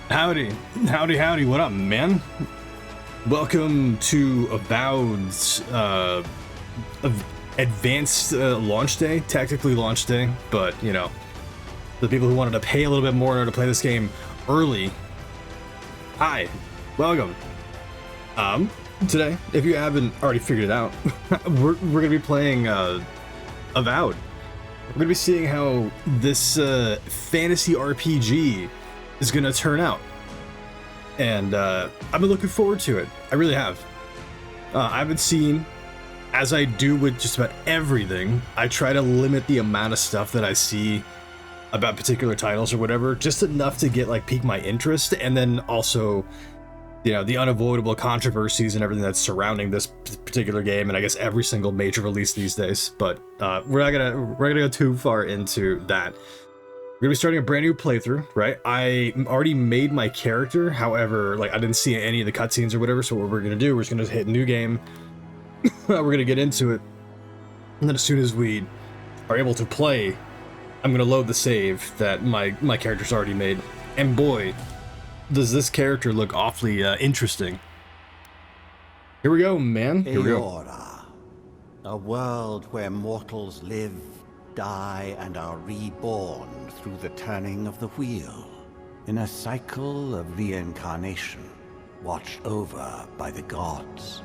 Howdy, howdy, what up, man? Welcome to Avowed's advanced launch day, technically launch day, but you know, the people who wanted to pay a little bit more in order to play this game early. Hi, welcome. Today, if you haven't already figured it out, we're gonna be playing Avowed. We're gonna be seeing how this fantasy RPG is gonna turn out, and I've been looking forward to it. I really have. I haven't seen, as I do with just about everything, I try to limit the amount of stuff that I see about particular titles or whatever, just enough to get pique my interest, and then also, you know, the unavoidable controversies and everything that's surrounding this particular game, and I guess every single major release these days. But we're not gonna go too far into that. We're gonna be starting a brand new playthrough, right? I already made my character, however, I didn't see any of the cutscenes or whatever, so what we're gonna do, we're just gonna hit new game. We're gonna get into it, and then as soon as we are able to play, I'm gonna load the save that my character's already made. And boy, does this character look awfully interesting. Here we go, man. Here we go. A world where mortals live, die, and are reborn through the turning of the wheel, in a cycle of reincarnation, watched over by the gods.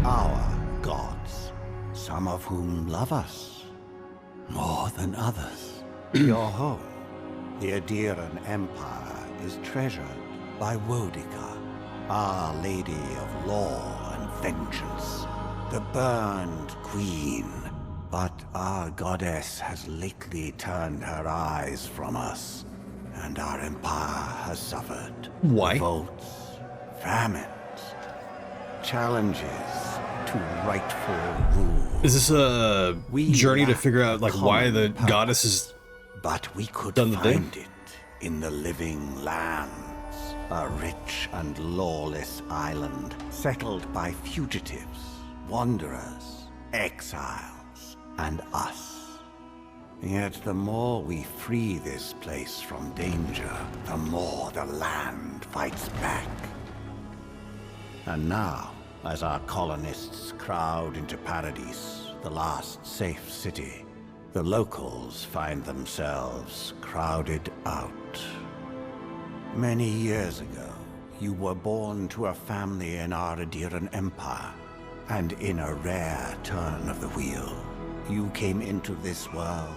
Our gods, some of whom love us more than others. Your home, the Adiran Empire, is treasured by Wodica, Our Lady of Law and Vengeance, the burned queen. But our goddess has lately turned her eyes from us, and our empire has suffered. Why? Revolts, famines, challenges to rightful rule. Is this a journey to figure out why the goddess is but we could done the find thing? it in the living lands, a rich and lawless island settled by fugitives, wanderers, exiles, and us. Yet the more we free this place from danger, the more the land fights back. And now, as our colonists crowd into Paradise, the last safe city, the locals find themselves crowded out. Many years ago, you were born to a family in our Adiran Empire, and in a rare turn of the wheel, you came into this world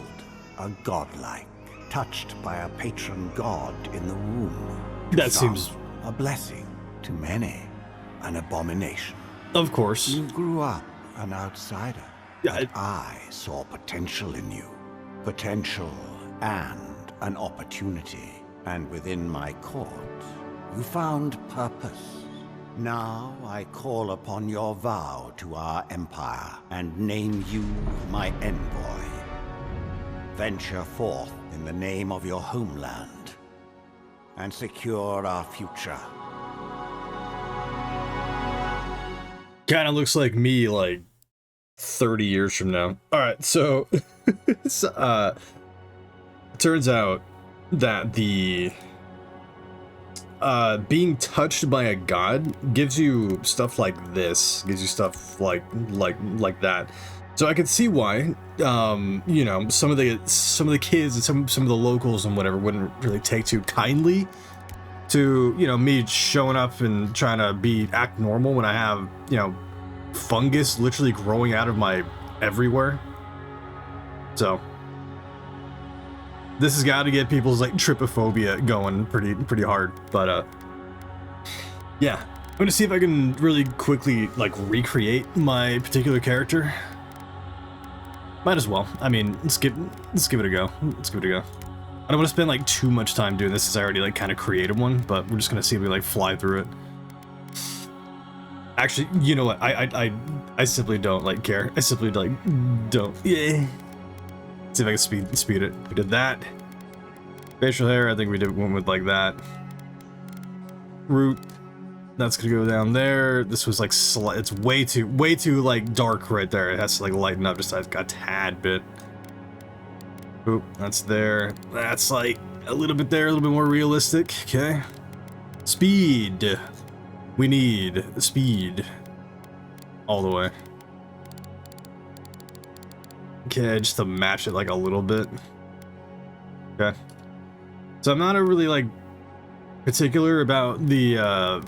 a godlike, touched by a patron god in the womb. That Some seems... a blessing, to many an abomination. Of course. You grew up an outsider. Yeah, But I saw potential in you. Potential and an opportunity. And within my court, you found purpose. Now I call upon your vow to our empire and name you my envoy. Venture forth in the name of your homeland and secure our future. Kind of looks like me 30 years from now. All right, so it turns out that the being touched by a god gives you stuff like this, gives you stuff like that. So I can see why you know, some of the kids and some of the locals and whatever wouldn't really take too kindly to, you know, me showing up and trying to act normal when I have, you know, fungus literally growing out of my everywhere. So this has got to get people's trypophobia going pretty hard. But yeah, I'm gonna see if I can really quickly recreate my particular character. Might as well. I mean, let's give it a go. Let's give it a go. I don't want to spend too much time doing this, since I already kind of created one, but we're just gonna see if we fly through it. Actually, you know what? I simply don't care. I simply don't. Yeah. See if I can speed it. We did that. Facial hair, I think we went with that. Root. That's gonna go down there. This was it's way too dark right there. It has to lighten up just a tad bit. Oop, that's there. That's A little bit there, a little bit more realistic. Okay. Speed. We need speed. All the way. Okay, just to match it like a little bit. Okay. So I'm not really like particular about the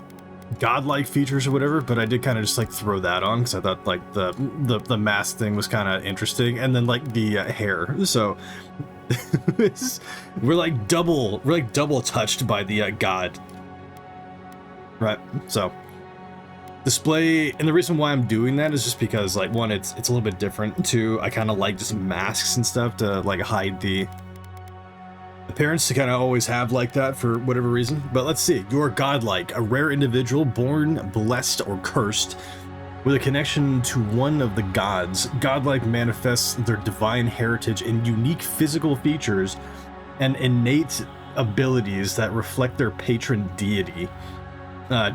godlike features or whatever, but I did kind of just like throw that on because I thought like the mask thing was kind of interesting, and then like the hair. So we're like double touched by the god, right? So display, and the reason why I'm doing that is just because like one, it's a little bit different. Two, I kind of like just masks and stuff to like hide the appearance, to kind of always have like that for whatever reason. But let's see. You are godlike, a rare individual born blessed or cursed with a connection to one of the gods. Godlike manifests their divine heritage in unique physical features and innate abilities that reflect their patron deity.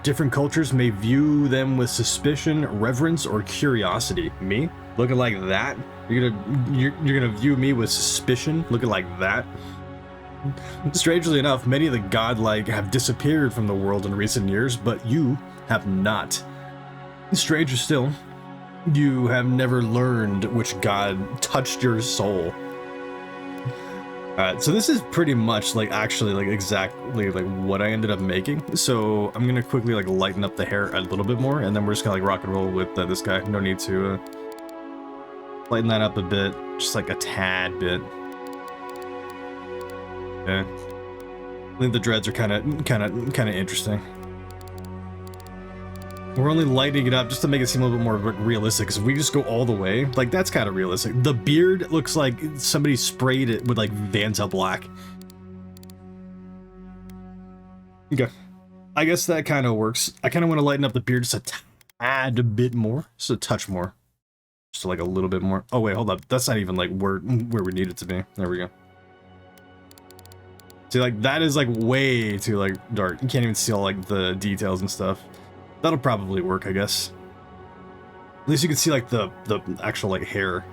Different cultures may view them with suspicion, reverence, or curiosity. Me looking like that? You're gonna view me with suspicion, looking like that? Strangely enough, many of the godlike have disappeared from the world in recent years, but you have not. Stranger still, you have never learned which god touched your soul. Alright, so this is pretty much like actually like exactly like what I ended up making. So I'm gonna quickly like lighten up the hair a little bit more, and then we're just gonna like rock and roll with this guy. No need to lighten that up a bit, just like a tad bit. Yeah, I think the dreads are kind of interesting. We're only lighting it up just to make it seem a little bit more realistic, because if we just go all the way, like that's kind of realistic. The beard looks like somebody sprayed it with like Vanta black. Okay, I guess that kind of works. I kind of want to lighten up the beard just a tad bit more, just a touch more, just like a little bit more. Oh wait, hold up, that's not even like where we need it to be. There we go. See, like that is like way too like dark. You can't even see all like the details and stuff. That'll probably work, I guess. At least you can see like the actual like hair,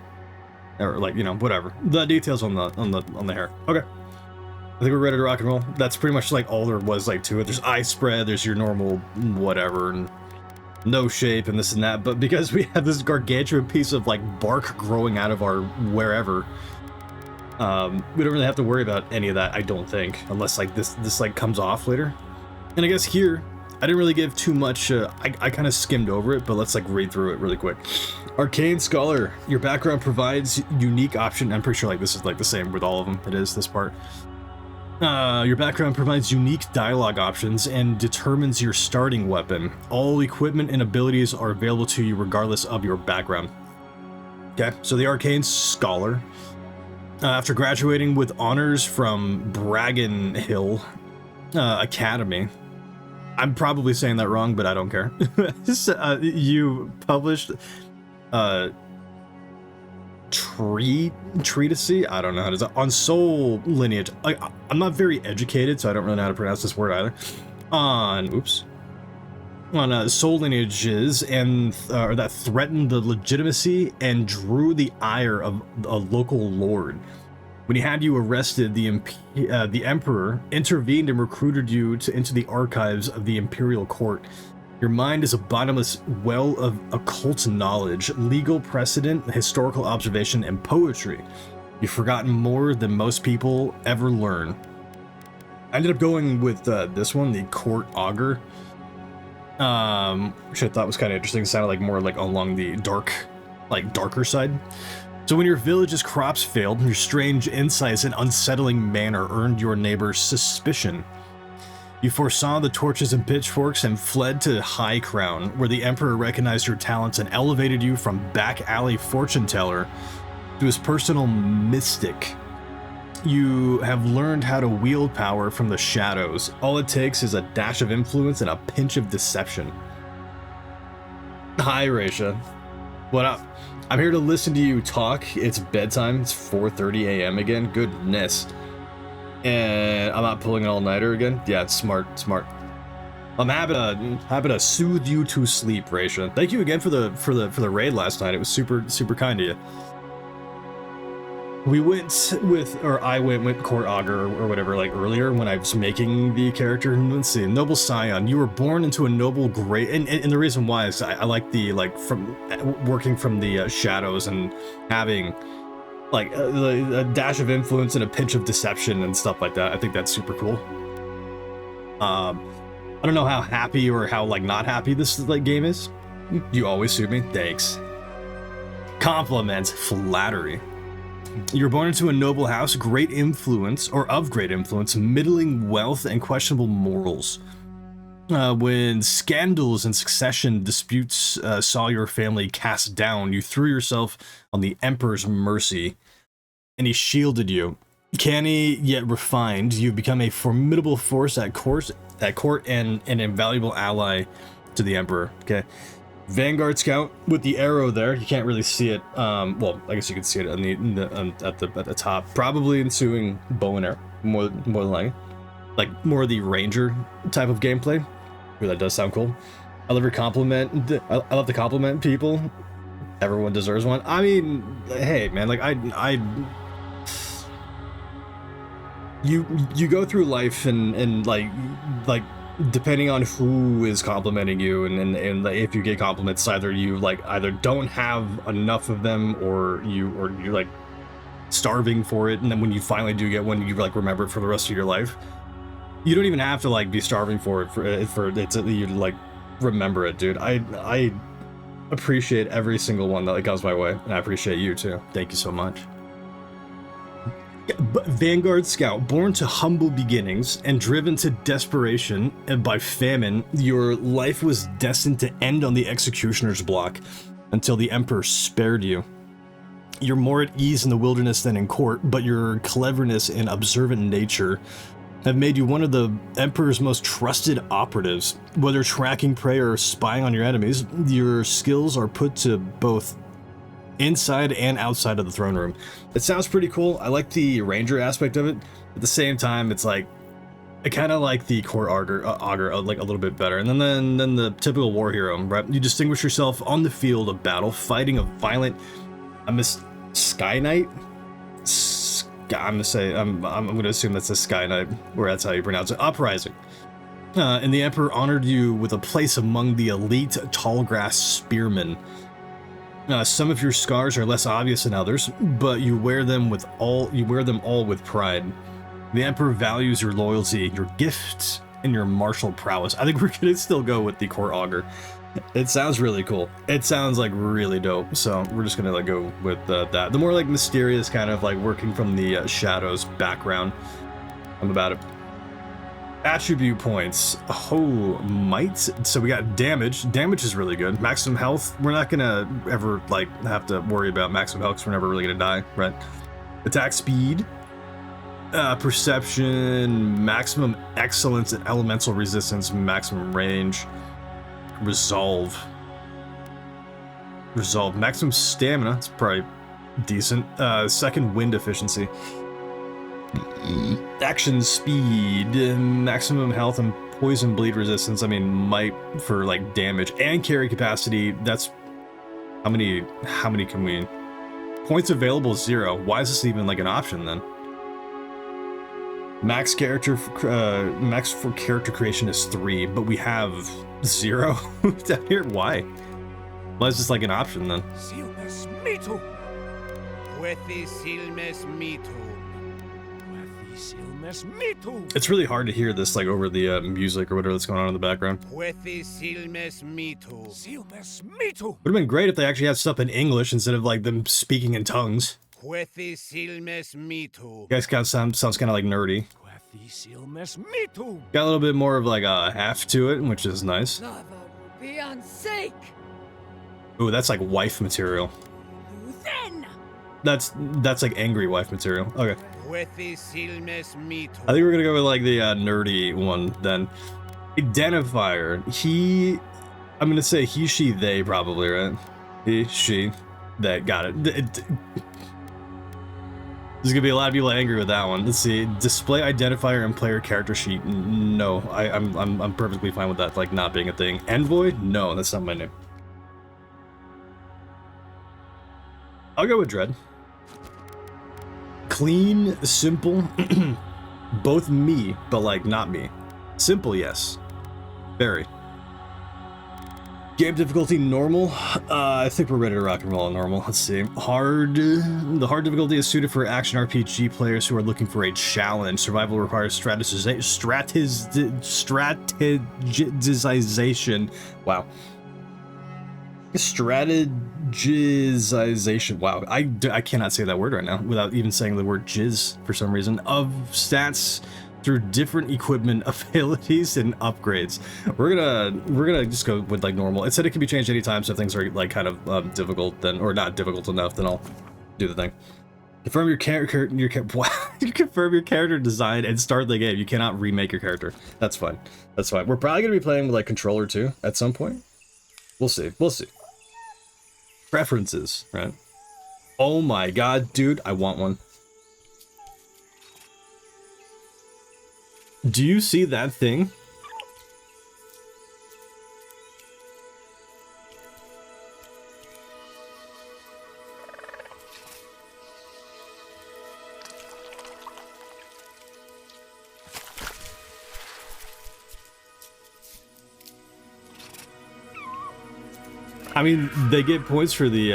or like, you know, whatever, the details on the hair. Okay, I think we're ready to rock and roll. That's pretty much like all there was like to it. There's eye spread, there's your normal whatever, and no shape and this and that. But because we have this gargantuan piece of like bark growing out of our wherever, we don't really have to worry about any of that, I don't think, unless like this like comes off later. And I guess here I didn't really give too much. I kind of skimmed over it, but let's like read through it really quick. Arcane Scholar, your background provides unique option. I'm pretty sure like this is like the same with all of them. It is this part. Your background provides unique dialogue options and determines your starting weapon. All equipment and abilities are available to you regardless of your background. Okay, so the Arcane Scholar. After graduating with honors from Bragan Hill Academy, I'm probably saying that wrong, but I don't care. You published treatise, I don't know how to say, on soul lineage. I'm not very educated, so I don't really know how to pronounce this word either. On soul lineages and that threatened the legitimacy and drew the ire of a local lord. When he had you arrested, the emperor intervened and recruited you into the archives of the imperial court. Your mind is a bottomless well of occult knowledge, legal precedent, historical observation, and poetry. You've forgotten more than most people ever learn. I ended up going with this one, the Court Augur, which I thought was kind of interesting. It sounded like more like along the darker side. So when your village's crops failed, your strange insights and unsettling manner earned your neighbors suspicion. You foresaw the torches and pitchforks and fled to High Crown, where the Emperor recognized your talents and elevated you from back alley fortune teller to his personal mystic. You have learned how to wield power from the shadows. All it takes is a dash of influence and a pinch of deception. Hi, Raisha. What up? I'm here to listen to you talk. It's bedtime. It's 4:30 a.m. again. Goodness. And I'm not pulling an all-nighter again. Yeah, it's smart. I'm happy to soothe you to sleep, Raisha. Thank you again for the raid last night. It was super kind of you. we went with, or I went with Court Augur or whatever, like earlier when I was making the character. Let's see, Noble Scion. You were born into a noble great, and the reason why is I like the, like, from working from the shadows and having like a dash of influence and a pinch of deception and stuff like that. I think that's super cool. I don't know how happy or how like not happy this like game is. You always suit me. Thanks. Compliments, flattery. You're born into a noble house, great influence, or of great influence, middling wealth, and questionable morals. When scandals and succession disputes saw your family cast down, you threw yourself on the Emperor's mercy, and he shielded you. Canny yet refined, you've become a formidable force at court and an invaluable ally to the Emperor. Okay. Vanguard Scout with the arrow there. You can't really see it. Well, I guess you can see it on at the top. Probably ensuing bow and arrow more than like more of the ranger type of gameplay. Ooh, that does sound cool. I love your compliment. I love to compliment people. Everyone deserves one. I mean, hey man, like you go through life and like depending on who is complimenting you and if you get compliments, either you either don't have enough of them or you're like starving for it, and then when you finally do get one, you like remember it for the rest of your life. You don't even have to like be starving for it for it to you like remember it, dude. I appreciate every single one that like comes my way, and I appreciate you too. Thank you so much. Vanguard Scout, born to humble beginnings and driven to desperation and by famine, your life was destined to end on the executioner's block until the Emperor spared you. You're more at ease in the wilderness than in court, but your cleverness and observant nature have made you one of the Emperor's most trusted operatives. Whether tracking prey or spying on your enemies, your skills are put to both inside and outside of the throne room. It sounds pretty cool. I like the ranger aspect of it. At the same time, it's like I kind of like the Court Augur like a little bit better. And then the typical war hero, right? You distinguish yourself on the field of battle, fighting a violent. I'm a Sky Knight. I'm gonna assume that's a Sky Knight, or that's how you pronounce it. Uprising. And the Emperor honored you with a place among the elite tall grass spearmen. Some of your scars are less obvious than others, but you wear them all with pride. The Emperor values your loyalty, your gifts, and your martial prowess. I think we're gonna still go with the Court Augur. It sounds really cool. It sounds like really dope. So we're just gonna like go with that. The more like mysterious kind of like working from the shadows background. I'm about it. Attribute points. Oh, might. So we got damage. Damage is really good. Maximum health. We're not gonna ever like have to worry about maximum health because we're never really gonna die, right? Attack speed. Perception. Maximum excellence and elemental resistance. Maximum range. Resolve. Maximum stamina. It's probably decent. Second wind efficiency. Action speed, maximum health and poison bleed resistance. I mean, might for like damage and carry capacity. That's how many can we? Points available 0. Why is this even like an option then? Max for character creation is 3, but we have 0 down here. Why? Why is this like an option then? It's really hard to hear this like over the music or whatever that's going on in the background. Would have been great if they actually had stuff in English instead of like them speaking in tongues. You guys sounds kind of like nerdy. Got a little bit more of like a half to it, which is nice. Ooh, that's like wife material. That's like angry wife material. Okay. I think we're gonna go with like the nerdy one then. Identifier. I'm gonna say he, she, they probably, right? He, she, they. Got it. There's gonna be a lot of people angry with that one. Let's see. Display identifier and player character sheet. No, I'm perfectly fine with that like not being a thing. Envoy? No, that's not my name. I'll go with Dread. Clean, simple, both me, but like not me. Simple, yes. Very. Game difficulty normal. I think we're ready to rock and roll on normal. Let's see. Hard. The hard difficulty is suited for action RPG players who are looking for a challenge. Survival requires strategization. Wow. Strategization. Wow. I cannot say that word right now without even saying the word jizz for some reason. Of stats through different equipment abilities and upgrades. We're gonna just go with like normal. It said it can be changed anytime, so if things are like kind of difficult, then or not difficult enough, then I'll do the thing. Confirm your character. You confirm your character design and start the game. You cannot remake your character. That's fine. That's fine. We're probably gonna be playing with like controller too at some point. We'll see. We'll see. Preferences, right? Oh my god, dude, I want one. Do you see that thing? I mean, they get points for the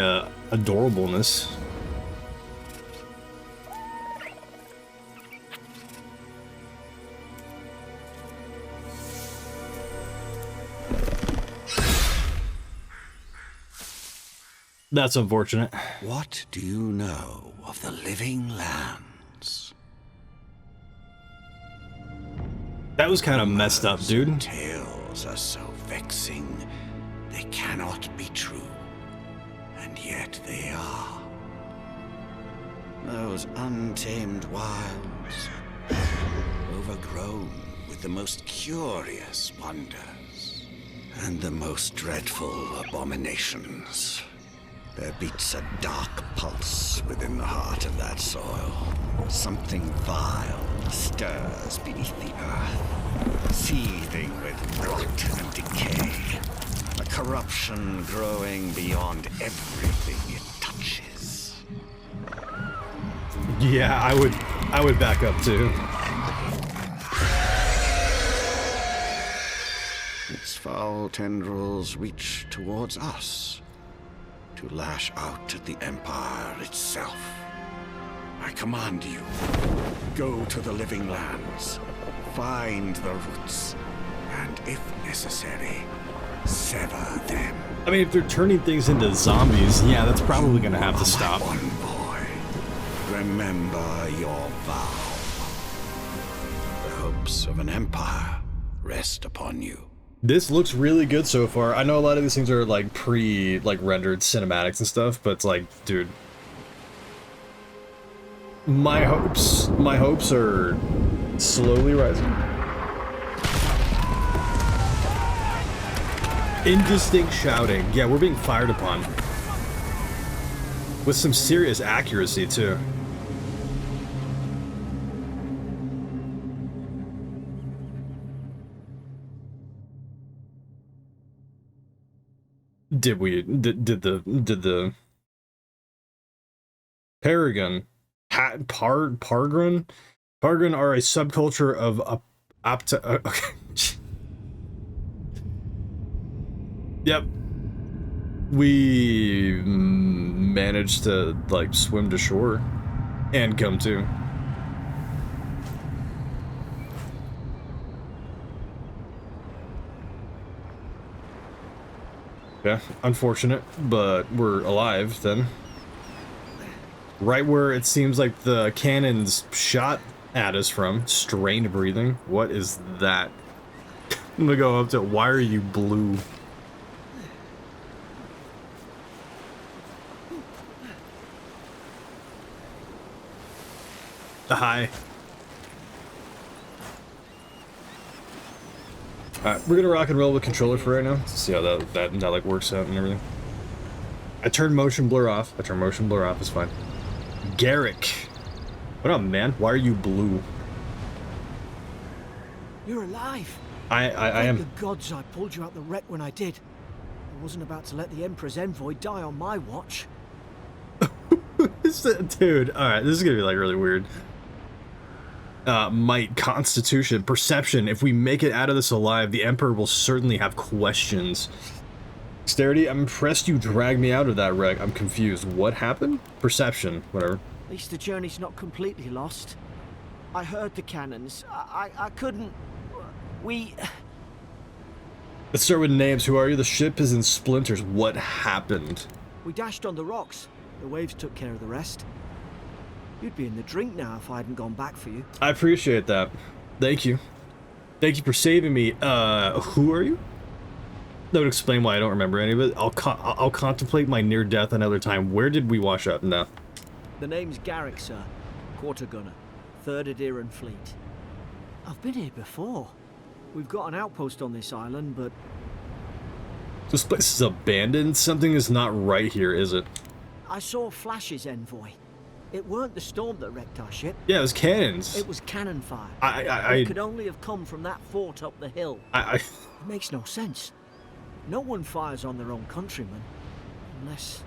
adorableness. That's unfortunate. What do you know of the living lands? That was kind of messed up, dude. Tales are so vexing, they cannot be true, and yet they are. Those untamed wilds, overgrown with the most curious wonders and the most dreadful abominations. There beats a dark pulse within the heart of that soil. Something vile stirs beneath the earth, seething with rot and decay. A corruption growing beyond everything it touches. Yeah, I would back up too. Its foul tendrils reach towards us, to lash out at the Empire itself. I command you, go to the living lands, find the roots, and if necessary, sever them. I mean, if they're turning things into zombies, yeah, that's probably gonna have to stop. One boy, remember your vow. The hopes of an empire rest upon you. This looks really good so far. I know a lot of these things are like rendered cinematics and stuff, but it's like, dude, my hopes are slowly rising. Indistinct shouting. Yeah, we're being fired upon with some serious accuracy too. Did the Paragon Pargrin are a subculture of okay. Yep. We managed to like swim to shore and come to. Yeah, unfortunate, but we're alive then. Right where it seems like the cannons shot at us from. Strained breathing. What is that? I'm gonna go up to, why are you blue? Hi. Alright, we're gonna rock and roll with controller for right now. Let's see how that like works out and everything. I turned motion blur off. It's fine. Garrick. What up, man? Why are you blue? You're alive. I am. Thank the gods I pulled you out the wreck when I did. I wasn't about to let the Emperor's envoy die on my watch. Dude, alright, this is gonna be like really weird. Might, constitution, perception. If we make it out of this alive, the Emperor will certainly have questions. Dexterity, I'm impressed you dragged me out of that wreck. I'm confused. What happened? Perception, whatever. At least the journey's not completely lost. I heard the cannons. I couldn't... We... Let's start with names. Who are you? The ship is in splinters. What happened? We dashed on the rocks. The waves took care of the rest. You'd be in the drink now if I hadn't gone back for you. I appreciate that. Thank you. Thank you for saving me. Who are you? That would explain why I don't remember any of it. I'll contemplate my near death another time. Where did we wash up? No. The name's Garrick, sir. Quarter gunner. 3rd Adiran Fleet. I've been here before. We've got an outpost on this island, but... This place is abandoned? Something is not right here, is it? I saw Flash's envoy. It weren't the storm that wrecked our ship. Yeah, it was cannons. It was cannon fire. It could only have come from that fort up the hill. It makes no sense. No one fires on their own countrymen. Unless...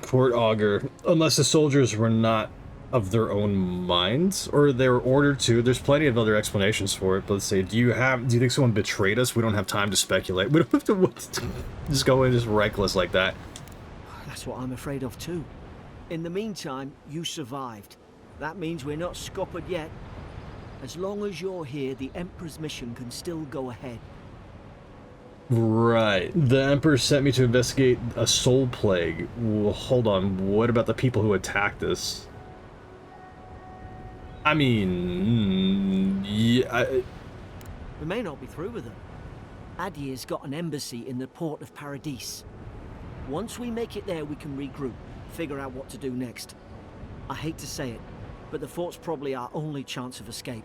Port Auger. Unless the soldiers were not of their own minds, or they were ordered to. There's plenty of other explanations for it, but let's say, do you think someone betrayed us? We don't have time to speculate. We don't have to just go in just reckless like that. That's what I'm afraid of too. In the meantime, you survived. That means we're not scuppered yet. As long as you're here, the Emperor's mission can still go ahead. Right. The Emperor sent me to investigate a soul plague. Well, hold on. What about the people who attacked us? I mean... yeah... We may not be through with them. Adir's got an embassy in the port of Paradis. Once we make it there, we can regroup, figure out what to do next. I hate to say it, but the fort's probably our only chance of escape.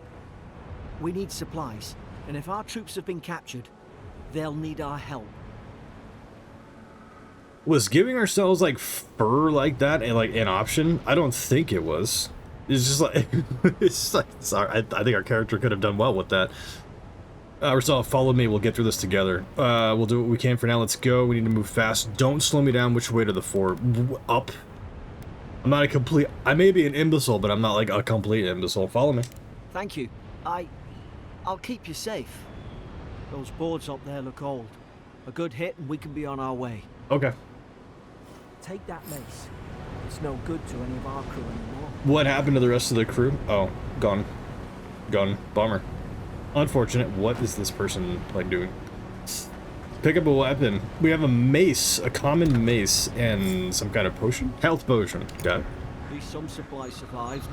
We need supplies, and if our troops have been captured, they'll need our help. Was giving ourselves, like, fur like that and, like, an option? I don't think it was. It's just like... it's just like... Sorry, I think our character could have done well with that. Ursula, follow me. We'll get through this together. We'll do what we can for now. Let's go. We need to move fast. Don't slow me down. Which way to the fort? Up. I'm not a complete... I may be an imbecile, but I'm not, like, a complete imbecile. Follow me. Thank you. I'll keep you safe. Those boards up there look old. A good hit and we can be on our way. Okay. Take that mace. It's no good to any of our crew anymore. What happened to the rest of the crew? Oh, gone. Gone. Bummer. Unfortunate. What is this person, like, doing? Pick up a weapon. We have a mace, a common mace, and some kind of potion? Health potion. Got it. At least some supplies survived.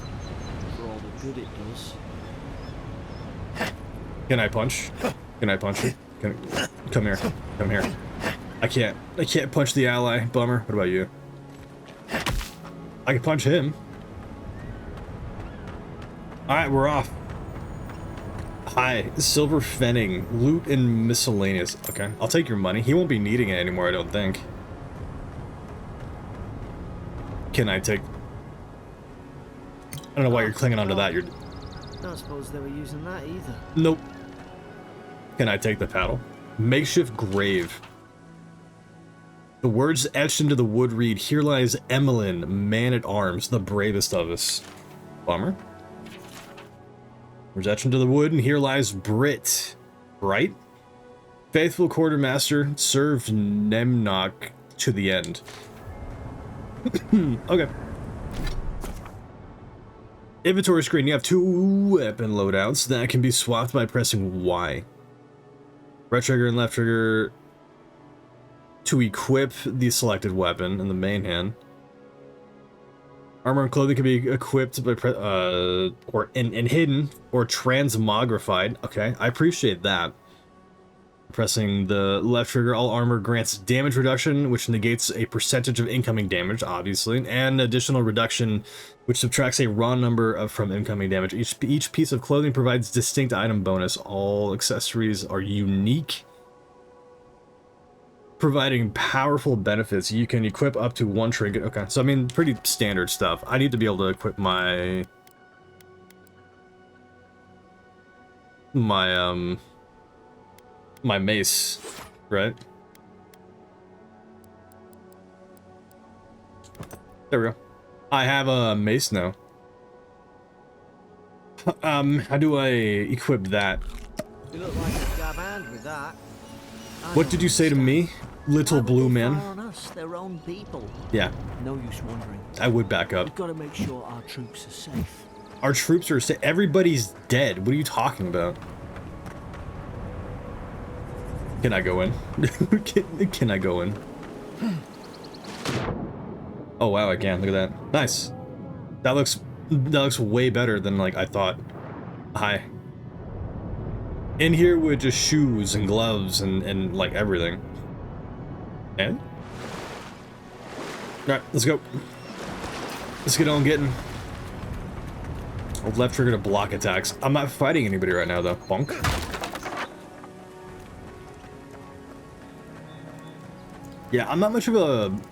For all the good it does. Can I punch? Can I punch you? Come here. Come here. I can't punch the ally. Bummer. What about you? I can punch him. Alright, we're off. Hi, silver fenning, loot and miscellaneous. Okay, I'll take your money. He won't be needing it anymore, I don't think. Can I take... I don't know why you're clinging onto that. You're... I don't suppose they were using that either. Nope. Can I take the paddle? Makeshift grave. The words etched into the wood read, "Here lies Emmeline, man-at-arms, the bravest of us." Bummer. Words etched into the wood, and here lies Brit. Right? Faithful quartermaster, served Nemnock to the end. Okay. Inventory screen. You have 2 weapon loadouts that can be swapped by pressing Y. Right trigger and left trigger to equip the selected weapon in the main hand. Armor and clothing can be equipped by or hidden or transmogrified. Okay, I appreciate that. Pressing the left trigger, all armor grants damage reduction, which negates a percentage of incoming damage, obviously, and additional reduction, which subtracts a raw number from incoming damage. Each piece of clothing provides distinct item bonus. All accessories are unique, providing powerful benefits. You can equip up to 1 trinket. Okay, so I mean, pretty standard stuff. I need to be able to equip my mace, right? There we go. I have a mace now. How do I equip that? You look like a gab hand with that. What did you say to me, little blue man? Fire on us, their own people. Yeah, No use wondering. I would back up. We've got to make sure our troops are safe. Our troops are everybody's dead. What are you talking about? Can I go in? can I go in? Oh wow, I can. Look at that. Nice. That looks way better than like I thought. Hi. In here with just shoes and gloves and like everything. And? Alright, let's go. Let's get on getting. Hold left trigger to block attacks. I'm not fighting anybody right now though. Bonk. Yeah, I'm not much of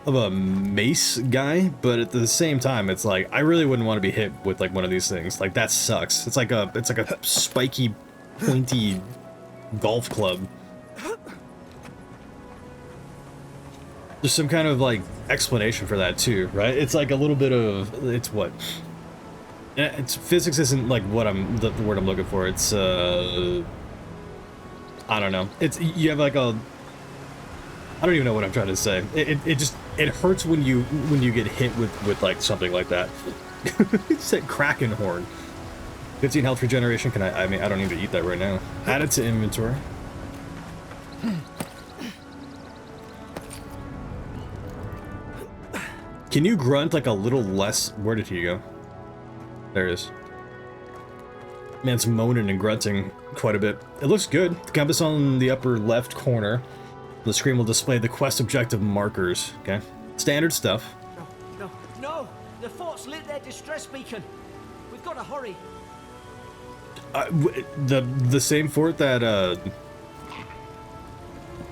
a mace guy, but at the same time, it's like I really wouldn't want to be hit with like one of these things. Like that sucks. It's like a spiky, pointy golf club. There's some kind of like explanation for that too, right? It's like a little bit of it's physics isn't like what the word I'm looking for. It's I don't know. It's you have like a I don't even know what I'm trying to say. It hurts when you get hit with like something like that. It's that Kraken horn. 15 health regeneration. Can I mean I don't need to eat that right now. Add it to inventory. Can you grunt like a little less? Where did he go? There it is. Man's moaning and grunting quite a bit. It looks good. The compass on the upper left corner. The screen will display the quest objective markers. Okay. Standard stuff. No! The fort's lit their distress beacon. We've got to hurry. The same fort that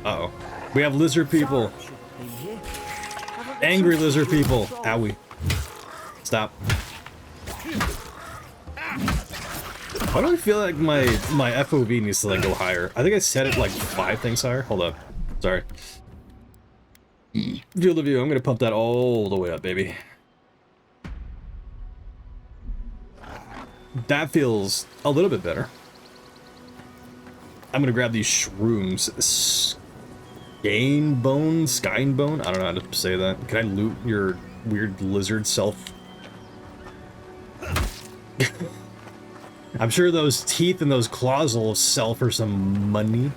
uh-oh. We have lizard people. Angry lizard people. Owie. Stop. Why do I feel like my FOV needs to like go higher? I think I set it like 5 things higher. Hold up. Sorry. Field of view. I'm gonna pump that all the way up, baby. That feels a little bit better. I'm gonna grab these shrooms. Skein bone? I don't know how to say that. Can I loot your weird lizard self? I'm sure those teeth and those claws will sell for some money.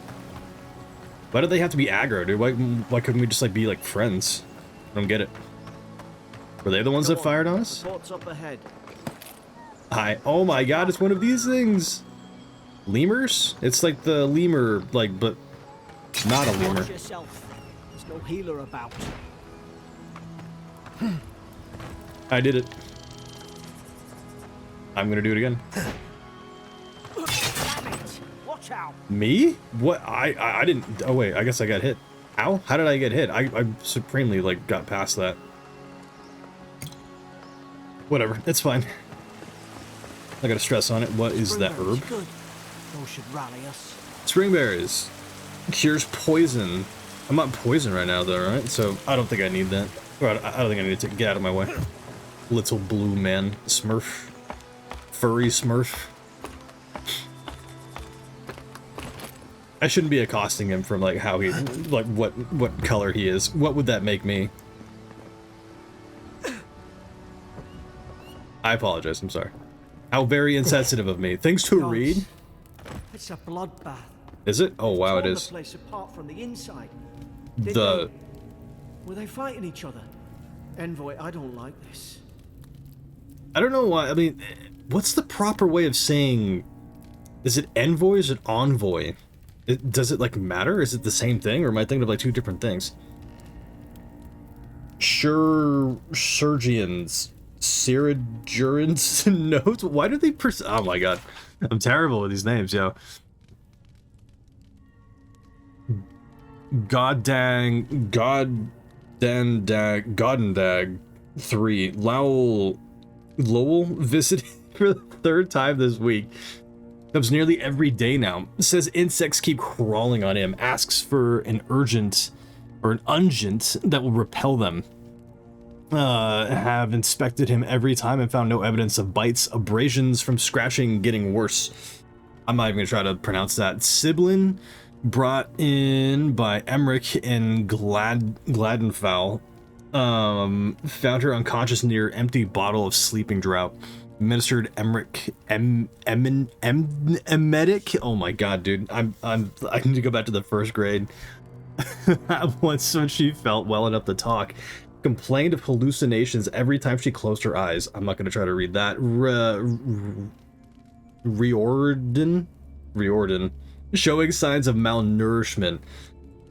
Why do they have to be aggro, dude? Why couldn't we just like be like friends? I don't get it. Were they the ones that fired on us? Port's up ahead. Hi. Oh my god, it's one of these things. Lemurs? It's like the lemur, like, but not a lemur. Watch yourself. There's no healer about. I did it. I'm gonna do it again. Damn it! Watch out! Me? What? I didn't. Oh wait, I guess I got hit. Ow? How did I get hit? I supremely like got past that. Whatever, it's fine. I gotta stress on it. What is that herb? Good. Those should rally us. Springberries. Cures poison. I'm not poison right now though, right? So I don't think I need that. Or I don't think I need to get out of my way. Little blue man. Smurf. Furry Smurf. I shouldn't be accosting him from like how he, like what color he is. What would that make me? I apologize. I'm sorry. How very insensitive of me. Things to read. It's a bloodbath. Is it? Oh wow, it is. The place apart from the inside. Were they fighting each other? Envoy, I don't like this. I don't know why. I mean, what's the proper way of saying? Is it envoy or is it envoy? Does it like matter? Is it the same thing, or am I thinking of like 2 different things? Surgeons, Sirajurans notes. Why do they? Oh my god, I'm terrible with these names, yo. Godendag 3. Lowell visited for the 3rd time this week. Comes nearly every day now. Says insects keep crawling on him. Asks for an urgent or an ungent that will repel them. have inspected him every time and found no evidence of bites, abrasions from scratching getting worse. I'm not even gonna try to pronounce that. Siblin, brought in by Emmerich and Gladenfowl, found her unconscious near empty bottle of sleeping draught. Administered Emmerich emetic. Oh my god, dude! I need to go back to the first grade. Once when she felt well enough to talk, complained of hallucinations every time she closed her eyes. I'm not going to try to read that. Riordan, showing signs of malnourishment,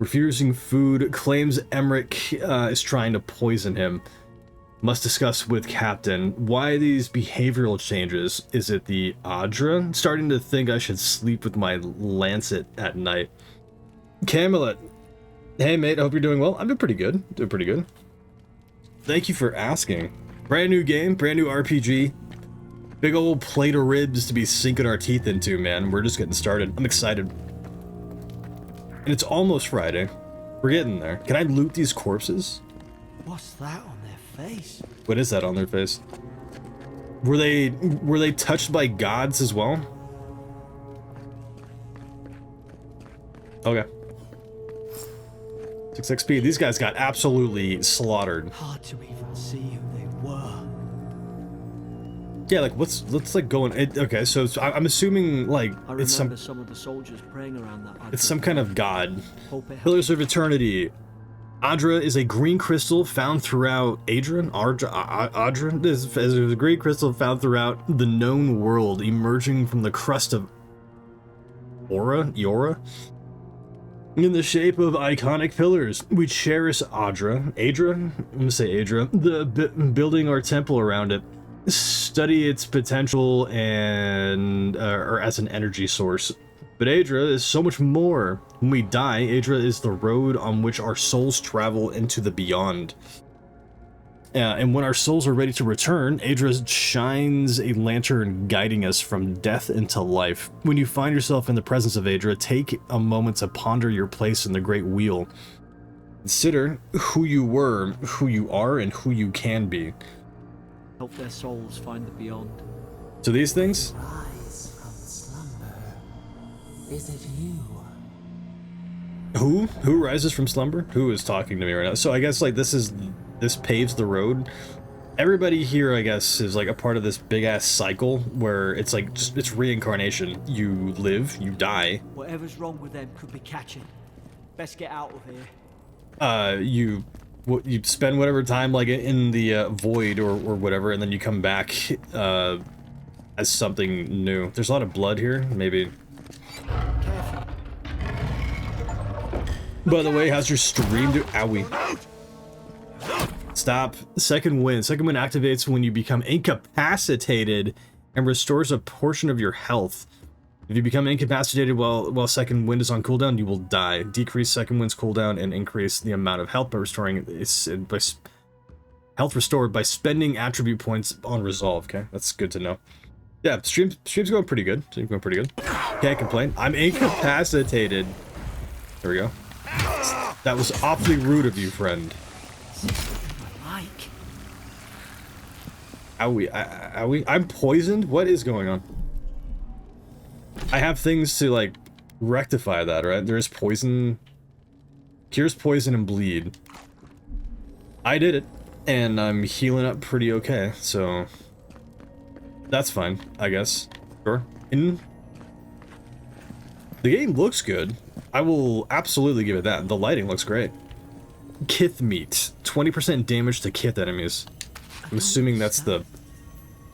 refusing food, claims Emmerich is trying to poison him. Must discuss with Captain. Why these behavioral changes? Is it the Adra? Starting to think I should sleep with my lancet at night. Camelot. Hey mate, I hope you're doing well. I'm doing pretty good. Thank you for asking. Brand new game, brand new RPG. Big old plate of ribs to be sinking our teeth into, man. We're just getting started. I'm excited. And it's almost Friday. We're getting there. Can I loot these corpses? What's that on their face? What is that on their face? Were they touched by gods as well? Okay. 6 XP. These guys got absolutely slaughtered. Hard to even see who they were. Yeah, like what's like going? Okay, so I'm assuming like it's some of the soldiers praying around that. It's some kind of god. Pillars of Eternity. Adra is a green crystal found throughout Adra is a green crystal found throughout the known world, emerging from the crust of Eora, in the shape of iconic pillars. We cherish Adra. I'm gonna say Adra. Building our temple around it. Study its potential and or as an energy source. But Adra is so much more. When we die, Adra is the road on which our souls travel into the beyond. And when our souls are ready to return, Adra shines a lantern guiding us from death into life. When you find yourself in the presence of Adra, take a moment to ponder your place in the Great Wheel. Consider who you were, who you are, and who you can be. Help their souls find the beyond. So these things? Rise from slumber. Is it you? Who rises from slumber? Who is talking to me right now? So I guess like this paves the road. Everybody here, I guess, is like a part of this big ass cycle where it's like just it's reincarnation. You live, you die. Whatever's wrong with them could be catching. Best get out of here. You spend whatever time like in the void or whatever, and then you come back as something new. There's a lot of blood here. Maybe. Careful. By the way, how's your stream do? Owie. Stop. Second wind. Second wind activates when you become incapacitated and restores a portion of your health. If you become incapacitated while second wind is on cooldown, you will die. Decrease second wind's cooldown and increase the amount of health by restoring health restored by spending attribute points on resolve. Okay, that's good to know. Yeah, stream's going pretty good. Can't complain. I'm incapacitated. There we go. That was awfully rude of you, friend. Owie. I'm poisoned? What is going on? I have things to, like, rectify that, right? There is poison. Cures poison and bleed. I did it. And I'm healing up pretty okay, so... That's fine, I guess. Sure. The game looks good. I will absolutely give it that. The lighting looks great. Kith meat. 20% damage to Kith enemies. I'm assuming that's the...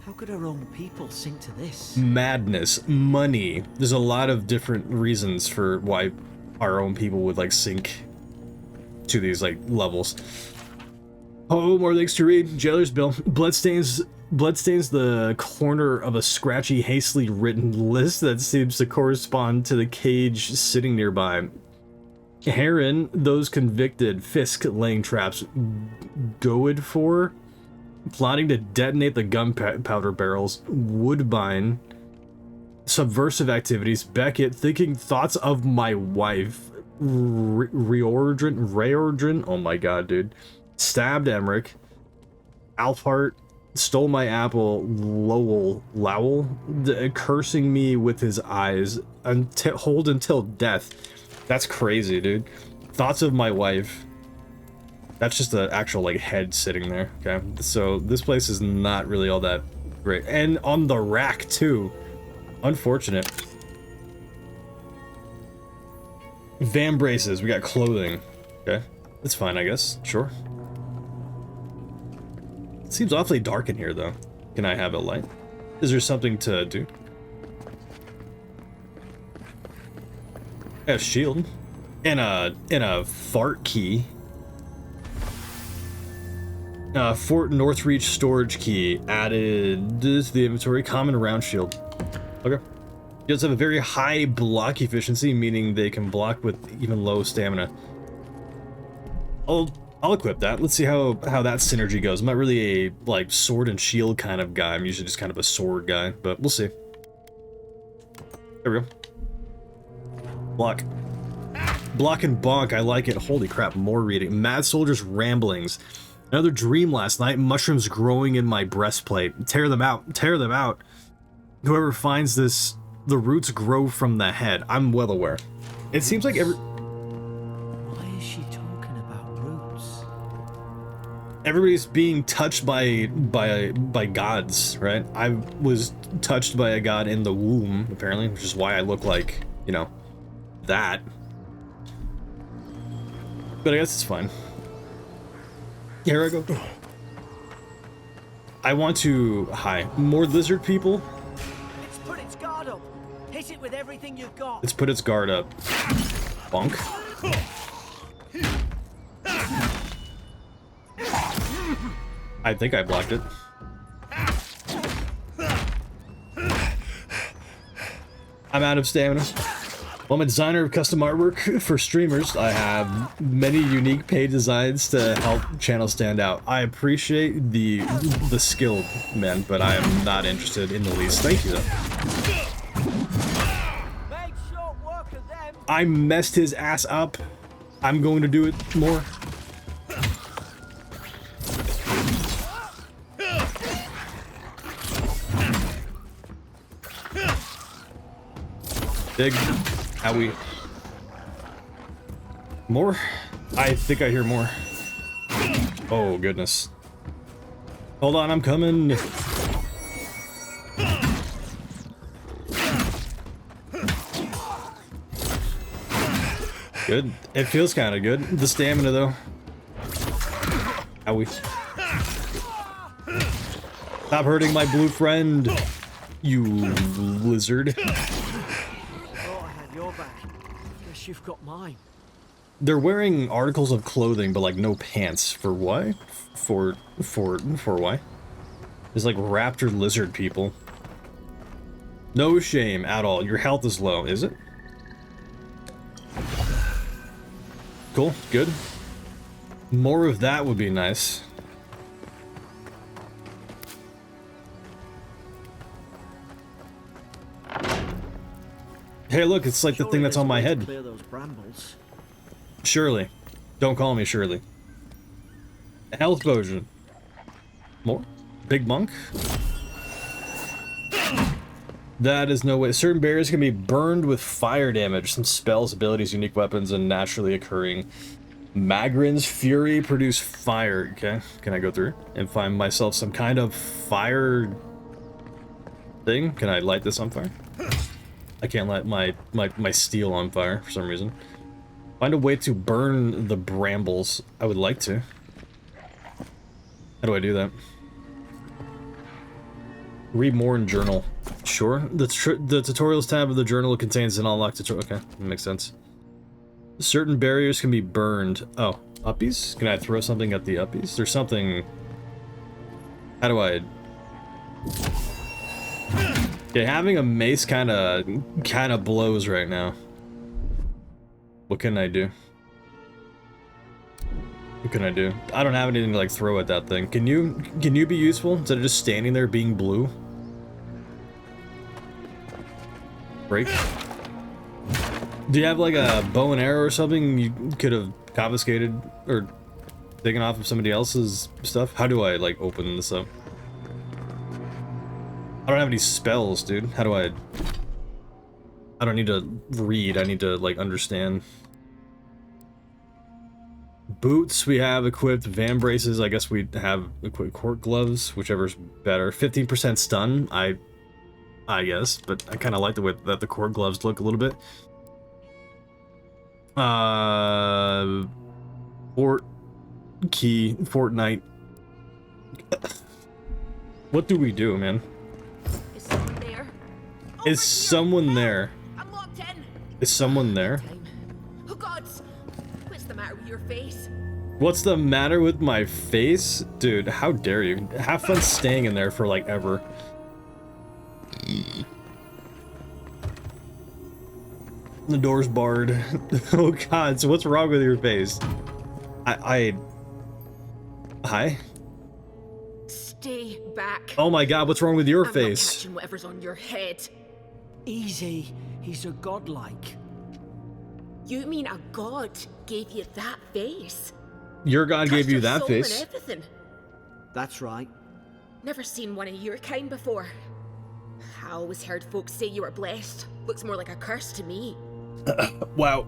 How could our own people sink to this? Madness. Money. There's a lot of different reasons for why our own people would, like, sink to these, like, levels. Oh, more things to read. Jailer's Bill. Bloodstains the corner of a scratchy, hastily written list that seems to correspond to the cage sitting nearby. Heron, those convicted. Fisk, laying traps. Goad for... plotting to detonate the gunpowder barrels. Woodbine, subversive activities. Beckett, thinking thoughts of my wife. Raordrin, oh my god, dude. Stabbed Emmerich. Alphart stole my apple, Lowell, cursing me with his eyes, hold until death. That's crazy, dude. Thoughts of my wife. That's just an actual, like, head sitting there, okay? So, this place is not really all that great. And on the rack, too. Unfortunate. Van braces, we got clothing. Okay, that's fine, I guess. Sure. It seems awfully dark in here, though. Can I have a light? Is there something to do? A shield. And a fart key. Fort Northreach storage key added to the inventory. Common round shield. Okay. It does have a very high block efficiency, meaning they can block with even low stamina. I'll equip that. Let's see how that synergy goes. I'm not really a like sword and shield kind of guy. I'm usually just kind of a sword guy, but we'll see. There we go. Block. Block and bonk. I like it. Holy crap! More reading. Mad Soldier's ramblings. Another dream last night. Mushrooms growing in my breastplate. Tear them out. Tear them out. Whoever finds this, the roots grow from the head. I'm well aware. It seems like Why is she talking about roots? everybody's being touched by gods, right? I was touched by a god in the womb, apparently, which is why I look like, you know, that. But I guess it's fine. Here I go. I want to... Hi. More lizard people? It's put its guard up. Hit it with everything you've got. Let's put its guard up. Bonk. I think I blocked it. I'm out of stamina. Well, I'm a designer of custom artwork for streamers. I have many unique paid designs to help channels stand out. I appreciate the skill, man, but I am not interested in the least. Thank you, though. Made short work of them. I messed his ass up. I'm going to do it more. Dig. Owie. More? I think I hear more. Oh, goodness. Hold on, I'm coming. Good. It feels kind of good. The stamina, though. Owie. Stop hurting my blue friend, you lizard. Guess you've got mine. They're wearing articles of clothing, but like no pants. For why? For why? There's like raptor lizard people. No shame at all. Your health is low, is it? Cool, good. More of that would be nice. Hey, look, it's like the thing that's on my head. Clear those brambles. Shirley. Don't call me Shirley. Health potion. More? Big monk? That is no way. Certain barriers can be burned with fire damage. Some spells, abilities, unique weapons, and naturally occurring. Magrin's Fury produce fire. Okay, can I go through and find myself some kind of fire thing? Can I light this on fire? I can't light my steel on fire for some reason. Find a way to burn the brambles. I would like to. How do I do that? Read more in journal. Sure. The tutorials tab of the journal contains an unlocked tutorial. Okay, that makes sense. Certain barriers can be burned. Oh, uppies? Can I throw something at the uppies? There's something... How do I... Okay, having a mace kind of blows right now. What can I do? What can I do? I don't have anything to like throw at that thing. Can you be useful instead of just standing there being blue? Break. Do you have like a bow and arrow or something you could have confiscated or digging off of somebody else's stuff? How do I, like, open this up? I don't have any spells, dude. How do I don't need to read. I need to, like, understand. Boots we have equipped. Van braces, I guess we have equipped. Court gloves, whichever's better. 15% stun, I guess, but I kind of like the way that the court gloves look a little bit. Fort key, Fortnite. What do we do, man? Is someone there? Is someone there? I'm locked in. Is someone there? Oh gods! What's the matter with your face? What's the matter with my face? Dude, how dare you? Have fun staying in there for like ever. The door's barred. Oh god, so what's wrong with your face? Hi? Stay back. Oh my god, what's wrong with your I'm face? not catching whatever's on your head. Easy. He's a godlike. You mean a god gave you that face? Your god gave Touched you your that soul face? and everything. That's right. Never seen one of your kind before. I always heard folks say you were blessed. Looks more like a curse to me. Wow.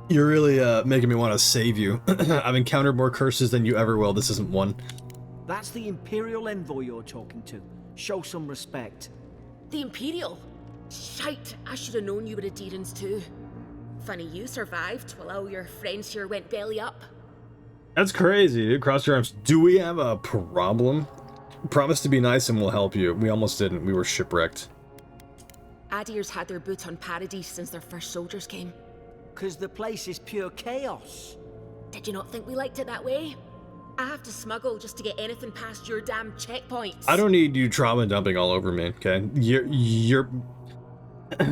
You're really making me want to save you. I've encountered more curses than you ever will. This isn't one. That's the Imperial envoy you're talking to. Show some respect. The Imperial? Shite, I should have known you were a Deerans too. Funny you survived while all your friends here went belly up. That's crazy, dude. Cross your arms. Do we have a problem? Promise to be nice and we'll help you. We almost didn't. We were shipwrecked. Adir's had their boot on Paradise since their first soldiers came. 'Cause the place is pure chaos. Did you not think we liked it that way? I have to smuggle just to get anything past your damn checkpoints. I don't need you trauma dumping all over me, okay? You're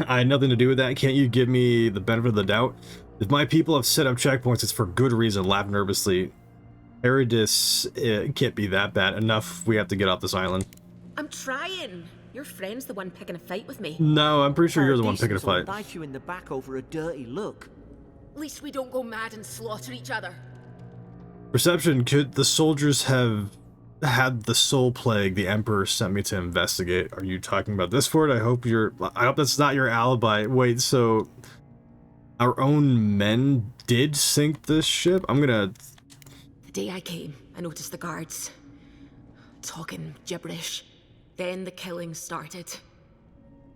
I had nothing to do with that. Can't you give me the benefit of the doubt? If my people have set up checkpoints, it's for good reason. Laugh nervously. Paradis, it can't be that bad. Enough, we have to get off this island. I'm trying. Your friend's the one picking a fight with me. No, I'm pretty sure you're the one picking a Paradisans will fight. knife you in the back over a dirty look. At least we don't go mad and slaughter each other. Perception, could the soldiers have had the soul plague the Emperor sent me to investigate? Are you talking about this fort? I hope that's not your alibi. Wait, so our own men did sink this ship? I'm gonna... The day I came, I noticed the guards talking gibberish. Then the killing started.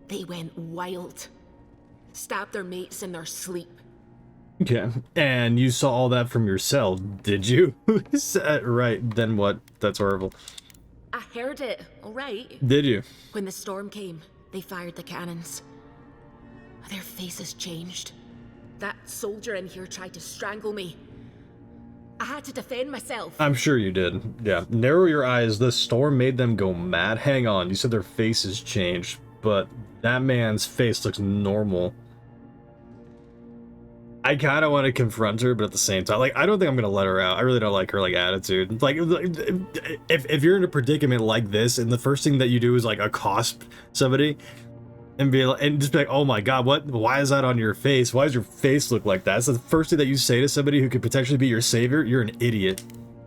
They went wild. Stabbed their mates in their sleep. Okay, and you saw all that from your cell, did you? Right, then what? That's horrible. I heard it, alright. Did you? When the storm came, they fired the cannons. Their faces changed. That soldier in here tried to strangle me. I had to defend myself. I'm sure you did. Yeah. Narrow your eyes. The storm made them go mad. Hang on. You said their faces changed, but that man's face looks normal. I kind of want to confront her, but at the same time, like, I don't think I'm gonna let her out. I really don't like her, like, attitude. Like, if you're in a predicament like this, and the first thing that you do is, like, accost somebody, and be like, and just be like, oh my god, what? Why is that on your face? Why does your face look like that? It's the first thing that you say to somebody who could potentially be your savior. You're an idiot.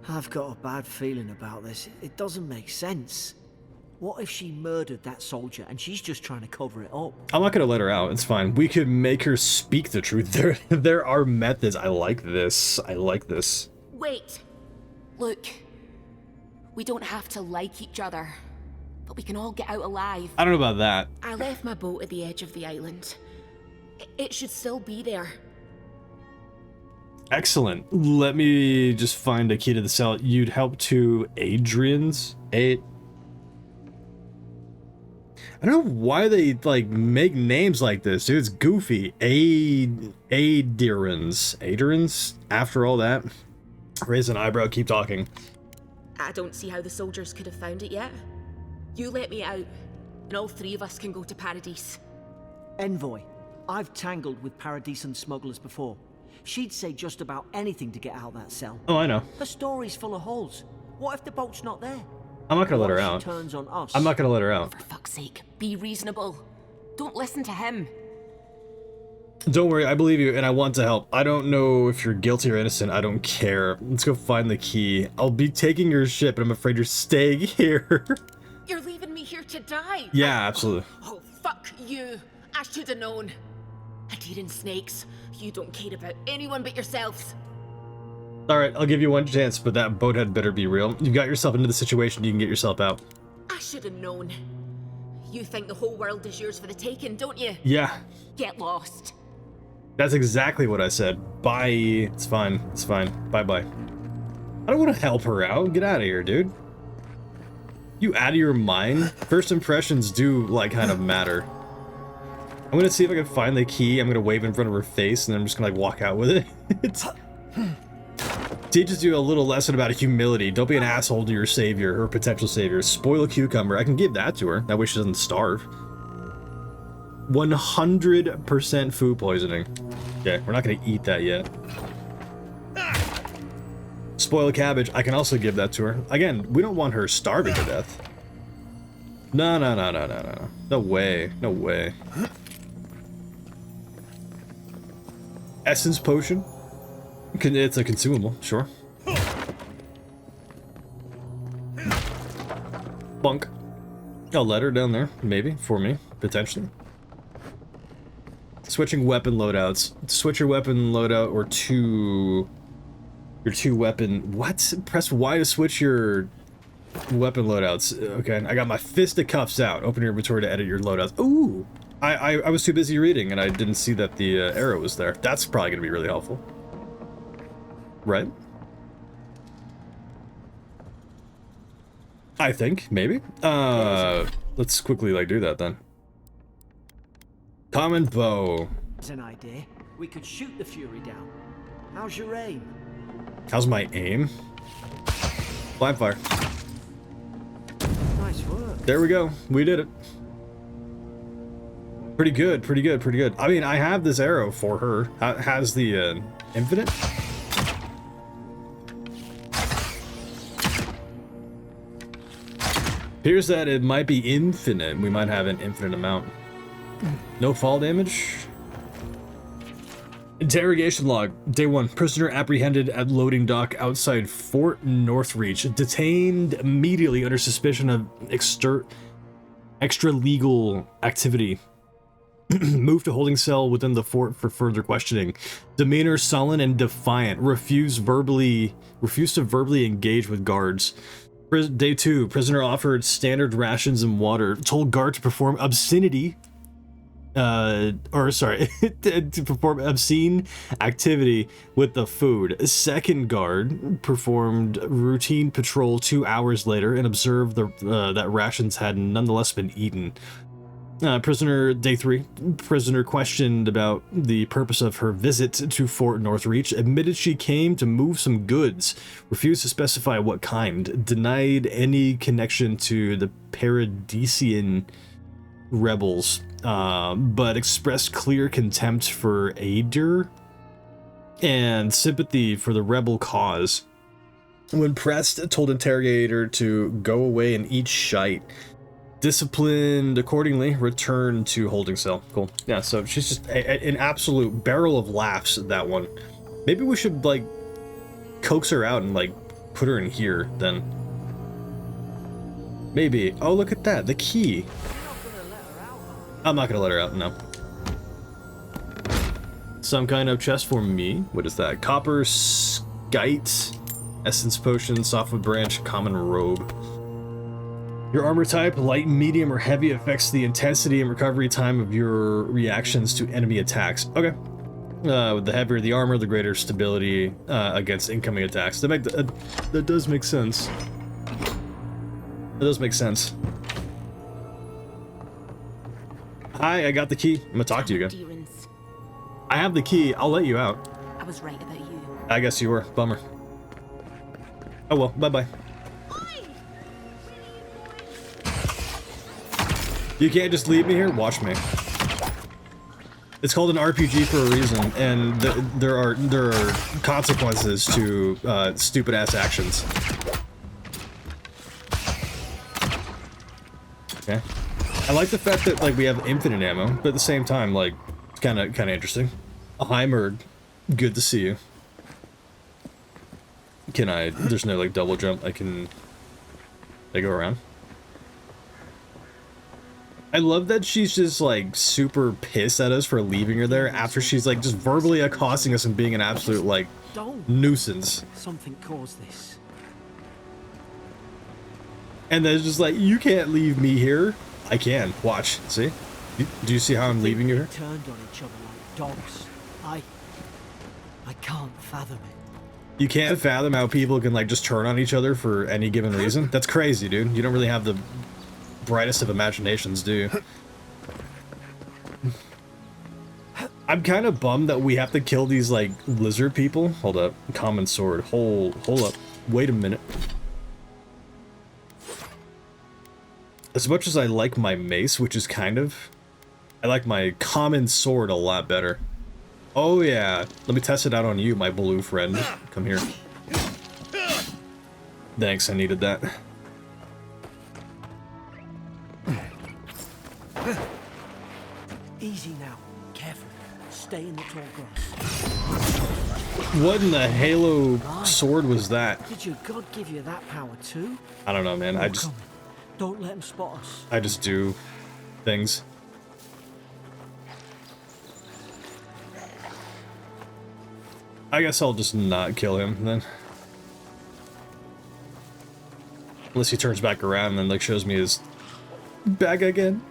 I've got a bad feeling about this. It doesn't make sense. What if she murdered that soldier and she's just trying to cover it up? I'm not gonna let her out. It's fine. We could make her speak the truth. There are methods. I like this. I like this. Wait. Look. We don't have to like each other. But we can all get out alive. I don't know about that. I left my boat at the edge of the island. It should still be there. Excellent. Let me just find a key to the cell. You'd help to Adrian's? I don't know why they, like, make names like this, dude. It's goofy. Adrian's? After all that? Raise an eyebrow, keep talking. I don't see how the soldiers could have found it yet. You let me out, and all three of us can go to Paradise. Envoy, I've tangled with Paradisan smugglers before. She'd say just about anything to get out of that cell. Oh, I know. Her story's full of holes. What if the boat's not there? I'm not gonna let her What if out. she turns on us? I'm not gonna let her out. For fuck's sake, be reasonable. Don't listen to him. Don't worry, I believe you, and I want to help. I don't know if you're guilty or innocent. I don't care. Let's go find the key. I'll be taking your ship, and I'm afraid you're staying here. You're leaving me here to die? Yeah, absolutely. Oh, fuck you. I should have known. Adhering snakes. You don't care about anyone but yourselves. Alright, I'll give you one chance, but that boat had better be real. You got yourself into the situation, you can get yourself out. I should have known. You think the whole world is yours for the taking, don't you? Yeah. Get lost. That's exactly what I said. Bye. It's fine. It's fine. Bye-bye. I don't want to help her out. Get out of here, dude. You out of your mind? First impressions do, like, kind of matter. I'm gonna see if I can find the key. I'm gonna wave in front of her face, and then I'm just gonna, like, walk out with it. Teaches you a little lesson about humility. Don't be an asshole to your savior, or potential savior. Spoil a cucumber. I can give that to her. That way she doesn't starve. 100% food poisoning. Okay, we're not gonna eat that yet. Spoil a cabbage. I can also give that to her. Again, we don't want her starving to death. No, no, no, no, no, no. No way. No way. Essence potion? It's a consumable, sure. Bunk. A letter down there, maybe, for me, potentially. Switching weapon loadouts. Switch your weapon loadout or your two weapon. What? Press Y to switch your weapon loadouts. Okay, I got my fisticuffs out. Open your inventory to edit your loadouts. Ooh! I was too busy reading and I didn't see that the arrow was there. That's probably gonna be really helpful. Right? I think, maybe. Let's quickly, like, do that then. Common bow. It's an idea. We could shoot the Fury down. How's your aim? How's my aim? Blind fire. Nice work. There we go. We did it. Pretty good, pretty good, pretty good. I mean, I have this arrow for her. Has the infinite? Appears that it might be infinite. We might have an infinite amount. No fall damage. Interrogation log. Day 1. Prisoner apprehended at loading dock outside Fort Northreach. Detained immediately under suspicion of extra legal activity. Moved to holding cell within the fort for further questioning. Demeanor sullen and defiant. Refused to verbally engage with guards. Day 2. Prisoner offered standard rations and water. Told guard to perform obscenity. To perform obscene activity with the food. Second guard performed routine patrol 2 hours later and observed that rations had nonetheless been eaten. Prisoner, day 3. Prisoner questioned about the purpose of her visit to Fort Northreach. Admitted she came to move some goods. Refused to specify what kind. Denied any connection to the Paradisian rebels. But expressed clear contempt for Ader and sympathy for the rebel cause. When pressed, told interrogator to go away and eat shite. Disciplined accordingly, returned to holding cell. Cool. Yeah, so she's just an absolute barrel of laughs, that one. Maybe we should, like, coax her out and, like, put her in here, then. Maybe. Oh, look at that. The key. I'm not gonna let her out, no. Some kind of chest for me. What is that? Copper skite, essence potion, softwood branch, common robe. Your armor type, light, medium, or heavy, affects the intensity and recovery time of your reactions to enemy attacks. Okay. The heavier the armor, the greater stability against incoming attacks. That does make sense. That does make sense. Hi, I got the key. I'm gonna talk to you again. I have the key. I'll let you out. I was right about you. I guess you were. Bummer. Oh well, bye-bye. You can't just leave me here? Watch me. It's called an RPG for a reason, and there are consequences to stupid-ass actions. Okay. I like the fact that, like, we have infinite ammo, but at the same time, like, Kind of interesting. Heimer, good to see you. Can I? There's no like double jump. I go around. I love that she's just like super pissed at us for leaving her there after she's like just verbally accosting us and being an absolute like nuisance. Something caused this. And then it's just like, you can't leave me here. I can. Watch. See? Do you see how I'm leaving you here? Turned on each other like dogs. I can't fathom it. You can't fathom how people can like just turn on each other for any given reason? That's crazy, dude. You don't really have the brightest of imaginations, do you? I'm kind of bummed that we have to kill these like lizard people. Hold up. Common sword. Hold up. Wait a minute. As much as I like my mace, which is kind of... I like my common sword a lot better. Oh yeah, let me test it out on you, my blue friend. Come here. Thanks, I needed that. Easy now. Careful. Stay in the tall grass. What in the Halo sword was that? Did your god give you that power too? I don't know, man. Oh, come on. Don't let him spot us. I just do things. I guess I'll just not kill him then. Unless he turns back around and then like shows me his back again.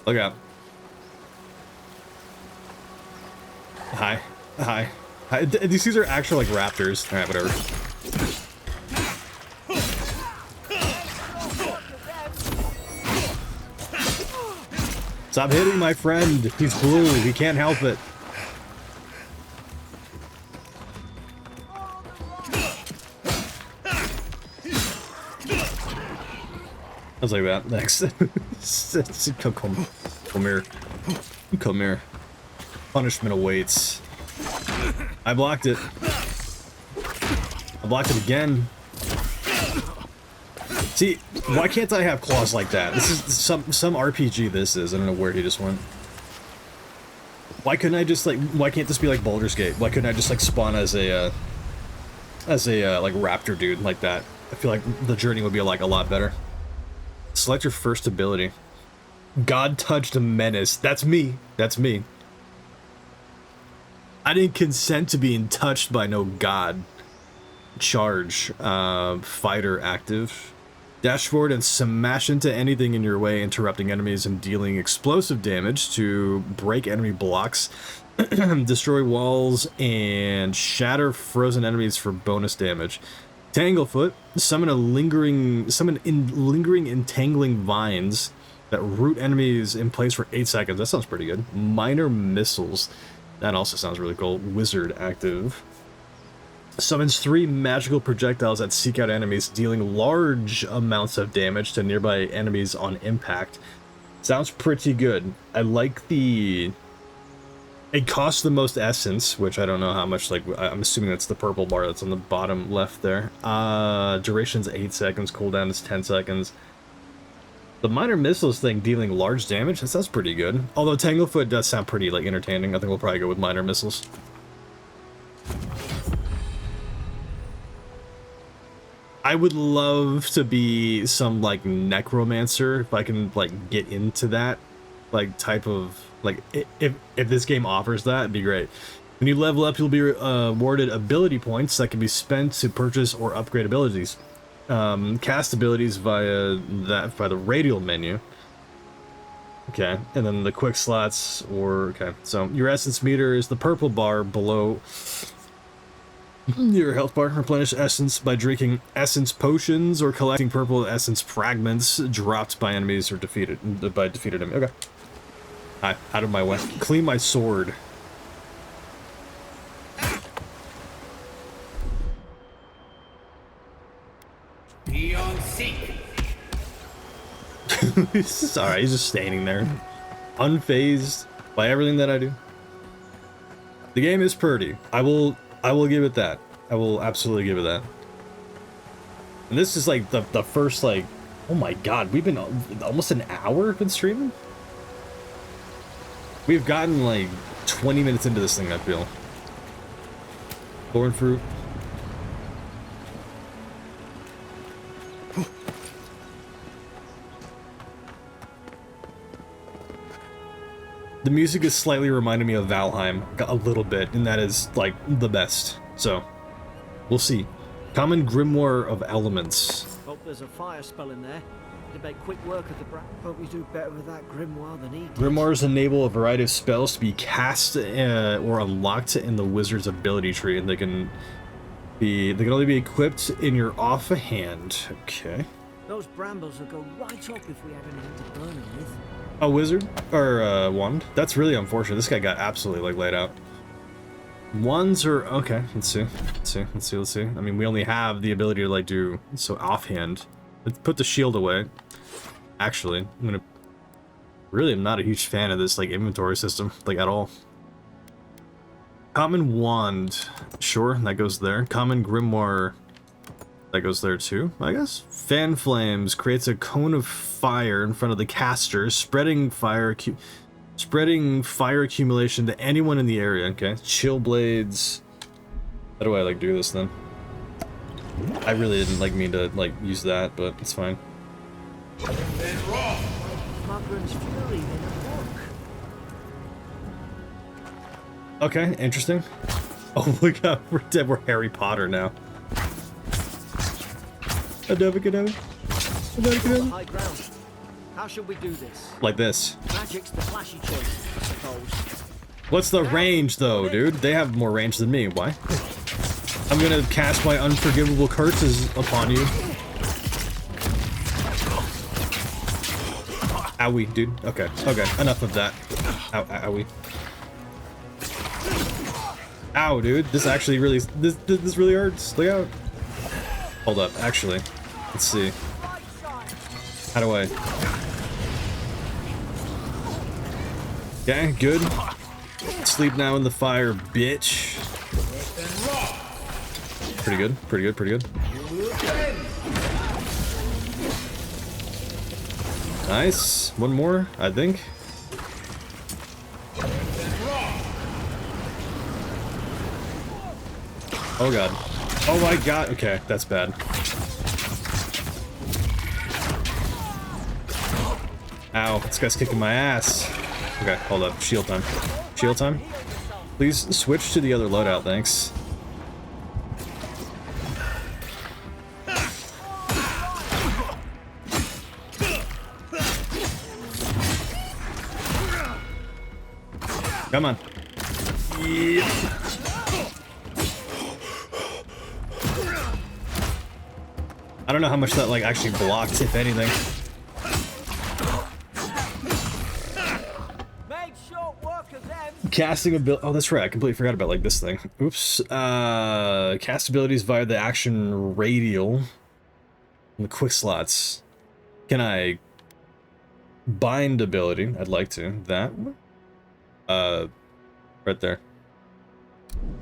Look out. Hi. Hi. Hi. These are actual like raptors. Alright, whatever. Stop hitting my friend. He's blue. He can't help it. I was like that. Thanks. Come here. Come here. Punishment awaits. I blocked it. I blocked it again. See, why can't I have claws like that? This is some RPG this is. I don't know where he just went. Why couldn't I just like, why can't this be like Baldur's Gate? Why couldn't I just like spawn as a like raptor dude like that? I feel like the journey would be like a lot better. Select your first ability. God touched a menace. That's me. That's me. I didn't consent to being touched by no god. Charge. Fighter active. Dash forward and smash into anything in your way, interrupting enemies and dealing explosive damage to break enemy blocks, destroy walls, and shatter frozen enemies for bonus damage. Tanglefoot. Summon lingering entangling vines that root enemies in place for 8 seconds. That sounds pretty good. Minor missiles. That also sounds really cool. Wizard active. Summons 3 magical projectiles that seek out enemies, dealing large amounts of damage to nearby enemies on impact. Sounds pretty good. I like the... It costs the most essence, which I don't know how much, like, I'm assuming that's the purple bar that's on the bottom left there. Duration's 8 seconds, cooldown is 10 seconds. The minor missiles thing dealing large damage, that sounds pretty good. Although Tanglefoot does sound pretty, like, entertaining. I think we'll probably go with minor missiles. I would love to be some, like, necromancer, if I can, like, get into that, like, type of, like, if this game offers that, it'd be great. When you level up, you'll be awarded ability points that can be spent to purchase or upgrade abilities. Cast abilities via the radial menu. Okay, and then the quick slots, or, okay, so your essence meter is the purple bar below your health bar. Replenish essence by drinking essence potions or collecting purple essence fragments dropped by enemies or defeated enemies. Okay. Hi, out of my way. Clean my sword. Alright, he's just standing there, unfazed by everything that I do. The game is pretty. I will give it that. I will absolutely give it that. And this is like the first like Oh my god, we've been almost an hour been streaming? We've gotten like 20 minutes into this thing, I feel. Thorn fruit. The music is slightly reminding me of Valheim, a little bit, and that is like the best. So, we'll see. Common Grimoire of Elements. Hope there's a fire spell in there. To make quick work of the brat. Hope we do better with that grimoire than he did. Grimoires enable a variety of spells to be cast or unlocked in the wizard's ability tree, and they can only be equipped in your offhand. Okay. Those brambles will go right up if we have anything to burn them with. A wizard or wand? That's really unfortunate. This guy got absolutely like laid out. Wands are okay. Let's see. I mean, we only have the ability to like do so offhand. Let's put the shield away. Actually, I'm not a huge fan of this like inventory system, like at all. Common wand, sure, that goes there. Common grimoire, that goes there too, I guess. Fan flames creates a cone of fire in front of the caster, spreading fire accumulation to anyone in the area. Okay, chill blades. How do I like do this then? I really didn't like mean to like use that, but it's fine. Margaret's fury in a book. Okay, interesting. Oh my god, we're dead. We're Harry Potter now. High ground. How should we do this? Like this. Magic's the flashy choice, I suppose. What's the range though, dude? They have more range than me. Why? I'm gonna cast my unforgivable curses upon you. Owie, dude. Okay, enough of that. Ow, owie. Ow, dude. This actually really, this really hurts. Look out. Hold up, actually. Let's see. How do I? Okay, good. Sleep now in the fire, bitch. Pretty good. Nice. One more, I think. Oh god. Oh my god. Okay, that's bad. Ow, this guy's kicking my ass. Okay, hold up. Shield time. Shield time? Please switch to the other loadout, thanks. Come on. Yeah. I don't know how much that like actually blocked, if anything. Made short work of them. Casting ability. Oh, that's right. I completely forgot about like this thing. Oops. Cast abilities via the action radial. And the quick slots. Can I bind ability? I'd like to. That one. Right there.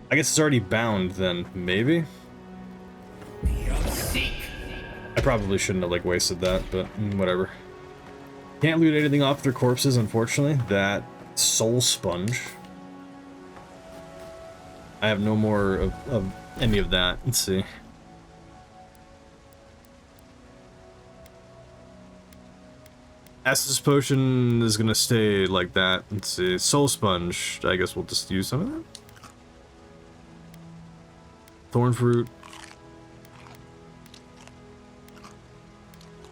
I guess it's already bound then, maybe? I probably shouldn't have like wasted that, but whatever. Can't loot anything off their corpses, unfortunately. That soul sponge. I have no more of any of that. Let's see. Estus potion is gonna stay like that. Let's see. Soul sponge. I guess we'll just use some of that. Thorn fruit.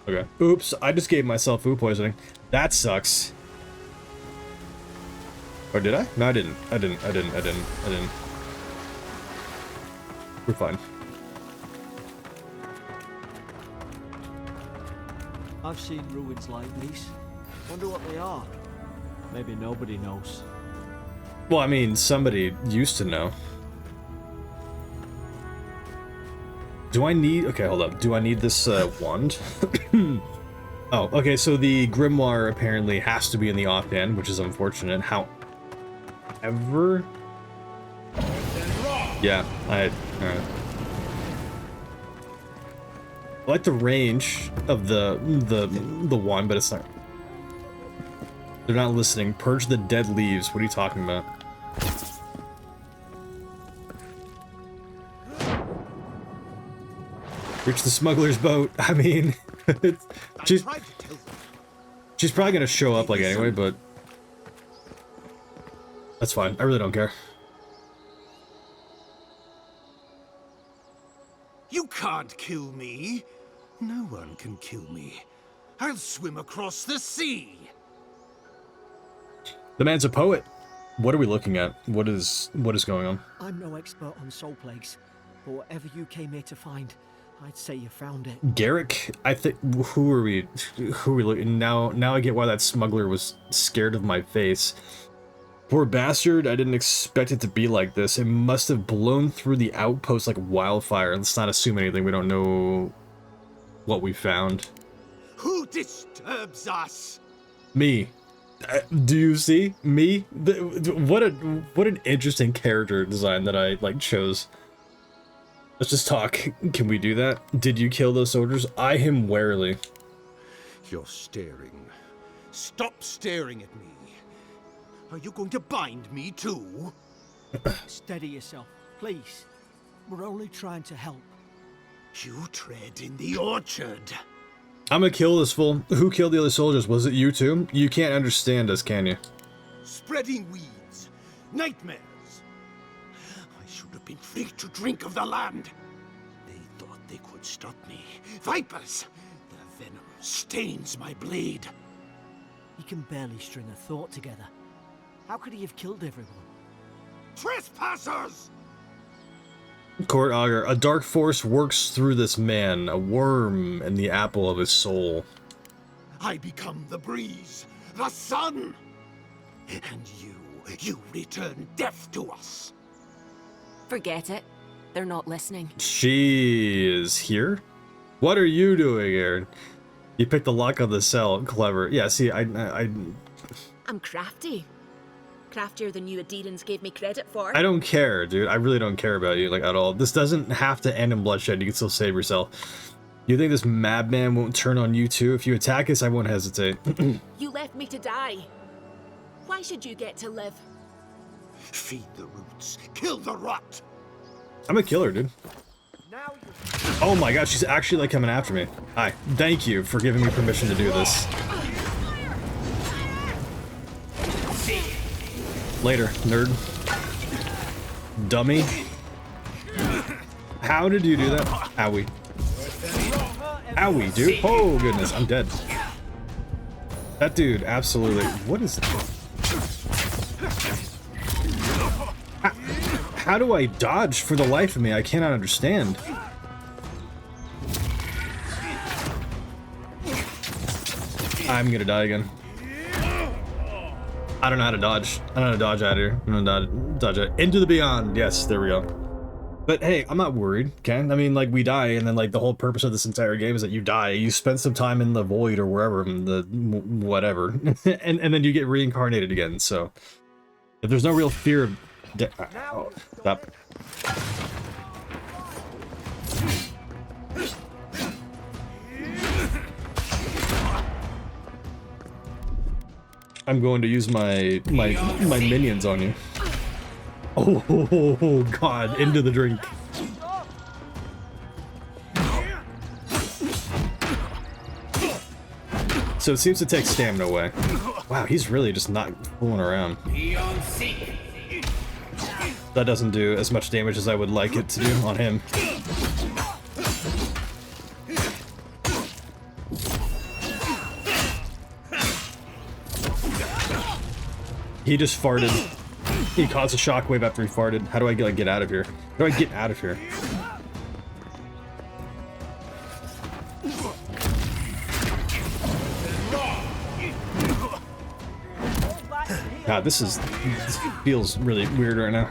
Okay. Oops, I just gave myself food poisoning. That sucks. Or did I? No, I didn't. I didn't. We're fine. I've seen ruins like these. Wonder what they are. Maybe nobody knows. Well, I mean, somebody used to know. Do I need... Okay, hold up. Do I need this wand? Oh, okay, so the grimoire apparently has to be in the offhand, which is unfortunate. However... Yeah, alright. I like the range of the one, but it's not. They're not listening. Purge the dead leaves. What are you talking about? Reach the smuggler's boat. I mean, she's probably gonna show up like anyway, but that's fine. I really don't care. You can't kill me. No one can kill me. I'll swim across the sea. The man's a poet. What are we looking at? What is going on? I'm no expert on soul plagues, but whatever you came here to find, I'd say you found it. Garrick? I think. Who are we looking? Now I get why that smuggler was scared of my face. Poor bastard, I didn't expect it to be like this. It must have blown through the outpost like wildfire. Let's not assume anything. We don't know what we found. Who disturbs us? Me. Do you see? Me? What an interesting character design that I, like, chose. Let's just talk. Can we do that? Did you kill those soldiers? Eye him warily. You're staring. Stop staring at me. Are you going to bind me too? Steady yourself, please. We're only trying to help. You tread in the orchard. I'm gonna kill this fool. Who killed the other soldiers? Was it you too? You can't understand us, can you? Spreading weeds. Nightmares. I should have been free to drink of the land. They thought they could stop me. Vipers! The venom stains my blade. He can barely string a thought together. How could he have killed everyone? Trespassers! Court Augur, a dark force works through this man, a worm in the apple of his soul. I become the breeze, the sun. And you return death to us. Forget it. They're not listening. She is here? What are you doing, Aaron? You picked the lock of the cell. Clever. Yeah, see, I'm crafty. Craftier than you Adirans gave me credit for. I don't care, dude. I really don't care about you, like, at all. This doesn't have to end in bloodshed. You can still save yourself. You think this madman won't turn on you too? If you attack us, I won't hesitate. You left me to die. Why should you get to live? Feed the roots, kill the rot. I'm a killer, dude. Oh my god, she's actually, like, coming after me. Hi. Thank you for giving me permission to do this. Later, nerd. Dummy. How did you do that? Owie. Owie, dude. Oh, goodness. I'm dead. That dude, absolutely. What is that? How do I dodge for the life of me? I cannot understand. I'm gonna die again. I don't know how to dodge. I don't know how to dodge out of here. I'm gonna dodge out. Into the beyond. Yes, there we go. But hey, I'm not worried, okay? I mean, like, we die, and then, like, the whole purpose of this entire game is that you die. You spend some time in the void or wherever, in the whatever, and then you get reincarnated again. So, if there's no real fear of stop. I'm going to use my minions on you. Oh god, into the drink. So it seems to take stamina away. Wow, he's really just not fooling around. That doesn't do as much damage as I would like it to do on him. He just farted. He caused a shockwave after he farted. How do I get out of here? How do I get out of here? God, this feels really weird right now.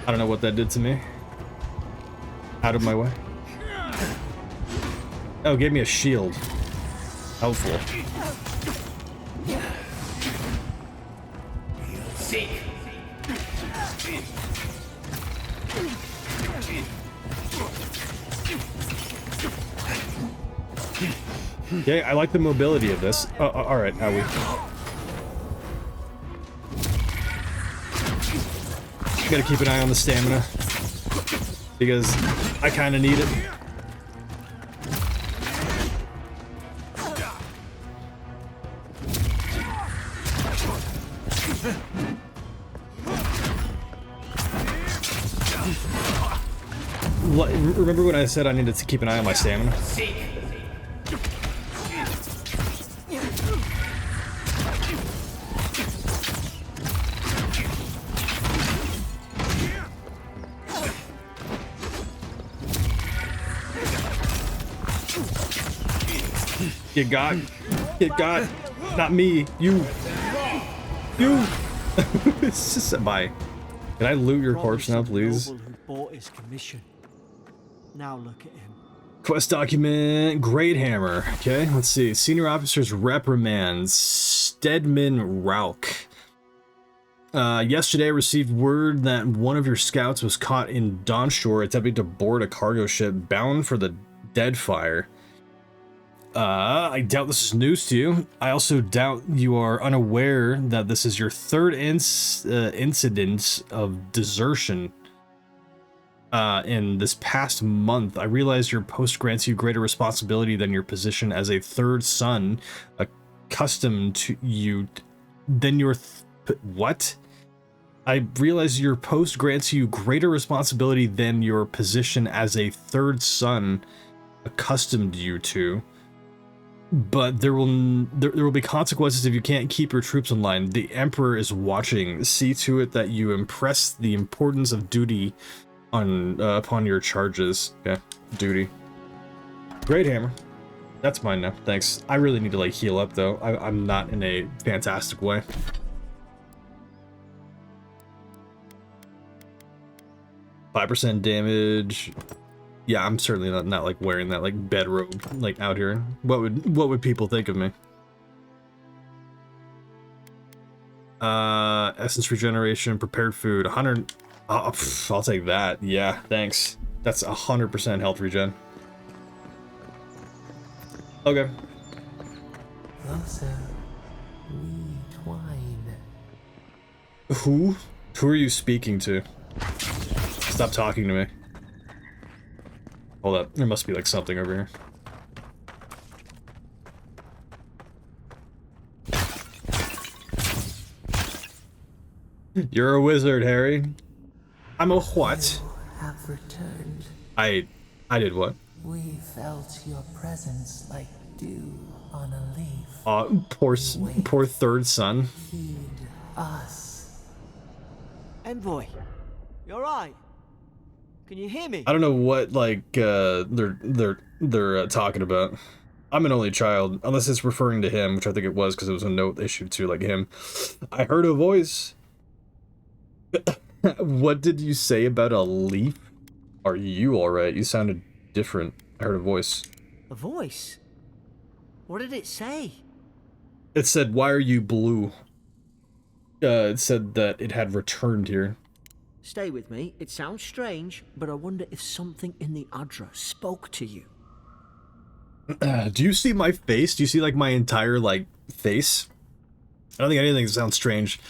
I don't know what that did to me. Out of my way. Oh, gave me a shield. Helpful. Okay, I like the mobility of this. Alright, how we? Gotta keep an eye on the stamina. Because I kinda need it. Remember when I said I needed to keep an eye on my stamina? Get got. Get got. Not me. You. You. It's just bye. Can I loot your corpse now, please? Who bought his commission. Now look at him. Quest document, Great Hammer. Okay, let's see. Senior officers reprimands. Stedman Rauch. Yesterday I received word that one of your scouts was caught in Dawnshore attempting to board a cargo ship bound for the Deadfire. I doubt this is news to you. I also doubt you are unaware that this is your third incident of desertion. In this past month, I realize your post grants you greater responsibility than your position as a third son, accustomed to you than your what? I realize your post grants you greater responsibility than your position as a third son accustomed you to. But there will be consequences if you can't keep your troops in line. The Emperor is watching. See to it that you impress the importance of duty on upon your charges. Okay, duty. Great Hammer. That's mine now. Thanks. I really need to like heal up though. I'm not in a fantastic way. %5 damage. Yeah, I'm certainly not like wearing that like bedrobe like out here. What would people think of me? Essence regeneration, prepared food, 100. I'll take that. Yeah, thanks. That's 100% health regen. Okay. Closer, we twine. Who are you speaking to? Stop talking to me. Hold up, there must be like something over here. You're a wizard, Harry. I'm a what? You have returned. I did what? We felt your presence like dew on a leaf. Poor third son. Heed us. Envoy, you alright? Can you hear me? I don't know what like they're talking about. I'm an only child, unless it's referring to him, which I think it was because it was a note issued to like him. I heard a voice. What did you say about a leaf? Are you alright? You sounded different. I heard a voice. A voice? What did it say? It said, "Why are you blue?" It said that it had returned here. Stay with me. It sounds strange, but I wonder if something in the Adra spoke to you. Do you see my face? Do you see like my entire like face? I don't think anything sounds strange.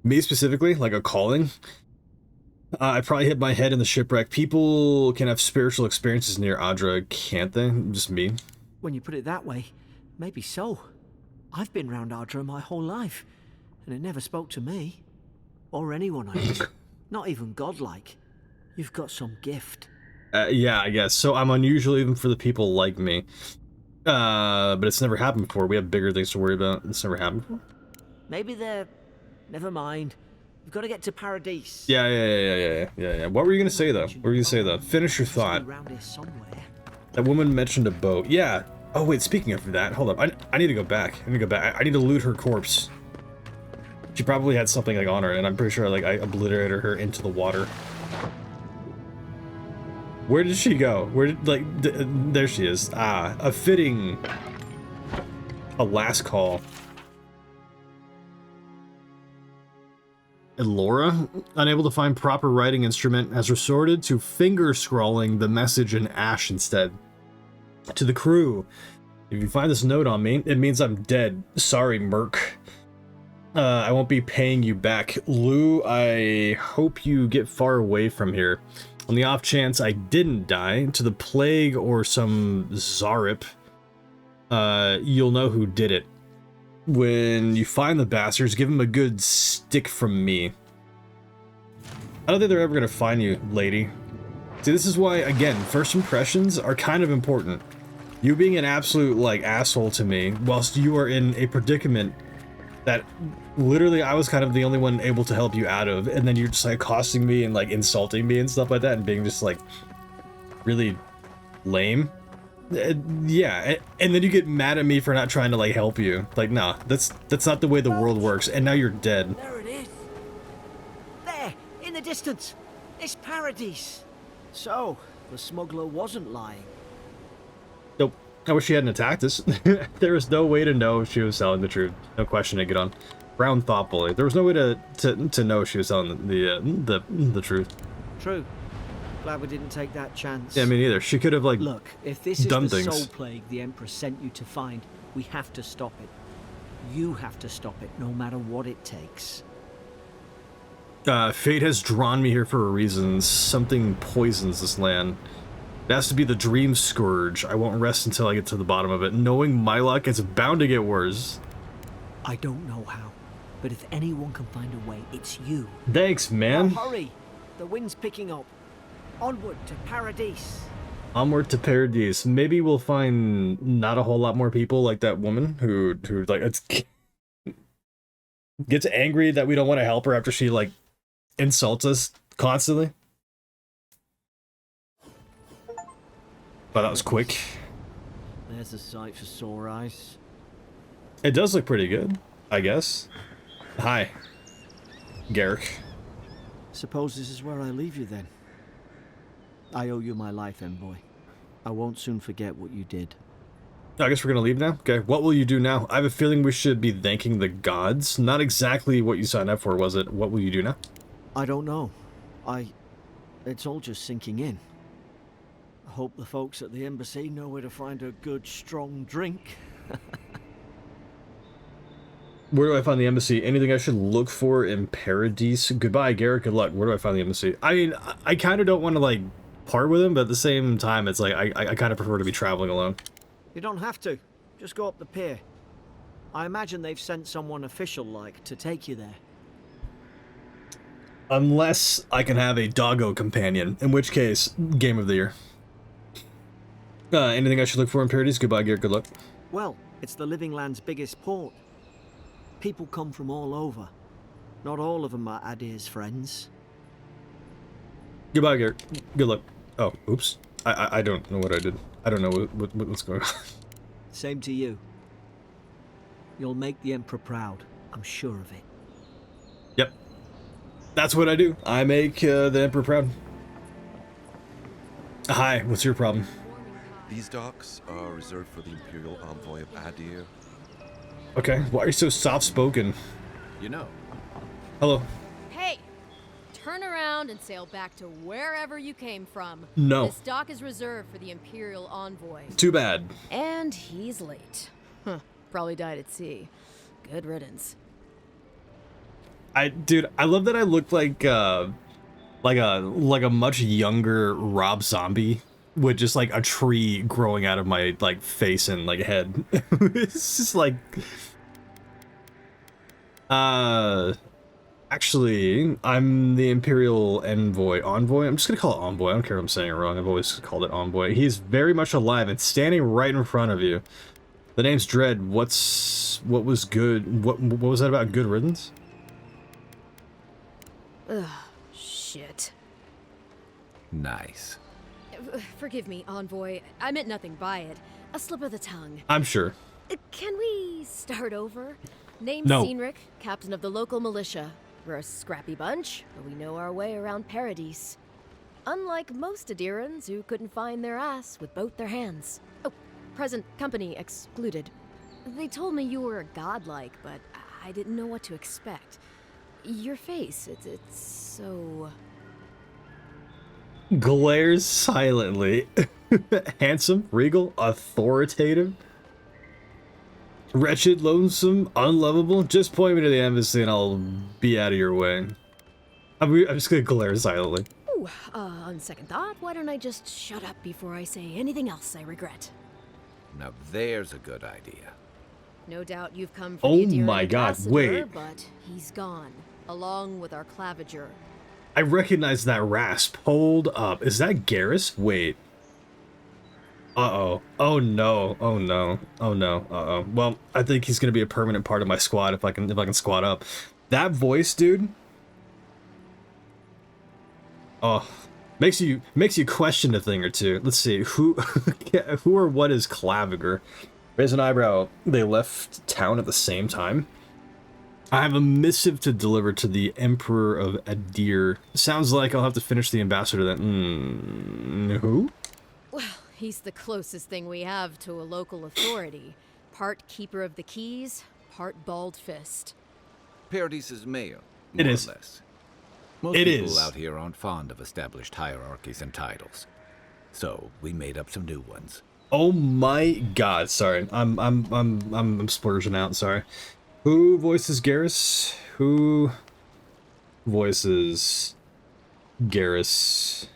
Me specifically, like a calling. I probably hit my head in the shipwreck. People can have spiritual experiences near Adra, can't they? Just me. When you put it that way, maybe so. I've been round Adra my whole life, and it never spoke to me. Or anyone I knew. Not even godlike. You've got some gift. Yeah, I guess. So I'm unusual even for the people like me. But it's never happened before. We have bigger things to worry about. It's never happened before. Maybe they're... Never mind. We've got to get to Paradise. Yeah. What were you gonna say though? What were you gonna say though? Finish your thought. Around here somewhere. That woman mentioned a boat. Yeah. Oh wait, speaking of that, hold up. I need to go back. I need to loot her corpse. She probably had something like on her, and I'm pretty sure like I obliterated her into the water. Where did she go? Where did like there she is. Ah, a fitting last call. Laura, unable to find proper writing instrument, has resorted to finger scrawling the message in ash instead. To the crew, if you find this note on me, it means I'm dead. Sorry, Merc. I won't be paying you back. Lou, I hope you get far away from here. On the off chance I didn't die to the plague or some Zarip, you'll know who did it. When you find the bastards, give them a good stick from me. I don't think they're ever gonna find you, lady. See, this is why, again, first impressions are kind of important. You being an absolute, like, asshole to me, whilst you are in a predicament that literally I was kind of the only one able to help you out of, and then you're just, like, accosting me and, like, insulting me and stuff like that, and being just, like, really lame. Yeah, and then you get mad at me for not trying to, like, help you. Like, nah, that's not the way the world works, and now you're dead. There it is. There, in the distance. It's Paradise. So, the smuggler wasn't lying. Nope. I wish she hadn't attacked us. There was no way to know if she was telling the truth. No question to get on. Brown thoughtfully. There was no way to know she was telling the truth. True. Glad we didn't take that chance. Yeah, me neither. She could have, like, look, if this is done the things. soul plague the Emperor sent you to find, we have to stop it. You have to stop it, no matter what it takes. Fate has drawn me here for a reason. Something poisons this land. It has to be the Dream Scourge. I won't rest until I get to the bottom of it. Knowing my luck, it's bound to get worse. I don't know how, but if anyone can find a way, it's you. Thanks, man. Now hurry! The wind's picking up. Onward to Paradise. Onward to Paradise. Maybe we'll find not a whole lot more people like that woman who like gets angry that we don't want to help her after she, like, insults us constantly. But that was quick. There's a sight for sore eyes. It does look pretty good, I guess. Hi, Garrick. Suppose this is where I leave you then. I owe you my life, envoy. I won't soon forget what you did. I guess we're gonna leave now? Okay, what will you do now? I have a feeling we should be thanking the gods. Not exactly what you signed up for, was it? What will you do now? I don't know. It's all just sinking in. I hope the folks at the embassy know where to find a good, strong drink. Where do I find the embassy? Anything I should look for in Paradise? Goodbye, Garrett. Good luck. Where do I find the embassy? I mean, I kind of don't want to, like, part with him, but at the same time, it's like, I kind of prefer to be traveling alone. You don't have to. Just go up the pier. I imagine they've sent someone official-like to take you there. Unless I can have a doggo companion, in which case, game of the year. Anything I should look for in Paradise? Goodbye, Garrett. Good luck. Well, it's the Living Land's biggest port. People come from all over. Not all of them are Adir's friends. Goodbye, Garrett. Good luck. Oh, oops. I don't know what I did. I don't know what's going on. Same to you. You'll make the Emperor proud. I'm sure of it. Yep. That's what I do. I make the Emperor proud. Hi, what's your problem? These docks are reserved for the Imperial Envoy of Adir. Okay, why are you so soft-spoken? You know. Hello. Hey! Turn around and sail back to wherever you came from. No. This dock is reserved for the Imperial Envoy. Too bad. And he's late. Huh. Probably died at sea. Good riddance. Dude, I love that I look like a much younger Rob Zombie with just, like, a tree growing out of my, like, face and, like, head. It's just like, actually, I'm the Imperial Envoy. Envoy? I'm just gonna call it Envoy. I don't care if I'm saying it wrong. I've always called it Envoy. He's very much alive and standing right in front of you. The name's Dread. What was good? What was that about? Good riddance? Ugh, shit. Nice. Forgive me, Envoy. I meant nothing by it. A slip of the tongue. I'm sure. Can we start over? Name's No. Cynric, captain of the local militia. We're a scrappy bunch, but we know our way around Paradise. Unlike most Adirans who couldn't find their ass with both their hands. Oh, present company excluded. They told me you were godlike, but I didn't know what to expect. your face, it's so... Glares silently. Handsome, regal, authoritative, wretched, lonesome, unlovable. Just point me to the embassy and I'll be out of your way. I'm just gonna glare silently. Ooh, on second thought, why don't I just shut up before I say anything else I regret? Now there's a good idea. No doubt you've come for Oh the Adira my God, ambassador, wait. but he's gone, along with our claviger. I recognize that rasp. Hold up. Is that Garrus? Wait. Uh-oh. Oh no. Oh no. Oh no. Uh-oh. Well, I think he's gonna be a permanent part of my squad if I can squad up. That voice, dude. Oh, makes you question a thing or two. Let's see. Who or what is Claviger? Raise an eyebrow. They left town at the same time. I have a missive to deliver to the Emperor of Adir. Sounds like I'll have to finish the ambassador then. Who? Well, he's the closest thing we have to a local authority. Part keeper of the keys, part bald fist. Paradis' mayor, It more is. or less. Most It people is. out here aren't fond of established hierarchies and titles. So we made up some new ones. Oh my God! Sorry, I'm splurging out. Sorry. Who voices Garrus? Who voices Garrus?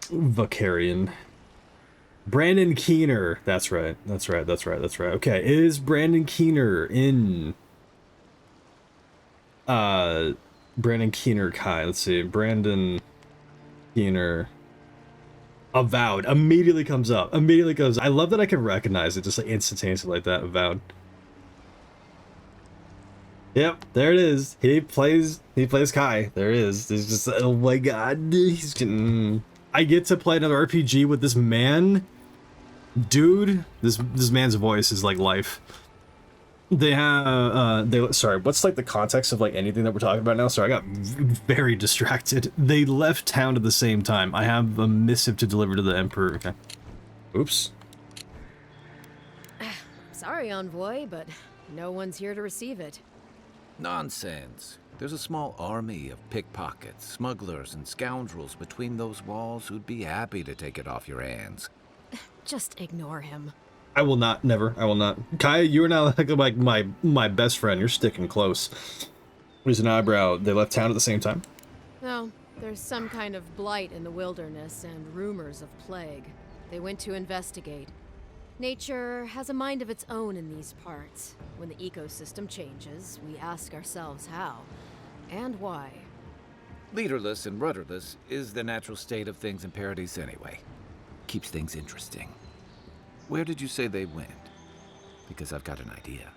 Vicarian. Brandon Keener. That's right. That's right. That's right. That's right. Okay, is Brandon Keener in? Brandon Keener Kai. Let's see. Brandon Keener. Avowed immediately comes up. Immediately goes. I love that I can recognize it just like instantaneously like that. Avowed. Yep, there it is. He plays Kai. There it is. There's just oh my God. He's getting. I get to play another RPG with this man. Dude, this man's voice is like life. They have sorry, what's like the context of like anything that we're talking about now? Sorry, I got very distracted. They left town at the same time. I have a missive to deliver to the Emperor. Okay. Oops. Sorry, envoy, but no one's here to receive it. Nonsense. There's a small army of pickpockets, smugglers, and scoundrels between those walls who'd be happy to take it off your hands. Just ignore him. I will not. Never. I will not. Kaya, you are now like my best friend. You're sticking close. Raise an eyebrow. They left town at the same time. No, there's some kind of blight in the wilderness and rumors of plague. They went to investigate. Nature has a mind of its own in these parts. When the ecosystem changes, we ask ourselves how and why. Leaderless and rudderless is the natural state of things in Paradis anyway. Keeps things interesting. Where did you say they went? Because I've got an idea.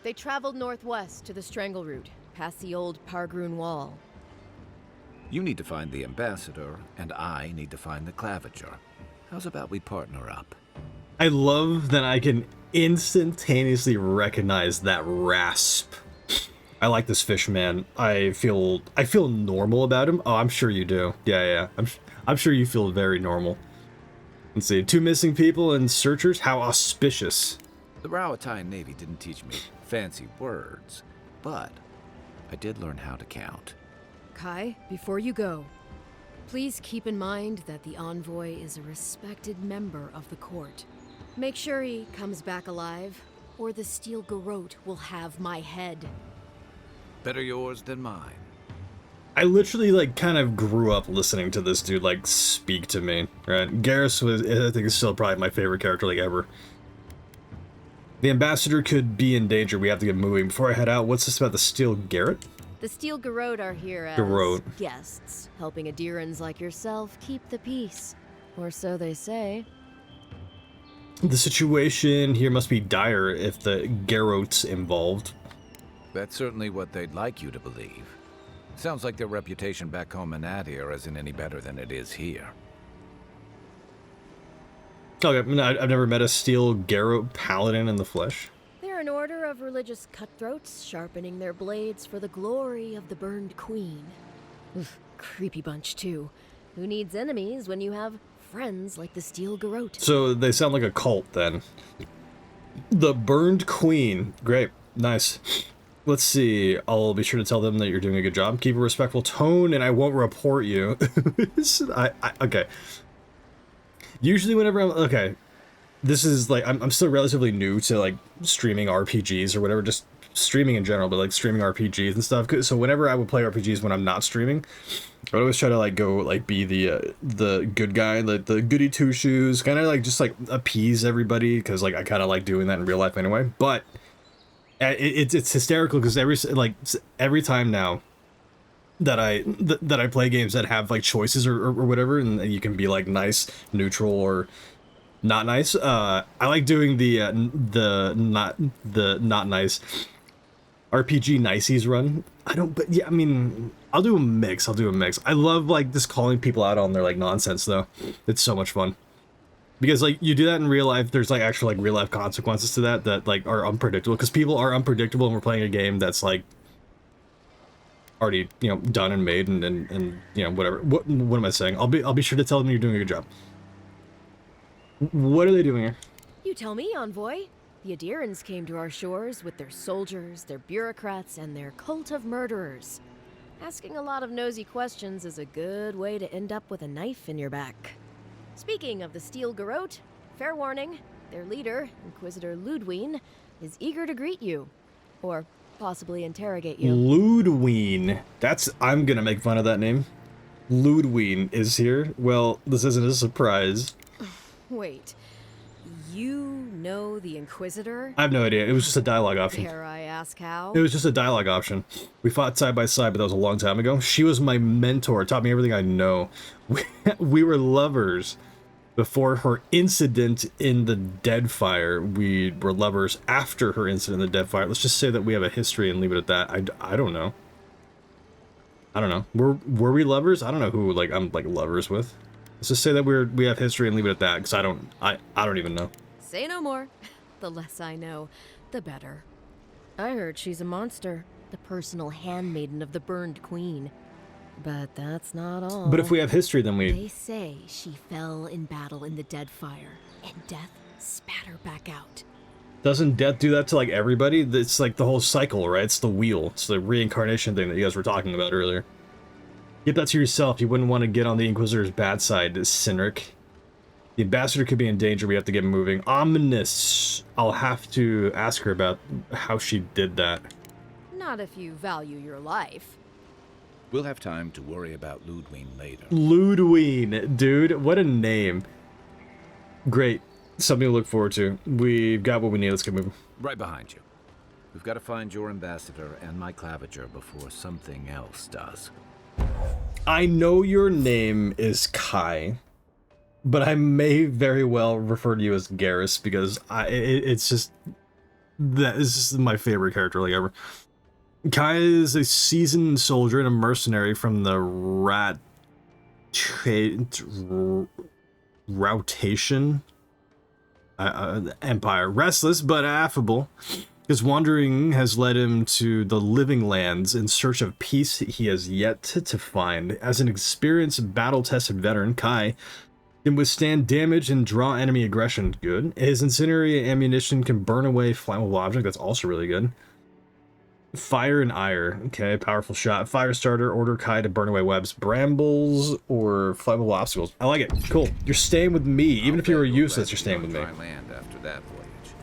They traveled northwest to the Strangle Route, past the old Pargroon Wall. You need to find the ambassador, and I need to find the claviger. How's about we partner up? I love that I can instantaneously recognize that rasp. I like this fish man. I feel normal about him. Oh, I'm sure you do. Yeah. I'm sure you feel very normal. Let's see. 2 missing people and searchers. How auspicious. The Rawatine Navy didn't teach me fancy words, but I did learn how to count. Kai, before you go, please keep in mind that the envoy is a respected member of the court. Make sure he comes back alive, or the Steel Garrote will have my head. Better yours than mine. I literally like kind of grew up listening to this dude like speak to me, right? Garrus was, I think, is still probably my favorite character like ever. The ambassador could be in danger. We have to get moving. Before I head out, what's this about the Steel Garrote? The Steel Garrote are here as Garrote. guests, helping Adirans like yourself keep the peace. Or so they say. The situation here must be dire if the Garrote's involved. That's certainly what they'd like you to believe. Sounds like their reputation back home in Adir isn't any better than it is here. Okay, I've never met a Steel Garrote paladin in the flesh. They're an order of religious cutthroats, sharpening their blades for the glory of the burned queen. Oof, creepy bunch, too. Who needs enemies when you have friends like the Steel Garrote? So they sound like a cult, then. The Burned Queen. Great. Nice. Let's see. I'll be sure to tell them that you're doing a good job. Keep a respectful tone, and I won't report you. Okay. Usually, whenever I'm okay, this is like I'm still relatively new to like streaming RPGs or whatever, just streaming in general, but like streaming RPGs and stuff. So whenever I would play RPGs when I'm not streaming, I would always try to like go like be the good guy, like the goody two shoes, kind of like just like appease everybody because like I kind of like doing that in real life anyway. But it's hysterical because every time now that I play games that have like choices or whatever, and you can be like nice, neutral, or not nice. I like doing the not nice RPG niceys run. But yeah, I mean, I'll do a mix. I love like just calling people out on their like nonsense though. It's so much fun. Because like you do that in real life, there's like actual like real life consequences to that like are unpredictable. Because people are unpredictable, and we're playing a game that's like already, you know, done and made and you know, whatever. What am I saying? I'll be sure to tell them you're doing a good job. What are they doing here? You tell me, envoy. The Adirans came to our shores with their soldiers, their bureaucrats, and their cult of murderers. Asking a lot of nosy questions is a good way to end up with a knife in your back. Speaking of the Steel Garrote, fair warning, their leader, Inquisitor Ludwine, is eager to greet you. Or possibly interrogate you. Ludwine. I'm gonna make fun of that name. Ludwine is here. Well, this isn't a surprise. Wait, you know the Inquisitor? I have no idea. It was just a dialogue option. Dare I ask how? It was just a dialogue option. We fought side by side, but that was a long time ago. She was my mentor, taught me everything I know. We were lovers before her incident in the Deadfire. We were lovers after her incident in the Deadfire. Let's just say that we have a history and leave it at that. I don't know. I don't know. Were we lovers? I don't know who like I'm like lovers with. Let's just say that we have history and leave it at that, because I don't even know. Say no more. The less I know, the better. I heard she's a monster, the personal handmaiden of the Burned Queen. But that's not all. But if we have history, then They say she fell in battle in the Deadfire, and death spat her back out. Doesn't death do that to like everybody? It's like the whole cycle, right? It's the wheel. It's the reincarnation thing that you guys were talking about earlier. Keep that to yourself. You wouldn't want to get on the Inquisitor's bad side, Cynric. The ambassador could be in danger. We have to get moving. Ominous. I'll have to ask her about how she did that. Not if you value your life. We'll have time to worry about Ludwine later. Ludwine, dude. What a name. Great. Something to look forward to. We've got what we need. Let's get moving. Right behind you. We've got to find your ambassador and my claviger before something else does. I know your name is Kai, but I may very well refer to you as Garrus because it's just that is just my favorite character like ever. Kai is a seasoned soldier and a mercenary from the Routation Empire. Restless but affable. His wandering has led him to the Living Lands in search of peace he has yet to find. As an experienced, battle-tested veteran, Kai can withstand damage and draw enemy aggression. Good. His incendiary ammunition can burn away flammable objects. That's also really good. Fire and ire. Okay, powerful shot. Fire starter. Order Kai to burn away webs, brambles, or flammable obstacles. I like it. Cool. You're staying with me. Even if you were useless, you're staying with me. Land after that voyage.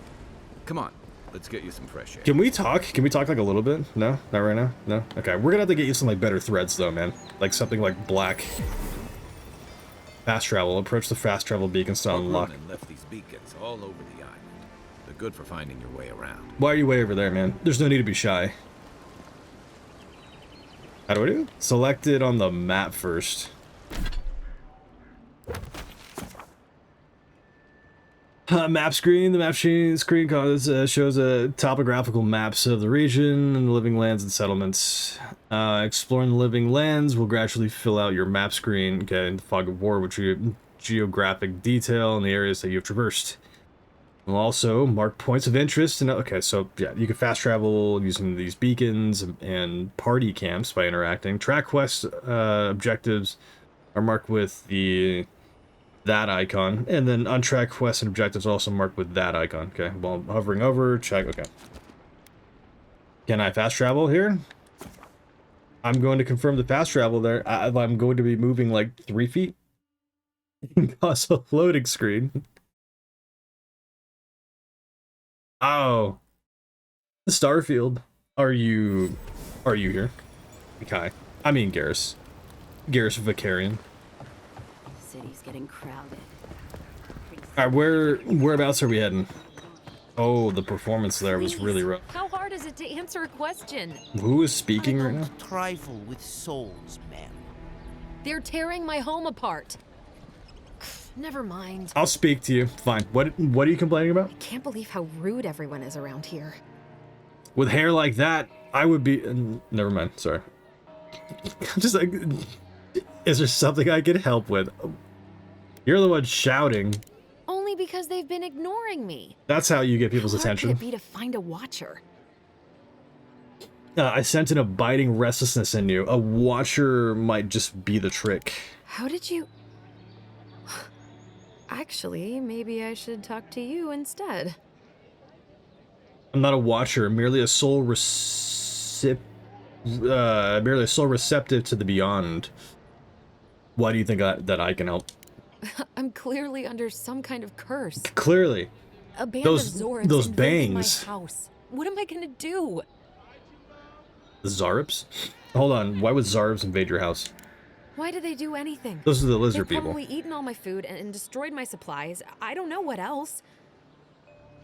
Come on. Let's get you some fresh air. Can we talk? Can we talk like a little bit? No? Not right now? No? Okay, we're gonna have to get you some like better threads though, man. Like something like black. Fast travel. Approach the fast travel beacons to unlock. And left these beacons all over the island. They're good for finding your way around. Why are you way over there, man? There's no need to be shy. How do I do? Select it on the map first. Map screen. The map screen shows topographical maps of the region and the living lands and settlements. Exploring the living lands will gradually fill out your map screen. Okay, in the fog of war, which geographic detail in the areas that you have traversed. We'll also mark points of interest. And okay, so yeah, you can fast travel using these beacons and party camps by interacting. Track quest objectives are marked with that icon, and then untracked quests and objectives also marked with that icon. Okay, while hovering over, check. Okay. Can I fast travel here? I'm going to confirm the fast travel there. I'm going to be moving like 3 feet. Cause a loading screen. Oh. Starfield. Are you here? Okay. I mean Garrus. Garrus Vicarian. City's getting crowded. Alright, whereabouts are we heading? Oh, the performance there was really rough. How hard is it to answer a question? Who is speaking right now? Trifle with souls, man. They're tearing my home apart. Never mind. I'll speak to you. Fine. What are you complaining about? I can't believe how rude everyone is around here. With hair like that, I would be... never mind. Sorry. Just like... Is there something I can help with? You're the one shouting. Only because they've been ignoring me. That's how you get people's attention. How hard could it be to find a watcher? I sent an abiding restlessness in you. A watcher might just be the trick. How did you... Actually, maybe I should talk to you instead. I'm not a watcher, merely a soul merely a soul receptive to the beyond. Why do you think that I can help? I'm clearly under some kind of curse. Clearly. A band Those of Zorips those invaded bangs. my house. What am I gonna do? The Zarips? Hold on, why would Zarips invade your house? Why did they do anything? Those are the lizard They've people. probably eaten all my food and destroyed my supplies. I don't know what else.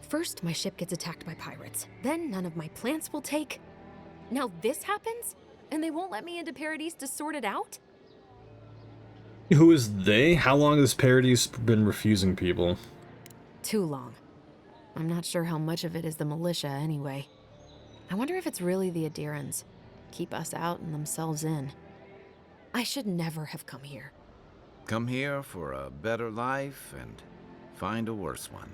First, my ship gets attacked by pirates. Then none of my plants will take. Now this happens? And they won't let me into Paradise to sort it out? Who is they? How long has Paradise been refusing people? Too long. I'm not sure how much of it is the militia anyway. I wonder if it's really the Adirans. Keep us out and themselves in. I should never have come here. Come here for a better life and find a worse one.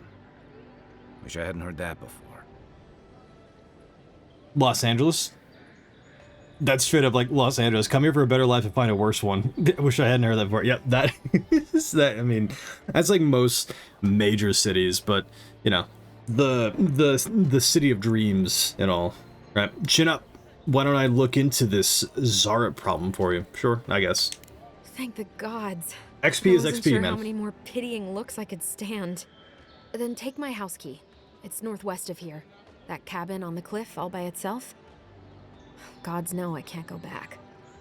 Wish I hadn't heard that before. Los Angeles? That's straight up like Los Angeles. Come here for a better life and find a worse one. Wish I hadn't heard that before. Yep, that is that. I mean, that's like most major cities, but you know, the city of dreams and all. Right, chin up. Why don't I look into this Zarip problem for you? Sure, I guess. Thank the gods. XP I is wasn't XP, sure man. how many more pitying looks I could stand. Then take my house key. It's northwest of here. That cabin on the cliff all by itself. Gods know I can't go back.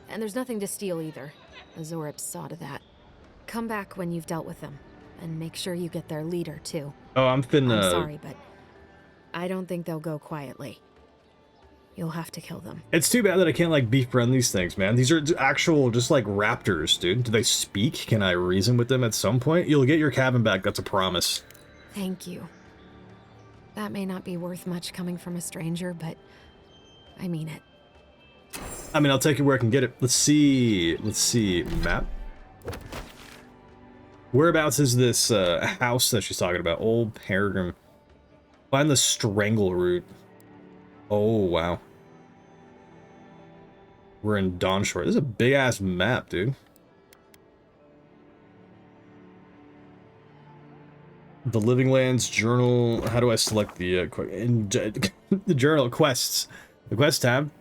And there's nothing to steal either. The Zorips saw to that. Come back when you've dealt with them. And make sure you get their leader, too. Oh, I'm finna... I'm sorry, but I don't think they'll go quietly. You'll have to kill them. It's too bad that I can't, like, befriend these things, man. These are actual, just, like, raptors, dude. Do they speak? Can I reason with them at some point? You'll get your cabin back, that's a promise. Thank you. That may not be worth much coming from a stranger, but I mean it. I mean, I'll take it where I can get it. Let's see, map. Whereabouts is this house that she's talking about? Old Peregrine. Find the strangle route. Oh, wow. We're in Dawnshore. This is a big-ass map, dude. The Living Lands journal. How do I select the the journal quests? The quest tab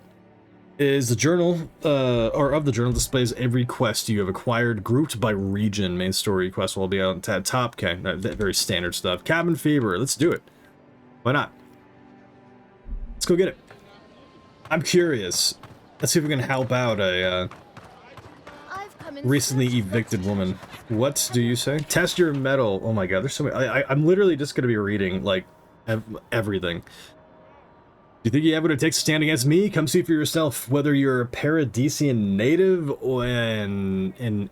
is the journal, or of the journal displays every quest you have acquired, grouped by region. Main story quest will be out at top. Okay, that very standard stuff. Cabin fever. Let's do it. Why not? Let's go get it. I'm curious. Let's see if we can help out a recently evicted woman. What do you say? Test your metal. Oh my god, there's so many. I'm literally just gonna be reading like everything. Do you think you have what it takes to stand against me? Come see for yourself. Whether you're a Paradisian native or an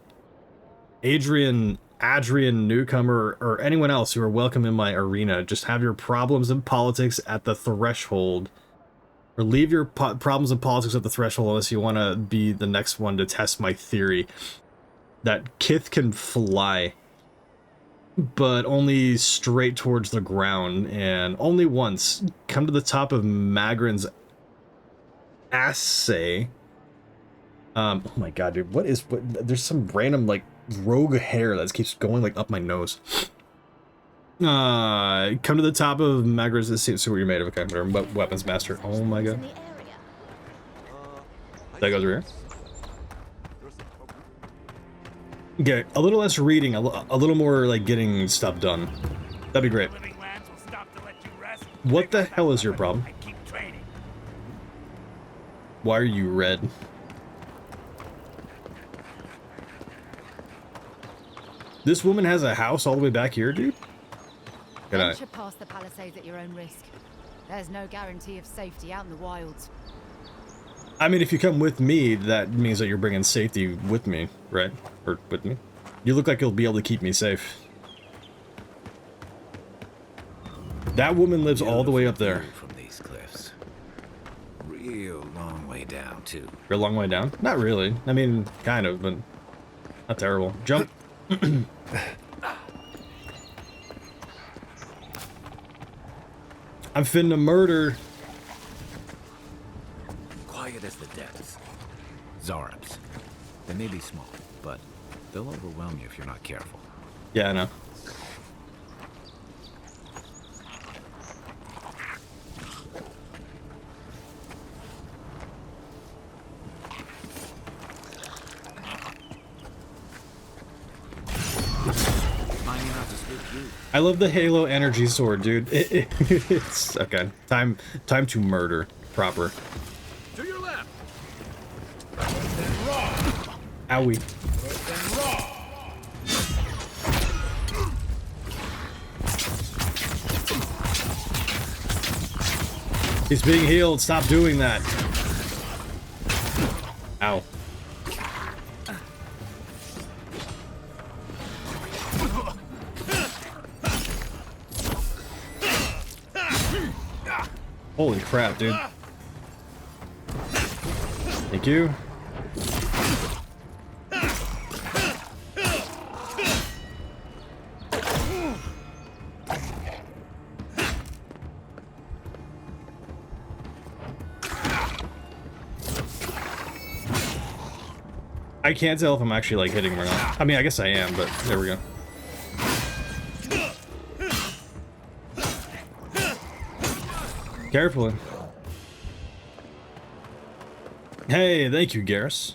Adrian newcomer or anyone else who are welcome in my arena, just have your problems in politics at the threshold. Or leave your problems in politics at the threshold unless you want to be the next one to test my theory that Kith can fly, but only straight towards the ground, and only once. Come to the top of Magrin's assay. Oh my god, dude, what? There's some random, like, rogue hair that keeps going, like, up my nose. Come to the top of Magrin's, see what you're made of. Okay, whatever. Weapons master. Oh my god. That goes over here. Okay, a little less reading, a little more like getting stuff done. That'd be great. What the hell is your problem? Why are you red? This woman has a house all the way back here, dude? Can I? Venture past the palisades at your own risk. There's no guarantee of safety out in the wilds. I mean, if you come with me, that means that you're bringing safety with me, right? Or with me? You look like you'll be able to keep me safe. That woman lives all the way up there. From these cliffs. Real long way down, too. You're a long way down? Not really. I mean, kind of, but not terrible. Jump. I'm finna murder. Quiet as the depths. Zarabs. They may be small, but they'll overwhelm you if you're not careful. Yeah, I know. I love the Halo energy sword, dude. It's okay. Time to murder proper. To your left. Owie. He's being healed. Stop doing that. Ow. Holy crap, dude. Thank you. I can't tell if I'm actually like hitting him or not. I mean, I guess I am, but there we go. Carefully. Hey, thank you, Garrus.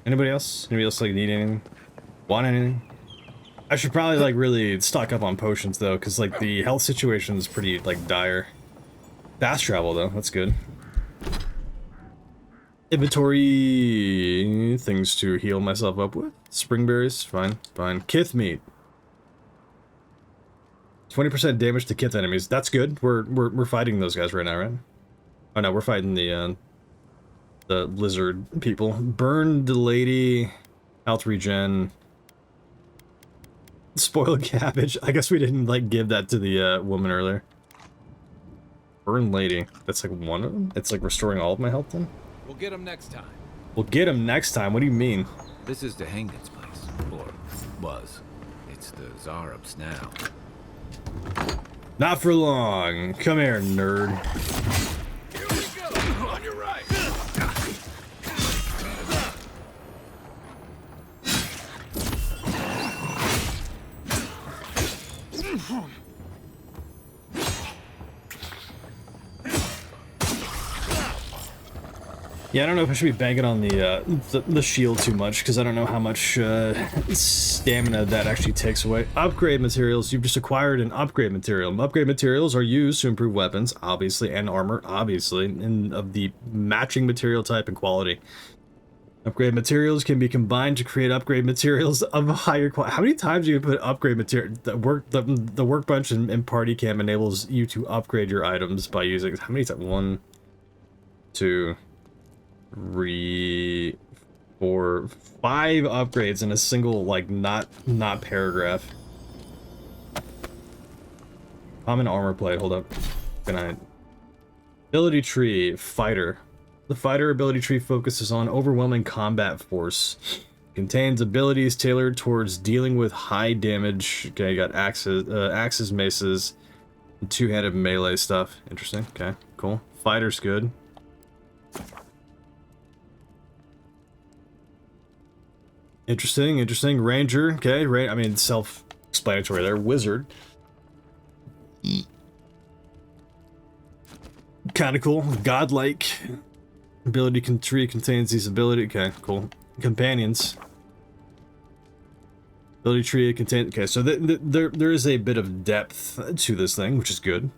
Anybody else? Anybody else like need anything? Want anything? I should probably like really stock up on potions though, because like the health situation is pretty like dire. Fast travel though, that's good. Inventory things to heal myself up with. Springberries, fine, fine. Kith meat. 20% damage to Kith enemies. That's good. We're fighting those guys right now, right? Oh no, we're fighting the lizard people. Burned lady, health regen, spoiled cabbage. I guess we didn't like give that to the woman earlier. Burned lady. That's like one of them. It's like restoring all of my health then. We'll get him next time. We'll get him next time. What do you mean? This is the Hangin's place, or was. It's the Zarabs now. Not for long. Come here, nerd. Here we go. On your right. Yeah, I don't know if I should be banking on the shield too much, because I don't know how much stamina that actually takes away. Upgrade materials. You've just acquired an upgrade material. Upgrade materials are used to improve weapons, obviously, and armor, obviously, and of the matching material type and quality. Upgrade materials can be combined to create upgrade materials of a higher quality. How many times do you put upgrade material? The workbench in Party Camp enables you to upgrade your items by using, how many times? 1, 2, 3, 4, 5 upgrades in a single, like, not paragraph. Common armor plate, hold up. Can I? Ability tree, fighter. The fighter ability tree focuses on overwhelming combat force. Contains abilities tailored towards dealing with high damage. Okay, you got axes, maces, and two-handed melee stuff. Interesting. Okay, cool. Fighter's good. Interesting. Ranger, okay, right. I mean, self-explanatory there. Wizard. Kind of cool. Godlike. Ability tree contains these ability. Okay, cool. Companions. Ability tree contains. Okay, so there is a bit of depth to this thing, which is good.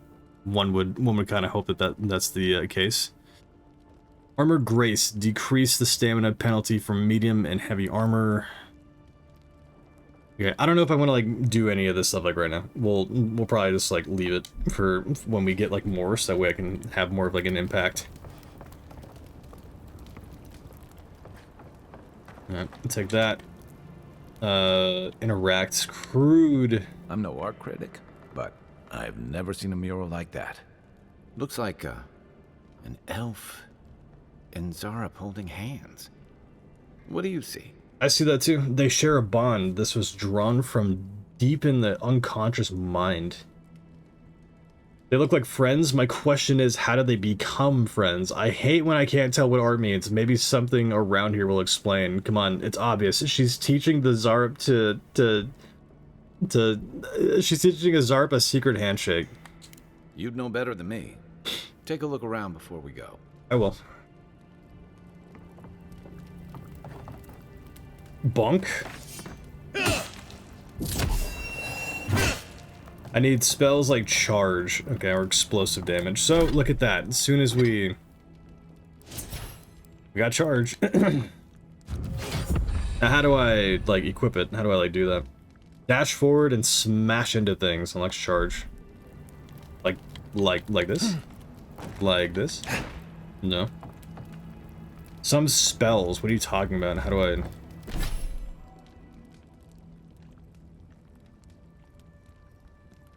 One would kind of hope that's the case. Armor Grace, decrease the stamina penalty from medium and heavy armor. Okay, I don't know if I want to like do any of this stuff like right now. We'll probably just like leave it for when we get like more, so that way I can have more of like an impact. Alright, take that. Interact. Crude. I'm no art critic, but I've never seen a mural like that. Looks like an elf and Zarup holding hands. What do you see? I see that too. They share a bond. This was drawn from deep in the unconscious mind. They look like friends. My question is, how did they become friends? I hate when I can't tell what art means. Maybe something around here will explain. Come on, it's obvious. She's teaching the Zarup she's teaching a Zarup a secret handshake. You'd know better than me. Take a look around before we go. I will. Bonk. I need spells like charge, okay, or explosive damage. So look at that. As soon as we got charge. Now how do I like equip it? How do I like do that? Dash forward and smash into things and let's charge. Like this? Like this? No. Some spells. What are you talking about? How do I?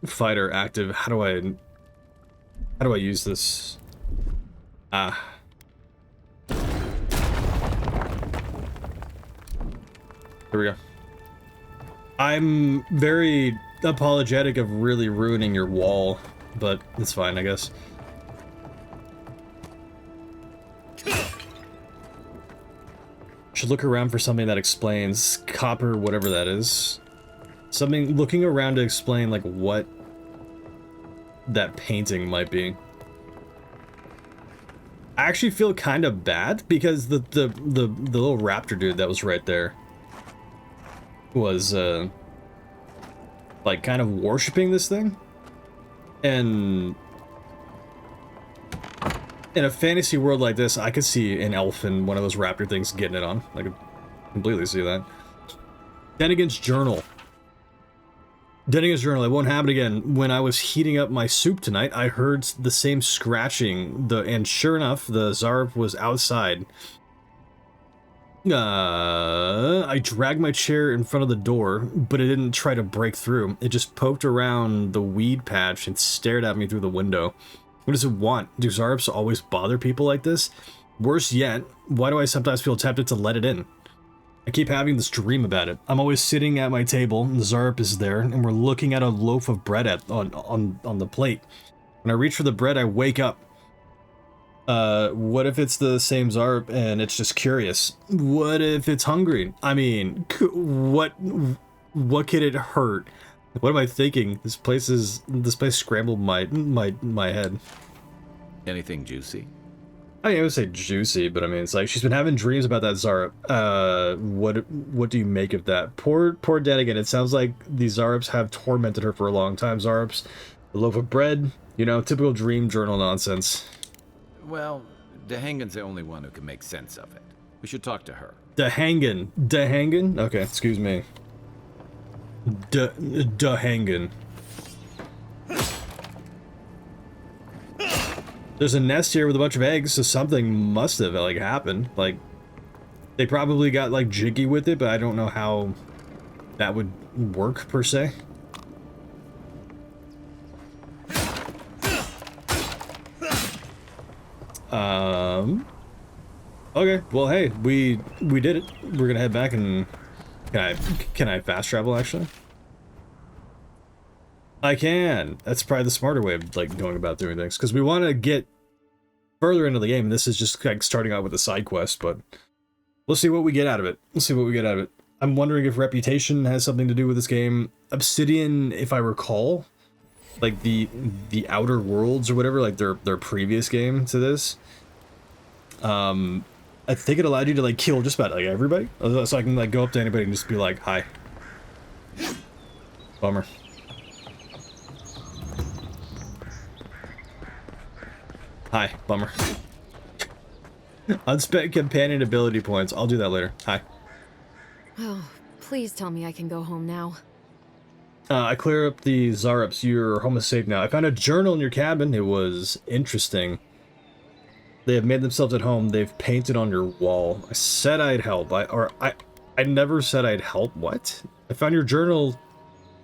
Fighter active. How do I use this? Ah. Here we go. I'm very apologetic of really ruining your wall, but it's fine, I guess. Should look around for something that explains copper, whatever that is. Something looking around to explain like what that painting might be. I actually feel kind of bad because the little raptor dude that was right there was like kind of worshiping this thing, and in a fantasy world like this I could see an elf and one of those raptor things getting it on. I could completely see that. Dennigan's journal. Dennigan's journal. It won't happen again. When I was heating up my soup tonight, I heard the same scratching. And sure enough, the Zarup was outside. I dragged my chair in front of the door, but it didn't try to break through. It just poked around the weed patch and stared at me through the window. What does it want? Do Zarups always bother people like this? Worse yet, why do I sometimes feel tempted to let it in? I keep having this dream about it. I'm always sitting at my table, and the Zarup is there, and we're looking at a loaf of bread on the plate. When I reach for the bread, I wake up. What if it's the same Zarup and it's just curious? What if it's hungry? I mean, what could it hurt? What am I thinking? This place scrambled my head. Anything juicy? I mean, I would say juicy, but I mean, it's like she's been having dreams about that Zarup. What do you make of that? Poor Dennigan. It sounds like these Zarups have tormented her for a long time. Zarups, a loaf of bread, you know, typical dream journal nonsense. Well, Dehangan's the only one who can make sense of it. We should talk to her. Dehangan? Okay, excuse me. Dehangan. There's a nest here with a bunch of eggs, so something must have like happened. Like, they probably got like jiggy with it, but I don't know how that would work per se. Okay, well, hey, we did it. We're gonna head back and can I fast travel actually? I can. That's probably the smarter way of like going about doing things, because we want to get further into the game. This is just like starting out with a side quest, but we'll see what we get out of it. I'm wondering if reputation has something to do with this game. Obsidian, if I recall, like the Outer Worlds or whatever, like their previous game to this, I think it allowed you to like kill just about like everybody, so I can like go up to anybody and just be like, "Hi." Bummer. Hi, bummer. Unspent companion ability points. I'll do that later. Hi. Oh, please tell me I can go home now. I clear up the Zarups. Your home is safe now. I found a journal in your cabin. It was interesting. They have made themselves at home. They've painted on your wall. I said I'd help. I never said I'd help. What? I found your journal.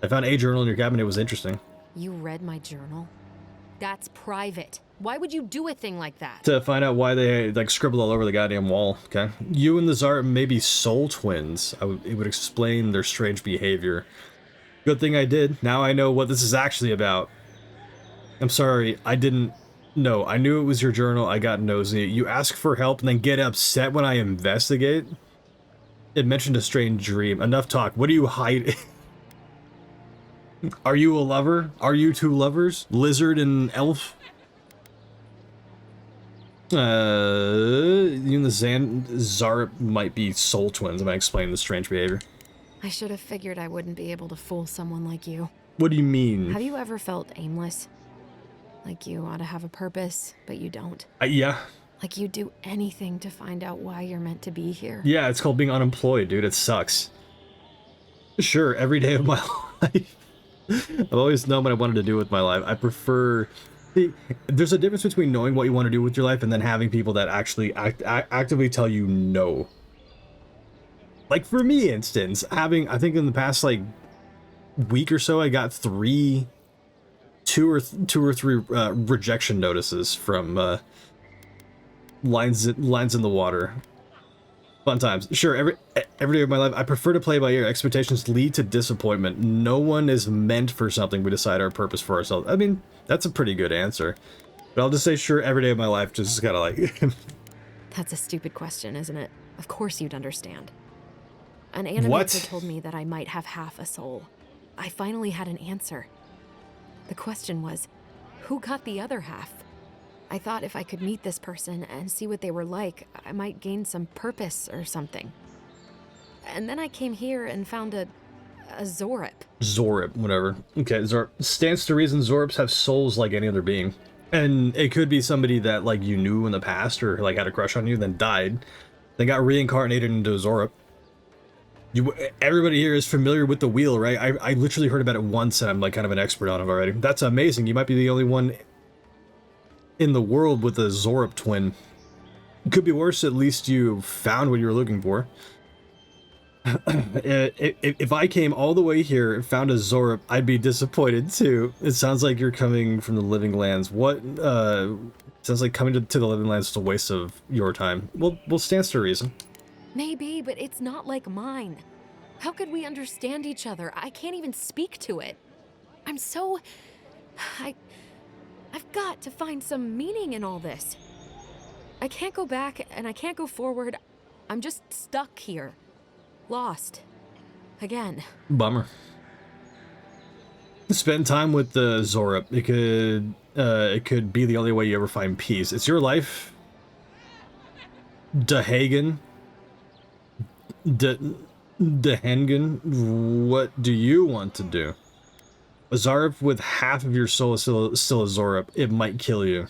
I found a journal in your cabin. It was interesting. You read my journal? That's private. Why would you do a thing like that? To find out why they like scribbled all over the goddamn wall. Okay. You and the Zarup may be soul twins. It would explain their strange behavior. Good thing I did. Now I know what this is actually about. I'm sorry. I didn't. No, I knew it was your journal. I got nosy. You ask for help and then get upset when I investigate? It mentioned a strange dream. Enough talk. What are you hiding? Are you a lover? Are you two lovers? Lizard and elf? You and the Zarup might be soul twins. I might explain the strange behavior. I should have figured I wouldn't be able to fool someone like you. What do you mean? Have you ever felt aimless? Like you ought to have a purpose, but you don't? Yeah. Like you'd do anything to find out why you're meant to be here? Yeah, it's called being unemployed, dude. It sucks. Sure, every day of my life. I've always known what I wanted to do with my life. I prefer... See, there's a difference between knowing what you want to do with your life and then having people that actually actively tell you no. Like for me, instance, I think in the past like week or so, I got two or three rejection notices from lines in the water. Fun times. Sure, every day of my life, I prefer to play by ear. Expectations lead to disappointment. No one is meant for something. We decide our purpose for ourselves. I mean, that's a pretty good answer. But I'll just say, sure, every day of my life, just kind of like... That's a stupid question, isn't it? Of course you'd understand. An animator told me that I might have half a soul. I finally had an answer. The question was, who got the other half? I thought if I could meet this person and see what they were like, I might gain some purpose or something. And then I came here and found a Zarup. Zarup, whatever. Okay, Zarup. Stands to reason Zarups have souls like any other being. And it could be somebody that, like, you knew in the past or, like, had a crush on you, then died. Then got reincarnated into a Zarup. Everybody here is familiar with the wheel, right? I literally heard about it once and I'm, like, kind of an expert on it already. That's amazing. You might be the only one in the world with a Zarup twin. Could be worse, at least you found what you were looking for. If I came all the way here and found a Zarup, I'd be disappointed too. It sounds like you're coming from the Living Lands. What, sounds like coming to the Living Lands is a waste of your time. Well, stands to reason. Maybe, but it's not like mine. How could we understand each other? I can't even speak to it. I'm so... I've got to find some meaning in all this. I can't go back and I can't go forward. I'm just stuck here. Lost. Again. Bummer. Spend time with the Zarup. It could be the only way you ever find peace. It's your life. Dehagen. Dehengen. What do you want to do? A Zarup with half of your soul is still a Zarup. It might kill you.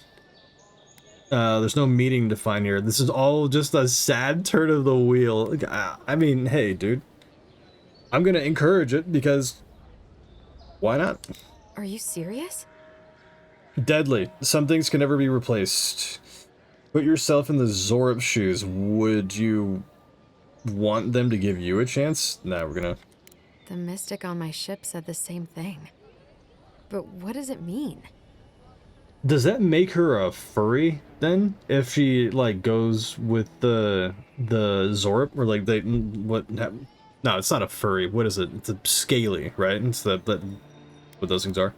There's no meaning to find here. This is all just a sad turn of the wheel. I mean, hey, dude. I'm gonna encourage it because... why not? Are you serious? Deadly. Some things can never be replaced. Put yourself in the Zarup shoes. Would you want them to give you a chance? Nah, we're gonna... The mystic on my ship said the same thing. But what does it mean? Does that make her a furry then? If she like goes with the Zarup or like they what? No, it's not a furry. What is it? It's a scaly, right? It's what those things are.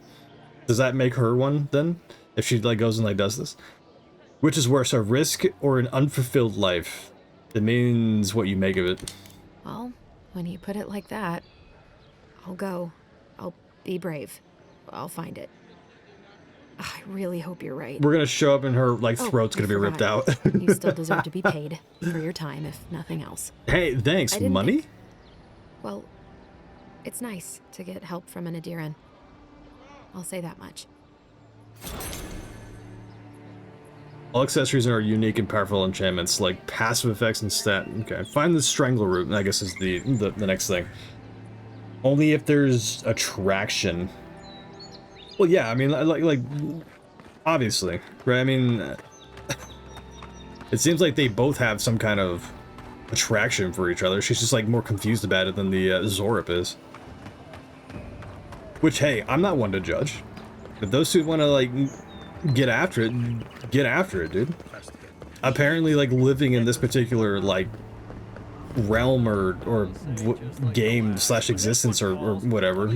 Does that make her one then? If she like goes and like does this, which is worse, a risk or an unfulfilled life? It means what you make of it. Well, when you put it like that, I'll go. I'll be brave. I'll find it. I really hope you're right. We're gonna show up and her like Oh, throat's I gonna be ripped forgot. out. You still deserve to be paid for your time, if nothing else. Hey, thanks. I didn't Money? think- Well, it's nice to get help from an Adiran. I'll say that much. All accessories are unique and powerful enchantments, like passive effects and stat. Okay, find the Strangler root, I guess is the next thing. Only if there's attraction. Well, yeah, I mean, like obviously, right? I mean, it seems like they both have some kind of attraction for each other. She's just like more confused about it than the Zorip is. Which, hey, I'm not one to judge. If those two want to like get after it, dude. Apparently, like living in this particular like realm or game / existence or whatever,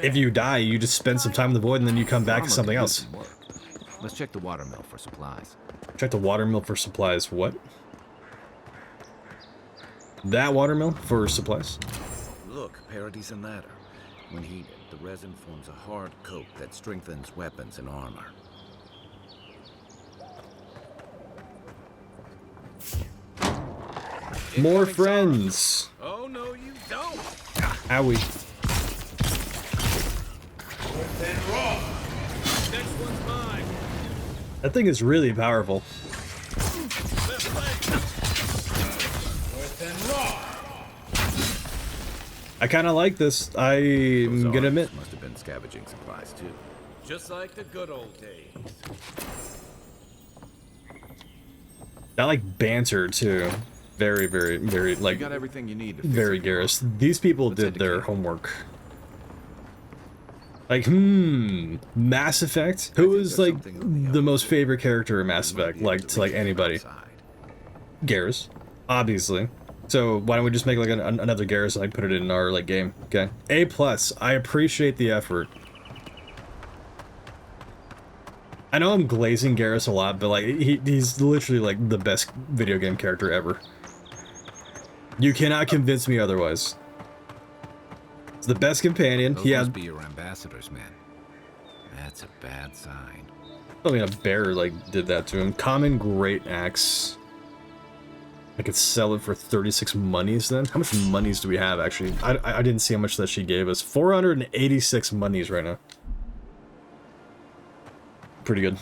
if you die, you just spend some time in the void and then you come back to something else. Let's check the watermill for supplies. Check the watermill for supplies. What? That watermill for supplies? Look, Paradise and Ladder. When heated, the resin forms a hard coat that strengthens weapons and armor. More friends. Oh no, you don't. Owie. Next one's mine. That thing is really powerful. I kind of like this. I'm gonna admit. Must have been scavenging supplies too. Just like the good old days. I like banter too. Very, very, very like. You got everything you need. To fix Very it. Garrus. These people did their homework. Like, Mass Effect. Who is like the most favorite character in Mass Effect? Like to like anybody. Garrus, obviously. So why don't we just make like another Garrus and like put it in our like game? Okay. A+. I appreciate the effort. I know I'm glazing Garrus a lot, but like he's literally like the best video game character ever. You cannot convince me otherwise. It's the best companion. Those He must had. be your ambassadors, man. That's a bad sign. I mean, a bear like did that to him. Common great axe. I could sell it for 36 monies then. How much monies do we have actually? I didn't see how much that she gave us. 486 monies right now. Pretty good.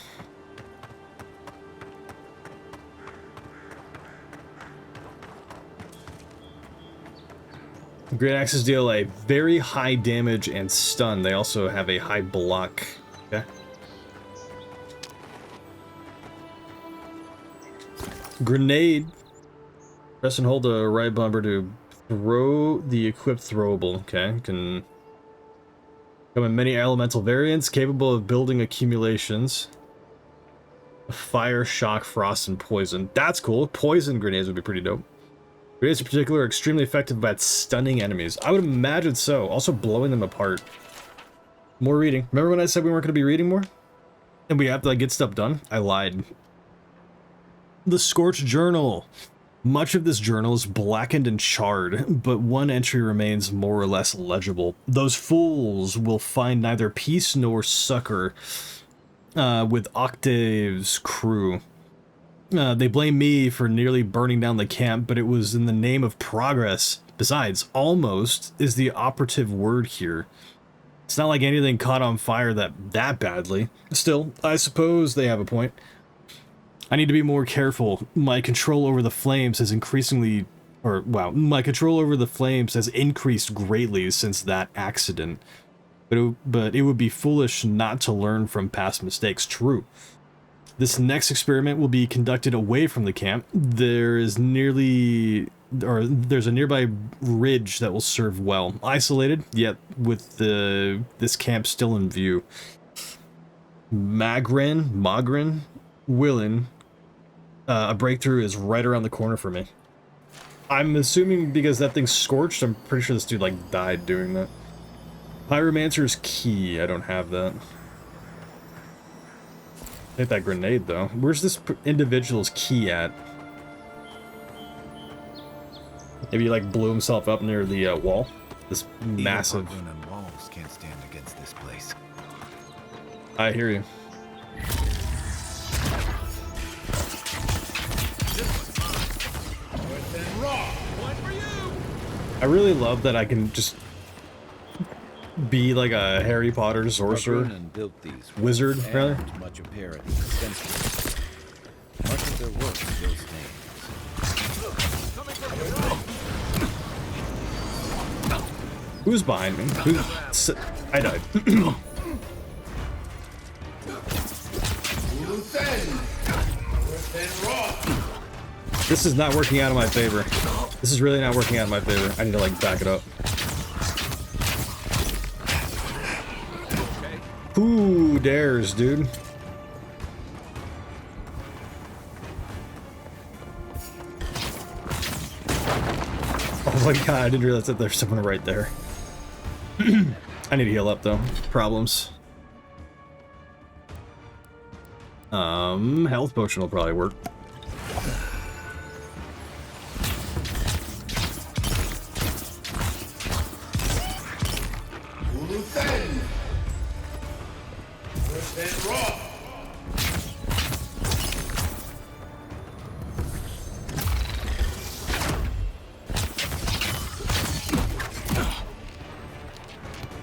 Great axes deal a very high damage and stun. They also have a high block. Okay. Grenade. Press and hold the right bumper to throw the equipped throwable. Okay, can come in many elemental variants, capable of building accumulations. Fire, shock, frost, and poison. That's cool. Poison grenades would be pretty dope. Grenades in particular are extremely effective at stunning enemies. I would imagine so. Also blowing them apart. More reading. Remember when I said we weren't going to be reading more? And we have to like get stuff done? I lied. The Scorched Journal. Much of this journal is blackened and charred, but one entry remains more or less legible. Those fools will find neither peace nor succor with Octave's crew. They blame me for nearly burning down the camp, but it was in the name of progress. Besides, almost is the operative word here. It's not like anything caught on fire that badly. Still, I suppose they have a point. I need to be more careful. My control over the flames has my control over the flames has increased greatly since that accident. But it would be foolish not to learn from past mistakes. True. This next experiment will be conducted away from the camp. There's a nearby ridge that will serve well. Isolated, yet with this camp still in view. Magrin, Willin. A breakthrough is right around the corner for me. I'm assuming because that thing's scorched, I'm pretty sure this dude like died doing that. Pyromancer's key, I don't have that. Hit that grenade though. Where's this individual's key at? Maybe he like blew himself up near the wall. This massive. And walls can't stand against this place. I hear you. I really love that I can just be like a Harry Potter sorcerer, wizard, rather. Much of Paradis extensively. Much of their work still stands. Who's behind me? I died. This is not working out in my favor. This is really not working out in my favor. I need to like back it up. Who dares, dude? Oh my god, I didn't realize that there's someone right there. I need to heal up though. Problems. Health potion will probably work.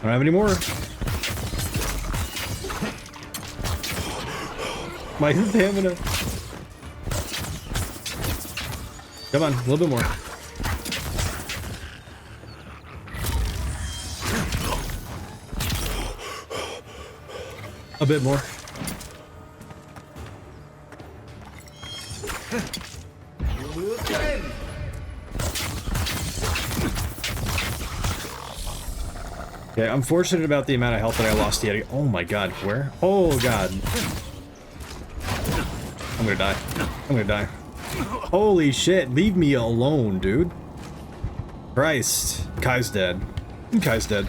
I don't have any more. My stamina. Come on, a little bit more. A bit more. Okay, I'm fortunate about the amount of health that I lost yet. Oh my god, where? Oh god. I'm gonna die. I'm gonna die. Holy shit, leave me alone, dude. Christ. Kai's dead. Kai's dead.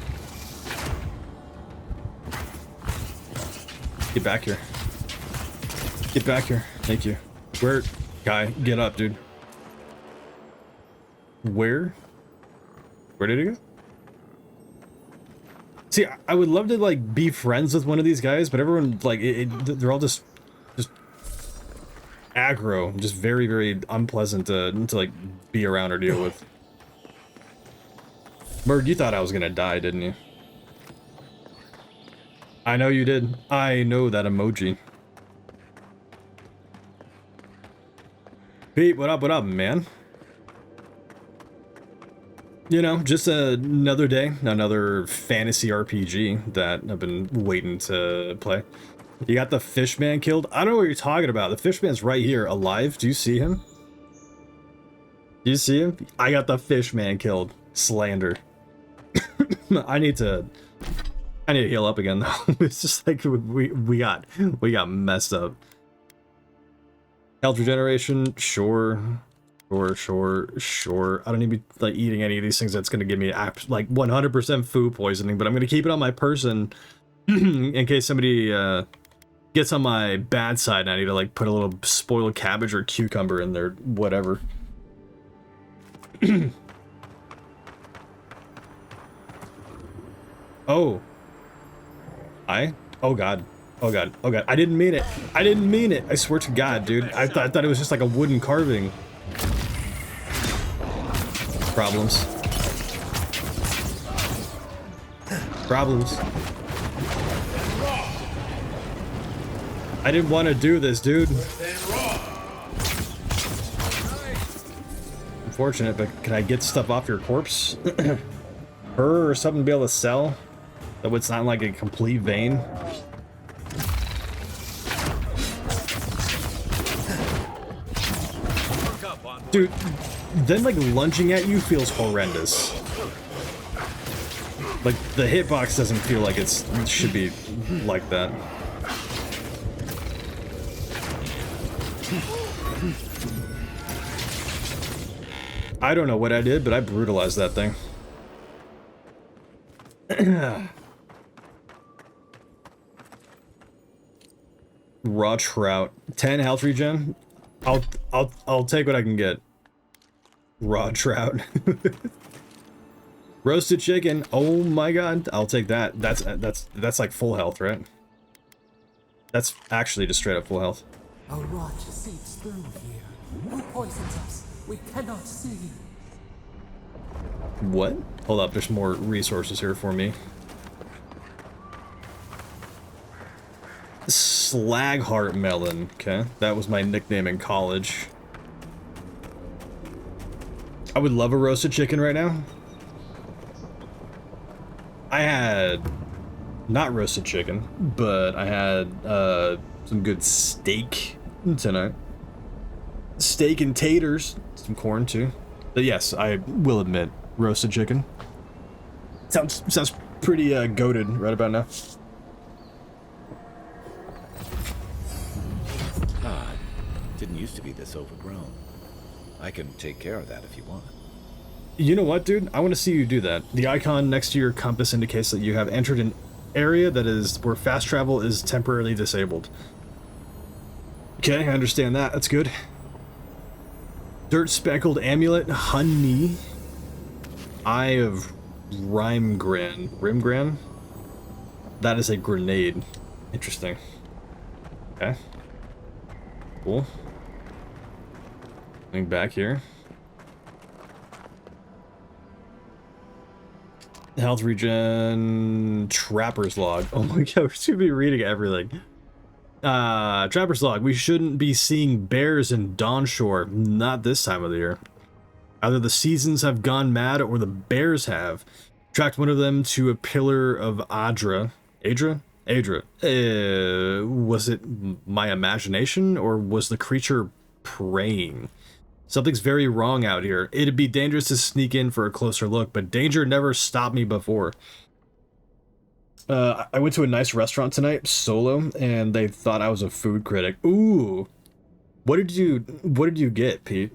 Get back here. Get back here. Thank you. Where? Kai, get up, dude. Where? Where did he go? See, I would love to, like, be friends with one of these guys, but everyone, like, they're all just aggro. Just very, very unpleasant to, like, be around or deal with. Bird, you thought I was gonna die, didn't you? I know you did. I know that emoji. Pete, what up, man? You know, just another day, another fantasy RPG that I've been waiting to play. You got the Fishman killed? I don't know what you're talking about. The Fishman's right here, alive. Do you see him? Do you see him? I got the Fishman killed. Slander. I need to heal up again though. It's just like we got messed up. Health regeneration, sure. Sure. I don't need to be like eating any of these things that's gonna give me like 100% food poisoning, but I'm gonna keep it on my person in case somebody gets on my bad side and I need to like put a little spoiled cabbage or cucumber in there, whatever. Oh. Oh god. I didn't mean it. I swear to god, dude. I thought it was just like a wooden carving. Problems. I didn't want to do this, dude. Unfortunate, but can I get stuff off your corpse? Her or something to be able to sell? That would sound like a complete vein. Dude, then like lunging at you feels horrendous. Like the hitbox doesn't feel like it should be like that. I don't know what I did, but I brutalized that thing. Raw trout. 10 health regen. I'll take what I can get. Raw trout. Roasted chicken. Oh my god. I'll take that. That's like full health, right? That's actually just straight up full health. A rot seeps through here. Who poisons us? We cannot see. What? Hold up, there's more resources here for me. Slagheart melon. Okay, that was my nickname in college. I would love a roasted chicken right now. I had not roasted chicken, but I had some good steak tonight. Steak and taters, some corn too. But yes, I will admit, roasted chicken sounds pretty goated right about now. Didn't used to be this overgrown. I can take care of that if you want. You know what, dude? I want to see you do that. The icon next to your compass indicates that you have entered an area that is where fast travel is temporarily disabled. Okay, I understand that. That's good. Dirt speckled amulet, honey. Eye of Rimgran. That is a grenade. Interesting. Okay. Cool. Going back here. Health regen, Trapper's log. Oh my god, we're gonna be reading everything. Trapper's log. We shouldn't be seeing bears in Dawnshore. Not this time of the year. Either the seasons have gone mad or the bears have. Tracked one of them to a pillar of Adra. Adra? Was it my imagination or was the creature praying? Something's very wrong out here. It'd be dangerous to sneak in for a closer look, but danger never stopped me before. I went to a nice restaurant tonight, solo, and they thought I was a food critic. Ooh. What did you get, Pete?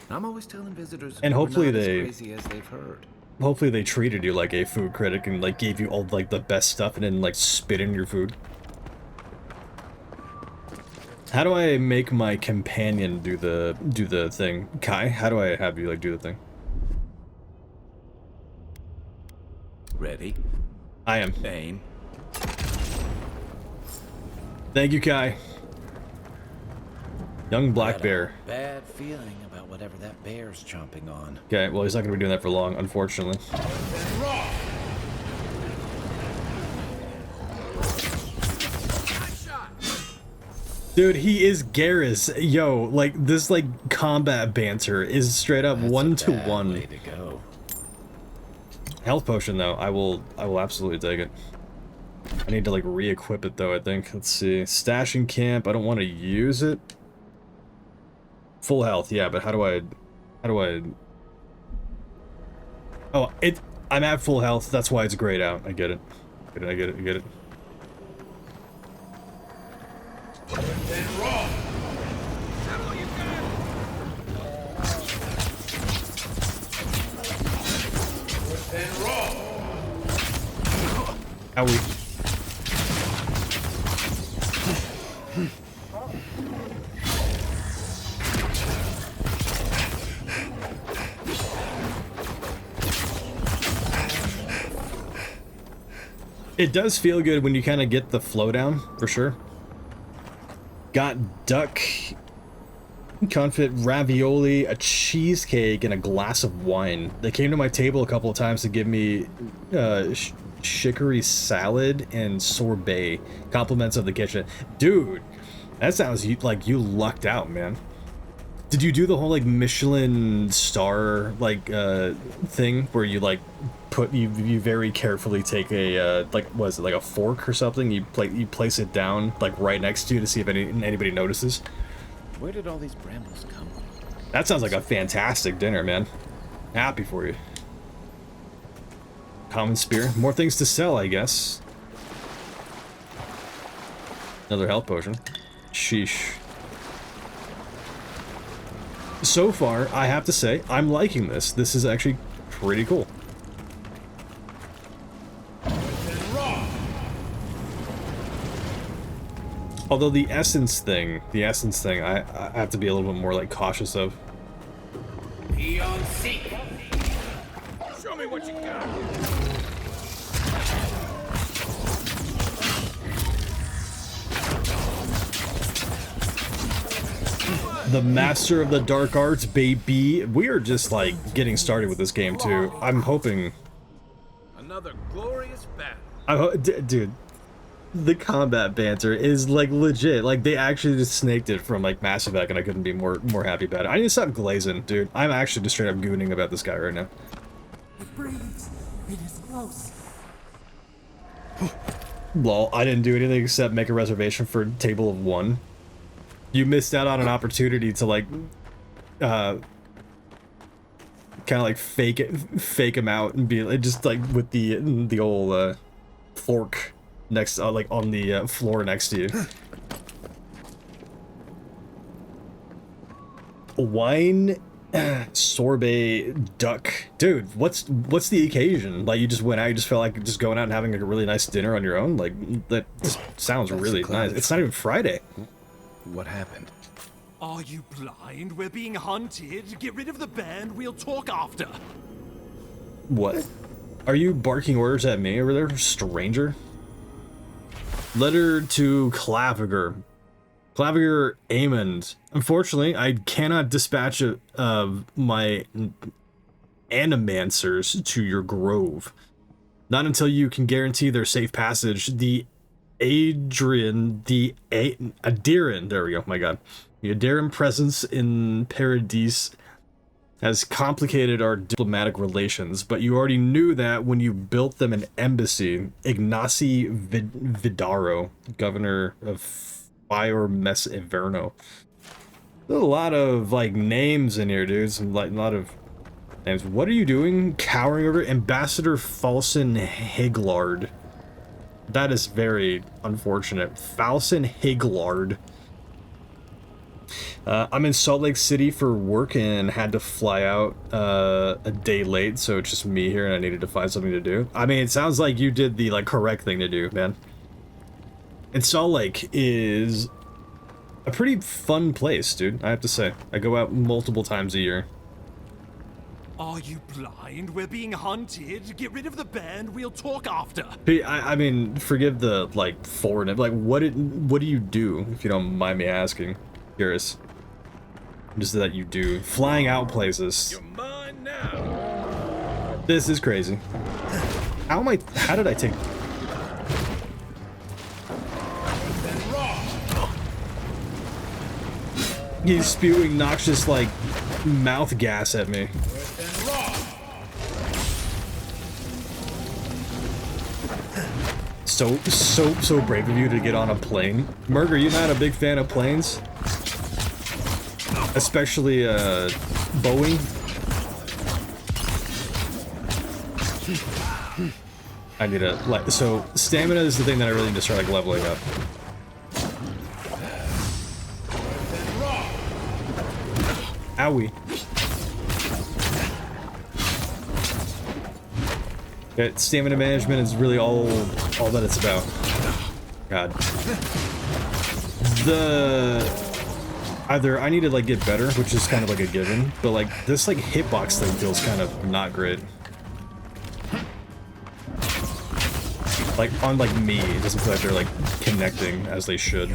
I'm always telling visitors and hopefully we're not they as crazy as they've heard. Hopefully they treated you like a food critic and like gave you all like the best stuff and then like spit in your food. How do I make my companion do the thing? Kai, how do I have you like do the thing? Ready? I am. Aim. Thank you, Kai. Young black bear. Bad feeling about whatever that bear's chomping on. Okay, well he's not gonna be doing that for long, unfortunately. Dude, he is Garrus. Yo, like this like combat banter is straight up 1-to-1. Way to go. Health potion though, I will absolutely take it. I need to like re-equip it though, I think. Let's see. Stash in camp, I don't want to use it. Full health, yeah, but how do I Oh, I'm at full health, that's why it's grayed out. I get it. I get it. Owie. It does feel good when you kind of get the flow down, for sure. Got duck, confit, ravioli, a cheesecake, and a glass of wine. They came to my table a couple of times to give me chicory salad and sorbet. Compliments of the kitchen. Dude, that sounds like you lucked out, man. Did you do the whole like Michelin star like thing where you like you very carefully take a like was it like a fork or something, you place it down like right next to you to see if anybody notices? Where did all these brambles come from? That sounds like a fantastic dinner, man. Happy for you. Common spear, more things to sell, I guess. Another health potion. Sheesh. So far, I have to say, I'm liking this. This is actually pretty cool. Although the essence thing, I have to be a little bit more like cautious of. Show me what you got. The master of the dark arts, baby. We are just like getting started with this game too. I'm hoping. Another glorious battle. Dude, the combat banter is like legit. Like they actually just snaked it from like Mass Effect, and I couldn't be more happy about it. I need to stop glazing, dude. I'm actually just straight up gooning about this guy right now. It breathes. It is close. Lol, I didn't do anything except make a reservation for Table of One. You missed out on an opportunity to like, kind of like fake him out and be like, just like with the old fork next, like on the floor next to you. Wine sorbet duck, dude. What's the occasion? Like you just went out, you just felt like just going out and having like a really nice dinner on your own. Like that just sounds really nice. It's not even Friday. What happened? Are you blind? We're being hunted. Get rid of the band. We'll talk after. What? Are you barking orders at me over there, stranger? Letter to Claviger. Claviger Amond. Unfortunately, I cannot dispatch my animancers to your grove. Not until you can guarantee their safe passage. The Adrian, there we go, my god. The Adarian presence in Paradise has complicated our diplomatic relations, but you already knew that when you built them an embassy. Ignacy Vidaro, governor of Fire Mess Everno. There's a lot of like names in here, dudes, and like a lot of names. What are you doing? Cowering over Ambassador Falson Higlard. That is very unfortunate. Falson Higlard. I'm in Salt Lake City for work and had to fly out a day late, so it's just me here and I needed to find something to do. I mean, it sounds like you did the like correct thing to do, man. And Salt Lake is a pretty fun place, dude, I have to say. I go out multiple times a year. Are you blind? We're being hunted. Get rid of the band. We'll talk after. I mean, forgive the like foreign. Like, what do you do, if you don't mind me asking? Curious. Just that you do flying out places. You're mine now. This is crazy. How did I take? He's spewing noxious like mouth gas at me. So brave of you to get on a plane. Merg, are you not a big fan of planes? Especially Boeing? I need to like, so stamina is the thing that I really need to start like leveling up. Owie. Okay, stamina management is really all that it's about. God. Either I need to like get better, which is kind of like a given, but like this like hitbox thing feels kind of not great. Like on like me, it doesn't feel like they're like connecting as they should.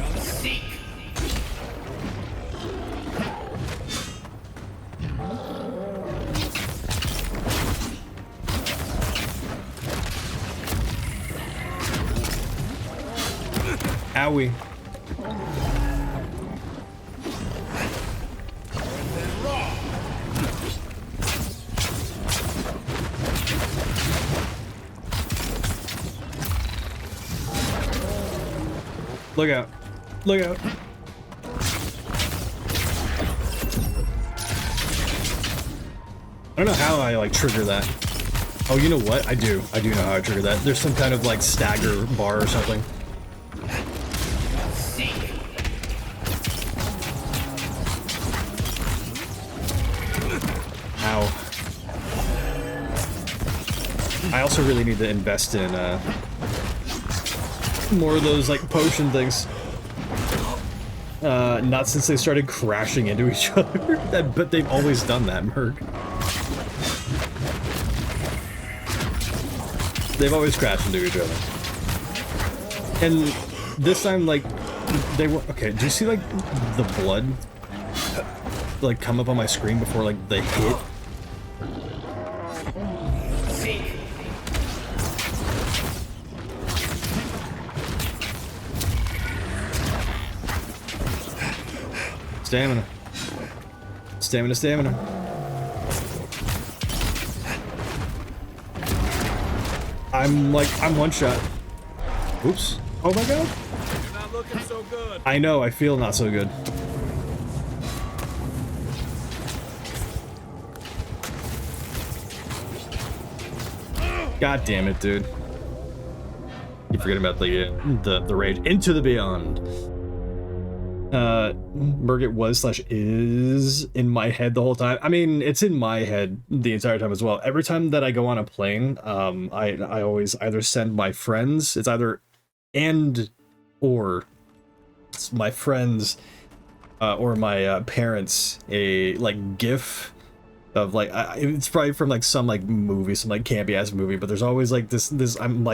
Owie. Look out. Look out. I don't know how I like trigger that. Oh, you know what? I do know how I trigger that. There's some kind of like stagger bar or something. Ow. I also really need to invest in more of those like potion things. Not since they started crashing into each other, but they've always done that, Merc. They've always crashed into each other. And this time, like, they were okay. Do you see like the blood like come up on my screen before like the hit. Stamina. Stamina, stamina. I'm one shot. Oops. Oh my god. You're not looking so good. I know, I feel not so good. God damn it, dude. You forget about the rage. Into the Beyond. Murget was / is in my head the whole time. I mean, it's in my head the entire time as well. Every time that I go on a plane, I always either send my friends, it's either or it's my friends or my parents a like GIF of like it's probably from like some like movie, some like campy ass movie, but there's always like this I'm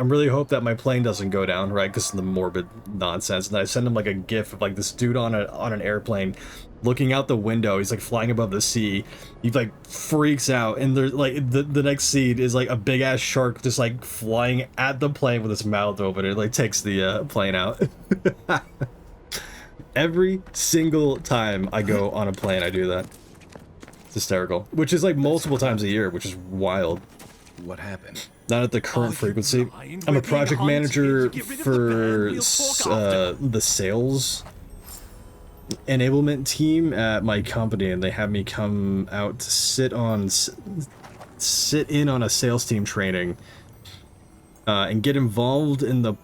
really hope that my plane doesn't go down, right? Because of the morbid nonsense. And I send him like a GIF of like this dude on an airplane looking out the window. He's like flying above the sea. He like freaks out, and there's like the next scene is like a big ass shark just like flying at the plane with its mouth open. It like takes the plane out. Every single time I go on a plane, I do that. It's hysterical. Which is like multiple times a year, which is wild. What happened? Not at the current frequency. I'm a project manager for the sales enablement team at my company, and they have me come out to sit in on a sales team training and get involved in a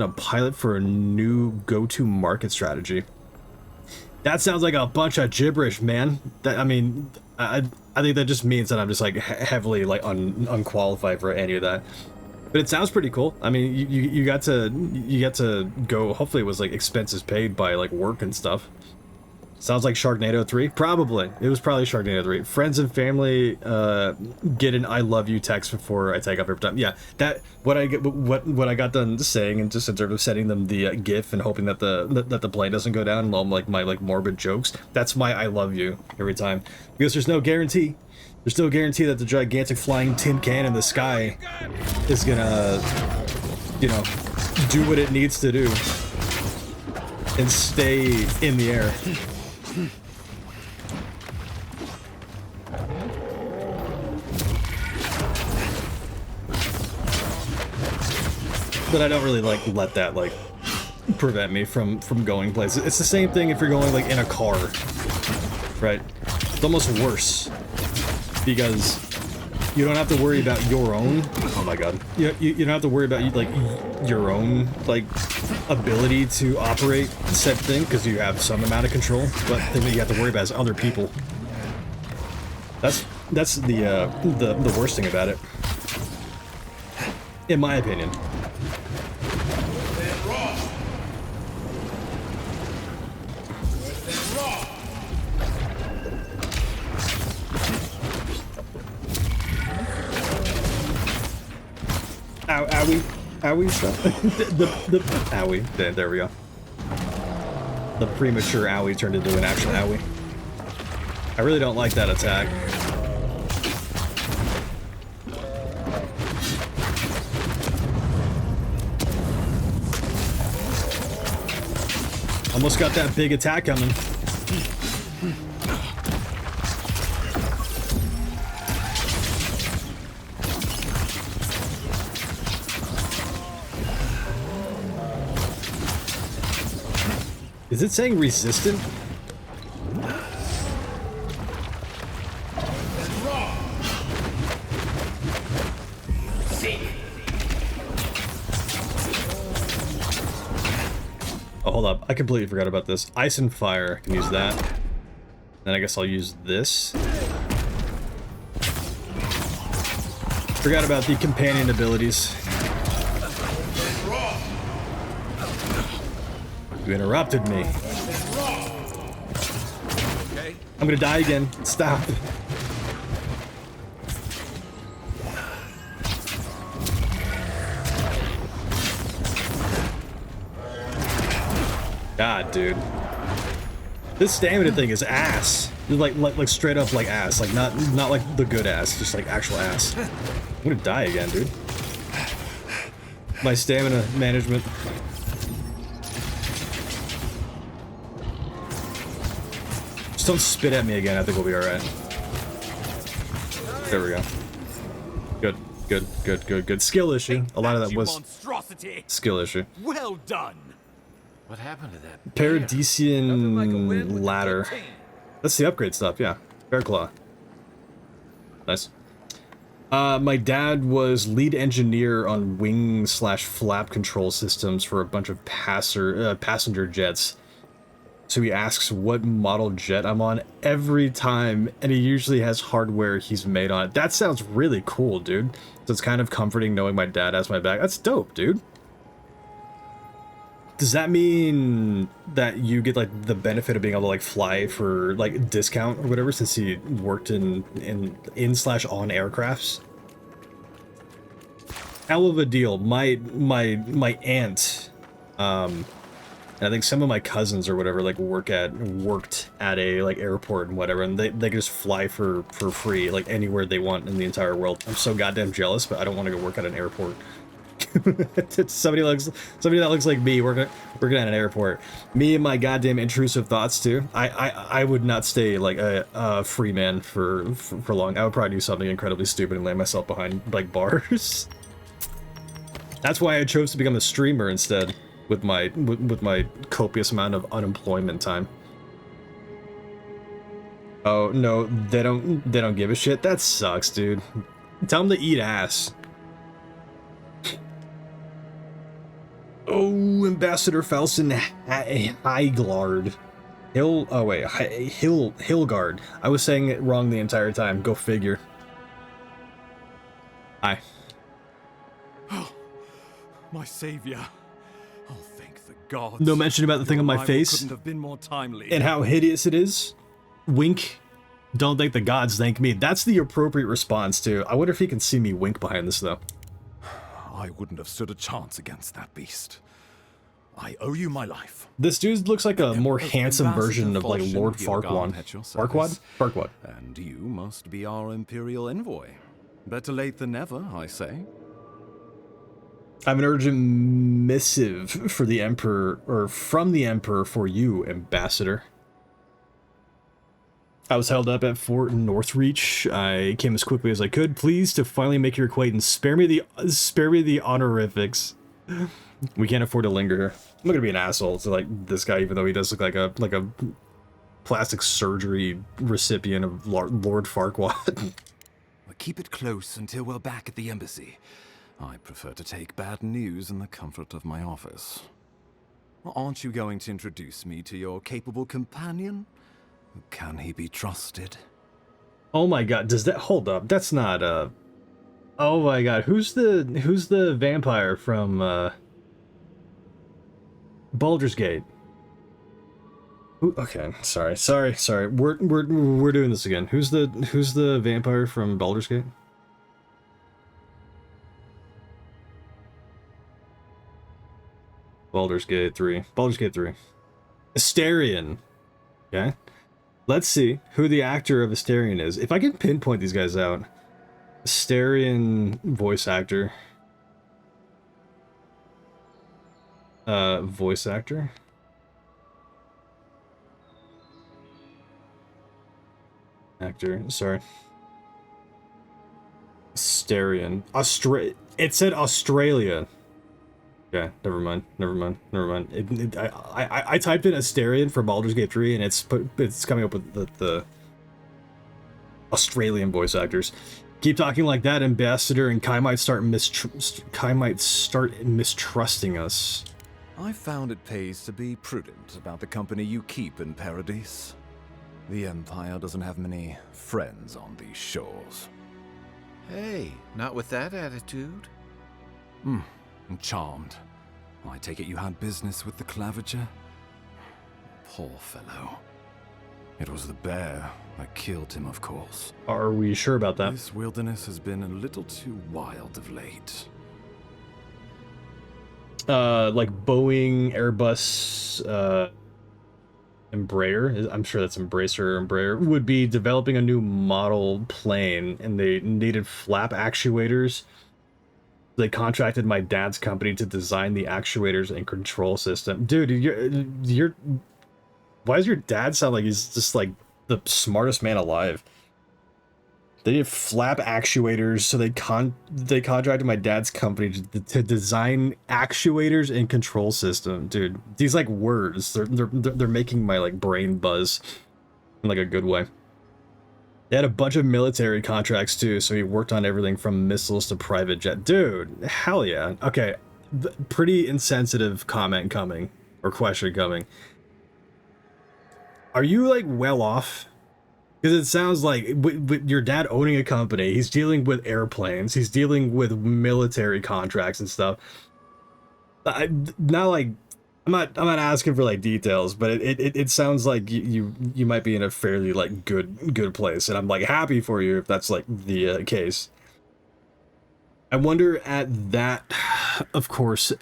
pilot for a new go-to market strategy. That sounds like a bunch of gibberish, man. I mean, I think that just means that I'm just like heavily like unqualified for any of that. But it sounds pretty cool. I mean, you got to go. Hopefully, it was like expenses paid by like work and stuff. Sounds like Sharknado 3. Probably. It was probably Sharknado 3. Friends and family get an "I love you" text before I take off every time. Yeah, that what I got done saying, and just in terms of sending them the GIF and hoping that the plane doesn't go down and all my like morbid jokes. That's my "I love you" every time, because there's no guarantee. There's no guarantee that the gigantic flying tin can in the sky is gonna, you know, do what it needs to do and stay in the air. But I don't really like let that like prevent me from going places. It's the same thing if you're going like in a car, right? It's almost worse because you don't have to worry about your own. Oh my god! You don't have to worry about like your own like ability to operate said thing because you have some amount of control. But the thing that you have to worry about is other people. That's the worst thing about it, in my opinion. Owie. Owie stuff. the owie. There we go. The premature owie turned into an actual owie. I really don't like that attack. Almost got that big attack coming. Is it saying resistant? Oh, hold up. I completely forgot about this. Ice and fire. I can use that. Then I guess I'll use this. Forgot about the companion abilities. You interrupted me. I'm gonna die again. Stop. God, dude. This stamina thing is ass. Like straight up like ass. Like not like the good ass, just like actual ass. I'm gonna die again, dude. My stamina management. Just don't spit at me again. I think we'll be all right. There we go. Good. Skill issue. A lot of that was skill issue. Well done. What happened to that? Paradisian ladder. That's the upgrade stuff, yeah. Bear claw. Nice. My dad was lead engineer on wing/flap control systems for a bunch of passenger jets. So he asks what model jet I'm on every time, and he usually has hardware he's made on it. That sounds really cool, dude. So it's kind of comforting knowing my dad has my back. That's dope, dude. Does that mean that you get like the benefit of being able to like fly for like discount or whatever since he worked in/on aircrafts? Hell of a deal. My aunt, and I think some of my cousins or whatever like worked at a like airport and whatever, and they can just fly for free like anywhere they want in the entire world. I'm so goddamn jealous, but I don't want to go work at an airport. It's somebody that looks like me working at an airport. Me and my goddamn intrusive thoughts too. I would not stay like a free man for long. I would probably do something incredibly stupid and land myself behind like bars. That's why I chose to become a streamer instead, with my copious amount of unemployment time. Oh no, they don't give a shit. That sucks, dude. Tell them to eat ass. Oh, Ambassador Falson Highglard. Hillgard. I was saying it wrong the entire time. Go figure. Hi. Oh, my savior. Oh, thank the gods. No mention about the thing on my face couldn't have been more timely. and how hideous it is. Wink. Don't thank the gods, thank me. That's the appropriate response too. I wonder if he can see me wink behind this though. I wouldn't have stood a chance against that beast. I owe you my life. This dude looks like a more handsome version of like Lord Farquaad. Farquaad? And you must be our Imperial envoy. Better late than never, I say. I have an urgent missive for the Emperor, or from the Emperor for you, Ambassador. I was held up at Fort Northreach. I came as quickly as I could, pleased to finally make your acquaintance. Spare me the honorifics. We can't afford to linger here. I'm not gonna be an asshole to like this guy, even though he does look like a plastic surgery recipient of Lord Farquaad. Keep it close until we're back at the embassy. I prefer to take bad news in the comfort of my office. Aren't you going to introduce me to your capable companion? Can he be trusted? Oh my god, does that hold up? That's not oh my god, who's the vampire from Baldur's Gate? Okay, sorry. We're doing this again. Who's the vampire from Baldur's Gate? Baldur's Gate 3. Astarion. Okay. Let's see who the actor of Astarion is. If I can pinpoint these guys out. Astarion voice actor. Voice actor. Sorry. Astarion. It said Australia. Okay, never mind. I typed in Astarion for Baldur's Gate 3 and it's coming up with the Australian voice actors. Keep talking like that, Ambassador, and Kai might start mistrusting us. I found it pays to be prudent about the company you keep in Paradise. The Empire doesn't have many friends on these shores. Hey, not with that attitude. I'm charmed. I take it you had business with the Claviger? Poor fellow. It was the bear that killed him, of course. Are we sure about that? This wilderness has been a little too wild of late. Like Boeing, Airbus, Embraer, I'm sure that's Embracer or Embraer, would be developing a new model plane, and they needed flap actuators. They contracted my dad's company to design the actuators and control system. Dude, you're why does your dad sound like he's just like the smartest man alive? They did flap actuators, so they contracted my dad's company to design actuators and control system. Dude, these like words, they're making my like brain buzz in like a good way. They had a bunch of military contracts too, so he worked on everything from missiles to private jet. Dude, hell yeah. Okay, pretty insensitive comment coming, or question coming. Are you like well off? Because it sounds like with your dad owning a company, he's dealing with airplanes, he's dealing with military contracts and stuff. Not like I'm not asking for like details, but it sounds like you might be in a fairly like good place, and I'm like happy for you if that's like the case. I wonder at that, of course.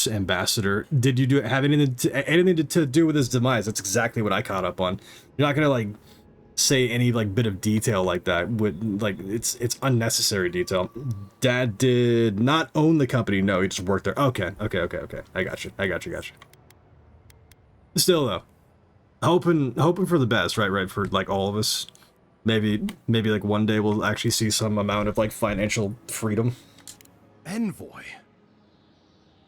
Ambassador. Did you have anything to do with his demise? That's exactly what I caught up on. You're not gonna like say any like bit of detail like that. Would like it's unnecessary detail. Dad did not own the company. No, he just worked there. Okay. I got you. Still though, hoping for the best, right? For like all of us. Maybe like one day we'll actually see some amount of like financial freedom. Envoy?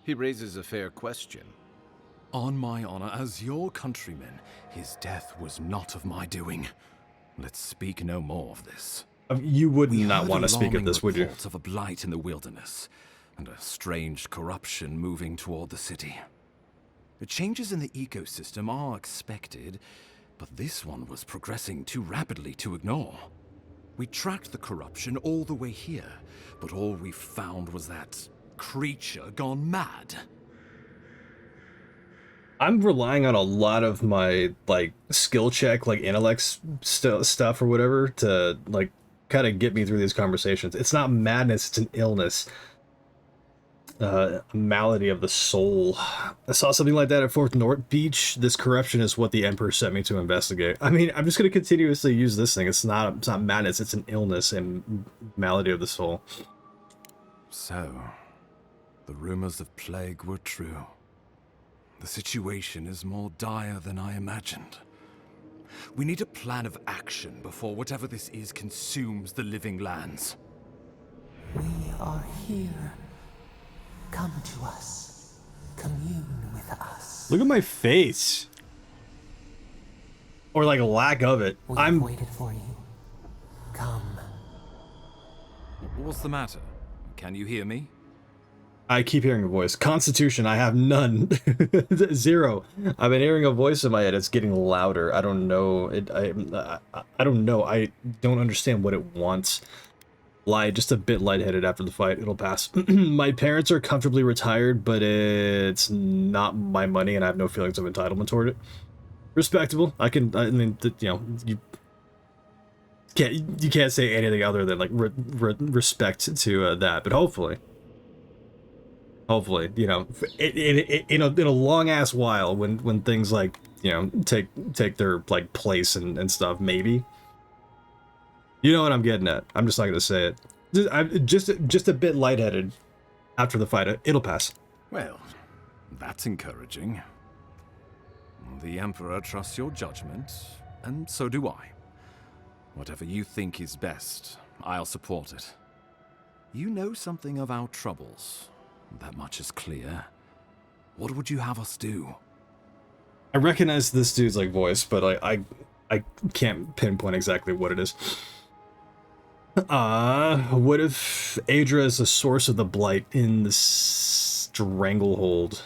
He raises a fair question. On my honor as your countryman, his death was not of my doing. Let's speak no more of this. You would not want to speak of this, would you? Reports of a blight in the wilderness, and a strange corruption moving toward the city. The changes in the ecosystem are expected, but this one was progressing too rapidly to ignore. We tracked the corruption all the way here, but all we found was that creature gone mad. I'm relying on a lot of my like skill check, like intellect stuff or whatever to like kind of get me through these conversations. It's not madness, it's an illness. A malady of the soul. I saw something like that at Fort North Beach. This corruption is what the Emperor sent me to investigate. I mean, I'm just going to continuously use this thing. It's not madness, it's an illness and malady of the soul. So, the rumors of plague were true. The situation is more dire than I imagined. We need a plan of action before whatever this is consumes the living lands. We are here. Come to us. Commune with us. Look at my face. Or like a lack of it. We've waited for you. Come. What's the matter? Can you hear me? I keep hearing a voice. Constitution, I have none. 0. I've been hearing a voice in my head. It's getting louder. I don't know. I don't know. I don't understand what it wants. Lie, just a bit lightheaded after the fight. It'll pass. My parents are comfortably retired, but it's not my money, and I have no feelings of entitlement toward it. Respectable. I mean, you know, you can't say anything other than like respect to that. But hopefully, you know, in a long ass while, when things like, you know, take their like place and stuff, maybe. You know what I'm getting at. I'm just not gonna say it. I'm just a bit lightheaded after the fight. It'll pass. Well, that's encouraging. The Emperor trusts your judgment, and so do I. Whatever you think is best, I'll support it. You know something of our troubles. That much is clear. What would you have us do? I recognize this dude's like voice, but I can't pinpoint exactly what it is. What if Adra is the source of the blight in the stranglehold?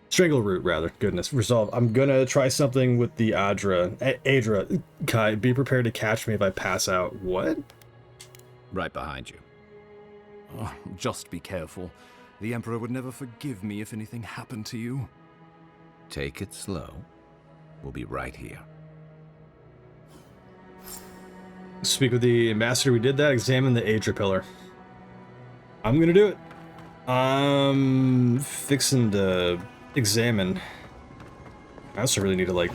Strangleroot, rather. Goodness. Resolve. I'm gonna try something with the Adra. Adra, Kai, be prepared to catch me if I pass out. What? Right behind you. Oh, just be careful. The Emperor would never forgive me if anything happened to you. Take it slow. We'll be right here. Speak with the ambassador. We did that. Examine the Adra pillar. I'm gonna do it. I'm fixing to examine. I also really need to, like,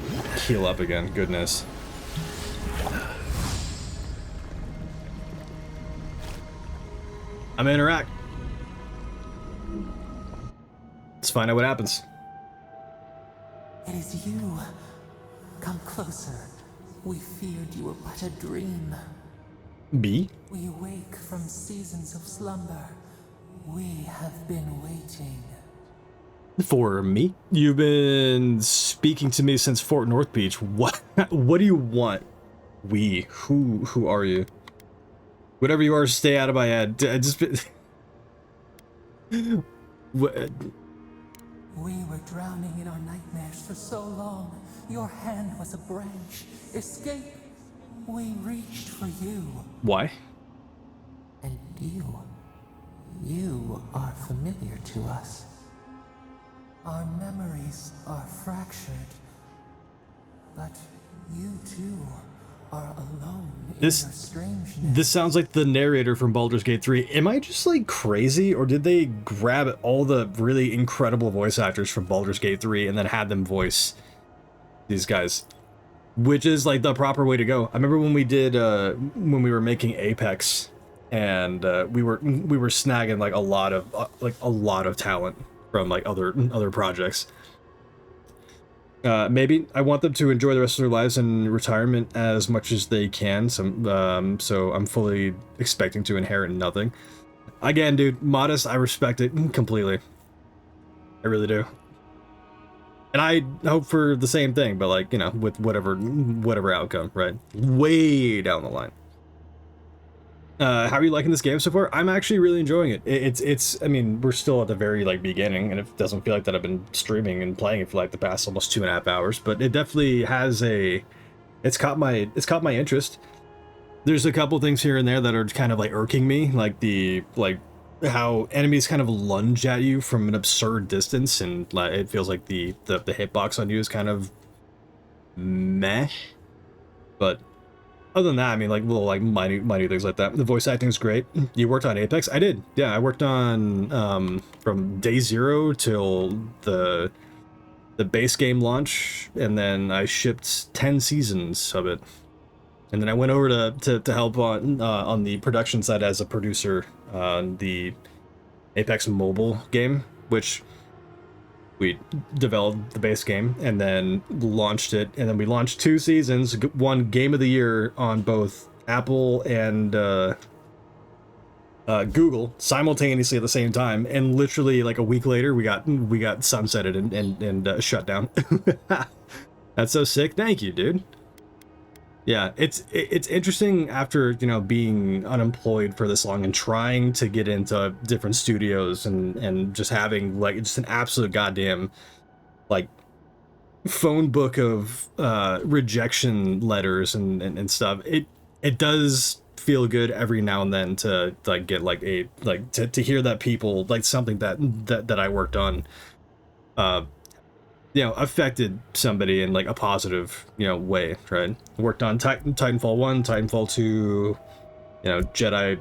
heal up again. Goodness. I'm gonna interact. Let's find out what happens. It is you. Come closer. We feared you were but a dream. B? We wake from seasons of slumber. We have been waiting. For me? You've been speaking to me since Fort North Beach. What? What do you want? We? Who are you? Whatever you are, stay out of my head. I just. What? We were drowning in our nightmares for so long. Your hand was a branch. Escape. We reached for you. Why? And you are familiar to us. Our memories are fractured. But you too are alone in your strangeness. This sounds like the narrator from Baldur's Gate 3. Am I just like crazy, or did they grab all the really incredible voice actors from Baldur's Gate 3 and then had them voice these guys? Which is like the proper way to go. I remember when we did when we were making Apex, and we were snagging like a lot of talent from like other projects. Maybe I want them to enjoy the rest of their lives in retirement as much as they can. So I'm fully expecting to inherit nothing. Again, dude, modest. I respect it completely. I really do. And I hope for the same thing, but like, you know, with whatever outcome, right? Way down the line. How are you liking this game so far? I'm actually really enjoying it. It's I mean, we're still at the very like beginning, and it doesn't feel like that I've been streaming and playing it for like the past almost 2.5 hours, but it definitely has it's caught my interest. There's a couple things here and there that are kind of like irking me, like how enemies kind of lunge at you from an absurd distance, and it feels like the hitbox on you is kind of meh. But other than that, I mean, like little like minute things like that. The voice acting is great. You worked on Apex? I did. Yeah, I worked on from day 0 till the base game launch, and then I shipped 10 seasons of it. And then I went over to help on the production side as a producer on the Apex mobile game, which we developed the base game and then launched it, and then we launched 2 seasons, won Game of the Year on both Apple and Google simultaneously at the same time, and literally like a week later we got sunsetted and shut down. That's so sick. Thank you, dude. Yeah, it's interesting after, you know, being unemployed for this long and trying to get into different studios and just having like just an absolute goddamn like phone book of rejection letters and stuff. It does feel good every now and then to like get like to hear that people like something that I worked on you know, affected somebody in like a positive, you know, way, right? Worked on Titanfall 1, Titanfall 2, you know, Star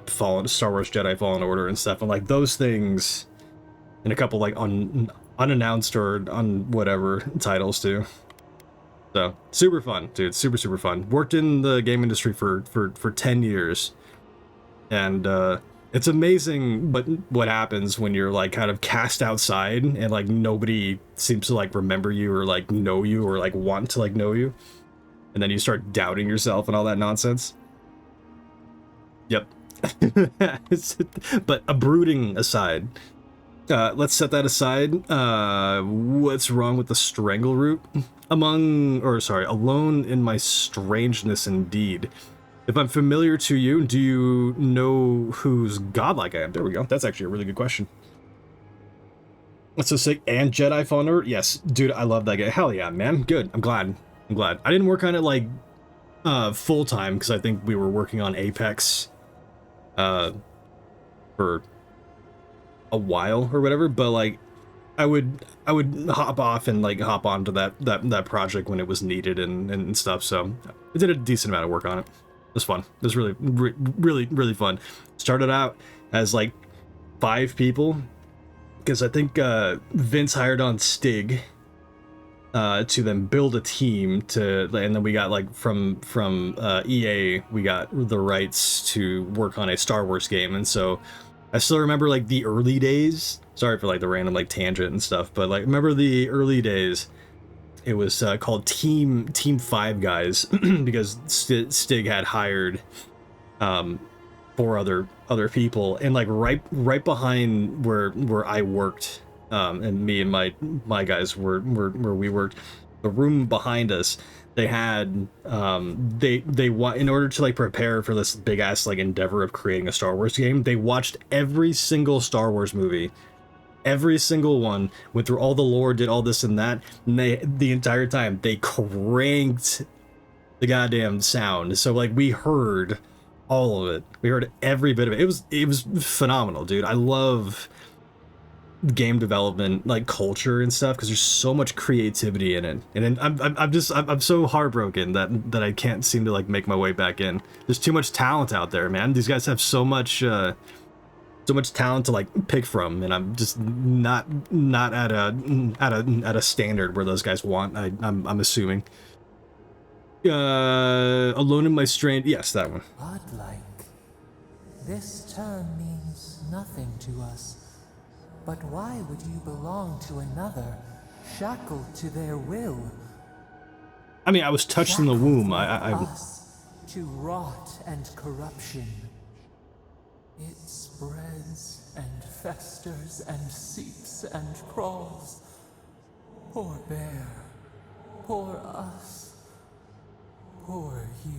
Wars Jedi Fallen Order and stuff, and like those things, and a couple like unannounced or on whatever titles too. So super fun, dude, super fun. Worked in the game industry for 10 years, and it's amazing what happens when you're like kind of cast outside and like nobody seems to like remember you or like know you or like want to like know you, and then you start doubting yourself and all that nonsense. Yep. But a brooding aside, let's set that aside. What's wrong with the strangle root? Alone in my strangeness indeed. If I'm familiar to you, do you know who's godlike I am? There we go. That's actually a really good question. That's so sick. And Jedi Fallen Order? Yes, dude, I love that game. Hell yeah, man. Good. I'm glad. I didn't work on it like full time because I think we were working on Apex for a while or whatever. But like, I would hop off and like hop onto that project when it was needed and stuff. So I did a decent amount of work on it. It was fun. It was really fun. Started out as like 5 people because I think Vince hired on Stig to then build a team to, and then we got like from EA, we got the rights to work on a Star Wars game. And so I still remember like the early days. Sorry for like the random like tangent and stuff, but like remember the early days. It was called Team Five Guys because Stig had hired 4 other people, and like right behind where I worked, and me and my guys were where we worked, the room behind us, they had they in order to like prepare for this big ass like endeavor of creating a Star Wars game, they watched every single Star Wars movie. Every single one, went through all the lore, did all this and that, and the entire time they cranked the goddamn sound. So like we heard all of it. We heard every bit of it. It was phenomenal, dude. I love game development like culture and stuff because there's so much creativity in it. And I'm so heartbroken that I can't seem to like make my way back in. There's too much talent out there, man. These guys have so much talent to like pick from, and I'm just not at a standard where those guys want. I'm assuming. Alone in My Strange. Yes, that one. Godlike. This term means nothing to us. But why would you belong to another, shackled to their will? I mean, I was touched in the womb. Us to rot and corruption. It spreads and festers and seeps and crawls. Poor bear. Poor us. Poor you.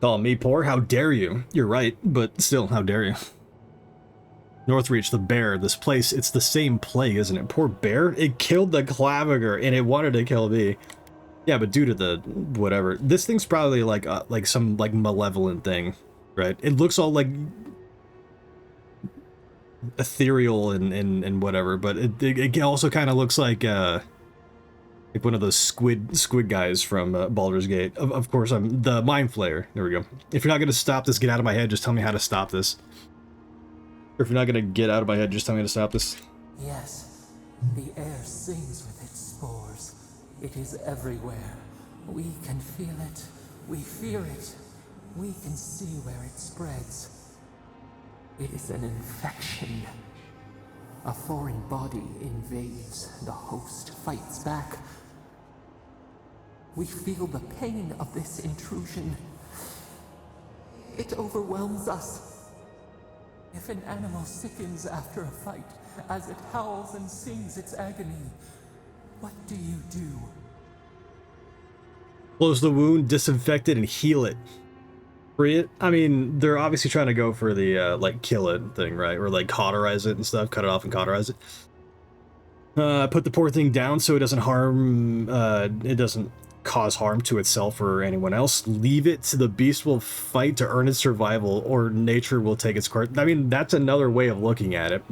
Call me poor? How dare you? You're right, but still, how dare you? Northreach, the bear, this place, it's the same plague, isn't it? Poor bear? It killed the claviger, and it wanted to kill me. Yeah, but due to the whatever, this thing's probably like some like malevolent thing, right? It looks all like ethereal and whatever, but it also kind of looks like one of those squid guys from Baldur's Gate. Of course, I'm the Mind Flayer. There we go. If you're not gonna stop this, get out of my head. Just tell me how to stop this. Or if you're not gonna get out of my head, just tell me how to stop this. Yes, the air sings with its spores. It is everywhere. We can feel it. We fear it. We can see where it spreads. It is an infection. A foreign body invades. The host fights back. We feel the pain of this intrusion. It overwhelms us. If an animal sickens after a fight, as it howls and sings its agony, what do you do? Close the wound, disinfect it, and heal it. Free it? I mean, they're obviously trying to go for the, like, kill it thing, right? Or, like, cauterize it and stuff, cut it off and cauterize it. Put the poor thing down so it doesn't harm, it doesn't cause harm to itself or anyone else. Leave it to the beast will fight to earn its survival, or nature will take its course. I mean, that's another way of looking at it.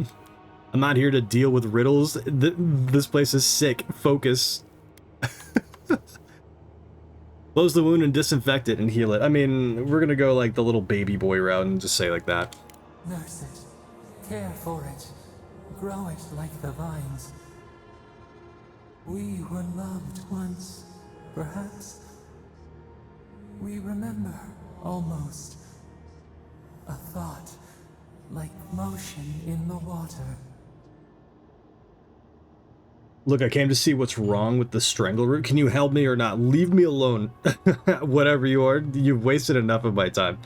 I'm not here to deal with riddles. This place is sick. Focus. Close the wound and disinfect it and heal it. I mean, we're gonna go like the little baby boy route and just say like that. Nurse it. Care for it. Grow it like the vines. We were loved once, perhaps. We remember, almost. A thought, like motion in the water. Look, I came to see what's wrong with the strangle root. Can you help me or not? Leave me alone. Whatever you are, you've wasted enough of my time.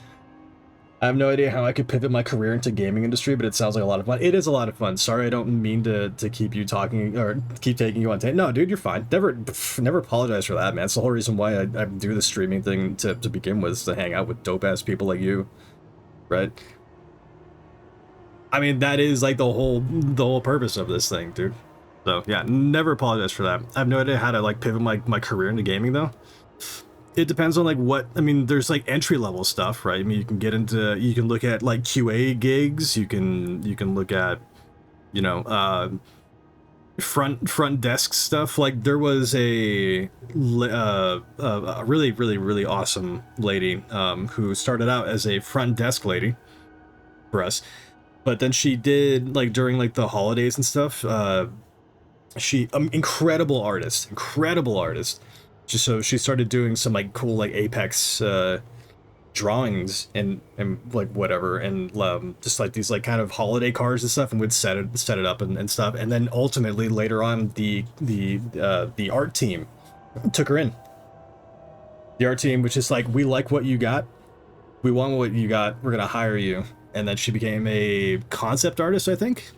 I have no idea how I could pivot my career into gaming industry, but it sounds like a lot of fun. It is a lot of fun. Sorry, I don't mean to keep you talking or keep taking you on tape. No, dude, you're fine. Never apologize for that, man. It's the whole reason why I do the streaming thing to begin with, is to hang out with dope-ass people like you, right? I mean, that is like the whole purpose of this thing, dude. So yeah, never apologize for that. I have no idea how to like pivot my career into gaming though. It depends on like what, I mean, there's like entry level stuff, right? I mean, you can look at like QA gigs, you can look at, you know, front desk stuff. Like there was a really awesome lady who started out as a front desk lady for us, but then she did like during like the holidays and stuff, She incredible artist. Just so she started doing some like cool like Apex drawings and like whatever, and just like these like kind of holiday cards and stuff, and would set it up and stuff. And then ultimately later on the art team took her in. The art team, which is like, we like what you got, we want what you got, we're gonna hire you. And then she became a concept artist, I think.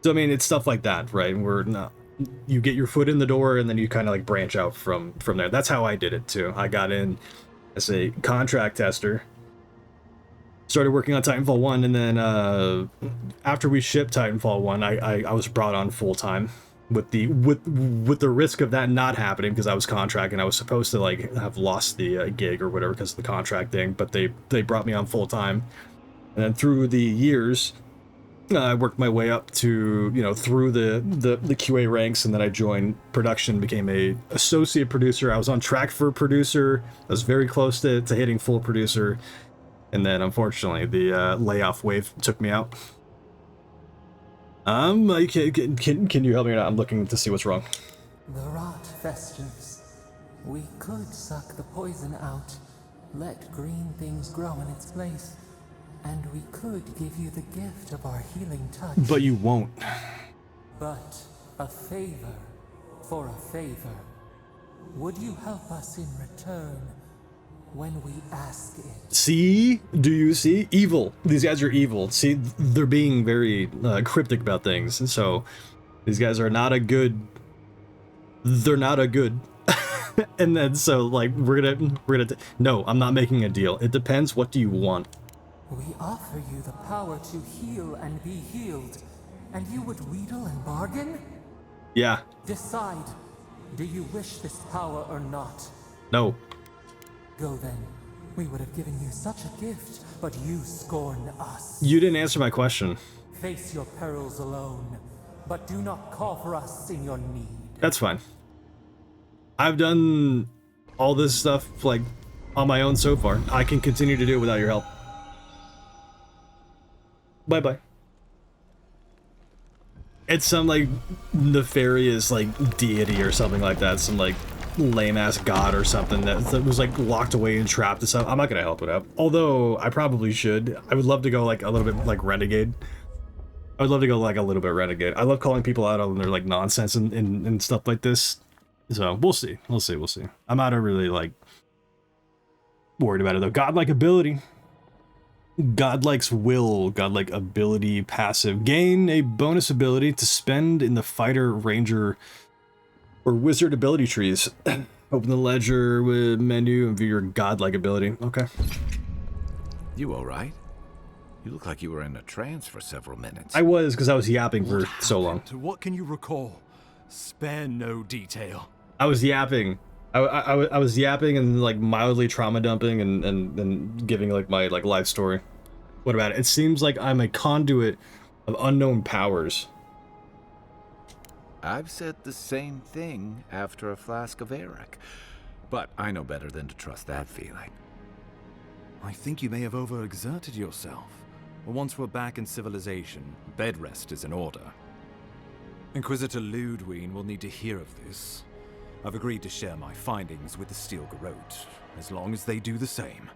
So I mean, it's stuff like that, right? We're not, you get your foot in the door and then you kind of like branch out from there. That's how I did it too. I got in as a contract tester, started working on Titanfall 1, and then after we shipped Titanfall 1, I was brought on full-time with the risk of that not happening, because I was contracting. I was supposed to like have lost the gig or whatever because of the contract thing, but they brought me on full-time. And then through the years, I worked my way up to, you know, through the QA ranks, and then I joined production, became a associate producer. I was on track for producer. I was very close to hitting full producer. And then unfortunately the layoff wave took me out. Can you help me out? I'm looking to see what's wrong. The rot festers. We could suck the poison out, let green things grow in its place. And we could give you the gift of our healing touch. But you won't. But a favor for a favor. Would you help us in return when we ask it? See? Do you see? Evil. These guys are evil. See, they're being very cryptic about things. And so these guys are not a good... They're not a good... And then so like, we're gonna... No, I'm not making a deal. It depends. What do you want? We offer you the power to heal and be healed, and you would wheedle and bargain? Yeah. Decide. Do you wish this power or not? No. Go then. We would have given you such a gift, but you scorn us. You didn't answer my question. Face your perils alone, but do not call for us in your need. That's fine. I've done all this stuff like on my own so far. I can continue to do it without your help. Bye-bye. It's some like nefarious like deity or something like that, some like lame-ass god or something that was like locked away and trapped and stuff. I'm not gonna help it out, although I probably should. I would love to go like a little bit like renegade. I would love to go like a little bit renegade. I love calling people out on their like nonsense and stuff like this. So we'll see. I'm not really like worried about it though. Godlike ability. Godlike's will, godlike ability, passive. Gain a bonus ability to spend in the fighter, ranger, or wizard ability trees. Open the ledger with menu and view your godlike ability. Okay. You alright? You look like you were in a trance for several minutes. I was, because I was yapping for so long. What can you recall? Spare no detail. I was yapping. I was yapping and like mildly trauma dumping and giving like my like life story. What about it? It seems like I'm a conduit of unknown powers. I've said the same thing after a flask of Eric, but I know better than to trust that feeling. I think you may have overexerted yourself. Once we're back in civilization, bed rest is in order. Inquisitor Ludwig will need to hear of this. I've agreed to share my findings with the Steel Garrote, as long as they do the same.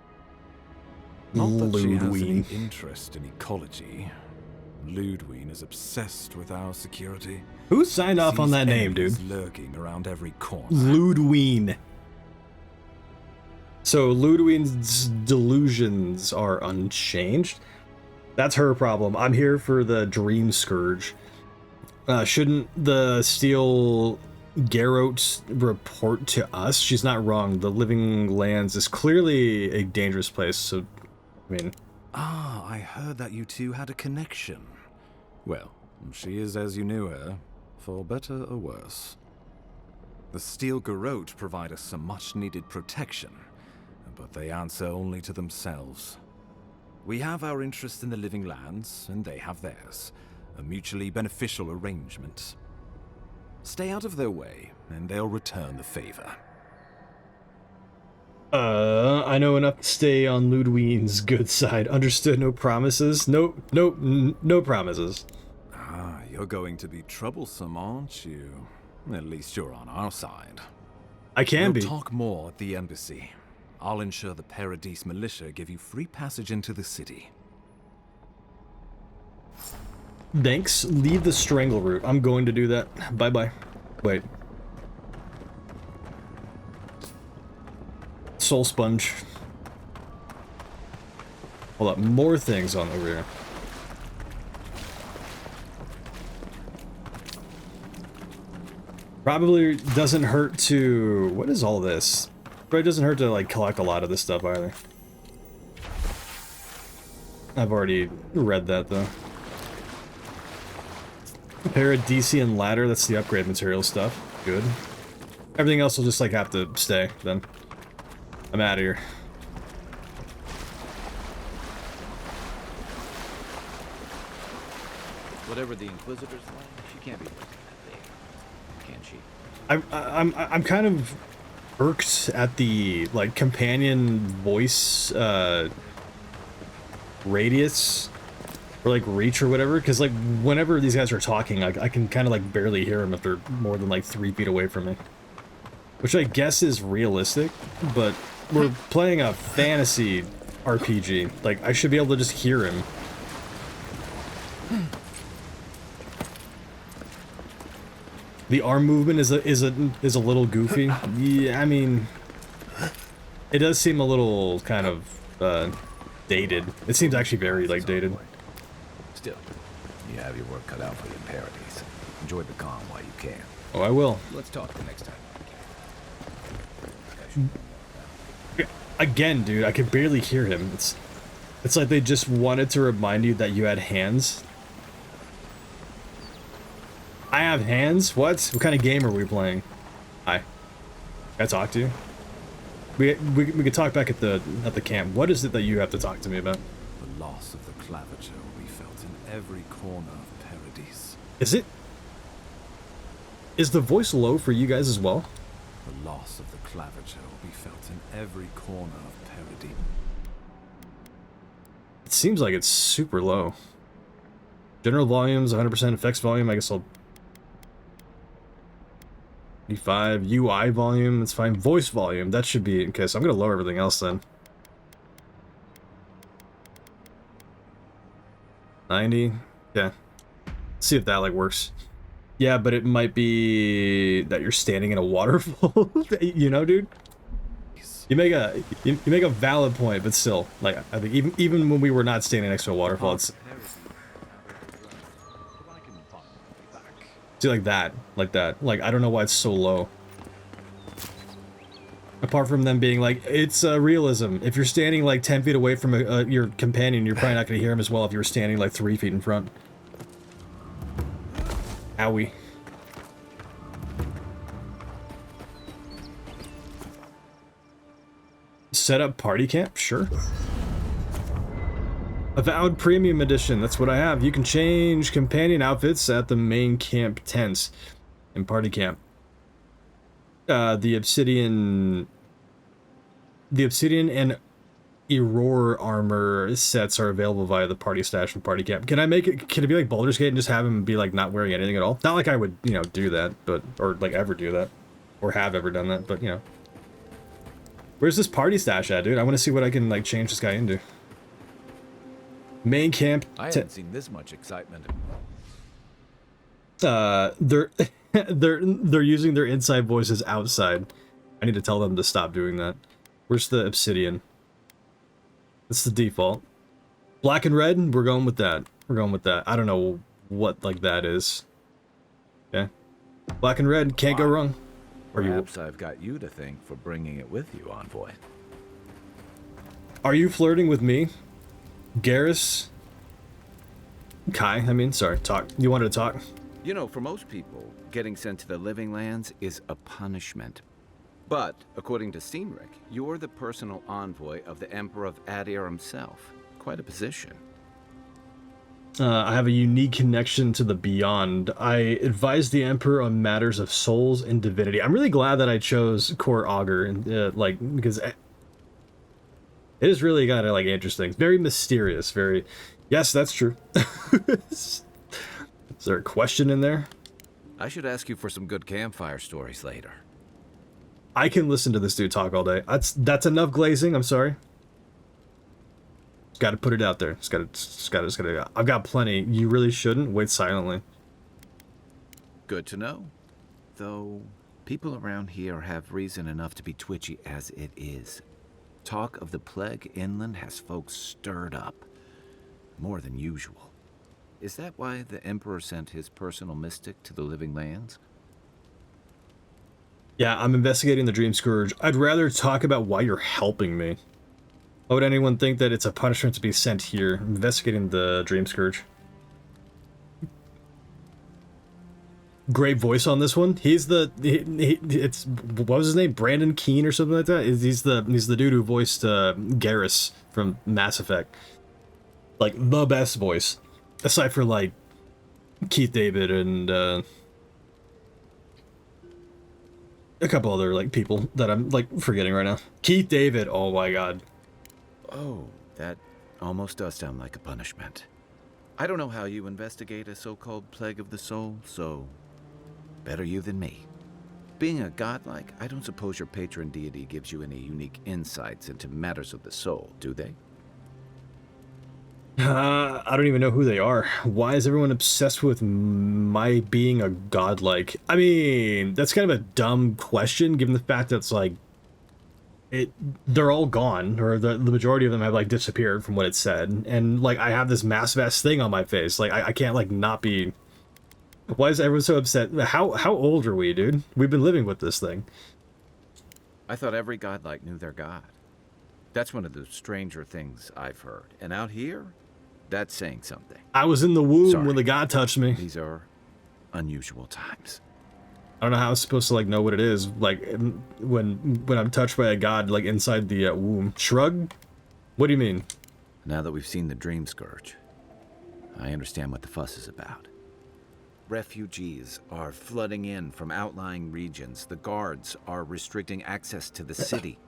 Not that she has any interest in ecology. Ludwig is obsessed with our security. Who signed off on that name, dude? Lurking around every corner. Ludwig. So Ludwig's delusions are unchanged? That's her problem. I'm here for the Dream Scourge. Shouldn't the Steel Garrote report to us? She's not wrong. The Living Lands is clearly a dangerous place, so, I mean... Ah, I heard that you two had a connection. Well, she is as you knew her, for better or worse. The Steel Garrote provide us some much-needed protection, but they answer only to themselves. We have our interest in the Living Lands, and they have theirs. A mutually beneficial arrangement. Stay out of their way, and they'll return the favor. I know enough to stay on Ludwig's good side. Understood, no promises? No promises. Ah, You're going to be troublesome, aren't you? At least you're on our side. I can be. We'll talk more at the embassy. I'll ensure the Paradise militia give you free passage into the city. Thanks. Leave the strangle route. I'm going to do that. Bye-bye. Wait. Soul sponge. Hold up. More things on over here. Probably doesn't hurt to... What is all this? Probably doesn't hurt to, like, collect a lot of this stuff either. I've already read that, though. Paradisian ladder, that's the upgrade material stuff. Good. Everything else will just, like, have to stay, then. I'm out of here. Whatever the Inquisitor's like, she can't be working that big, can she? I'm kind of irked at the, like, companion voice, radius, or, like, reach or whatever, because, like, whenever these guys are talking, I can kind of, like, barely hear them if they're more than, like, 3 feet away from me. Which I guess is realistic, but we're playing a fantasy RPG. Like, I should be able to just hear him. The arm movement is a little goofy. Yeah, I mean, it does seem a little kind of dated. It seems actually very like dated. Still, you have your work cut out for you in Paradise. Enjoy the calm while you can. Oh, I will. Let's talk the next time. Again, dude, I can barely hear him. It's like they just wanted to remind you that you had hands. I have hands? What? What kind of game are we playing? Hi. Can I talk to you? We could talk back at the camp. What is it that you have to talk to me about? The loss of the clavicle will be felt in every corner of Paradise. Is it? Is the voice low for you guys as well? The loss of the clavicle will be felt in every corner of Paradise. It seems like it's super low. General volumes, 100% effects volume. I guess I'll... 5 UI volume, that's fine. Voice volume, that should be... Okay, so I'm gonna lower everything else then. 90. Yeah. See if that, like, works. Yeah, but it might be that you're standing in a waterfall. You know, dude? You make a valid point, but still, like, I think even when we were not standing next to a waterfall, it's... See, like that. Like, I don't know why it's so low. Apart from them being like, it's realism. If you're standing, like, 10 feet away from your companion, you're probably not going to hear him as well if you were standing, like, 3 feet in front. Owie. Set up party camp? Sure. Avowed Premium Edition, that's what I have. You can change companion outfits at the main camp tents in party camp. The Obsidian and Aurora armor sets are available via the party stash and party camp. Can it be like Baldur's Gate and just have him be like not wearing anything at all? Not like I would, you know, do that, but, or like ever do that, or have ever done that, but you know. Where's this party stash at, dude? I want to see what I can like change this guy into. Main camp. I haven't seen this much excitement. They're using their inside voices outside. I need to tell them to stop doing that. Where's the obsidian? That's the default. Black and red, we're going with that. We're going with that. I don't know what like that is. Okay. Black and red, can't go wrong. Perhaps I've got you to thank for bringing it with you, Envoy. Are you flirting with me? Garrus? Kai, I mean, sorry, talk. You wanted to talk? You know, for most people, getting sent to the Living Lands is a punishment. But, according to Steenrick, you're the personal envoy of the Emperor of Adir himself. Quite a position. I have a unique connection to the Beyond. I advise the Emperor on matters of souls and divinity. I'm really glad that I chose Core Augur, and like, because it is really kind of like interesting. Very mysterious, very... Yes, that's true. Is there a question in there? I should ask you for some good campfire stories later. I can listen to this dude talk all day. That's enough glazing. I'm sorry. Got to put it out there. Just gotta. I've got plenty. You really shouldn't wait silently. Good to know. Though, people around here have reason enough to be twitchy as it is. Talk of the plague inland has folks stirred up. More than usual. Is that why the Emperor sent his personal mystic to the Living Lands? Yeah, I'm investigating the Dream Scourge. I'd rather talk about why you're helping me. Why would anyone think that it's a punishment to be sent here? I'm investigating the Dream Scourge. Great voice on this one. He's the it's what was his name? Brandon Keane or something like that. He's the dude who voiced Garrus from Mass Effect. Like the best voice, aside for like Keith David and a couple other like people that I'm like forgetting right now. Keith David. Oh my god. Oh, that almost does sound like a punishment. I don't know how you investigate a so-called plague of the soul, so better you than me. Being a godlike, I don't suppose your patron deity gives you any unique insights into matters of the soul, do they? I don't even know who they are. Why is everyone obsessed with my being a godlike? I mean, that's kind of a dumb question, given the fact that it's like, they're all gone, or the majority of them have like disappeared from what it said, and like I have this massive ass thing on my face. Like I can't like not be. Why is everyone so upset? How old are we, dude? We've been living with this thing. I thought every godlike knew their god. That's one of the stranger things I've heard. And out here, that's saying something. I was in the womb Sorry. when the god touched me. These are unusual times. I don't know how I'm supposed to like know what it is. Like when I'm touched by a god, like inside the womb. Shrug? What do you mean? Now that we've seen the Dream Scourge, I understand what the fuss is about. Refugees are flooding in from outlying regions. The guards are restricting access to the city.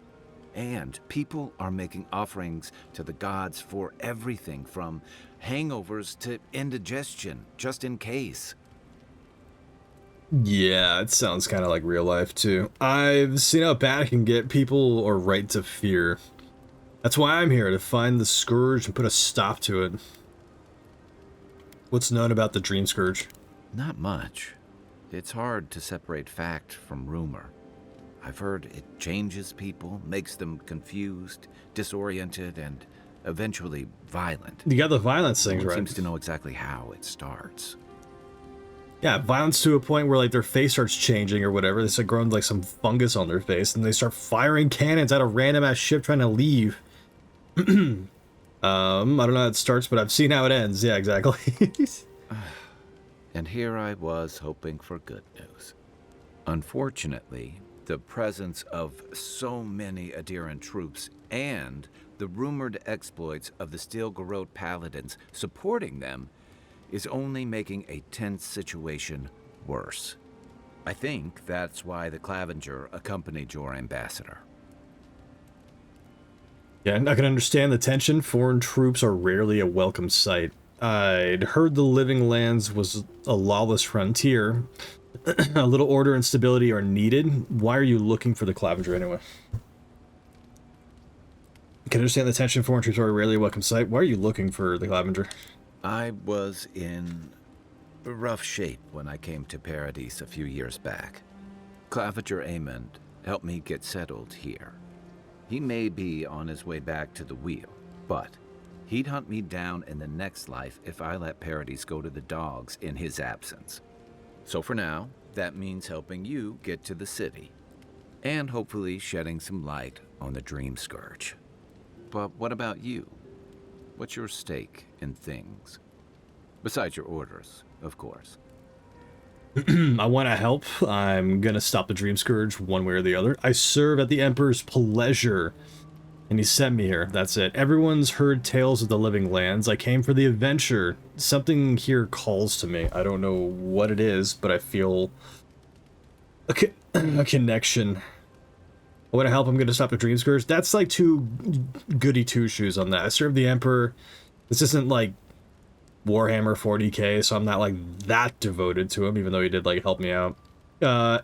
And people are making offerings to the gods for everything from hangovers to indigestion, just in case. Yeah, it sounds kind of like real life too. I've seen how bad it can get. People are right to fear. That's why I'm here, to find the Scourge and put a stop to it. What's known about the Dream Scourge? Not much. It's hard to separate fact from rumor. I've heard it changes people, makes them confused, disoriented, and eventually violent. You got the violence things right. Seems to know exactly how it starts. Yeah, violence to a point where like their face starts changing or whatever. They start growing like some fungus on their face, and they start firing cannons at a random ass ship trying to leave. I don't know how it starts, but I've seen how it ends. Yeah, exactly. And here I was hoping for good news. Unfortunately, the presence of so many Adiran troops and the rumored exploits of the Steel Garrote Paladins supporting them is only making a tense situation worse. I think that's why the Clavenger accompanied your ambassador. Yeah, I can understand the tension. Foreign troops are rarely a welcome sight. I'd heard the Living Lands was a lawless frontier. A little order and stability are needed. Why are you looking for the Clavenger anyway? I can understand the tension. Foreign troops are rarely a welcome sight. Why are you looking for the Clavenger? I was in rough shape when I came to Paradise a few years back. Clavenger Amond helped me get settled here. He may be on his way back to the wheel, but he'd hunt me down in the next life if I let Paradise go to the dogs in his absence. So for now, that means helping you get to the city, and hopefully shedding some light on the Dream Scourge. But what about you? What's your stake in things? Besides your orders, of course. I want to help. I'm going to stop the Dream Scourge one way or the other. I serve at the Emperor's pleasure, and he sent me here. That's it. Everyone's heard tales of the Living Lands. I came for the adventure. Something here calls to me. I don't know what it is, but I feel a connection. I want to help. I'm going to stop the Dream Scourge. That's like too goody two-shoes on that. I serve the Emperor. This isn't like Warhammer 40k, so I'm not like that devoted to him, even though he did like help me out.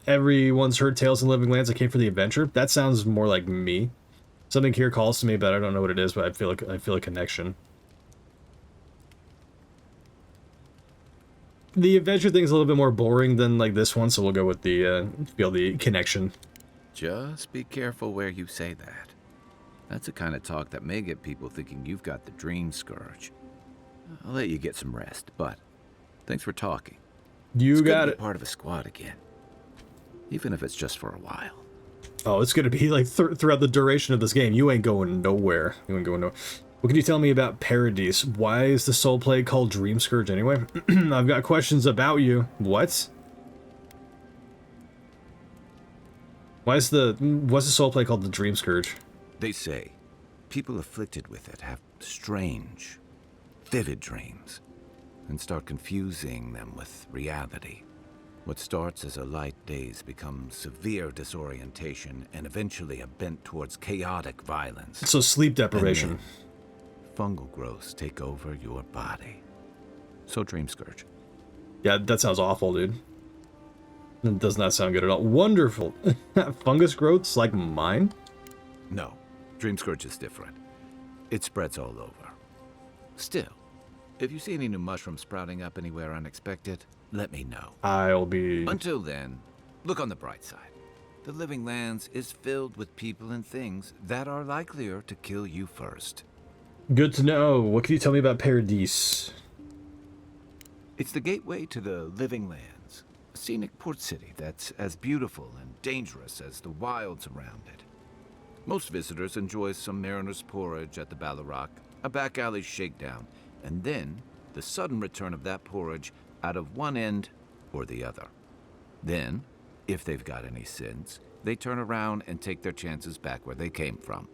Everyone's heard Tales in Living Lands. I came for the adventure. That sounds more like me. Something here calls to me, but I don't know what it is. But I feel a connection. The adventure thing's a little bit more boring than like this one, so we'll go with the feel the connection. Just be careful where you say that. That's the kind of talk that may get people thinking you've got the Dream Scourge. I'll let you get some rest, but thanks for talking. You got good to it. be part of a squad again, even if it's just for a while. Oh, it's gonna be like throughout the duration of this game. You ain't going nowhere. You ain't going nowhere. What can you tell me about Paradise? Why is the Soul Plague called Dream Scourge anyway? I've got questions about you. What? What's the Soul Plague called the Dream Scourge? They say people afflicted with it have strange, vivid dreams and start confusing them with reality. What starts as a light daze becomes severe disorientation and eventually a bent towards chaotic violence. So sleep deprivation. Fungal growths take over your body. So Dream Scourge. Yeah, that sounds awful, dude. It does not sound good at all. Wonderful. Fungus growths like mine? No, Dream Scourge is different. It spreads all over. Still, if you see any new mushrooms sprouting up anywhere unexpected, let me know. I'll be... Until then, look on the bright side. The Living Lands is filled with people and things that are likelier to kill you first. Good to know. What can you tell me about Paradise? It's the gateway to the Living Lands, a scenic port city that's as beautiful and dangerous as the wilds around it. Most visitors enjoy some mariner's porridge at the Ballarrock, a back alley shakedown, and then the sudden return of that porridge out of one end or the other. Then, if they've got any sense, they turn around and take their chances back where they came from,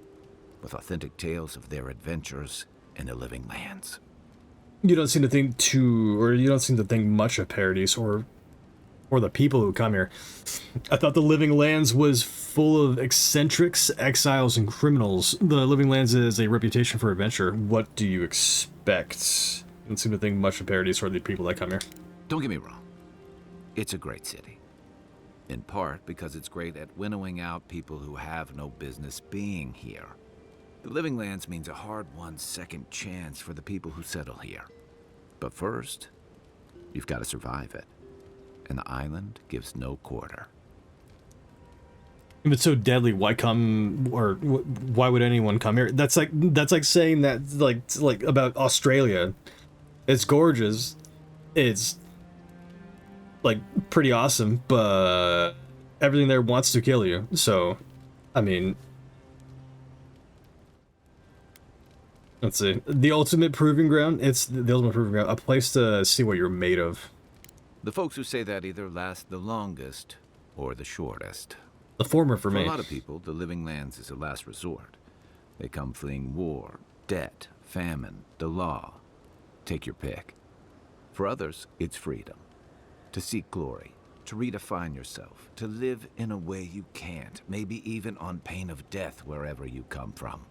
with authentic tales of their adventures in the Living Lands. You don't seem to think much of Paradise or the people who come here. I thought the Living Lands was full of eccentrics, exiles, and criminals. The Living Lands is a reputation for adventure. What do you expect? You don't seem to think much of Paradise or the people that come here. Don't get me wrong. It's a great city. In part because it's great at winnowing out people who have no business being here. The Living Lands means a hard-won second chance for the people who settle here. But first, you've got to survive it. And the island gives no quarter. If it's so deadly, why come, or why would anyone come here? That's like saying that like about Australia. It's gorgeous. It's like pretty awesome, but everything there wants to kill you. So, I mean, let's see. The ultimate proving ground. It's the ultimate proving ground. A place to see what you're made of. The folks who say that either last the longest or the shortest. The former for me. For a lot of people, the Living Lands is a last resort. They come fleeing war, debt, famine, the law. Take your pick. For others, it's freedom. To seek glory, to redefine yourself, to live in a way you can't, maybe even on pain of death wherever you come from.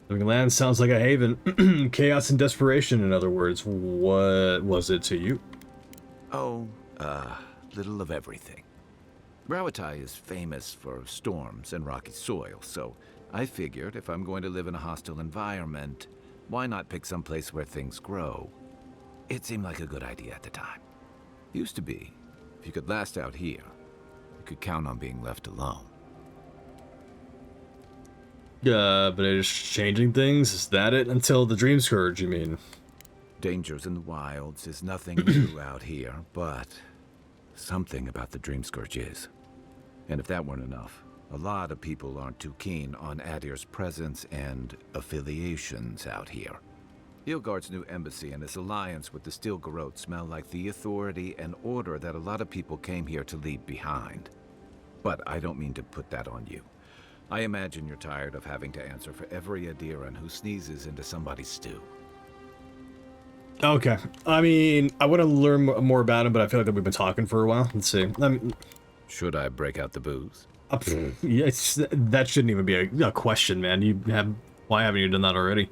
Living Lands sounds like a haven. Chaos and desperation, in other words. What was it to you? Oh, little of everything. Rawatai is famous for storms and rocky soil, so I figured if I'm going to live in a hostile environment, why not pick some place where things grow? It seemed like a good idea at the time. Used to be, if you could last out here, you could count on being left alone. But it's changing things? Is that it? Until the Dream Scourge, you mean? Dangers in the wilds is nothing new out here, but something about the Dream Scourge is. And if that weren't enough, a lot of people aren't too keen on Adir's presence and affiliations out here. Ilgard's new embassy and his alliance with the Steel Garrote smell like the authority and order that a lot of people came here to leave behind. But I don't mean to put that on you. I imagine you're tired of having to answer for every Adiran who sneezes into somebody's stew. Okay. I mean, I want to learn more about him, but I feel like that we've been talking for a while. Let's see. Should I break out the booze? Yeah, that shouldn't even be a question, man. Why haven't you done that already?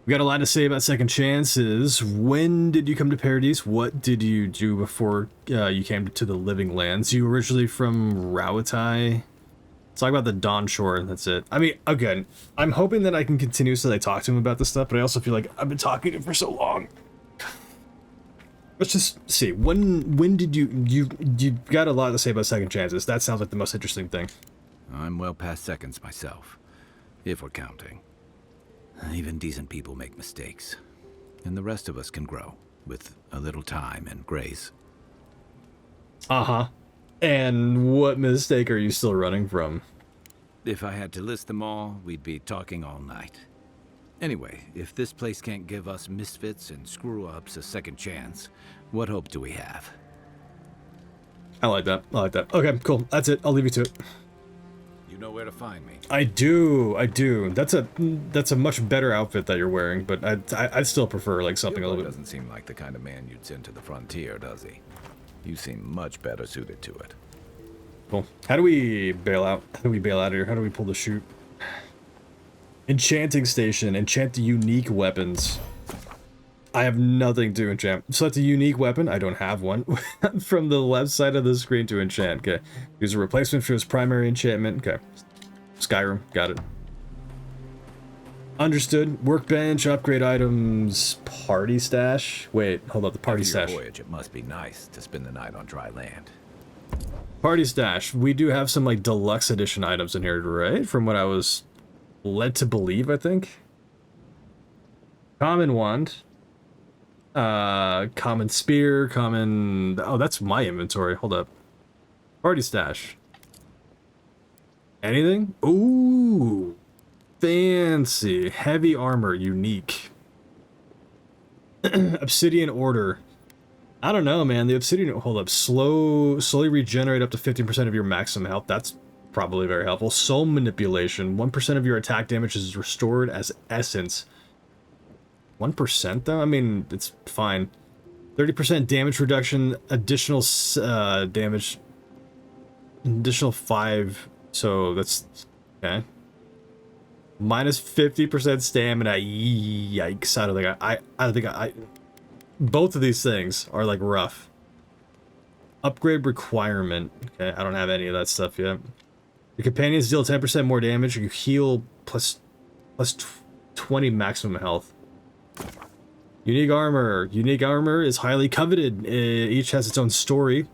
We got a lot to say about second chances. When did you come to Paradise? What did you do before you came to the Living Lands? You originally from Rauatai? Let's talk about the Dawn Shore, that's it. I mean, again, I'm hoping that I can continuously talk to him about this stuff, but I also feel like I've been talking to him for so long. Let's just see, when did you got a lot to say about second chances. That sounds like the most interesting thing. I'm well past seconds myself, if we're counting. Even decent people make mistakes, and the rest of us can grow, with a little time and grace. Uh-huh. And what mistake are you still running from? If I had to list them all, we'd be talking all night. Anyway, if this place can't give us misfits and screw-ups a second chance, what hope do we have? I like that. I like that. Okay, cool. That's it. I'll leave you to it. You know where to find me. I do. That's a much better outfit that you're wearing, but I'd still prefer like something a little bit. Doesn't seem like the kind of man you'd send to the frontier, does he? You seem much better suited to it. Cool. How do we bail out? How do we bail out of here? How do we pull the chute? Enchanting station. Enchant the unique weapons. I have nothing to enchant. Select a unique weapon. I don't have one. From the left side of the screen to enchant. Okay. Use a replacement for his primary enchantment. Okay. Skyrim. Got it. Understood. Workbench. Upgrade items. Party stash. Wait. Hold up. The party stash. After your voyage, it must be nice to spend the night on dry land. Party stash. We do have some like deluxe edition items in here, right? From what I was led to believe, I think. Common wand. Common spear, common... Oh, that's my inventory. Hold up. Party stash. Anything? Ooh. Fancy. Heavy armor. Unique. Obsidian order. I don't know, man. The obsidian... Hold up. Slowly regenerate up to 15% of your maximum health. That's probably very helpful. Soul manipulation. 1% of your attack damage is restored as essence. 1% though? I mean, it's fine. 30% damage reduction, additional damage, additional 5, so that's, okay. Minus 50% stamina, yikes. I don't think I both of these things are like rough. Upgrade requirement, okay, I don't have any of that stuff yet. Your companions deal 10% more damage, you heal plus 20 maximum health. Unique armor. Unique armor is highly coveted. Each has its own story,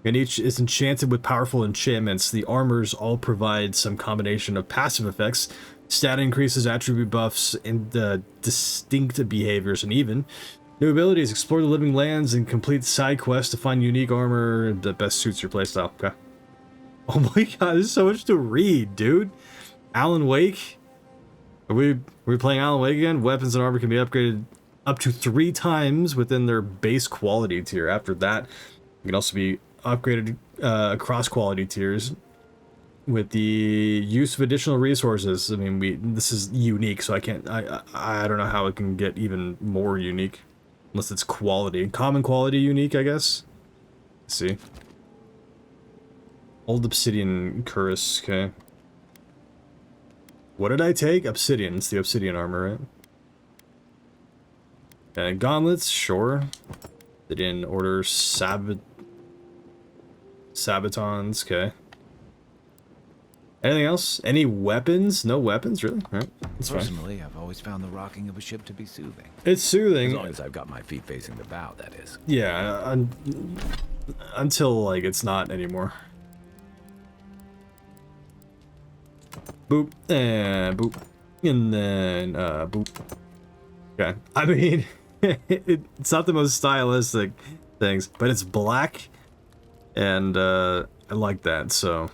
and each is enchanted with powerful enchantments. The armors all provide some combination of passive effects, stat increases, attribute buffs, and distinct behaviors, and even new abilities. Explore the living lands and complete side quests to find unique armor that best suits your playstyle. Okay. Oh my god, there's so much to read, dude. Alan Wake. Are we playing Alan Wake again? Weapons and armor can be upgraded up to 3 times within their base quality tier. After that, it can also be upgraded across quality tiers with the use of additional resources. I mean, this is unique, so I don't know how it can get even more unique unless it's quality. Common quality unique, I guess. Let's see. Old obsidian cuirass, okay. What did I take? Obsidian. It's the obsidian armor, right? And gauntlets, sure. Obsidian order sabatons, okay. Anything else? Any weapons? No weapons, really? All right, that's Personally, fine. I've always found the rocking of a ship to be soothing. It's soothing. As long as I've got my feet facing the bow, that is. Yeah, until, like, it's not anymore. Boop, and boop, and then, boop. Okay, I mean, it's not the most stylistic things, but it's black, and, I like that, so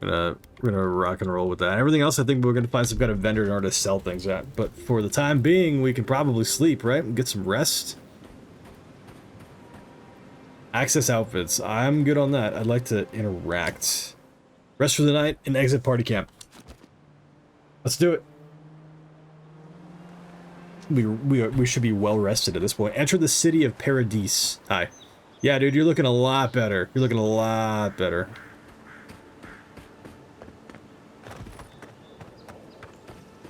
we're gonna rock and roll with that. Everything else, I think we're gonna find some kind of vendor in order to sell things at, but for the time being, we can probably sleep, right, and get some rest. Access outfits, I'm good on that. I'd like to interact. Rest for the night and exit party camp. Let's do it. We should be well rested at this point. Enter the city of Paradise. Hi. Yeah, dude, you're looking a lot better. You're looking a lot better.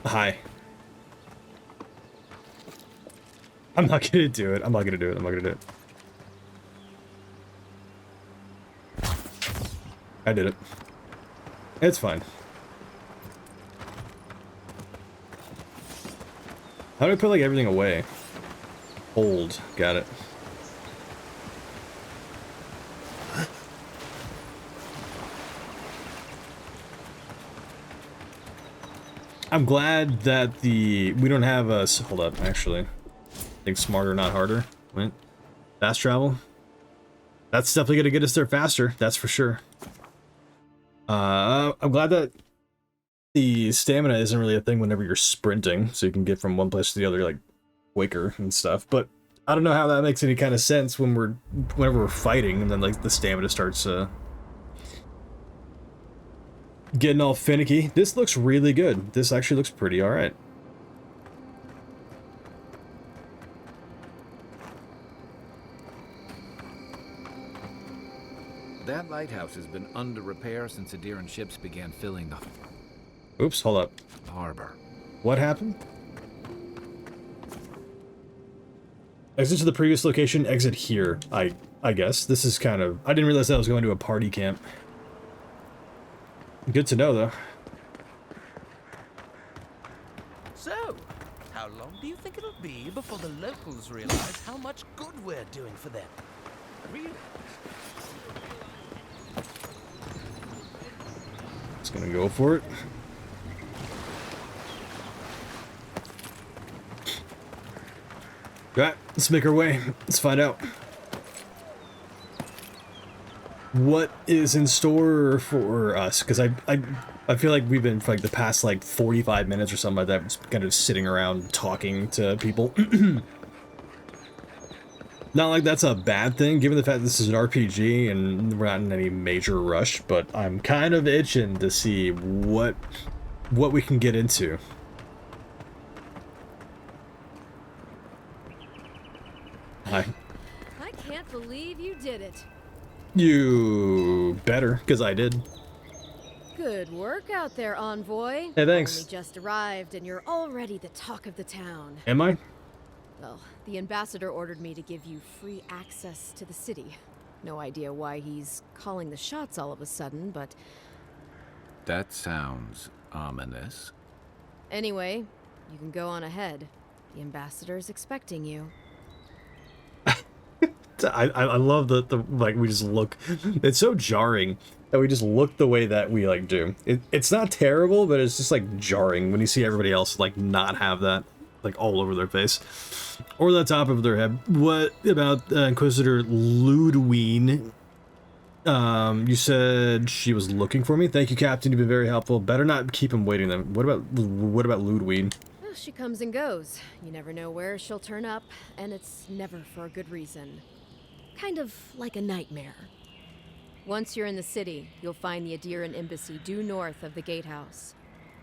Hi. I'm not gonna do it. I'm not gonna do it. I'm not gonna do it. I did it. It's fine. How do I put like everything away? Hold. Got it. I'm glad that we don't have a... Hold up, actually. Think smarter, not harder. Wait. Fast travel. That's definitely gonna get us there faster, that's for sure. I'm glad that the stamina isn't really a thing whenever you're sprinting, so you can get from one place to the other, like, quicker and stuff, but I don't know how that makes any kind of sense whenever we're fighting, and then, like, the stamina starts, getting all finicky. This looks really good. This actually looks pretty alright. That lighthouse has been under repair since Adiran ships began filling the... Oops, hold up. Harbor. What happened? Exit to the previous location, exit here. I guess. This is kind of... I didn't realize that I was going to a party camp. Good to know, though. So, how long do you think it'll be before the locals realize how much good we're doing for them? Really? Just gonna go for it. Alright, let's make our way. Let's find out what is in store for us, because I feel like we've been for like the past like 45 minutes or something like that, just kind of sitting around talking to people. Not like that's a bad thing, given the fact this is an RPG and we're not in any major rush, but I'm kind of itching to see what we can get into. Hi. I can't believe you did it. You better, because I did. Good work out there, Envoy. Hey, thanks. Only just arrived and you're already the talk of the town. Am I? Well, the ambassador ordered me to give you free access to the city. No idea why he's calling the shots all of a sudden, but... That sounds ominous. Anyway, you can go on ahead. The ambassador's expecting you. I love the like we just look. It's so jarring that we just look the way that we like do. It's not terrible, but it's just like jarring when you see everybody else like not have that like all over their face or the top of their head. What about Inquisitor Ludwine? You said she was looking for me. Thank you, Captain. You've been very helpful. Better not keep him waiting. Then what about Ludwine? Well, she comes and goes. You never know where she'll turn up, and it's never for a good reason. Kind of like a nightmare. Once you're in the city, you'll find the Adiran embassy due north of the gatehouse.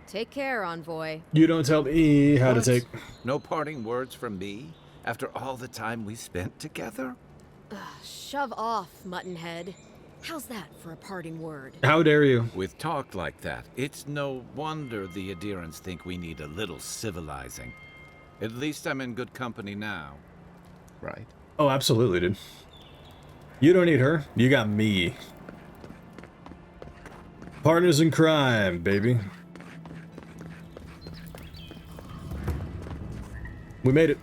Take care, Envoy. You don't tell me how to take... No parting words from me after all the time we spent together? Shove off, Muttonhead. How's that for a parting word? How dare you? With talk like that, it's no wonder the Adirans think we need a little civilizing. At least I'm in good company now, right? Oh, absolutely, dude. You don't need her. You got me. Partners in crime, baby. We made it.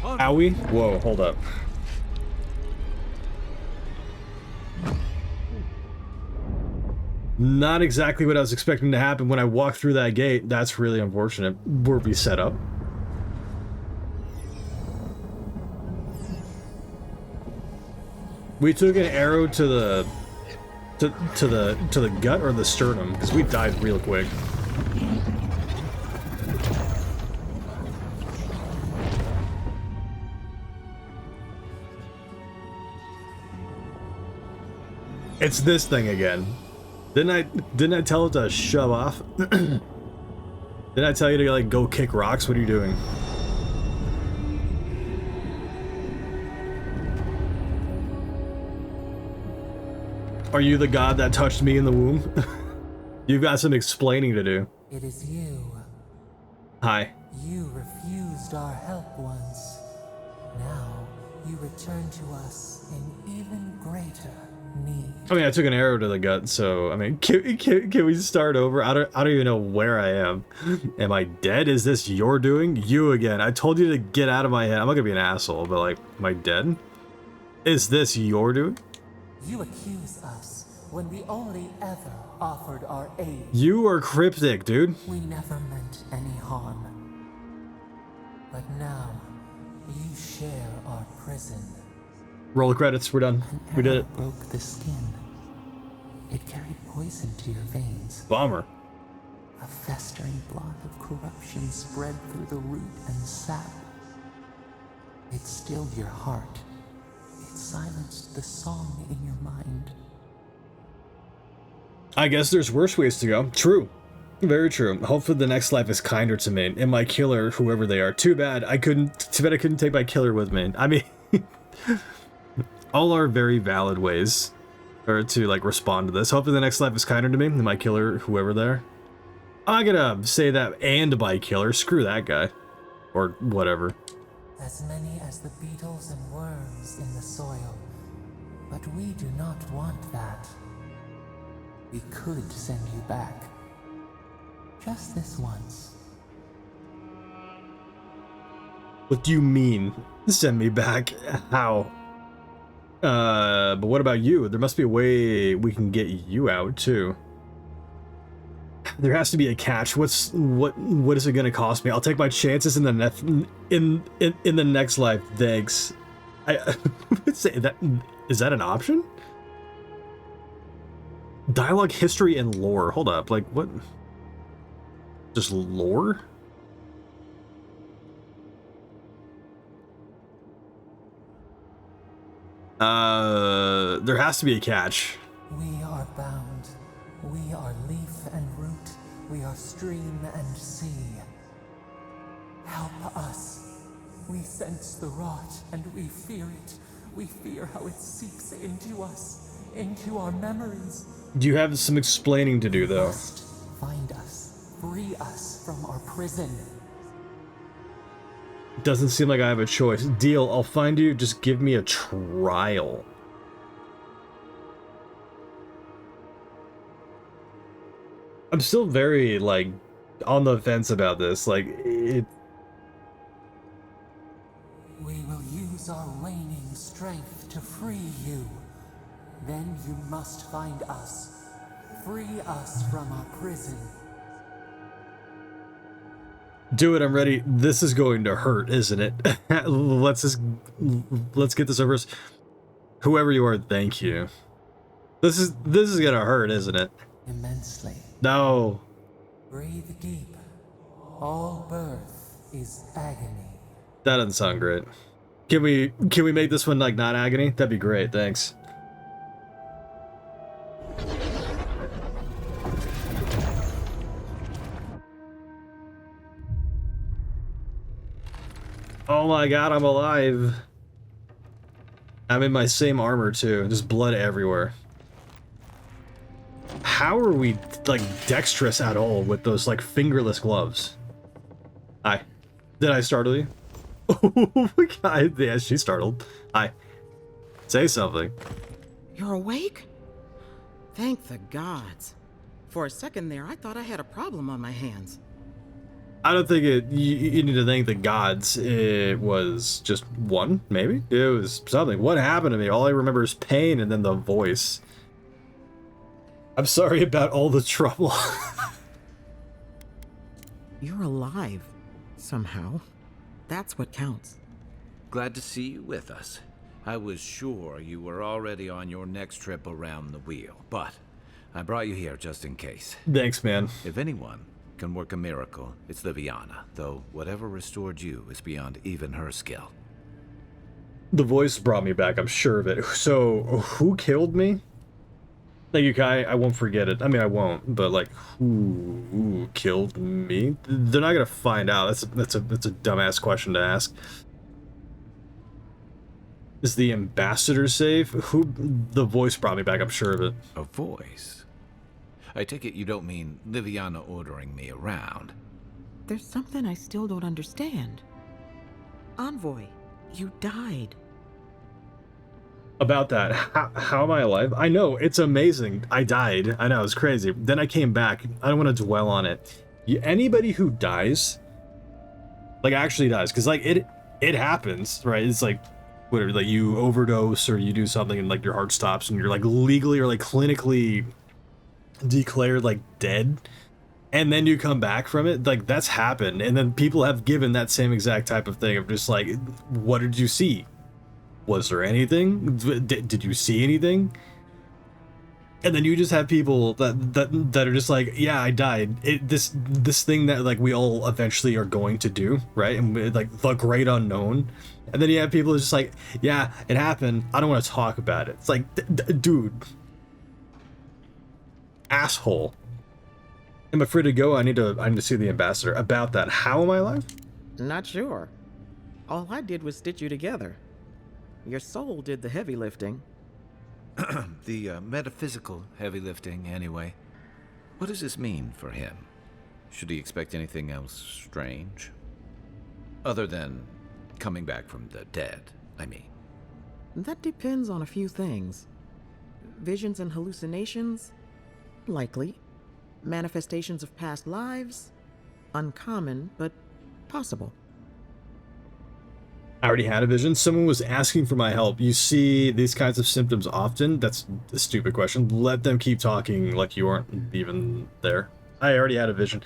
Owie? Whoa, hold up. Not exactly what I was expecting to happen when I walked through that gate. That's really unfortunate. Were we set up? We took an arrow to the gut or the sternum, because we died real quick. It's this thing again. Didn't I tell it to shove off? Didn't I tell you to like go kick rocks? What are you doing? Are you the god that touched me in the womb? You've got some explaining to do. It is you. Hi. You refused our help once. Now you return to us in even greater need. I mean, I took an arrow to the gut, so, I mean, can we start over? I don't even know where I am. Am I dead? Is this your doing? You again. I told you to get out of my head. I'm not gonna be an asshole, but like, am I dead? Is this your doing? You accuse us when we only ever offered our aid. You are cryptic, dude. We never meant any harm. But now, you share our prison. Roll the credits. We're done. We did it. Broke the skin. It carried poison to your veins. Bomber. A festering blot of corruption spread through the root and sap. It stilled your heart. It silenced the song in your mind. I guess there's worse ways to go. True. Very true. Hopefully the next life is kinder to me and my killer, whoever they are. Too bad I couldn't take my killer with me. I mean, all are very valid ways to like respond to this. Hopefully the next life is kinder to me and my killer, whoever they are. I'm not gonna say that and my killer. Screw that guy. Or whatever. As many as the beetles and worms in the soil. But we do not want that. We could send you back. Just this once. What do you mean? Send me back? How? But what about you? There must be a way we can get you out too. There has to be a catch. What is it gonna cost me? I'll take my chances in the in the next life. Thanks. I would say that is that an option? Dialogue, history, and lore. Hold up, like what? Just lore? There has to be a catch. We are bound. We are leaf and root. We are stream and sea. Help us. We sense the rot and we fear it. We fear how it seeps into us, into our memories. You have some explaining to do, though. Must find us, free us from our prison. Doesn't seem like I have a choice. Deal, I'll find you, just give me a trial. I'm still very, like, on the fence about this. Like, it... We will use our waning strength to free you. Then you must find us. Free us from our prison. Do it, I'm ready. This is going to hurt, isn't it? Let's get this over. Whoever you are, thank you. This is gonna hurt, isn't it? Immensely. No. Breathe deep. All birth is agony. That doesn't sound great. Can we make this one like not agony? That'd be great, thanks. Oh my god, I'm alive. I'm in my same armor too, just blood everywhere. How are we like dexterous at all with those like fingerless gloves? Hi. Did I startle you? Oh my god, yeah, she's startled. Hi. Say something. You're awake? Thank the gods. For a second there, I thought I had a problem on my hands. I don't think you need to thank the gods. It was just one, maybe? It was something. What happened to me? All I remember is pain and then the voice. I'm sorry about all the trouble. You're alive, somehow. That's what counts. Glad to see you with us. I was sure you were already on your next trip around the wheel, but I brought you here just in case. Thanks, man. If anyone can work a miracle, it's Liviana, though whatever restored you is beyond even her skill. The voice brought me back, I'm sure of it. So, who killed me? Thank you, Kai. I won't forget it. I mean, I won't, but like, who killed me? They're not gonna find out. That's a dumbass question to ask. Is the ambassador safe? Who? The voice brought me back, I'm sure of it. A voice? I take it you don't mean Liviana ordering me around. There's something I still don't understand. Envoy, you died. About that, how am I alive? I know, it's amazing. I died. I know, it's crazy. Then I came back. I don't want to dwell on it. Anybody who dies, like actually dies, because like it happens, right? It's like whatever, like you overdose or you do something and like your heart stops and you're like legally or like clinically declared like dead, and then you come back from it. Like that's happened, and then people have given that same exact type of thing of just like, what did you see? Was there anything? Did you see anything? And then you just have people that are just like, yeah, I died. This thing that like we all eventually are going to do, right? And like the great unknown. And then you have people who's just like, yeah, it happened. I don't want to talk about it. It's like, dude, asshole. I'm afraid to go. I need to see the ambassador about that. How am I alive? Not sure. All I did was stitch you together. Your soul did the heavy lifting. The metaphysical heavy lifting, anyway. What does this mean for him? Should he expect anything else strange? Other than coming back from the dead, I mean. That depends on a few things. Visions and hallucinations? Likely. Manifestations of past lives? Uncommon, but possible. I already had a vision. Someone was asking for my help. You see these kinds of symptoms often? That's a stupid question. Let them keep talking like you aren't even there. I already had a vision.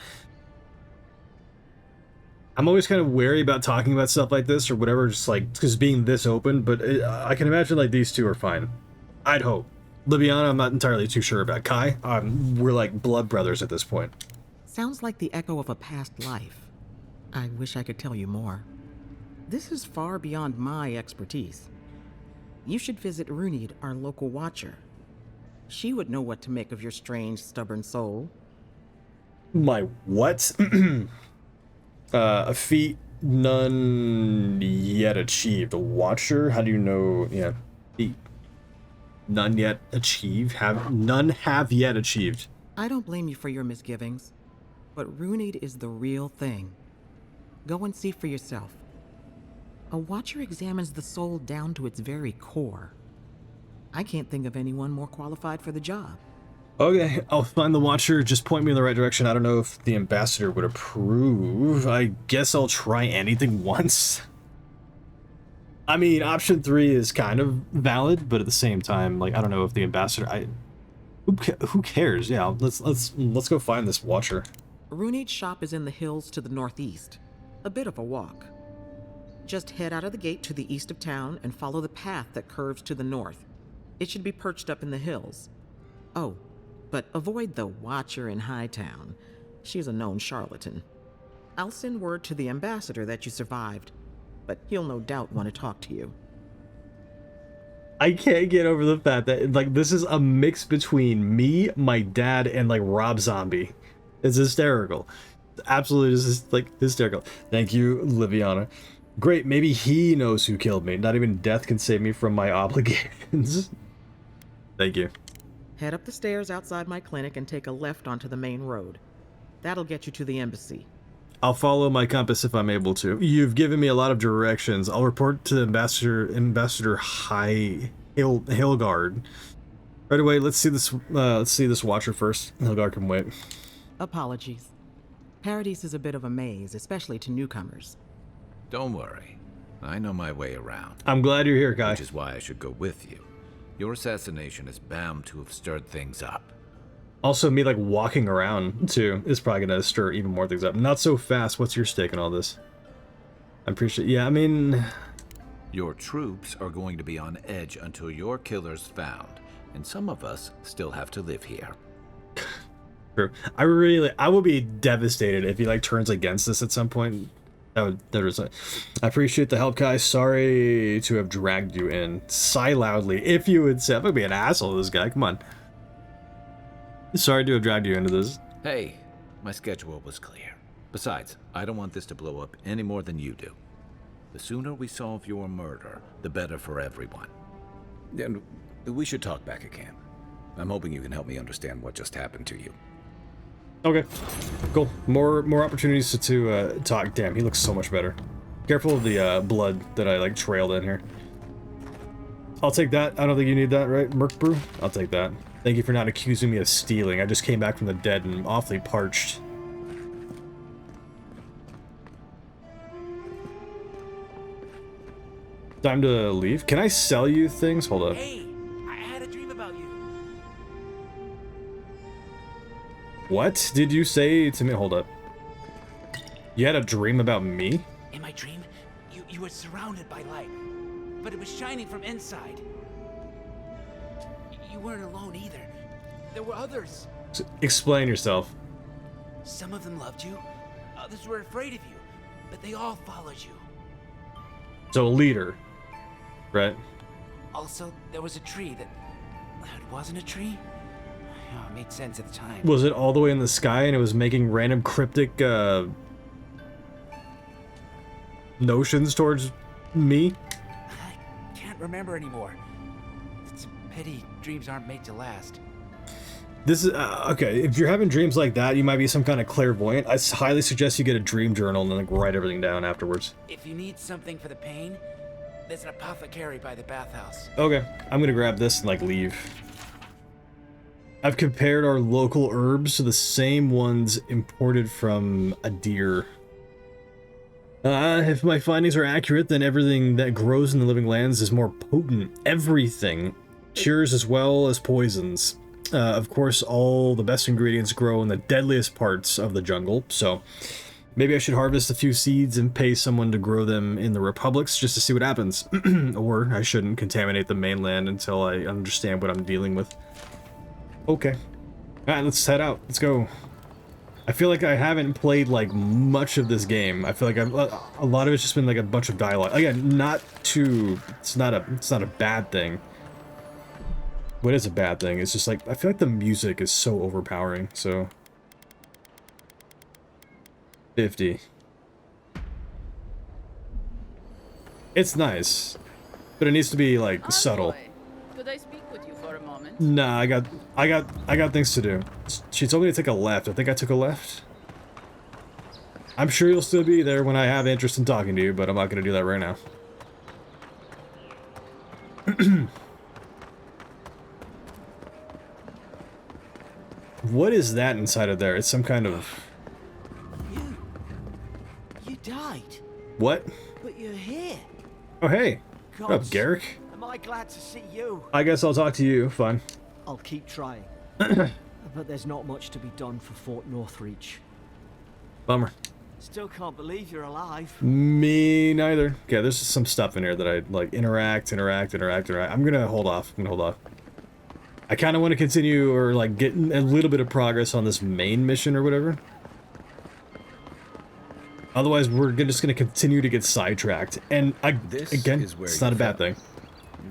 I'm always kind of wary about talking about stuff like this or whatever, just like, because being this open, but I can imagine like these two are fine. I'd hope. Liviana, I'm not entirely too sure about. Kai, we're like blood brothers at this point. Sounds like the echo of a past life. I wish I could tell you more. This is far beyond my expertise. You should visit Runid, our local watcher. She would know what to make of your strange, stubborn soul. My what? A feat none yet achieved. A watcher? How do you know? Yeah, feat none yet achieved. None have yet achieved. I don't blame you for your misgivings, but Runid is the real thing. Go and see for yourself. A watcher examines the soul down to its very core. I can't think of anyone more qualified for the job. Okay, I'll find the watcher. Just point me in the right direction. I don't know if the ambassador would approve. I guess I'll try anything once. I mean, option 3 is kind of valid, but at the same time, like, I don't know if the ambassador... Who cares? Yeah, let's go find this watcher. Runid's shop is in the hills to the northeast. A bit of a walk. Just head out of the gate to the east of town and follow the path that curves to the north. It should be perched up in the hills. Oh, but avoid the Watcher in Hightown. She's a known charlatan. I'll send word to the ambassador that you survived, but he'll no doubt want to talk to you. I can't get over the fact that, like, this is a mix between me, my dad, and, like, Rob Zombie. It's hysterical. Absolutely just, like, hysterical. Thank you, Liviana. Great, maybe he knows who killed me. Not even death can save me from my obligations. Thank you. Head up the stairs outside my clinic and take a left onto the main road. That'll get you to the embassy. I'll follow my compass if I'm able to. You've given me a lot of directions. I'll report to Ambassador Hilgard. Right away, let's see this watcher first. Hilgard can wait. Apologies. Paradise is a bit of a maze, especially to newcomers. Don't worry. I know my way around. I'm glad you're here, Kai. Which is why I should go with you. Your assassination is bound to have stirred things up. Also, me, like, walking around, too, is probably gonna stir even more things up. Not so fast. What's your stake in all this? I'm pretty sure... Yeah, I mean... Your troops are going to be on edge until your killer's found. And some of us still have to live here. True. I will be devastated if he, like, turns against us at some point. I appreciate the help, Kai. Sorry to have dragged you in. Sigh loudly. If you would say, I'm gonna be an asshole to this guy. Come on. Sorry to have dragged you into this. Hey, my schedule was clear. Besides, I don't want this to blow up any more than you do. The sooner we solve your murder, the better for everyone. And we should talk back at camp. I'm hoping you can help me understand what just happened to you. Okay, cool. More opportunities to talk. Damn, he looks so much better. Careful of the blood that I like trailed in here. I'll take that. I don't think you need that, right, Merc Brew? I'll take that. Thank you for not accusing me of stealing. I just came back from the dead and I'm awfully parched. Time to leave. Can I sell you things? Hold up. Hey, I had a dream about you. What did you say to me? Hold up. You had a dream about me? In my dream, you were surrounded by light, but it was shining from inside. You weren't alone either. There were others. Explain yourself. Some of them loved you, others were afraid of you, but they all followed you. So a leader, right? Also, there was a tree that it wasn't a tree. Oh, it made sense at the time. Was it all the way in the sky and it was making random cryptic notions towards me? I can't remember anymore. It's a pity dreams aren't made to last. This is okay. If you're having dreams like that, you might be some kind of clairvoyant. I highly suggest you get a dream journal and then like, write everything down afterwards. If you need something for the pain, there's an apothecary by the bathhouse. Okay, I'm gonna grab this and like leave. I've compared our local herbs to the same ones imported from Adir. If my findings are accurate, then everything that grows in the living lands is more potent. Everything. Cures as well as poisons. Of course, all the best ingredients grow in the deadliest parts of the jungle, so maybe I should harvest a few seeds and pay someone to grow them in the republics just to see what happens. Or I shouldn't contaminate the mainland until I understand what I'm dealing with. Okay. Alright, let's head out. Let's go. I feel like I haven't played, like, much of this game. I feel like a lot of it's just been, like, a bunch of dialogue. Again, not too... It's not a bad thing. What is a bad thing? It's just, like, I feel like the music is so overpowering, so... 50. It's nice. But it needs to be, like, subtle. Could I speak with you for a moment? Nah, I got things to do. She told me to take a left. I think I took a left. I'm sure you'll still be there when I have interest in talking to you, but I'm not gonna do that right now. What is that inside of there? It's some kind of... You died. What? But you're here. Oh, hey. What up, Garrick? Am I glad to see you? I guess I'll talk to you. Fine. I'll keep trying. But there's not much to be done for Fort Northreach. Bummer. Still can't believe you're alive. Me neither. Okay, there's some stuff in here that I like interact. I'm gonna hold off. I kind of want to continue or like get a little bit of progress on this main mission or whatever. Otherwise, we're just gonna continue to get sidetracked. And again, it's not a bad thing.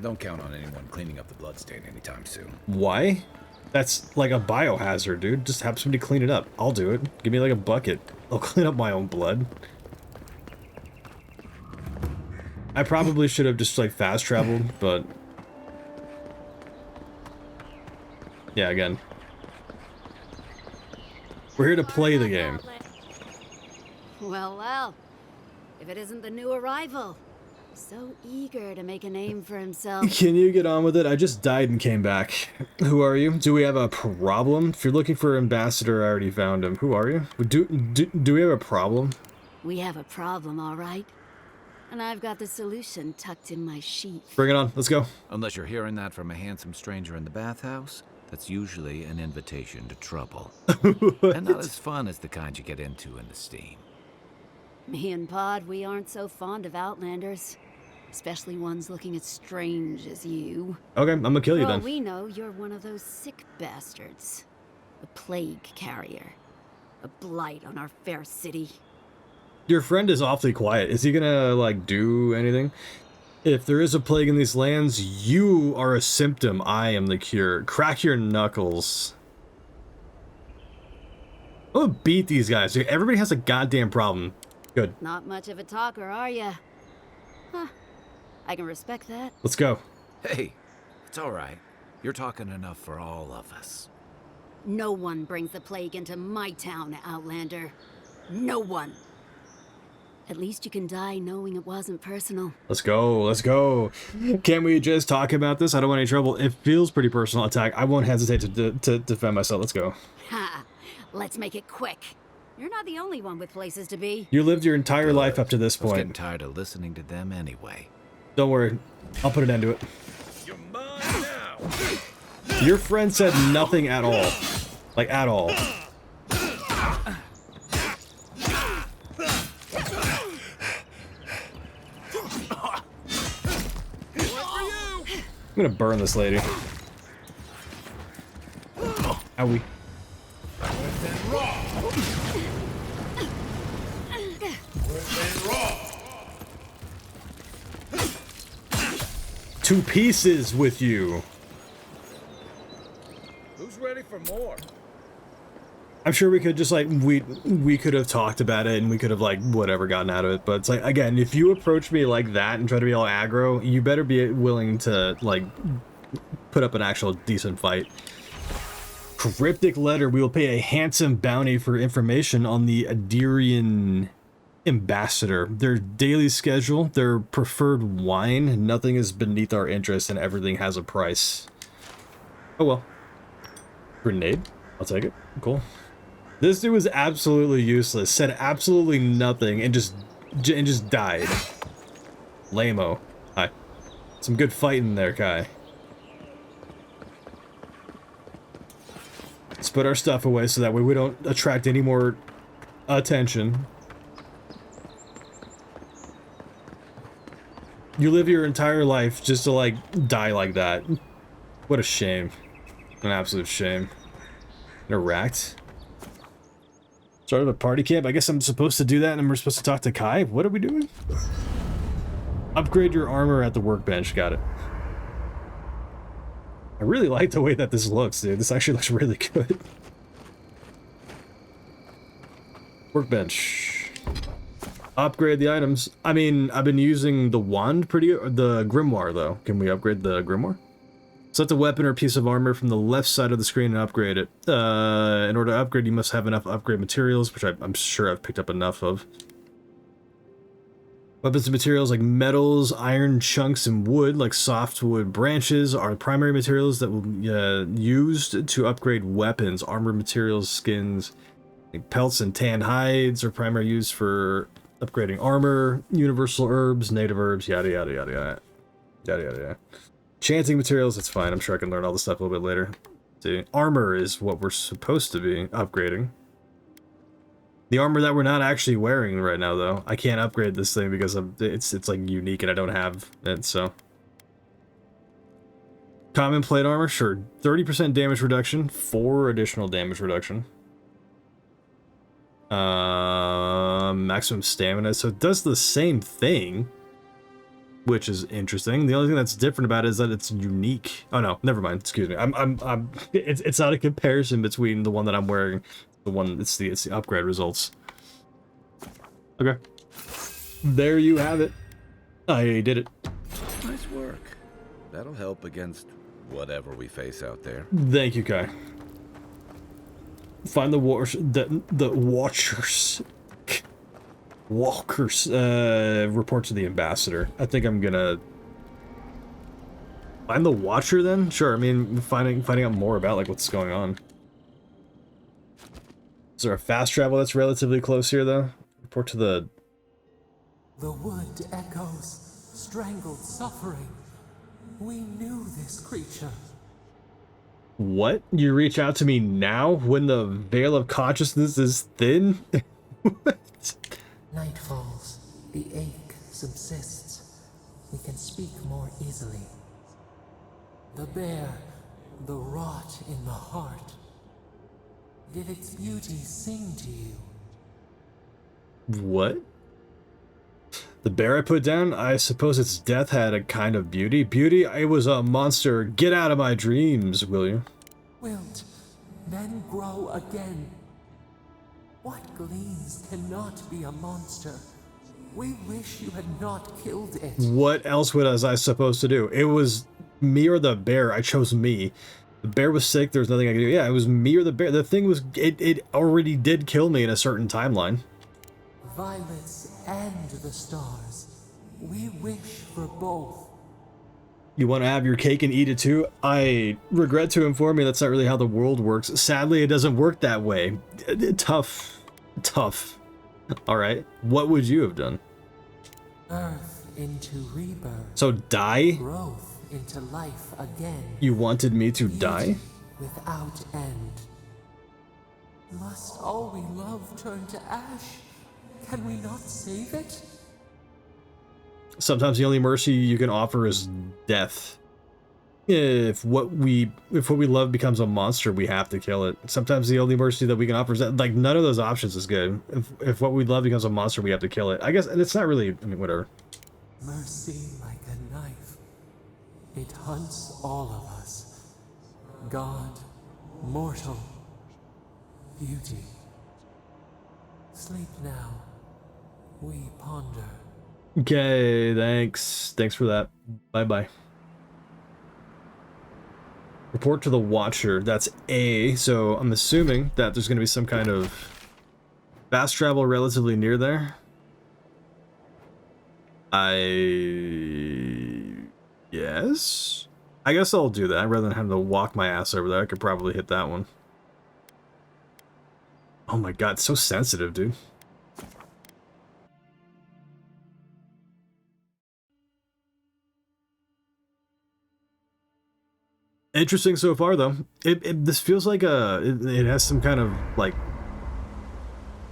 Don't count on anyone cleaning up the bloodstain anytime soon. Why? That's like a biohazard, dude. Just have somebody clean it up. I'll do it. Give me like a bucket. I'll clean up my own blood. I probably should have just like fast traveled, but yeah, again. We're here to play the game. Well, well. If it isn't the new arrival. So eager to make a name for himself. Can you get on with it? I just died and came back. Who are you? Do we have a problem? If you're looking for an ambassador, I already found him. Who are you? Do we have a problem? We have a problem, all right. And I've got the solution tucked in my sheath. Bring it on. Let's go. Unless you're hearing that from a handsome stranger in the bathhouse, that's usually an invitation to trouble. And not as fun as the kind you get into in the steam. Me and Pod, we aren't so fond of Outlanders. Especially ones looking as strange as you. Okay, I'm gonna kill you For all then. we know, you're one of those sick bastards. A plague carrier. A blight on our fair city. Your friend is awfully quiet. Is he gonna, like, do anything? If there is a plague in these lands, you are a symptom. I am the cure. Crack your knuckles. I'm gonna beat these guys. Everybody has a goddamn problem. Good. Not much of a talker, are ya? Huh. I can respect that. Let's go. Hey, it's all right. You're talking enough for all of us. No one brings the plague into my town, Outlander. No one. At least you can die knowing it wasn't personal. Let's go. Let's go. Can we just talk about this? I don't want any trouble. It feels pretty personal attack. I won't hesitate to defend myself. Let's go. Ha! Let's make it quick. You're not the only one with places to be. You lived your entire life up to this I was point. getting tired of listening to them anyway. Don't worry. I'll put an end to it. You're mine now. Your friend said nothing at all. Like, at all. I'm gonna burn this lady. Owie. Two pieces with you. Who's ready for more? I'm sure we could just like we could have talked about it and we could have like whatever gotten out of it, but it's like, again, if you approach me like that and try to be all aggro, you better be willing to like put up an actual decent fight. Cryptic letter. We will pay a handsome bounty for information on the Adirian ambassador, their daily schedule, their preferred wine. Nothing is beneath our interest and everything has a price. Oh well. Grenade. I'll take it. Cool. This dude was absolutely useless, said absolutely nothing, and just died. Lame-o. Hi. Some good fighting there, Kai. Let's put our stuff away so that way we don't attract any more attention. You live your entire life just to, like, die like that. What a shame. An absolute shame. Interact. Started a party camp. I guess I'm supposed to do that and we're supposed to talk to Kai? What are we doing? Upgrade your armor at the workbench. Got it. I really like the way that this looks, dude. This actually looks really good. Workbench. Upgrade the items. I mean, I've been using the wand the grimoire, though. Can we upgrade the grimoire? Select a weapon or piece of armor from the left side of the screen and upgrade it. In order to upgrade, you must have enough upgrade materials, which I'm sure I've picked up enough of. Weapons and materials like metals, iron chunks, and wood, like softwood branches, are primary materials that will be used to upgrade weapons. Armor materials, skins, like pelts and tan hides are primary used for upgrading armor. Universal herbs, native herbs, yada yada yada yada. Yada yada yada. Chanting materials, it's fine. I'm sure I can learn all this stuff a little bit later. See, armor is what we're supposed to be upgrading. The armor that we're not actually wearing right now, though. I can't upgrade this thing because it's like unique and I don't have it, so. Common plate armor, sure. 30% damage reduction, 4 additional damage reduction. Maximum stamina, so it does the same thing, which is interesting. The only thing that's different about it is that it's unique. Oh no, never mind. Excuse me. It's not a comparison between the one that I'm wearing, the one. It's the upgrade results. Okay. There you have it. I did it. Nice work. That'll help against whatever we face out there. Thank you, Kai. Find the watchers. Walkers, report to the ambassador. I think I'm gonna find the Watcher then? Sure, I mean, finding out more about, like, what's going on. Is there a fast travel that's relatively close here, though? Report to the... The wood echoes, strangled suffering. We knew this creature. What? You reach out to me now, when the veil of consciousness is thin? What? Night falls, the ache subsists. We can speak more easily. The bear, the rot in the heart. Did its beauty sing to you? What? The bear I put down? I suppose its death had a kind of beauty. Beauty? It was a monster. Get out of my dreams, will you? Wilt, then grow again. What gleams cannot be a monster? We wish you had not killed it. What else was I supposed to do? It was me or the bear. I chose me. The bear was sick. There was nothing I could do. Yeah, it was me or the bear. The thing was, it already did kill me in a certain timeline. Violets and the stars. We wish for both. You want to have your cake and eat it too? I regret to inform you that's not really how the world works. Sadly, it doesn't work that way. Tough. Tough. Alright. What would you have done? Earth into rebirth. So die? Growth into life again. You wanted me to die? Without end. Must all we love turn to ash? Can we not save it? Sometimes the only mercy you can offer is death. If what we love becomes a monster, we have to kill it. Sometimes the only mercy that we can offer is that, like, none of those options is good. If what we love becomes a monster, we have to kill it. I guess it's not really, I mean, whatever. Mercy like a knife. It hunts all of us. God, mortal, beauty. Sleep now. We ponder. Okay, thanks. Thanks for that. Bye-bye. Report to the Watcher. That's A, so I'm assuming that there's going to be some kind of fast travel relatively near there. Yes? I guess I'll do that rather than having to walk my ass over there. I could probably hit that one. Oh my god, it's so sensitive, dude. Interesting so far, though. This feels like it has some kind of, like,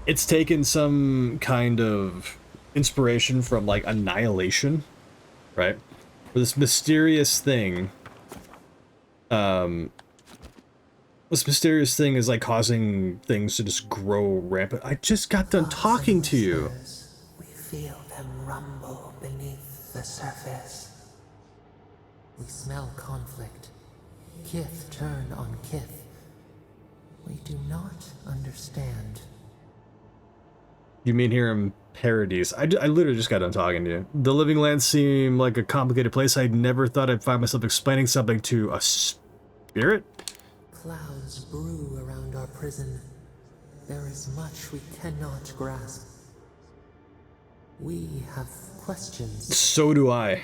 it's taken some kind of inspiration from, like, Annihilation, right? Where this mysterious thing, is, like, causing things to just grow rampant. I just got done talking to you. We feel them rumble beneath the surface. We smell conflict. Kith turn on kith. We do not understand. You mean here in Paradise? I literally just got done talking to you. The Living Lands seem like a complicated place. I never thought I'd find myself explaining something to a spirit. Clouds brew around our prison. There is much we cannot grasp. We have questions. So do I.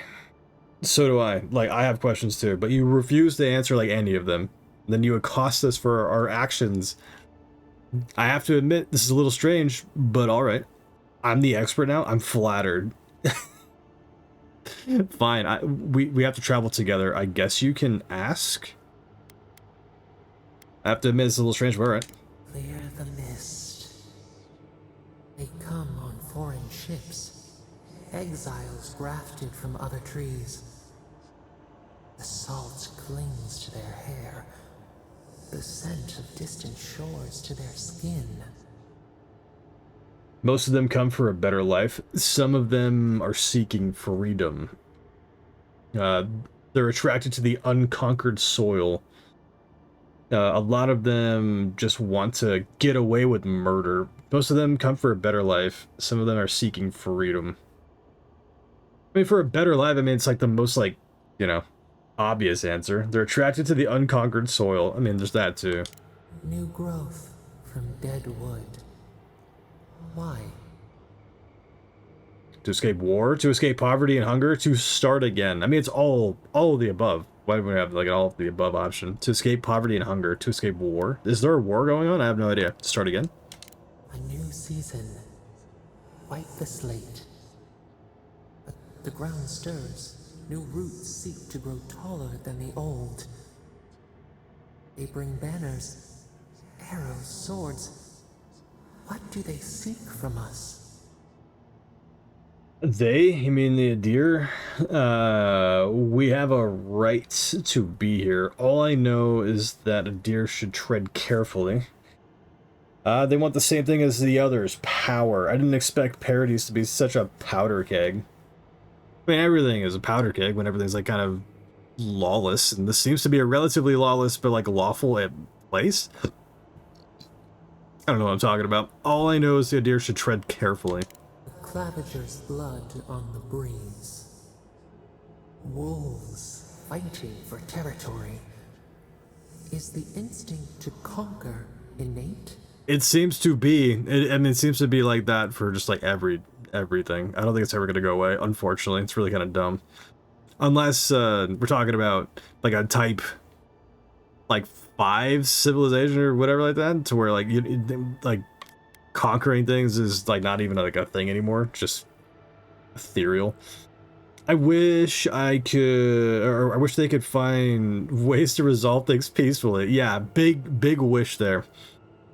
So do I. Like, I have questions too, but you refuse to answer, like, any of them. Then you accost us for our actions. I have to admit, this is a little strange, but alright. I'm the expert now. I'm flattered. Fine. We have to travel together. I guess you can ask? I have to admit, it's a little strange, but alright. Clear the mist. They come on foreign ships. Exiles grafted from other trees. The salt clings to their hair. The scent of distant shores to their skin. Most of them come for a better life. Some of them are seeking freedom. They're attracted to the unconquered soil. A lot of them just want to get away with murder. Most of them come for a better life. Some of them are seeking freedom. I mean, for a better life, I mean, it's like the most, like, you know, obvious answer. They're attracted to the unconquered soil. I mean, there's that too. New growth from dead wood. Why? To escape war, to escape poverty and hunger, to start again. I mean, it's all of the above. Why do we have, like, all of the above option? To escape poverty and hunger, to escape war. Is there a war going on? I have no idea. Start again. A new season. Wipe the slate. But the ground stirs. New roots seek to grow taller than the old. They bring banners, arrows, swords. What do they seek from us? They? You mean the deer? We have a right to be here. All I know is that a deer should tread carefully. They want the same thing as the others, power. I didn't expect Paradise to be such a powder keg. I mean, everything is a powder keg when everything's, like, kind of lawless, and this seems to be a relatively lawless but, like, lawful place. I don't know what I'm talking about. All I know is the deer should tread carefully. The Claviger's blood on the breeze. Wolves fighting for territory. Is the instinct to conquer innate? It seems to be. I mean, it seems to be like that for just like everything. I don't think it's ever going to go away. Unfortunately, it's really kind of dumb. Unless we're talking about like a type like 5 civilization or whatever like that, to where like like conquering things is like not even like a thing anymore, just ethereal. I wish I could, or I wish they could find ways to resolve things peacefully. Yeah, big wish there.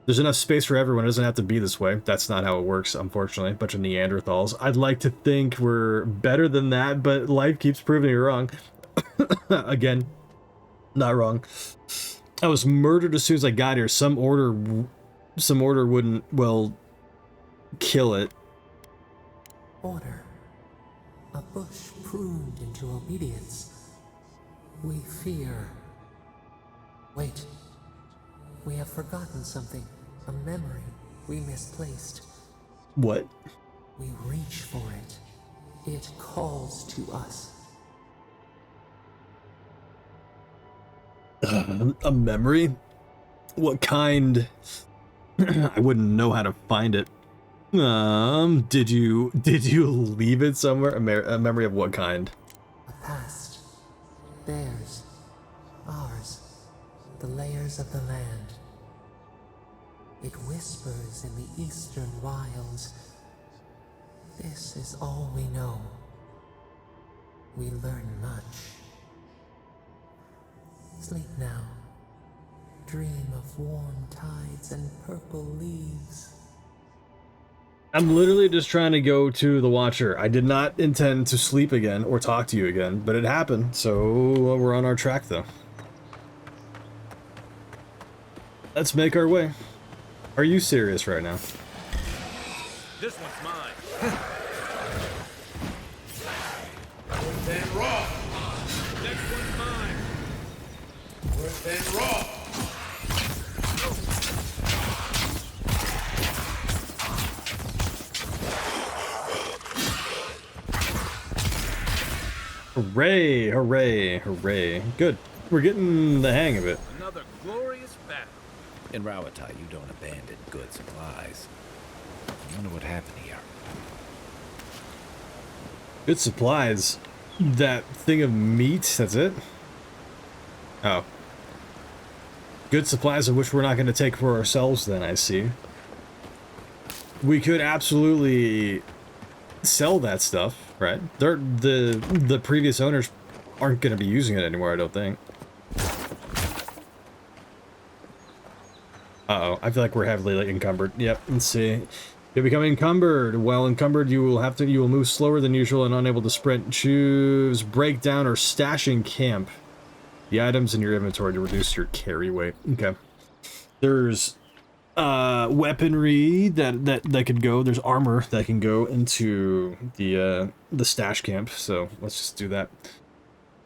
There's enough space for everyone. It doesn't have to be this way. That's not how it works, unfortunately. Bunch of Neanderthals. I'd like to think we're better than that, but life keeps proving me wrong. Again, not wrong. I was murdered as soon as I got here. Some order wouldn't, well, kill it. Order. A bush pruned into obedience. We fear. Wait. We have forgotten something. A memory we misplaced. What? We reach for it. It calls to us. A memory? What kind? I wouldn't know how to find it. Did you leave it somewhere? A memory of what kind? A past. Theirs. Ours. The layers of the land. It whispers in the eastern wilds. This is all we know. We learn much. Sleep now. Dream of warm tides and purple leaves. I'm literally just trying to go to the Watcher. I did not intend to sleep again or talk to you again, but it happened, so we're on our track though. Let's make our way. Are you serious right now? This one's mine. Then raw. Next one's mine. Then raw. Hooray, hooray, hooray. Good. We're getting the hang of it. Another glorious battle. In Rawatai, you don't abandon good supplies. I wonder what happened here. Good supplies. That thing of meat, that's it? Oh. Good supplies of which we're not going to take for ourselves then, I see. We could absolutely sell that stuff, right? The previous owners aren't going to be using it anymore, I don't think. Uh-oh, I feel like we're heavily like, encumbered. Yep, let's see. You become encumbered. While encumbered, you will move slower than usual and unable to sprint. Choose breakdown or stashing camp. The items in your inventory to reduce your carry weight. Okay. There's weaponry that could go. There's armor that can go into the stash camp. So let's just do that.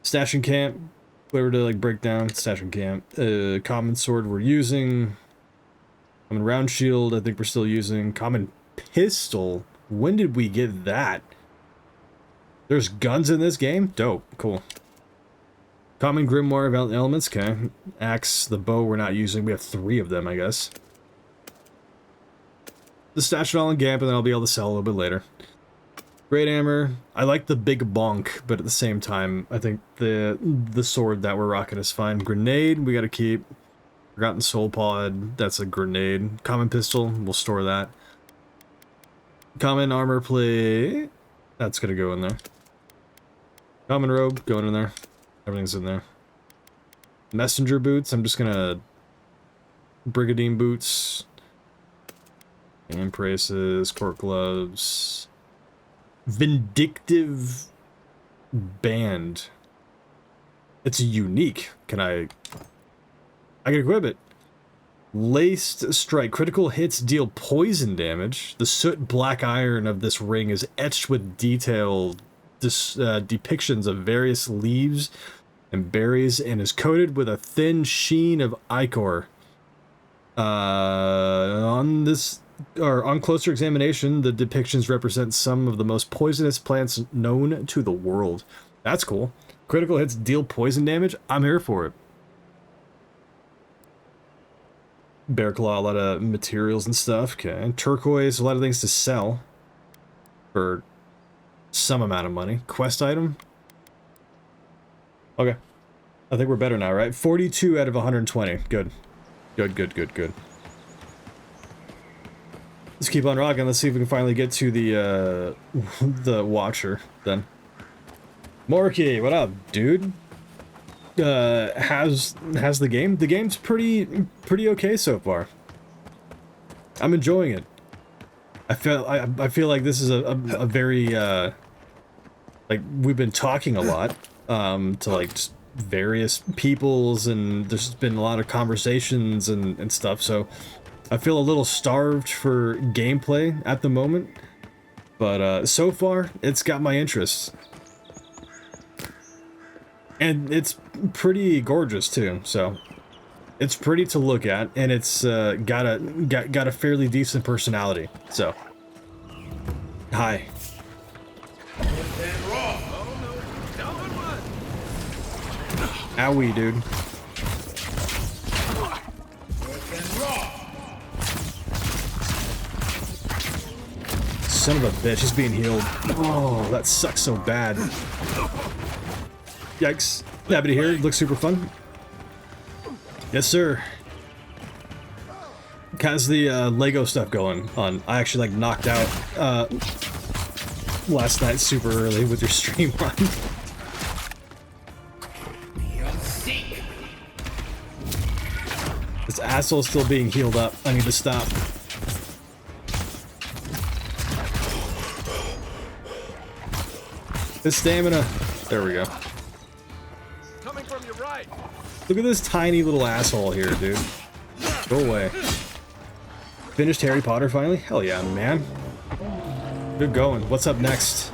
Stashing camp. Whatever to like break down. Stashing camp. Common sword we're using. Common round shield, I think we're still using. Common pistol. When did we get that? There's guns in this game? Dope. Cool. Common grimoire of elements. Okay. Axe, the bow we're not using. We have 3 of them, I guess. Just stash it all in Gamp, and then I'll be able to sell a little bit later. Great hammer. I like the big bonk, but at the same time, I think the sword that we're rocking is fine. Grenade, we gotta keep. Forgotten Soul Pod, that's a grenade. Common pistol, we'll store that. Common armor plate, that's gonna go in there. Common robe, going in there. Everything's in there. Messenger boots, I'm just gonna... Brigandine boots. Hand braces, court gloves. Vindictive band. It's unique. I can equip it. Laced strike. Critical hits deal poison damage. The soot black iron of this ring is etched with detailed depictions of various leaves and berries and is coated with a thin sheen of ichor. On this or on closer examination, the depictions represent some of the most poisonous plants known to the world. That's cool. Critical hits deal poison damage. I'm here for it. Bear claw, a lot of materials and stuff. Okay. Turquoise, a lot of things to sell for some amount of money. Quest item. Okay. I think we're better now, right? 42 out of 120. Good. Good, good, good, good. Let's keep on rocking. Let's see if we can finally get to the the Watcher then. Morky, what up, dude? How's the game? The game's pretty okay so far. I'm enjoying it. I feel like this is a very like we've been talking a lot to like just various peoples, and there's been a lot of conversations and stuff, so I feel a little starved for gameplay at the moment, but so far it's got my interest. And it's pretty gorgeous too, so it's pretty to look at, and it's got a fairly decent personality. So, hi. Owie, dude. Son of a bitch, he's being healed. Oh, that sucks so bad. Yikes. Happy to hear it. Looks super fun. Yes, sir. How's the Lego stuff going on? I actually like knocked out last night super early with your stream on. This asshole's still being healed up. I need to stop. His stamina. There we go. Coming from your right. Look at this tiny little asshole here, dude. Go away. Finished Harry Potter finally? Hell yeah, man. Good going. What's up next?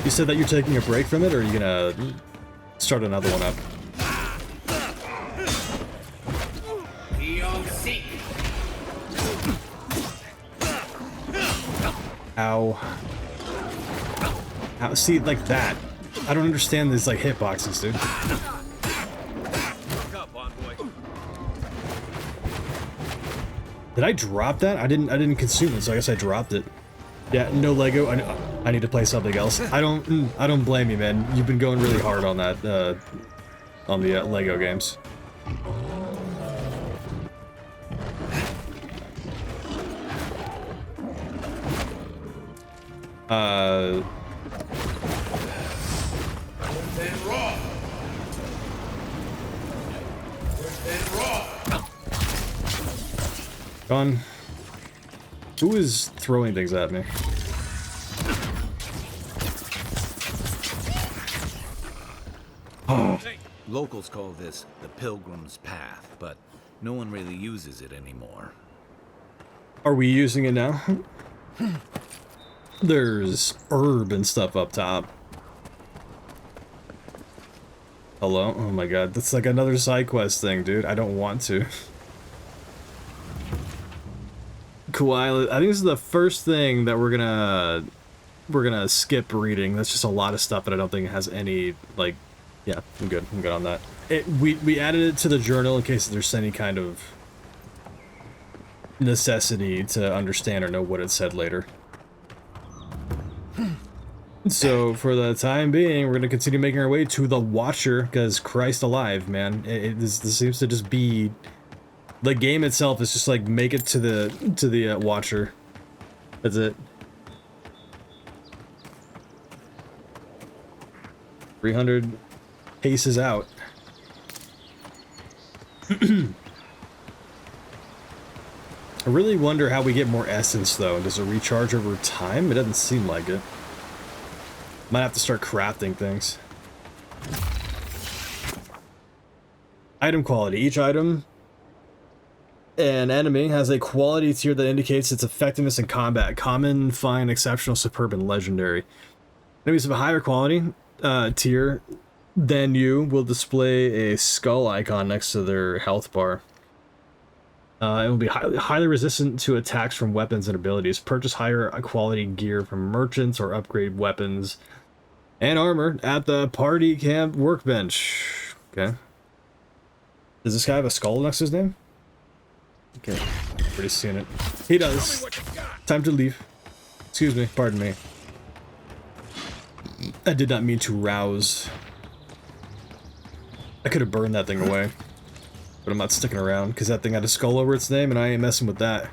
You said that you're taking a break from it, or are you gonna start another one up? Ow. Ow. See, like that. I don't understand these, like, hitboxes, dude. Did I drop that? I didn't consume it, so I guess I dropped it. Yeah, no Lego. I need to play something else. I don't blame you, man. You've been going really hard on that, on the Lego games. Gone. Who is throwing things at me? Oh. Locals call this the Pilgrim's Path, but no one really uses it anymore. Are we using it now? There's herb and stuff up top. Hello? Oh my god, that's like another side quest thing, dude. I don't want to. Kawhi, I think this is the first thing that we're gonna skip reading. That's just a lot of stuff that I don't think has any, like, yeah, I'm good on that. We added it to the journal in case there's any kind of necessity to understand or know what it said later. So for the time being, we're gonna continue making our way to the Watcher, because Christ alive, man, this seems to just be the game itself is just like make it to the Watcher. That's it. 300 paces out. I really wonder how we get more essence though. Does it recharge over time? It doesn't seem like it. Might have to start crafting things. Item quality. Each item an enemy has a quality tier that indicates its effectiveness in combat. Common, fine, exceptional, superb, and legendary. Enemies of a higher quality tier than you will display a skull icon next to their health bar. It will be highly resistant to attacks from weapons and abilities. Purchase higher quality gear from merchants or upgrade weapons and armor at the party camp workbench. Okay. Does this guy have a skull next to his name? Okay. Already seen it. He does. Time to leave. Excuse me. Pardon me. I did not mean to rouse. I could have burned that thing away. But I'm not sticking around, because that thing had a skull over its name, and I ain't messing with that.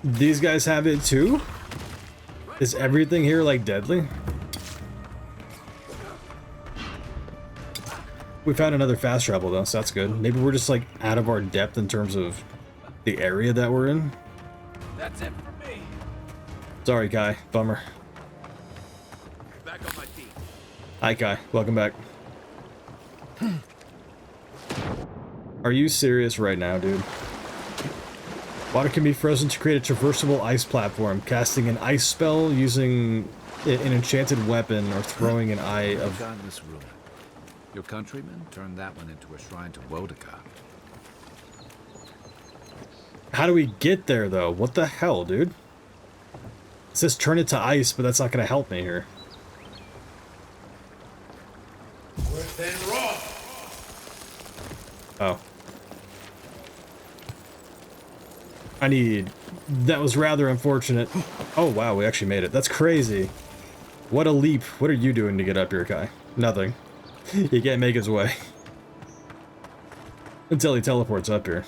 These guys have it too? Is everything here, like, deadly? We found another fast travel, though, so that's good. Maybe we're just, like, out of our depth in terms of the area that we're in. That's it for me. Sorry, Kai. Bummer. Back on my feet. Hi, Kai. Welcome back. Are you serious right now, dude? Water can be frozen to create a traversable ice platform. Casting an ice spell, using an enchanted weapon, or throwing an eye of... Got this room. Your countrymen turned that one into a shrine to Wodaka. How do we get there, though? What the hell, dude? It says turn it to ice, but that's not going to help me here. Oh. I need... That was rather unfortunate. Oh, wow, we actually made it. That's crazy. What a leap. What are you doing to get up here, Kai? Nothing. He can't make his way. Until he teleports up here.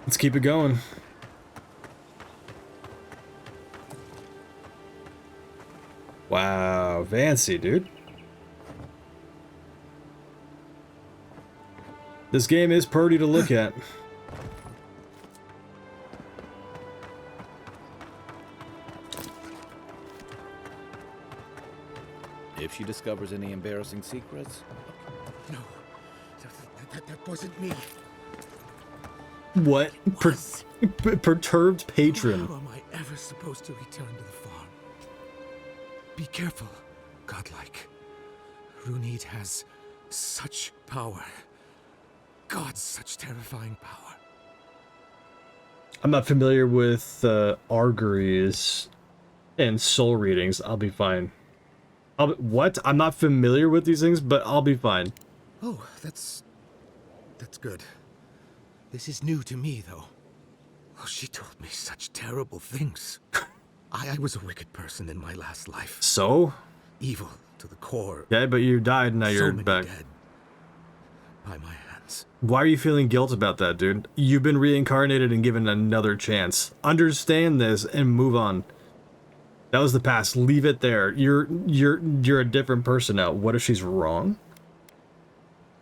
Let's keep it going. Wow, fancy, dude. This game is pretty to look at. If she discovers any embarrassing secrets... No, that wasn't me. What? Perturbed patron. How am I ever supposed to return to the farm? Be careful, godlike. Runid has such power. God, such terrifying power. I'm not familiar with auguries and soul readings. I'll be fine. What? I'm not familiar with these things, but I'll be fine. Oh, that's good. This is new to me, though. Oh, she told me such terrible things. I was a wicked person in my last life. So? Evil to the core. Yeah, but you died and now you're many back. Dead by my hands. Why are you feeling guilt about that, dude? You've been reincarnated and given another chance. Understand this and move on. That was the past. Leave it there. You're a different person now. What if she's wrong?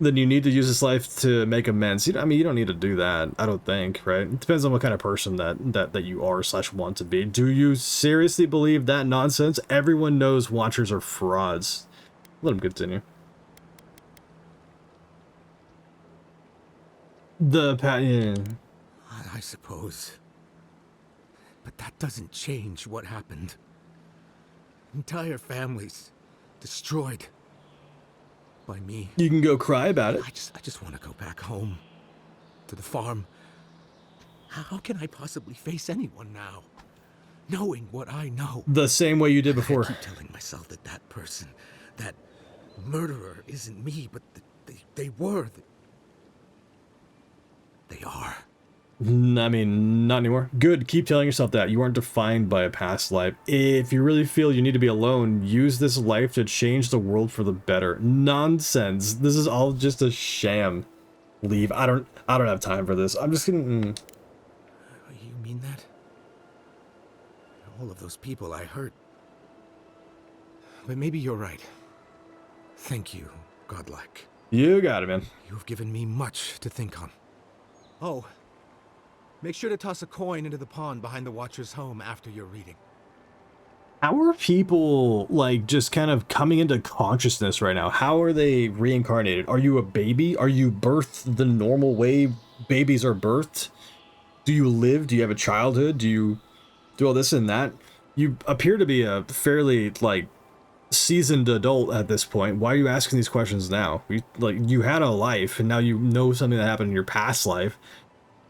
Then you need to use this life to make amends. I mean, you don't need to do that, I don't think, right? It depends on what kind of person that you are / want to be. Do you seriously believe that nonsense? Everyone knows Watchers are frauds. Let them continue. Yeah. I suppose. But that doesn't change what happened. Entire families destroyed. By me. You can go cry about it. I just want to go back home. To the farm. How can I possibly face anyone now? Knowing what I know. The same way you did before. I keep telling myself that that person, that murderer isn't me, but they were. They are. I mean, not anymore. Good, keep telling yourself that. You aren't defined by a past life. If you really feel you need to be alone, use this life to change the world for the better. Nonsense. This is all just a sham. Leave. I don't have time for this. I'm just gonna... You mean that? All of those people I hurt. But maybe you're right. Thank you, godlike. You got it, man. You've given me much to think on. Oh. Make sure to toss a coin into the pond behind the Watcher's home after your reading. How are people, like, just kind of coming into consciousness right now? How are they reincarnated? Are you a baby? Are you birthed the normal way babies are birthed? Do you live? Do you have a childhood? Do you do all this and that? You appear to be a fairly, like, seasoned adult at this point. Why are you asking these questions now? You had a life, and now you know something that happened in your past life.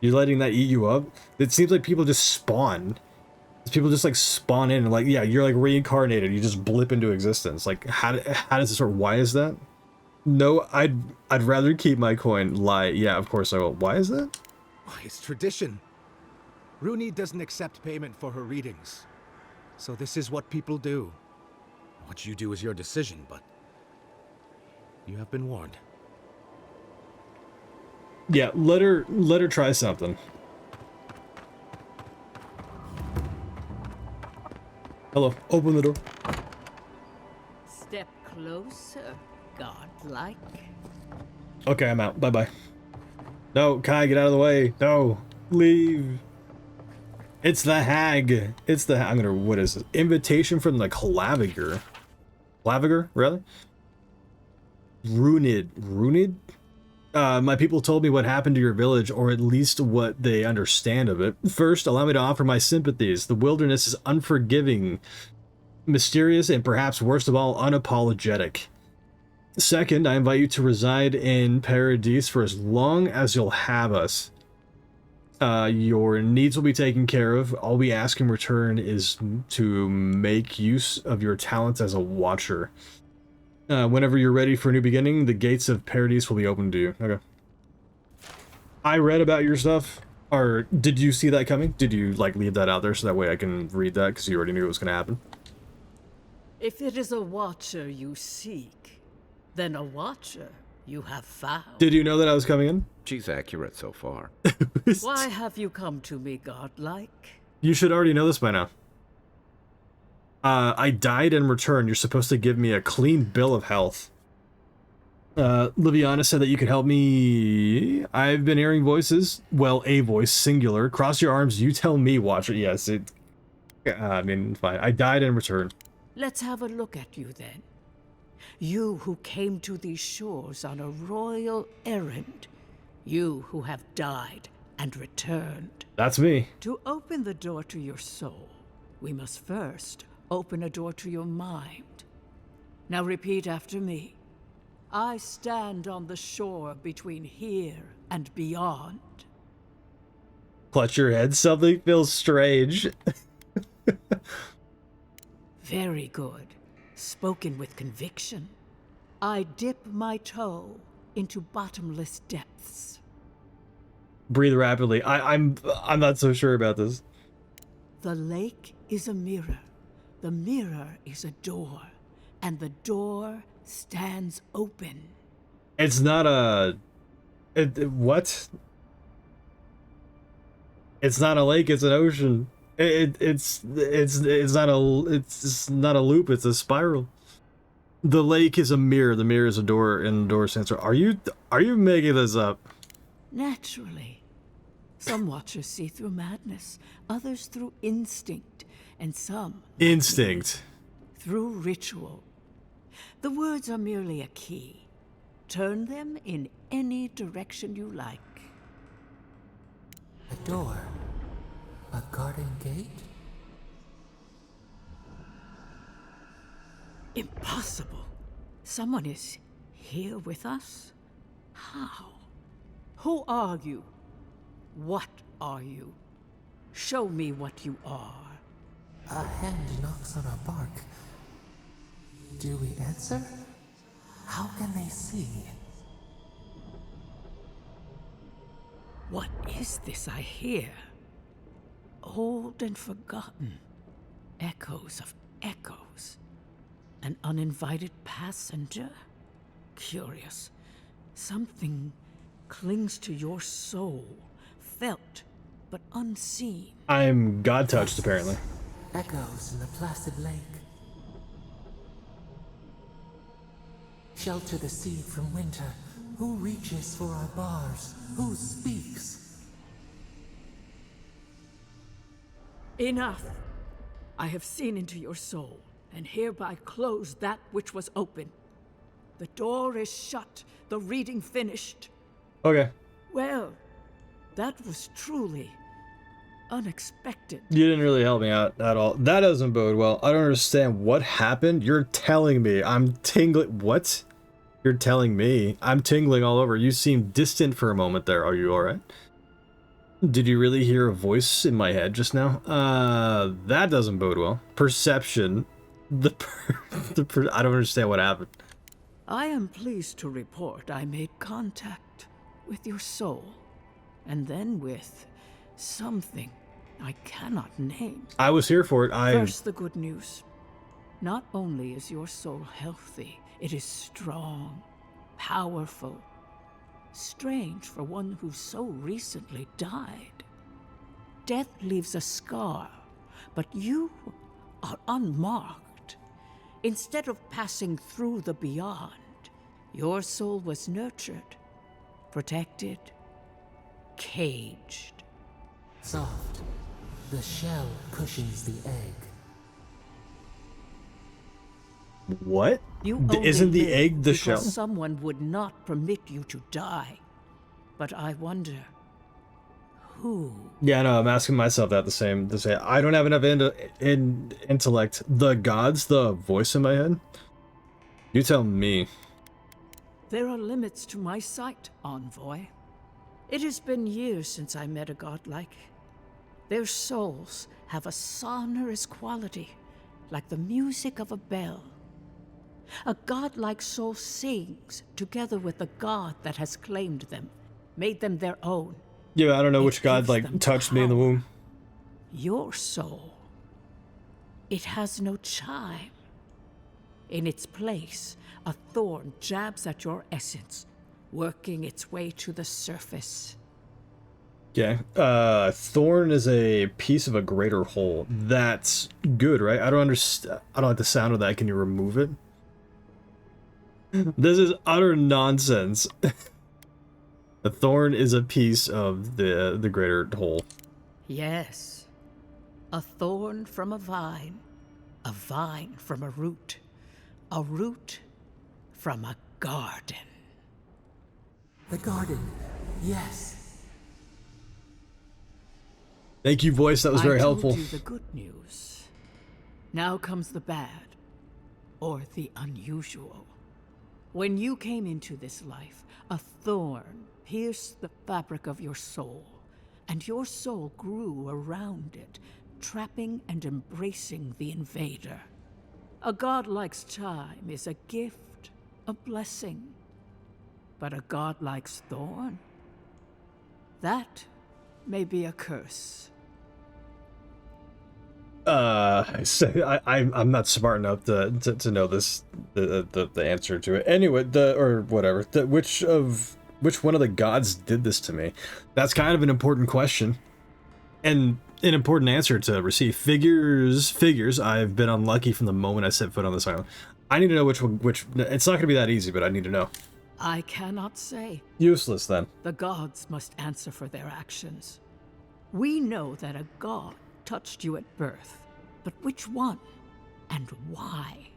You're letting that eat you up? It seems like people just spawn. People just, like, spawn in and, like, yeah, you're, like, reincarnated. You just blip into existence. Like, how does this work? Why is that? No, I'd rather keep my coin. Lie. Yeah, of course I will. Why is that? It's tradition. Rooney doesn't accept payment for her readings. So this is what people do. What you do is your decision, but you have been warned. Yeah, let her try something. Hello, open the door. Step closer, godlike. Okay, I'm out. Bye-bye. No, Kai, get out of the way. No, leave. It's the hag. It's the I'm gonna, what is this? Invitation from the Claviger. Claviger, rather? Runid? My people told me what happened to your village, or at least what they understand of it. First, allow me to offer my sympathies. The wilderness is unforgiving, mysterious, and perhaps worst of all, unapologetic. Second, I invite you to reside in Paradise for as long as you'll have us. Your needs will be taken care of. All we ask in return is to make use of your talents as a watcher. Whenever you're ready for a new beginning, the gates of Paradise will be open to you. Okay. I read about your stuff. Or did you see that coming? Did you, like, leave that out there so that way I can read that because you already knew it was going to happen? If it is a watcher you seek, then a watcher you have found. Did you know that I was coming in? She's accurate so far. Why have you come to me, godlike? You should already know this by now. I died and returned. You're supposed to give me a clean bill of health. Liviana said that you could help me. I've been hearing voices. Well, a voice, singular. Cross your arms, you tell me, watcher. Yes, I mean, fine. I died and returned. Let's have a look at you then. You who came to these shores on a royal errand. You who have died and returned. That's me. To open the door to your soul, we must first open a door to your mind. Now repeat after me. I stand on the shore between here and beyond. Clutch your head. Something feels strange. Very good. Spoken with conviction. I dip my toe into bottomless depths. Breathe rapidly. I'm not so sure about this. The lake is a mirror. The mirror is a door. And the door stands open. It's not a... what? It's not a lake, it's an ocean. It's not a loop, it's a spiral. The lake is a mirror, the mirror is a door, and the door stands for... Are you making this up? Naturally. Some watchers see through madness, others through instinct, and some... Instinct. Through ritual. The words are merely a key. Turn them in any direction you like. A door. A garden gate? Impossible. Someone is here with us? How? Who are you? What are you? Show me what you are. A hand knocks on a bark. Do we answer? How can they see? What is this I hear? Old and forgotten. Echoes of echoes. An uninvited passenger? Curious. Something clings to your soul. Felt, but unseen. I'm God-touched, apparently. Echoes in the placid lake. Shelter the seed from winter. Who reaches for our bars? Who speaks? Enough! I have seen into your soul, and hereby close that which was open. The door is shut, the reading finished. Okay. Well, that was truly unexpected. You didn't really help me out at all. That doesn't bode well. I don't understand what happened. You're telling me. I'm tingling. What? You're telling me. I'm tingling all over. You seemed distant for a moment there. Are you alright? Did you really hear a voice in my head just now? That doesn't bode well. Perception. I don't understand what happened. I am pleased to report I made contact with your soul, and then with something I cannot name. I was here for it. First, the good news. Not only is your soul healthy, it is strong, powerful. Strange for one who so recently died. Death leaves a scar, but you are unmarked. Instead of passing through the beyond, your soul was nurtured, protected, caged. Soft. The shell cushions the egg. What? You Isn't the only egg live the because shell? someone would not permit you to die. But I wonder, who? Yeah, no, I'm asking myself that the same. I don't have enough intellect. The gods, the voice in my head? You tell me. There are limits to my sight, Envoy. It has been years since I met a godlike. Their souls have a sonorous quality, like the music of a bell. A godlike soul sings together with the god that has claimed them, made them their own. Yeah, I don't know which god, like, touched me in the womb. Your soul, it has no chime. In its place, a thorn jabs at your essence, working its way to the surface. Okay. Thorn is a piece of a greater whole. That's good, right? I don't understand. I don't like the sound of that. Can you remove it? This is utter nonsense. The thorn is a piece of the greater whole. Yes. A thorn from a vine from a root from a garden. The garden, yes. Thank you, voice. That was very helpful. I told you the good news. Now comes the bad, or the unusual. When you came into this life, a thorn pierced the fabric of your soul, and your soul grew around it, trapping and embracing the invader. A godlike's chime is a gift, a blessing. But a godlike's thorn? That may be a curse. I'm not smart enough to know this the answer to it. Anyway, which one of the gods did this to me? That's kind of an important question, and an important answer to receive. Figures. I've been unlucky from the moment I set foot on this island. I need to know which one. It's not going to be that easy, but I need to know. I cannot say. Useless then. The gods must answer for their actions. We know that a god touched you at birth, but which one and why?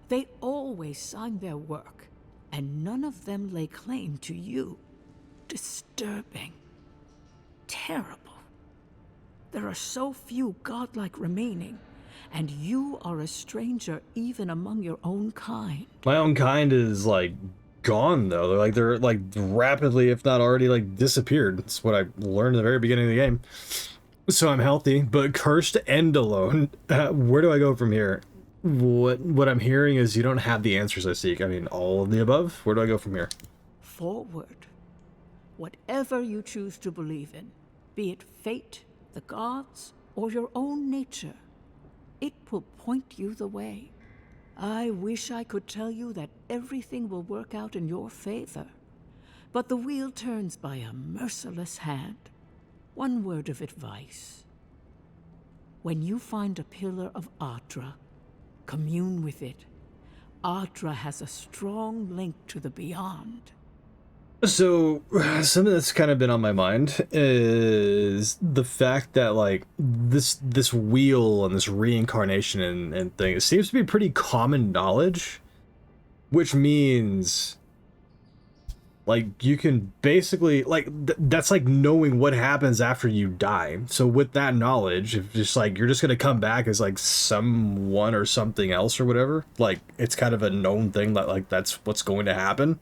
They always sign their work, and none of them lay claim to you. Disturbing. Terrible. There are so few godlike remaining, and you are a stranger even among your own kind. My own kind is, like, gone, though. They're rapidly, if not already, like, disappeared. That's what I learned at the very beginning of the game. So I'm healthy, but cursed and alone. Where do I go from here? What I'm hearing is you don't have the answers I seek. I mean, all of the above. Where do I go from here? Forward. Whatever you choose to believe in, be it fate, the gods, or your own nature, it will point you the way. I wish I could tell you that everything will work out in your favor, but the wheel turns by a merciless hand. One word of advice. When you find a pillar of Ardra, commune with it. Ardra has a strong link to the beyond. So, something that's kind of been on my mind is the fact that, like, this wheel and this reincarnation and thing, it seems to be pretty common knowledge, which means, Like, you can basically, like, that's like knowing what happens after you die. So with that knowledge, if just like, you're just gonna come back as like someone or something else or whatever, like, it's kind of a known thing that like, that's what's going to happen.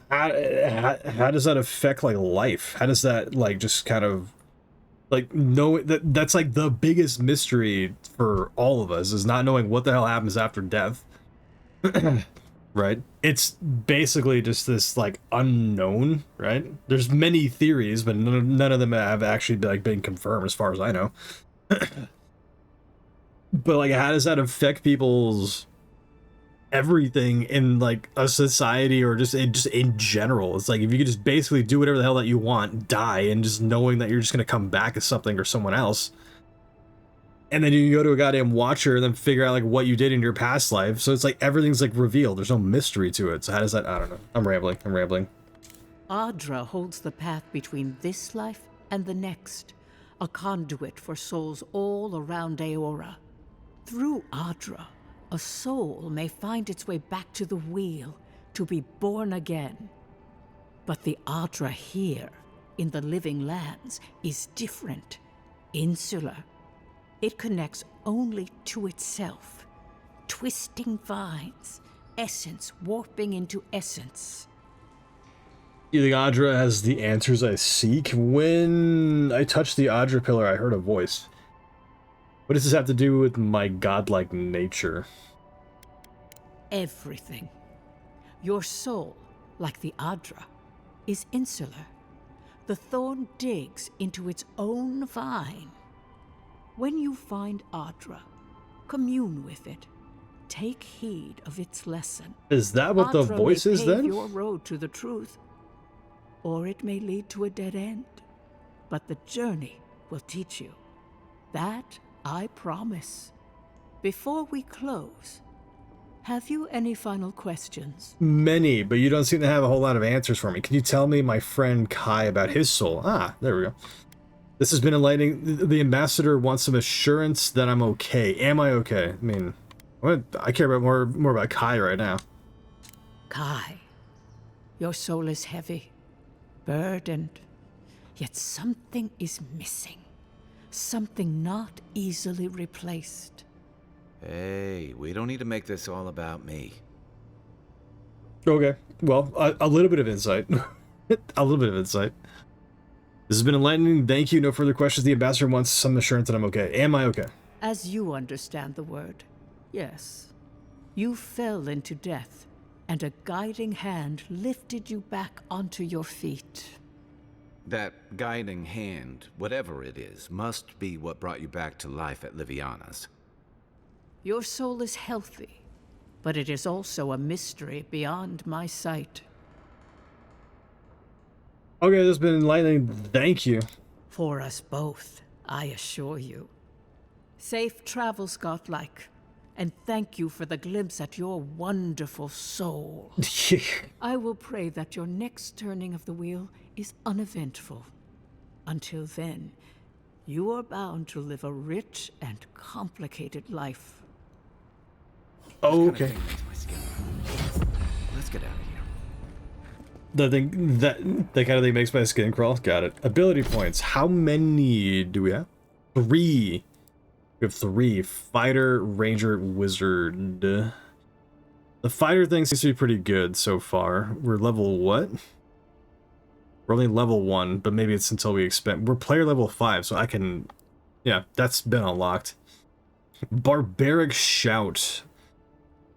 How does that affect like life? How does that like just kind of like know that's like the biggest mystery for all of us, is not knowing what the hell happens after death. Right? It's basically just this like unknown, right? There's many theories, but none of them have actually like been confirmed as far as I know. But like, how does that affect people's everything in like a society, or just in general? It's like, if you could just basically do whatever the hell that you want, die, and just knowing that you're just gonna come back as something or someone else, and then you go to a goddamn watcher and then figure out like what you did in your past life. So it's like everything's like revealed. There's no mystery to it. So how does that? I don't know. I'm rambling. Adra holds the path between this life and the next, a conduit for souls all around Aora. Through Adra, a soul may find its way back to the wheel to be born again. But the Adra here, in the living lands, is different, insular. It connects only to itself. Twisting vines, essence warping into essence. You think Adra has the answers I seek? When I touched the Adra pillar, I heard a voice. What does this have to do with my godlike nature? Everything. Your soul, like the Adra, is insular. The thorn digs into its own vine. When you find Adra, commune with it. Take heed of its lesson. Is that what the voice is then? Your road to the truth, or it may lead to a dead end. But the journey will teach you. That I promise. Before we close, have you any final questions? Many, but you don't seem to have a whole lot of answers for me. Can you tell me my friend Kai about his soul? Ah, there we go. This has been enlightening. The ambassador wants some assurance that I'm okay. Am I okay? I mean, I care about more about Kai right now. Kai, your soul is heavy, burdened, yet something is missing. Something not easily replaced. Hey, we don't need to make this all about me. Okay, well, a little bit of insight. A little bit of insight. This has been enlightening. Thank you. No further questions. The ambassador wants some assurance that I'm okay. Am I okay? As you understand the word, yes. You fell into death, and a guiding hand lifted you back onto your feet. That guiding hand, whatever it is, must be what brought you back to life at Liviana's. Your soul is healthy, but it is also a mystery beyond my sight. Okay, this has been enlightening. Thank you. For us both, I assure you. Safe travels, godlike, and thank you for the glimpse at your wonderful soul. I will pray that your next turning of the wheel is uneventful. Until then, you are bound to live a rich and complicated life. Okay. Let's get out of here. The thing that kind of thing makes my skin crawl. Got it. Ability points. How many do we have? 3. We have 3. Fighter, Ranger, Wizard. The fighter thing seems to be pretty good so far. We're level what? We're only level 1, but maybe it's until we expand. We're player level 5, so I can... Yeah, that's been unlocked. Barbaric Shout.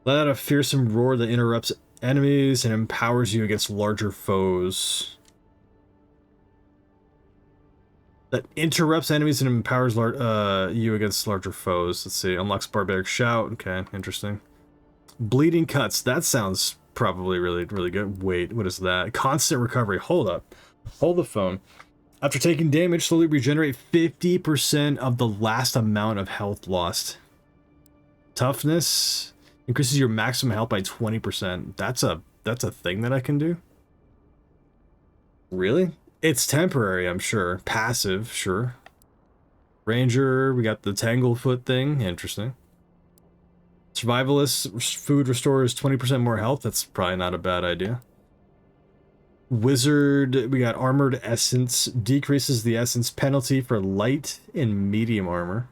Let out a fearsome roar that interrupts enemies and empowers you against larger foes. That interrupts enemies and empowers you against larger foes. Let's see. Unlocks Barbaric Shout. Okay, interesting. Bleeding Cuts. That sounds probably really good. Wait, what is that? Constant Recovery. Hold up. Hold the phone. After taking damage, slowly regenerate 50% of the last amount of health lost. Toughness. Increases your maximum health by 20%. That's a thing that I can do? Really? It's temporary, I'm sure. Passive, sure. Ranger, we got the Tanglefoot thing. Interesting. Survivalist, food restores 20% more health. That's probably not a bad idea. Wizard, we got Armored Essence. Decreases the essence penalty for light and medium armor.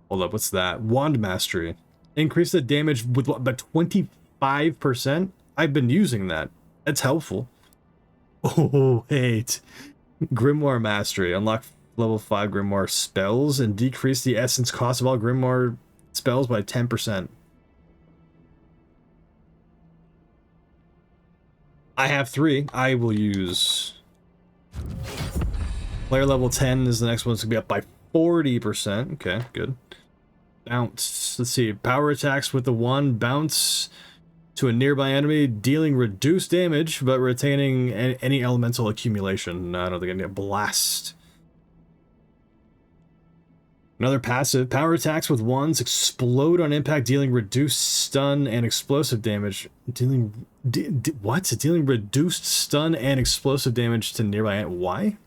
Hold up, what's that? Wand Mastery. Increase the damage with what, about 25%? I've been using that. That's helpful. Oh, wait. Grimoire Mastery. Unlock level 5 Grimoire spells and decrease the essence cost of all Grimoire spells by 10%. I have 3. I will use... Player level 10 is the next one. It's going to be up by 40%. Okay, good. Bounce. Let's see. Power attacks with the wand bounce to a nearby enemy, dealing reduced damage, but retaining any elemental accumulation. No, I don't think I need a blast. Another passive. Power attacks with wands explode on impact, dealing reduced stun and explosive damage. Dealing... what? Dealing reduced stun and explosive damage to nearby... Why?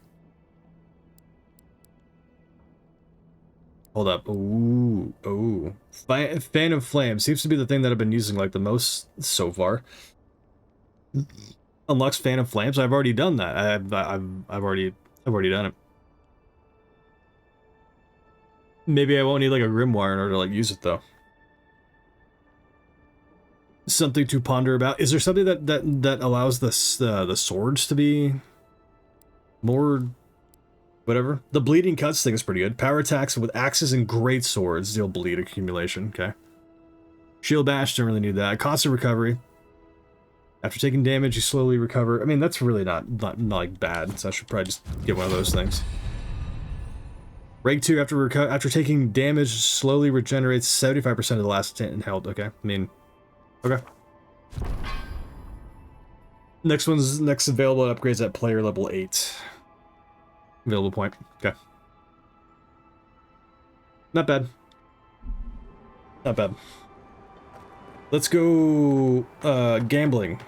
Hold up. Ooh. Oh. Fan of Flame. Seems to be the thing that I've been using like the most so far. Unlocks Fan of Flames. I've already done that. I've already done it. Maybe I won't need like a grimoire in order to like use it though. Something to ponder about. Is there something that allows the swords to be more whatever? The bleeding cuts thing is pretty good. Power attacks with axes and great swords deal bleed accumulation. Okay. Shield bash, don't really need that. Constant recovery. After taking damage, you slowly recover. I mean, that's really not like bad. So I should probably just get one of those things. Rank 2, after taking damage, slowly regenerates 75% of the last health. Okay, I mean, okay. Next available upgrades at player level 8. Available point. Okay. Not bad. Not bad. Let's go gambling.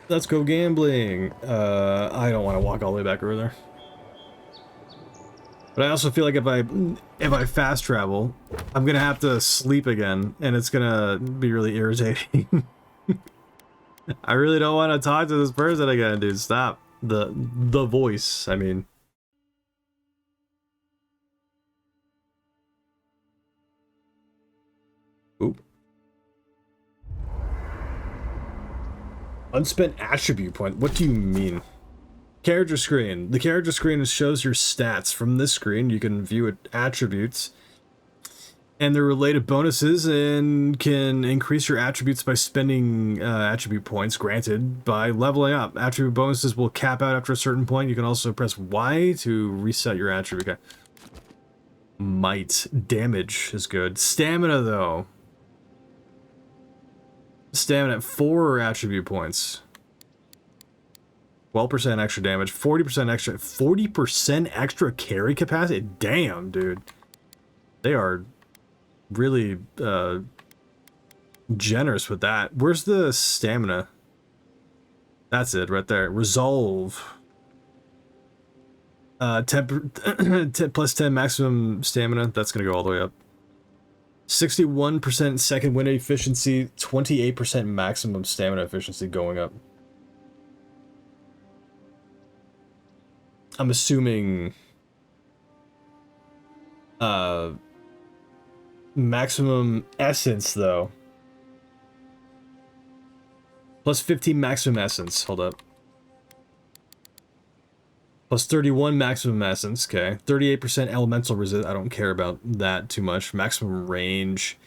Let's go gambling. I don't want to walk all the way back over there. But I also feel like if I fast travel, I'm gonna have to sleep again, and it's gonna be really irritating. I really don't want to talk to this person again, dude. Stop. The voice, I mean. Oop. Unspent attribute point. What do you mean? Character screen. The character screen shows your stats. From this screen, you can view attributes and their related bonuses, and can increase your attributes by spending attribute points granted by leveling up. Attribute bonuses will cap out after a certain point. You can also press Y to reset your attribute. Okay. Might. Damage is good. Stamina, though. Stamina at 4 attribute points. 12% extra damage, 40% extra carry capacity. Damn, dude. They are really generous with that. Where's the stamina? That's it right there. Resolve. 10 plus 10 maximum stamina. That's gonna go all the way up. 61% second wind efficiency, 28% maximum stamina efficiency going up. I'm assuming maximum essence though. Plus 15 maximum essence. Hold up. Plus 31 maximum essence, okay. 38% elemental resist. I don't care about that too much. Maximum range,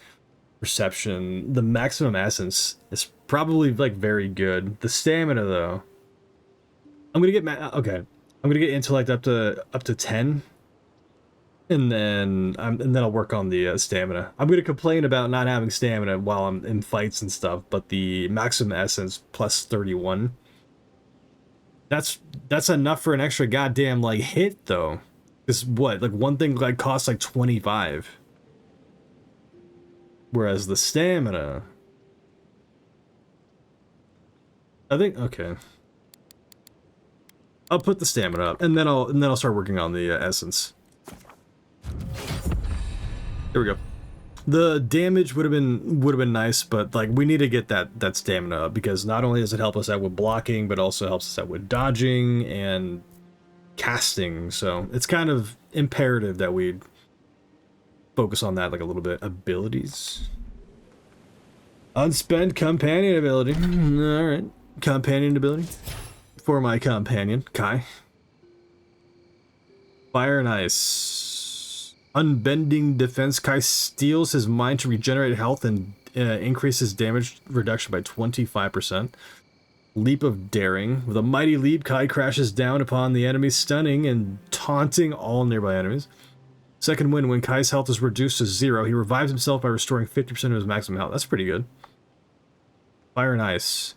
perception. The maximum essence is probably like very good. The stamina though, I'm gonna get okay. I'm gonna get intellect up to 10, and then I'll work on the stamina. I'm gonna complain about not having stamina while I'm in fights and stuff, but the maximum essence plus 31. That's enough for an extra goddamn like hit though. Because what, like one thing like costs like 25. Whereas the stamina, I think, okay. I'll put the stamina up, and then I'll start working on the essence. Here we go. The damage would have been nice, but like we need to get that stamina up, because not only does it help us out with blocking, but also helps us out with dodging and casting. So it's kind of imperative that we focus on that like a little bit. Abilities. Unspent companion ability. All right, companion ability for my companion Kai. Fire and ice. Unbending defense. Kai steals his mind to regenerate health and increases damage reduction by 25%. Leap of daring. With a mighty leap, Kai crashes down upon the enemy, stunning and taunting all nearby enemies. Second wind. When Kai's health is reduced to 0, he revives himself by restoring 50% of his maximum health. That's pretty good. Fire and ice.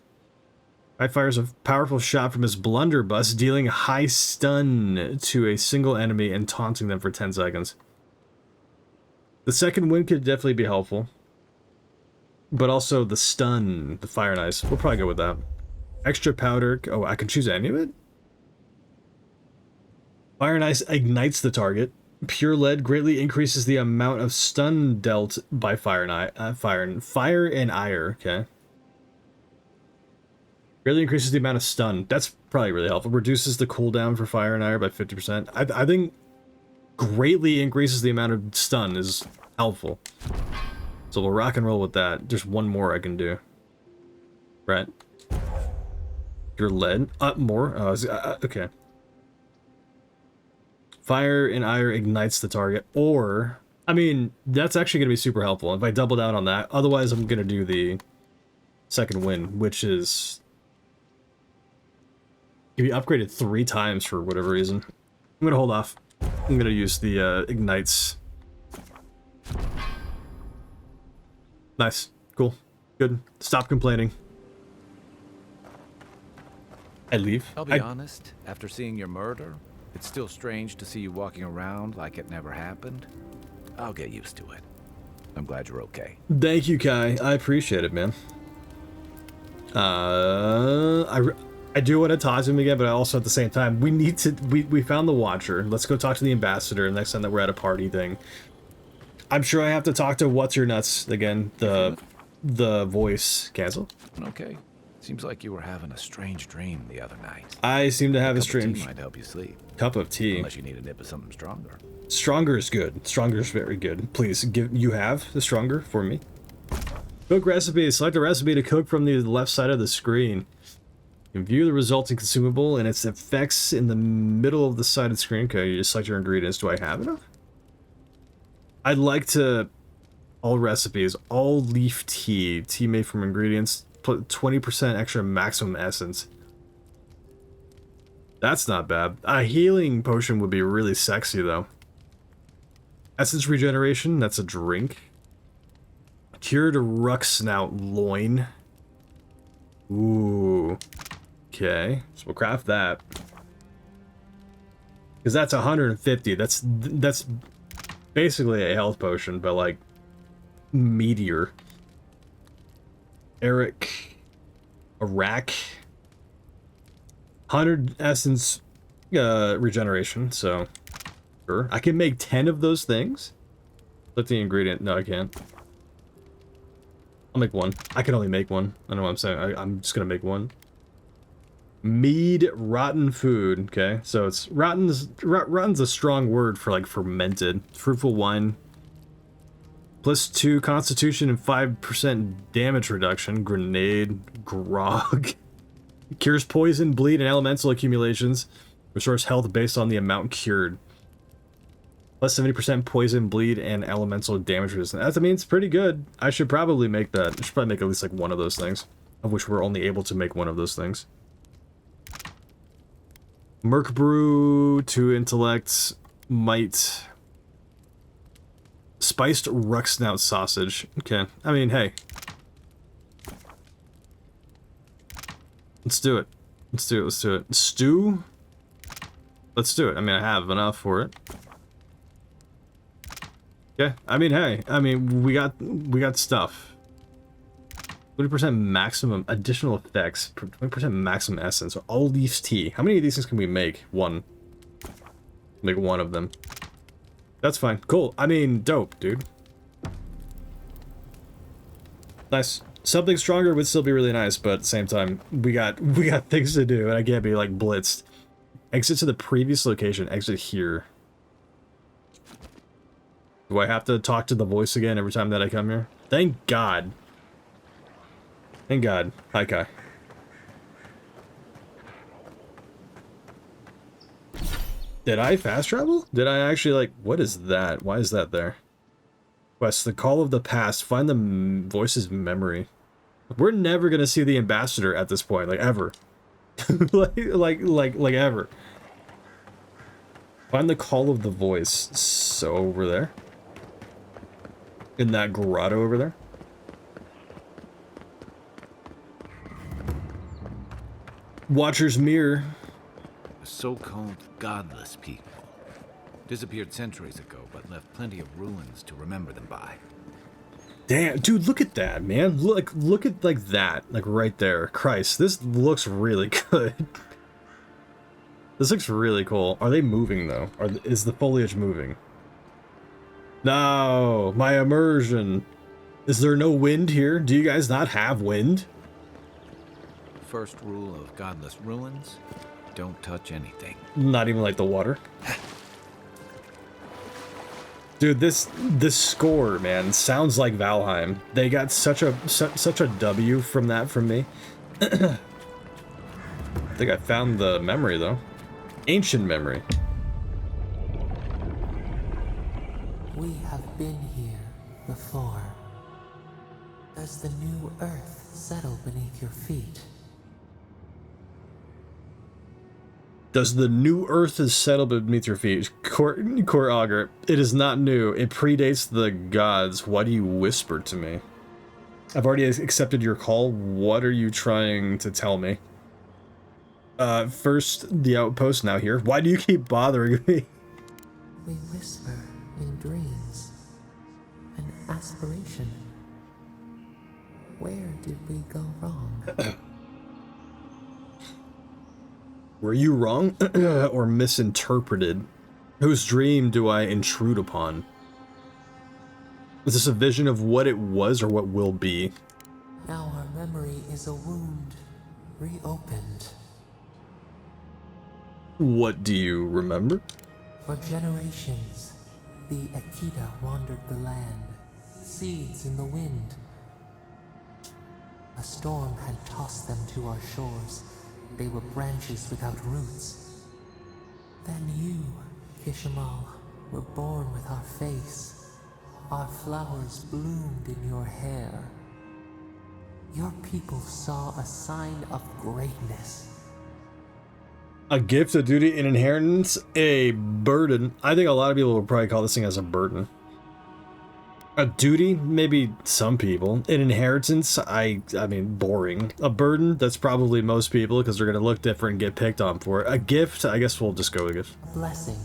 Kai fires a powerful shot from his blunderbuss, dealing high stun to a single enemy and taunting them for 10 seconds. The second wind could definitely be helpful. But also the stun, the fire and ice. We'll probably go with that. Extra powder. Oh, I can choose any of it? Fire and ice ignites the target. Pure lead greatly increases the amount of stun dealt by fire and ire. Okay. Greatly increases the amount of stun. That's probably really helpful. Reduces the cooldown for fire and ire by 50%. I think greatly increases the amount of stun is helpful. So we'll rock and roll with that. There's one more I can do. Right. Your lead. More. Okay. Fire and ire ignites the target. Or, I mean, that's actually going to be super helpful if I double down on that. Otherwise, I'm going to do the second wind, which is... can be upgraded 3 times for whatever reason. I'm going to hold off. I'm going to use the ignites. Nice. Cool. Good. Stop complaining. I leave. I'll be honest, after seeing your murder, it's still strange to see you walking around like it never happened. I'll get used to it. I'm glad you're okay. Thank you, Kai. I appreciate it, man. I do want to talk to him again, but I also at the same time, we need to, we found the Watcher. Let's go talk to the Ambassador next time that we're at a party thing. I'm sure I have to talk to What's Your Nuts again, the voice. Cancel? Okay. Seems like you were having a strange dream the other night. I seem to have a strange... tea might help you sleep. Cup of tea? Unless you need a nip of something stronger. Stronger is good. Stronger is very good. Please, you have the stronger for me. Cook recipe. Select a recipe to cook from the left side of the screen. You can view the resulting consumable and its effects in the middle of the side of the screen. Okay, you just select your ingredients. Do I have enough? I'd like to... all recipes. All leaf tea. Tea made from ingredients. Put 20% extra maximum essence. That's not bad. A healing potion would be really sexy, though. Essence regeneration. That's a drink. Cured ruck snout loin. Ooh. Okay. So we'll craft that. Because that's 150. That's basically a health potion, but like meteor. Eric. Iraq. 100 essence regeneration, so sure. I can make 10 of those things. Let the ingredient. No, I can't. I'll make one. I can only make one. I know what I'm saying. I'm just gonna make one. Mead, rotten food. Okay, so it's rotten's a strong word for like fermented. Fruitful wine. +2 constitution and 5% damage reduction. Grenade, grog. Cures poison, bleed, and elemental accumulations. Restores health based on the amount cured. +70% poison, bleed, and elemental damage resistance. That means pretty good. I should probably make that. I should probably make at least like one of those things. Of which we're only able to make one of those things. Merc brew, 2 intellect, might. Spiced ruck snout sausage. Okay. I mean, hey. Let's do it. Let's do it. Let's do it. Stew? Let's do it. I mean, I have enough for it. Okay. I mean, hey. I mean, we got stuff. 20% maximum additional effects. 20% maximum essence. So all leaf tea. How many of these things can we make? One. Make one of them. That's fine. Cool. I mean, dope, dude. Nice. Something stronger would still be really nice, but at the same time, we got things to do, and I can't be like blitzed. Exit to the previous location. Exit here. Do I have to talk to the voice again every time that I come here? Thank God. Thank God. Hi, Kai. Did I fast travel? Did I actually, like, what is that? Why is that there? Quest, the call of the past. Find the voice's memory. We're never gonna see the ambassador at this point, like, ever. like ever. Find the call of the voice. So, over there. In that grotto over there. Watcher's Mirror. The so-called godless people. Disappeared centuries ago, but left plenty of ruins to remember them by. Damn, dude, look at that, man. Look at, like, that. Like, right there. Christ, this looks really good. This looks really cool. Are they moving, though? Is the foliage moving? No, my immersion. Is there no wind here? Do you guys not have wind? First rule of godless ruins, don't touch anything. Not even like the water. Dude, this score, man, sounds like Valheim. They got such a W from that from me. I think I found the memory though. Ancient memory. We have been here before. Does the new earth settle beneath your feet? Does the new earth is settled beneath your feet? Court Augur, it is not new. It predates the gods. Why do you whisper to me? I've already accepted your call. What are you trying to tell me? First the outpost, now here. Why do you keep bothering me? We whisper in dreams. An aspiration. Where did we go wrong? Were you wrong or misinterpreted? Whose dream do I intrude upon? Is this a vision of what it was or what will be? Now our memory is a wound, reopened. What do you remember? For generations, the Akita wandered the land, seeds in the wind. A storm had tossed them to our shores. They were branches without roots. Then you, Kishimal, were born with our face. Our flowers bloomed in your hair. Your people saw a sign of greatness. A gift, a duty, an inheritance, a burden. I think a lot of people would probably call this thing as a burden. A duty, maybe some people. An inheritance, I mean, boring. A burden, that's probably most people because they're going to look different and get picked on for it. A gift, I guess we'll just go with a gift. A blessing.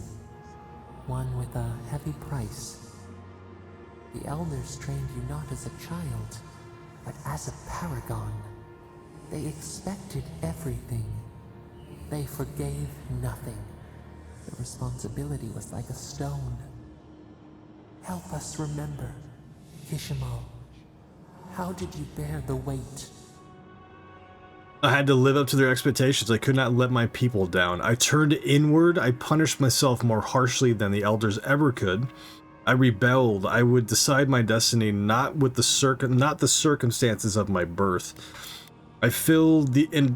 One with a heavy price. The elders trained you not as a child, but as a paragon. They expected everything. They forgave nothing. The responsibility was like a stone. Help us remember, Kishimal. How did you bear the weight? I had to live up to their expectations. I could not let my people down. I turned inward. I punished myself more harshly than the elders ever could. I rebelled. I would decide my destiny not with the circumstances of my birth. I filled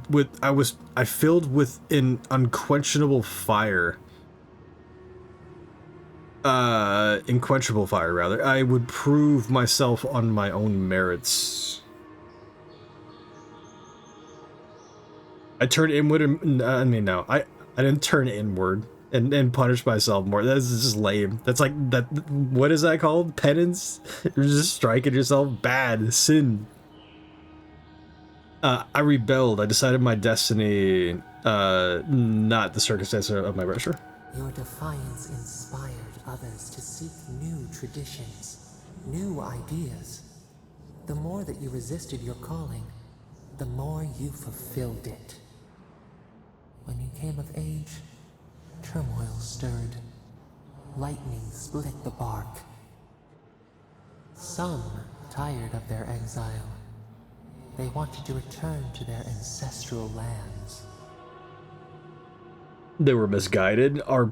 with an unquenchable fire. Unquenchable fire, rather. I would prove myself on my own merits. I turned inward and, I didn't turn inward and punish myself more. That's just lame. That's like, what is that called? Penance? You're just striking yourself? Bad. Sin. I rebelled. I decided my destiny, not the circumstances of my birth. Sure. Your defiance inspired others to seek new traditions, new ideas. The more that you resisted your calling, the more you fulfilled it. When you came of age, turmoil stirred. Lightning split the bark. Some, tired of their exile, They wanted to return to their ancestral lands. They were misguided. Our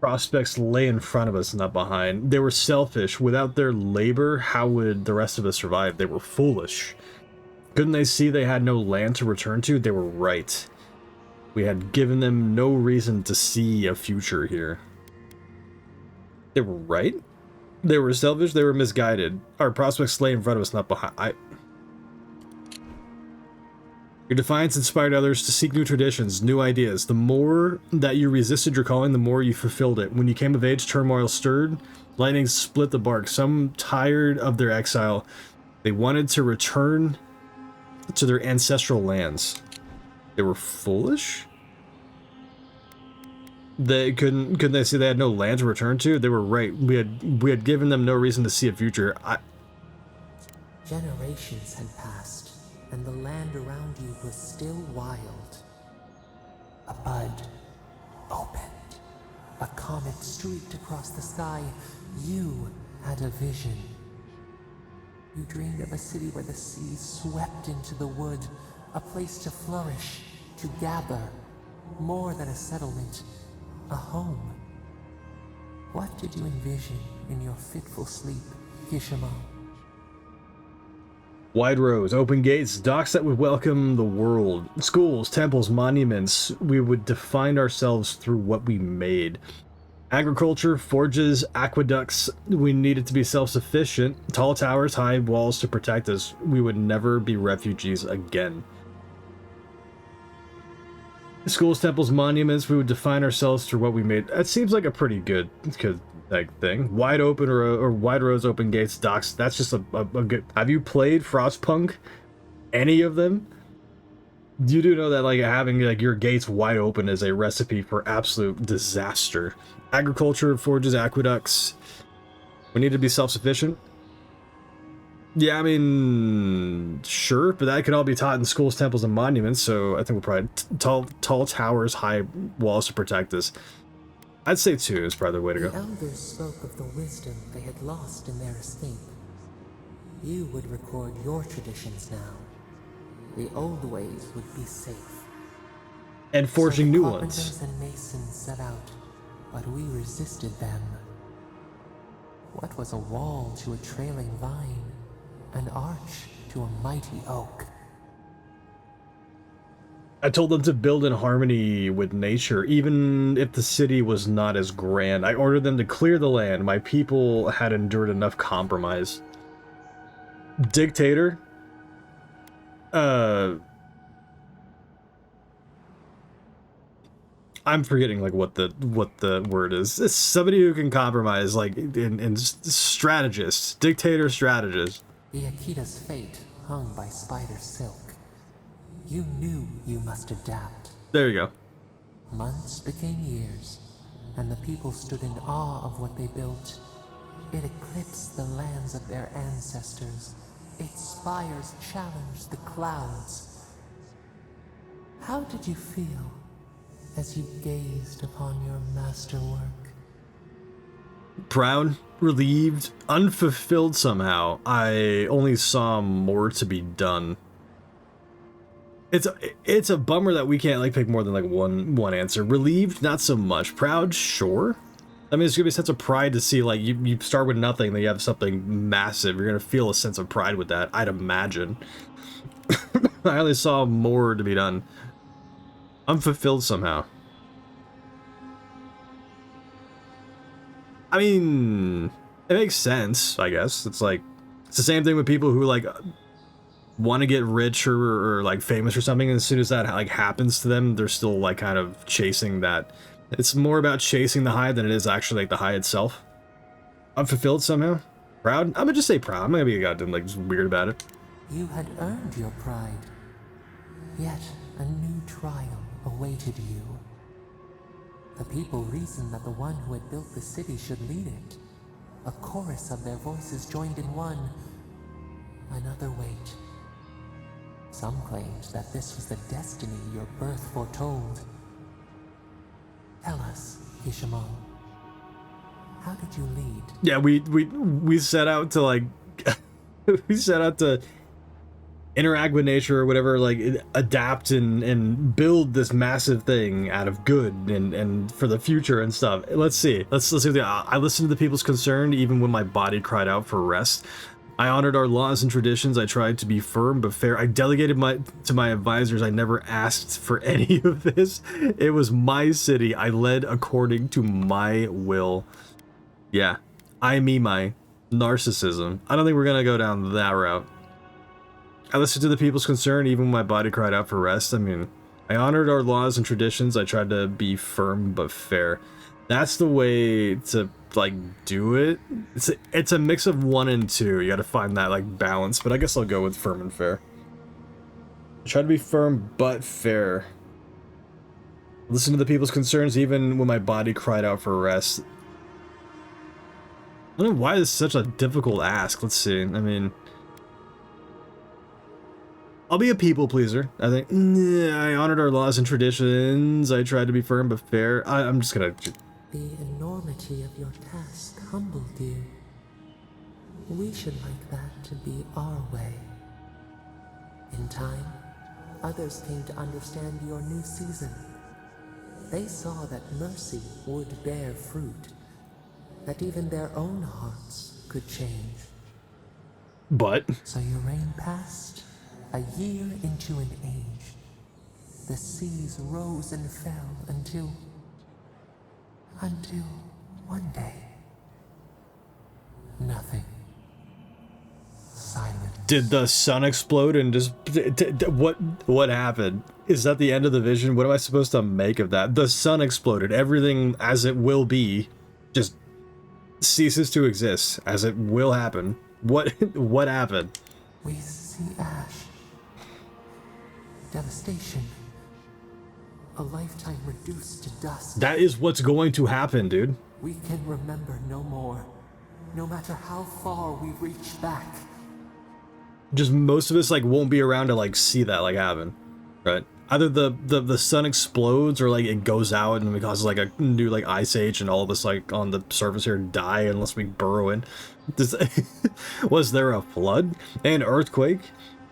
prospects lay in front of us, not behind. They were selfish. Without their labor, how would the rest of us survive? They were foolish. Couldn't they see they had no land to return to? They were right. We had given them no reason to see a future here. They were right? They were selfish, they were misguided. Our prospects lay in front of us, not behind. Your defiance inspired others to seek new traditions, new ideas. The more that you resisted your calling, the more you fulfilled it. When you came of age, turmoil stirred. Lightning split the bark. Some tired of their exile. They wanted to return to their ancestral lands. They were foolish? They couldn't they see they had no land to return to? They were right. We had given them no reason to see a future. Generations had passed, and the land around you was still wild. A bud opened. A comet streaked across the sky. You had a vision. You dreamed of a city where the sea swept into the wood, a place to flourish, to gather, more than a settlement, a home. What did you envision in your fitful sleep, Kishimo? Wide roads, open gates, docks that would welcome the world, schools, temples, monuments. We would define ourselves through what we made. Agriculture, forges, aqueducts. We needed to be self-sufficient. Tall towers, high walls to protect us. We would never be refugees again. Schools, temples, monuments. We would define ourselves through what we made. That seems like a pretty good like thing. Wide open or wide roads, open gates, docks. That's just a good. Have you played Frostpunk? Any of them? You do know that like having like your gates wide open is a recipe for absolute disaster. Agriculture, forges, aqueducts. We need to be self-sufficient. Yeah, I mean, sure, but that could all be taught in schools, temples, and monuments. So I think we'll probably tall towers, high walls to protect us. I'd say 2 is probably the way to go. The elders spoke of the wisdom they had lost in their escape. You would record your traditions now. The old ways would be safe. And forging new ones. Carpenters and masons set out, but we resisted them. What was a wall to a trailing vine? An arch to a mighty oak. I told them to build in harmony with nature, even if the city was not as grand. I ordered them to clear the land. My people had endured enough compromise. Dictator? I'm forgetting like what the word is. It's somebody who can compromise, like in strategist, dictator strategist. The Akita's fate hung by spider silk. You knew you must adapt. There you go. Months became years, and the people stood in awe of what they built. It eclipsed the lands of their ancestors. Its spires challenged the clouds. How did you feel as you gazed upon your masterwork? Proud, relieved, unfulfilled somehow. I only saw more to be done. It's a bummer that we can't like pick more than like one answer. Relieved, not so much. Proud, sure. I mean, it's gonna be a sense of pride to see like you start with nothing, then you have something massive. You're gonna feel a sense of pride with that, I'd imagine. I only saw more to be done. Unfulfilled somehow. I mean, it makes sense, I guess. It's like, it's the same thing with people who like want to get rich or like famous or something, and as soon as that like happens to them, they're still like kind of chasing that. It's more about chasing the high than it is actually like the high itself. Unfulfilled somehow. Proud? I'm gonna just say proud. I'm not gonna be goddamn like just weird about it. You had earned your pride. Yet a new trial awaited you. The people reasoned that the one who had built the city should lead it. A chorus of their voices joined in one. Another wait. Some claimed that this was the destiny your birth foretold. Tell us, Kishimo, how did you lead? Yeah, we set out to like we set out to interact with nature or whatever, like adapt and build this massive thing out of good and for the future and stuff. Let's see. Let's see. I listened to the people's concern even when my body cried out for rest. I honored our laws and traditions. I tried to be firm but fair. I delegated to my advisors. I never asked for any of this. It was my city. I led according to my will. Yeah, my narcissism. I don't think we're gonna go down that route. I listened to the people's concern even when my body cried out for rest. I mean, I honored our laws and traditions. I tried to be firm but fair. That's the way to like do it. It's a mix of 1 and 2. You got to find that like balance, but I guess I'll go with firm and fair. I try to be firm but fair. Listen to the people's concerns even when my body cried out for rest. I don't know why this is such a difficult ask. Let's see. I mean, I'll be a people pleaser. I think I honored our laws and traditions. I tried to be firm but fair. I'm just gonna. The enormity of your task humbled you. We should like that to be our way. In time, others came to understand your new season. They saw that mercy would bear fruit, that even their own hearts could change. But so your reign passed, a year into an age. The seas rose and fell until one day, nothing. Silence. Did the sun explode and just what happened? Is that the end of the vision? What am I supposed to make of that? The sun exploded. Everything as it will be just ceases to exist as it will happen. What happened? We see ash. Devastation. A lifetime reduced to dust. That is what's going to happen, dude. We can remember no more, no matter how far we reach back. Just most of us like won't be around to like see that like happen, right? Either the sun explodes or like it goes out and it causes like a new like ice age and all of us like on the surface here die unless we burrow in. Was there a flood? An earthquake?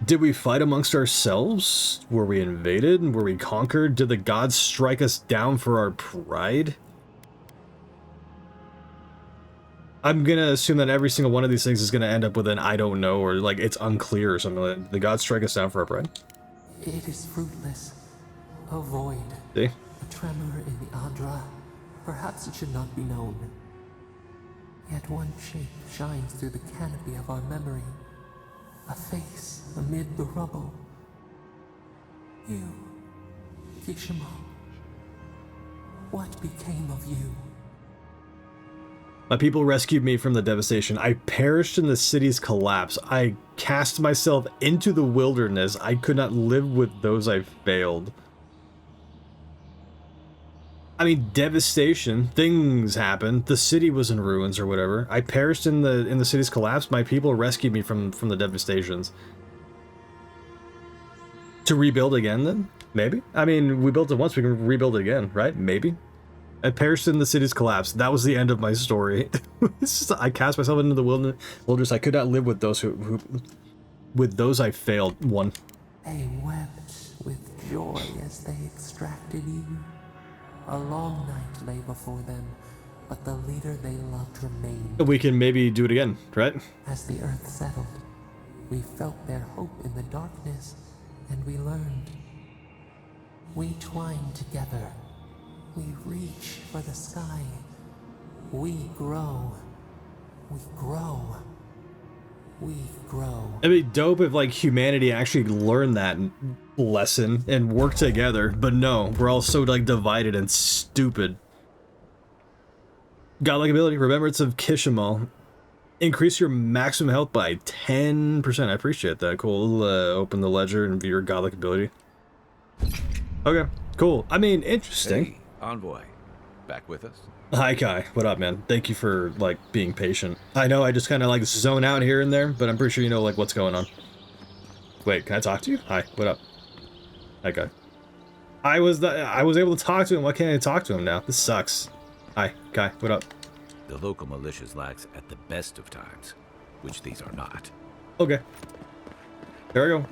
Did we fight amongst ourselves? Were we invaded? Were we conquered? Did the gods strike us down for our pride? I'm gonna assume that every single one of these things is gonna end up with an I don't know or like it's unclear or something like that. The gods strike us down for our pride? It is fruitless. A void. See? A tremor in the Adra. Perhaps it should not be known. Yet one shape shines through the canopy of our memory. A face amid the rubble. You, Kishima. What became of you? My people rescued me from the devastation. I perished in the city's collapse. I cast myself into the wilderness. I could not live with those I failed. I mean, devastation. Things happened. The city was in ruins or whatever. I perished in the city's collapse. My people rescued me from the devastations. To rebuild again, then? Maybe? I mean, we built it once, we can rebuild it again, right? Maybe? I perished in the city's collapse. That was the end of my story. I cast myself into the wilderness. I could not live with those with those I failed. One. They wept with joy as they extracted you. A long night lay before them, but the leader they loved remained. We can maybe do it again, right? As the earth settled, we felt their hope in the darkness, and we learned. We twine together. We reach for the sky. We grow. We grow. We grow. It'd be dope if like humanity actually learned that lesson and worked together, but no, we're all so like divided and stupid. Godlike ability, remembrance of Kishimal. Increase your maximum health by 10%. I appreciate that. Cool. Open the ledger and view your godlike ability. Okay, cool. I mean, interesting. Hey, Envoy, back with us? Hi Kai, what up man? Thank you for like being patient. I know I just kind of like zone out here and there, but I'm pretty sure you know like what's going on. Wait, can I talk to you? Hi, what up? Hi Kai. I was able to talk to him. Why can't I talk to him now? This sucks. Hi Kai, what up? The local militias lax at the best of times, which these are not. Okay. There we go.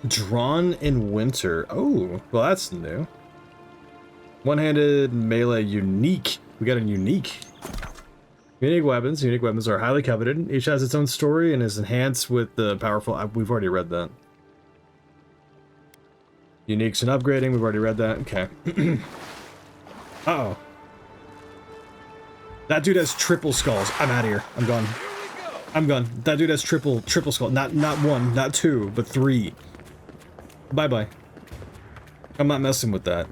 Drawn in winter. Oh, well that's new. One-handed melee unique. We got a unique. Unique weapons. Unique weapons are highly coveted. Each has its own story and is enhanced with the powerful... we've already read that. Uniques and upgrading. We've already read that. Okay. Uh-oh. That dude has triple skulls. I'm out of here. I'm gone. I'm gone. That dude has triple skull. Not one, not two, but three. Bye-bye. I'm not messing with that.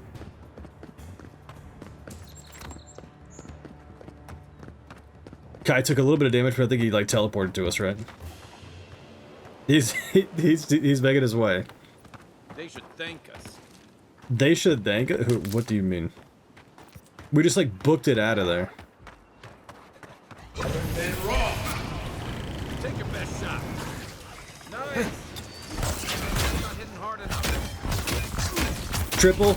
Kai took a little bit of damage, but I think he like teleported to us, right? He's making his way. They should thank us. They should thank it? Who, what do you mean? We just like booked it out of there. Take your best shot. Nice. Not hitting hard enough. Triple,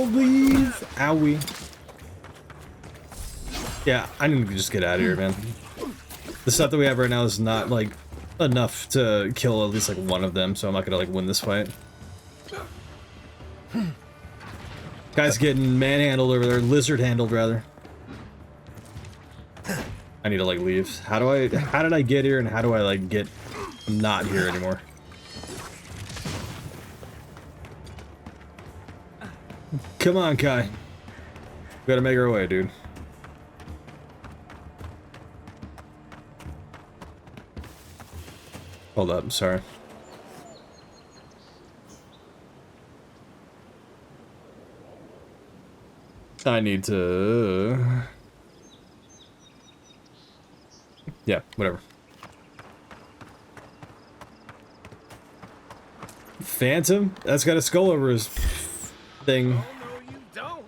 please. Owie. Yeah, I need to just get out of here, man. The stuff that we have right now is not like enough to kill at least like one of them, so I'm not gonna like win this fight. Guy's getting manhandled over there, lizard handled rather. I need to like leave. How did I get here and how do I like get not here anymore? Come on, Kai. We gotta make our way, dude. Hold up, sorry. I need to... Yeah, whatever. Phantom? That's got a skull over his thing. Oh, no, you don't.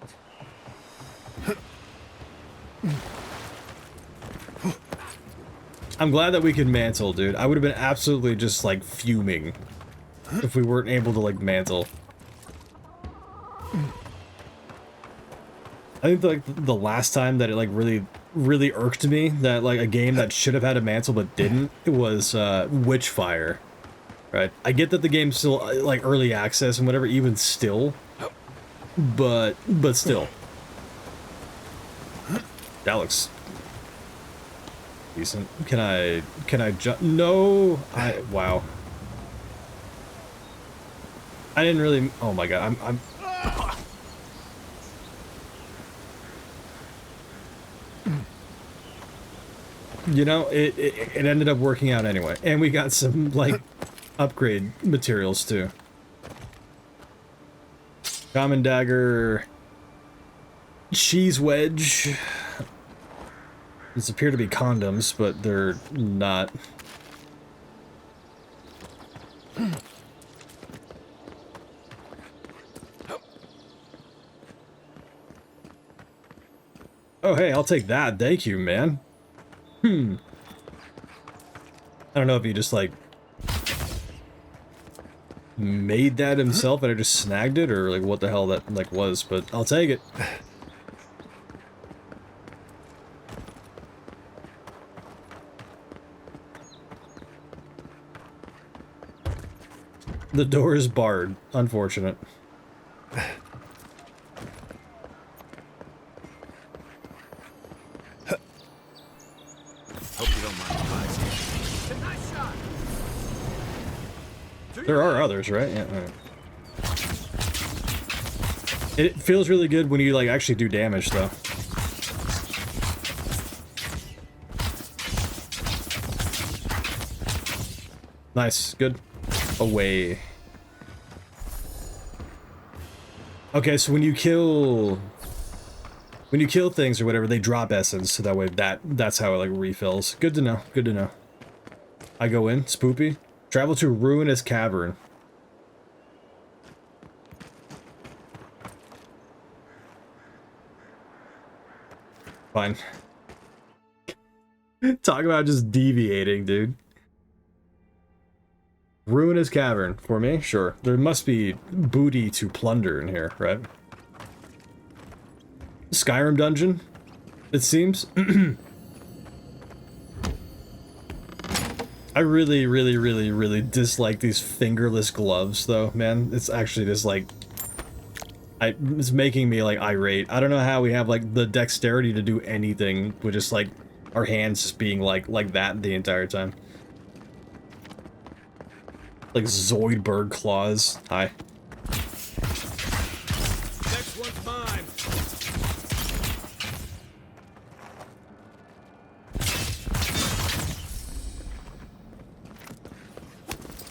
I'm glad that we could mantle, dude. I would have been absolutely just, like, fuming if we weren't able to, like, mantle. I think, like, the last time that it, like, really irked me that, like, a game that should have had a mantle but didn't, it was, Witchfire. Right? I get that the game's still, like, early access and whatever, even still. But still. That looks... decent. Can I jump? No! Wow. I didn't really... Oh my god, I'm... You know, it ended up working out anyway. And we got some, like, upgrade materials, too. Common dagger... Cheese wedge... These appear to be condoms, but they're not. Oh, hey, I'll take that. Thank you, man. I don't know if he just, like, made that himself and I just snagged it, or, like, what the hell that, like, was, but I'll take it. The door is barred. Unfortunate. Hope you don't mind the nice shot. There are others, right? Yeah. All right. It feels really good when you like actually do damage, though. Nice. Good. Away. Okay, so when you kill things or whatever, they drop essence, so that way that's how it like refills. Good to know. Good to know. I go in, spoopy. Travel to ruinous cavern. Fine. Talk about just deviating, dude. Ruinous cavern. For me? Sure. There must be booty to plunder in here, right? Skyrim dungeon, it seems. I really, really, really, really dislike these fingerless gloves, though, man. It's actually just like, it's making me like irate. I don't know how we have like the dexterity to do anything with just like our hands just being like that the entire time. Like Zoidberg claws. Hi. Next one's mine.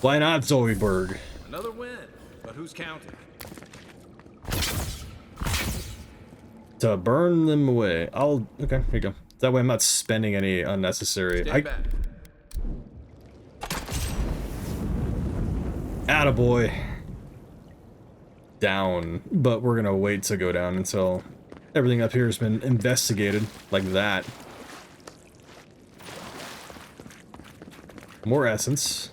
Why not Zoidberg? Another win, but who's counting? To burn them away. Okay, here you go. That way I'm not spending any unnecessary. Attaboy. Down. But we're gonna wait to go down until everything up here has been investigated. Like that. More essence.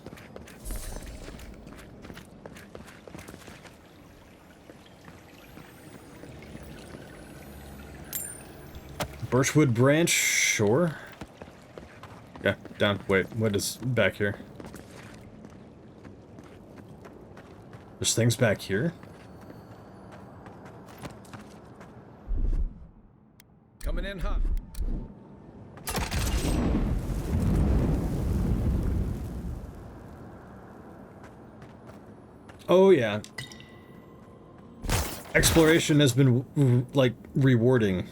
Birchwood branch, sure. Yeah, down. Wait, what is back here? There's things back here? Coming in hot. Oh yeah. Exploration has been, like, rewarding.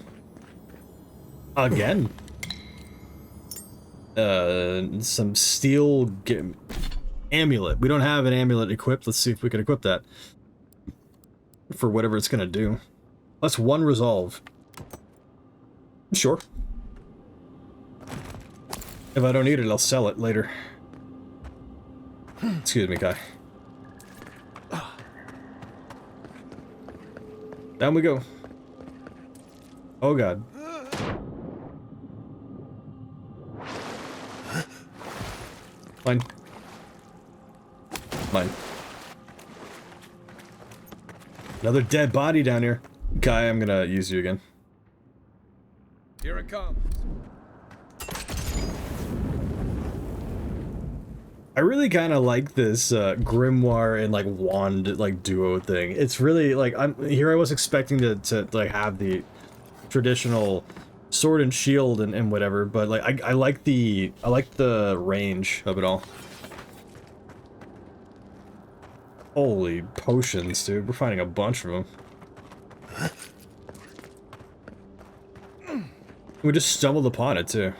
Again. Some steel amulet. We don't have an amulet equipped. Let's see if we can equip that. For whatever it's gonna do. That's one resolve. Sure. If I don't need it, I'll sell it later. Excuse me, Kai. Down we go. Oh god. Mine. Mine. Another dead body down here. Kai, I'm gonna use you again. Here it comes. I really kind of like this grimoire and like wand like duo thing. It's really like I was expecting to like have the traditional sword and shield and whatever, but like I like the range of it all. Holy potions, dude! We're finding a bunch of them. We just stumbled upon it too.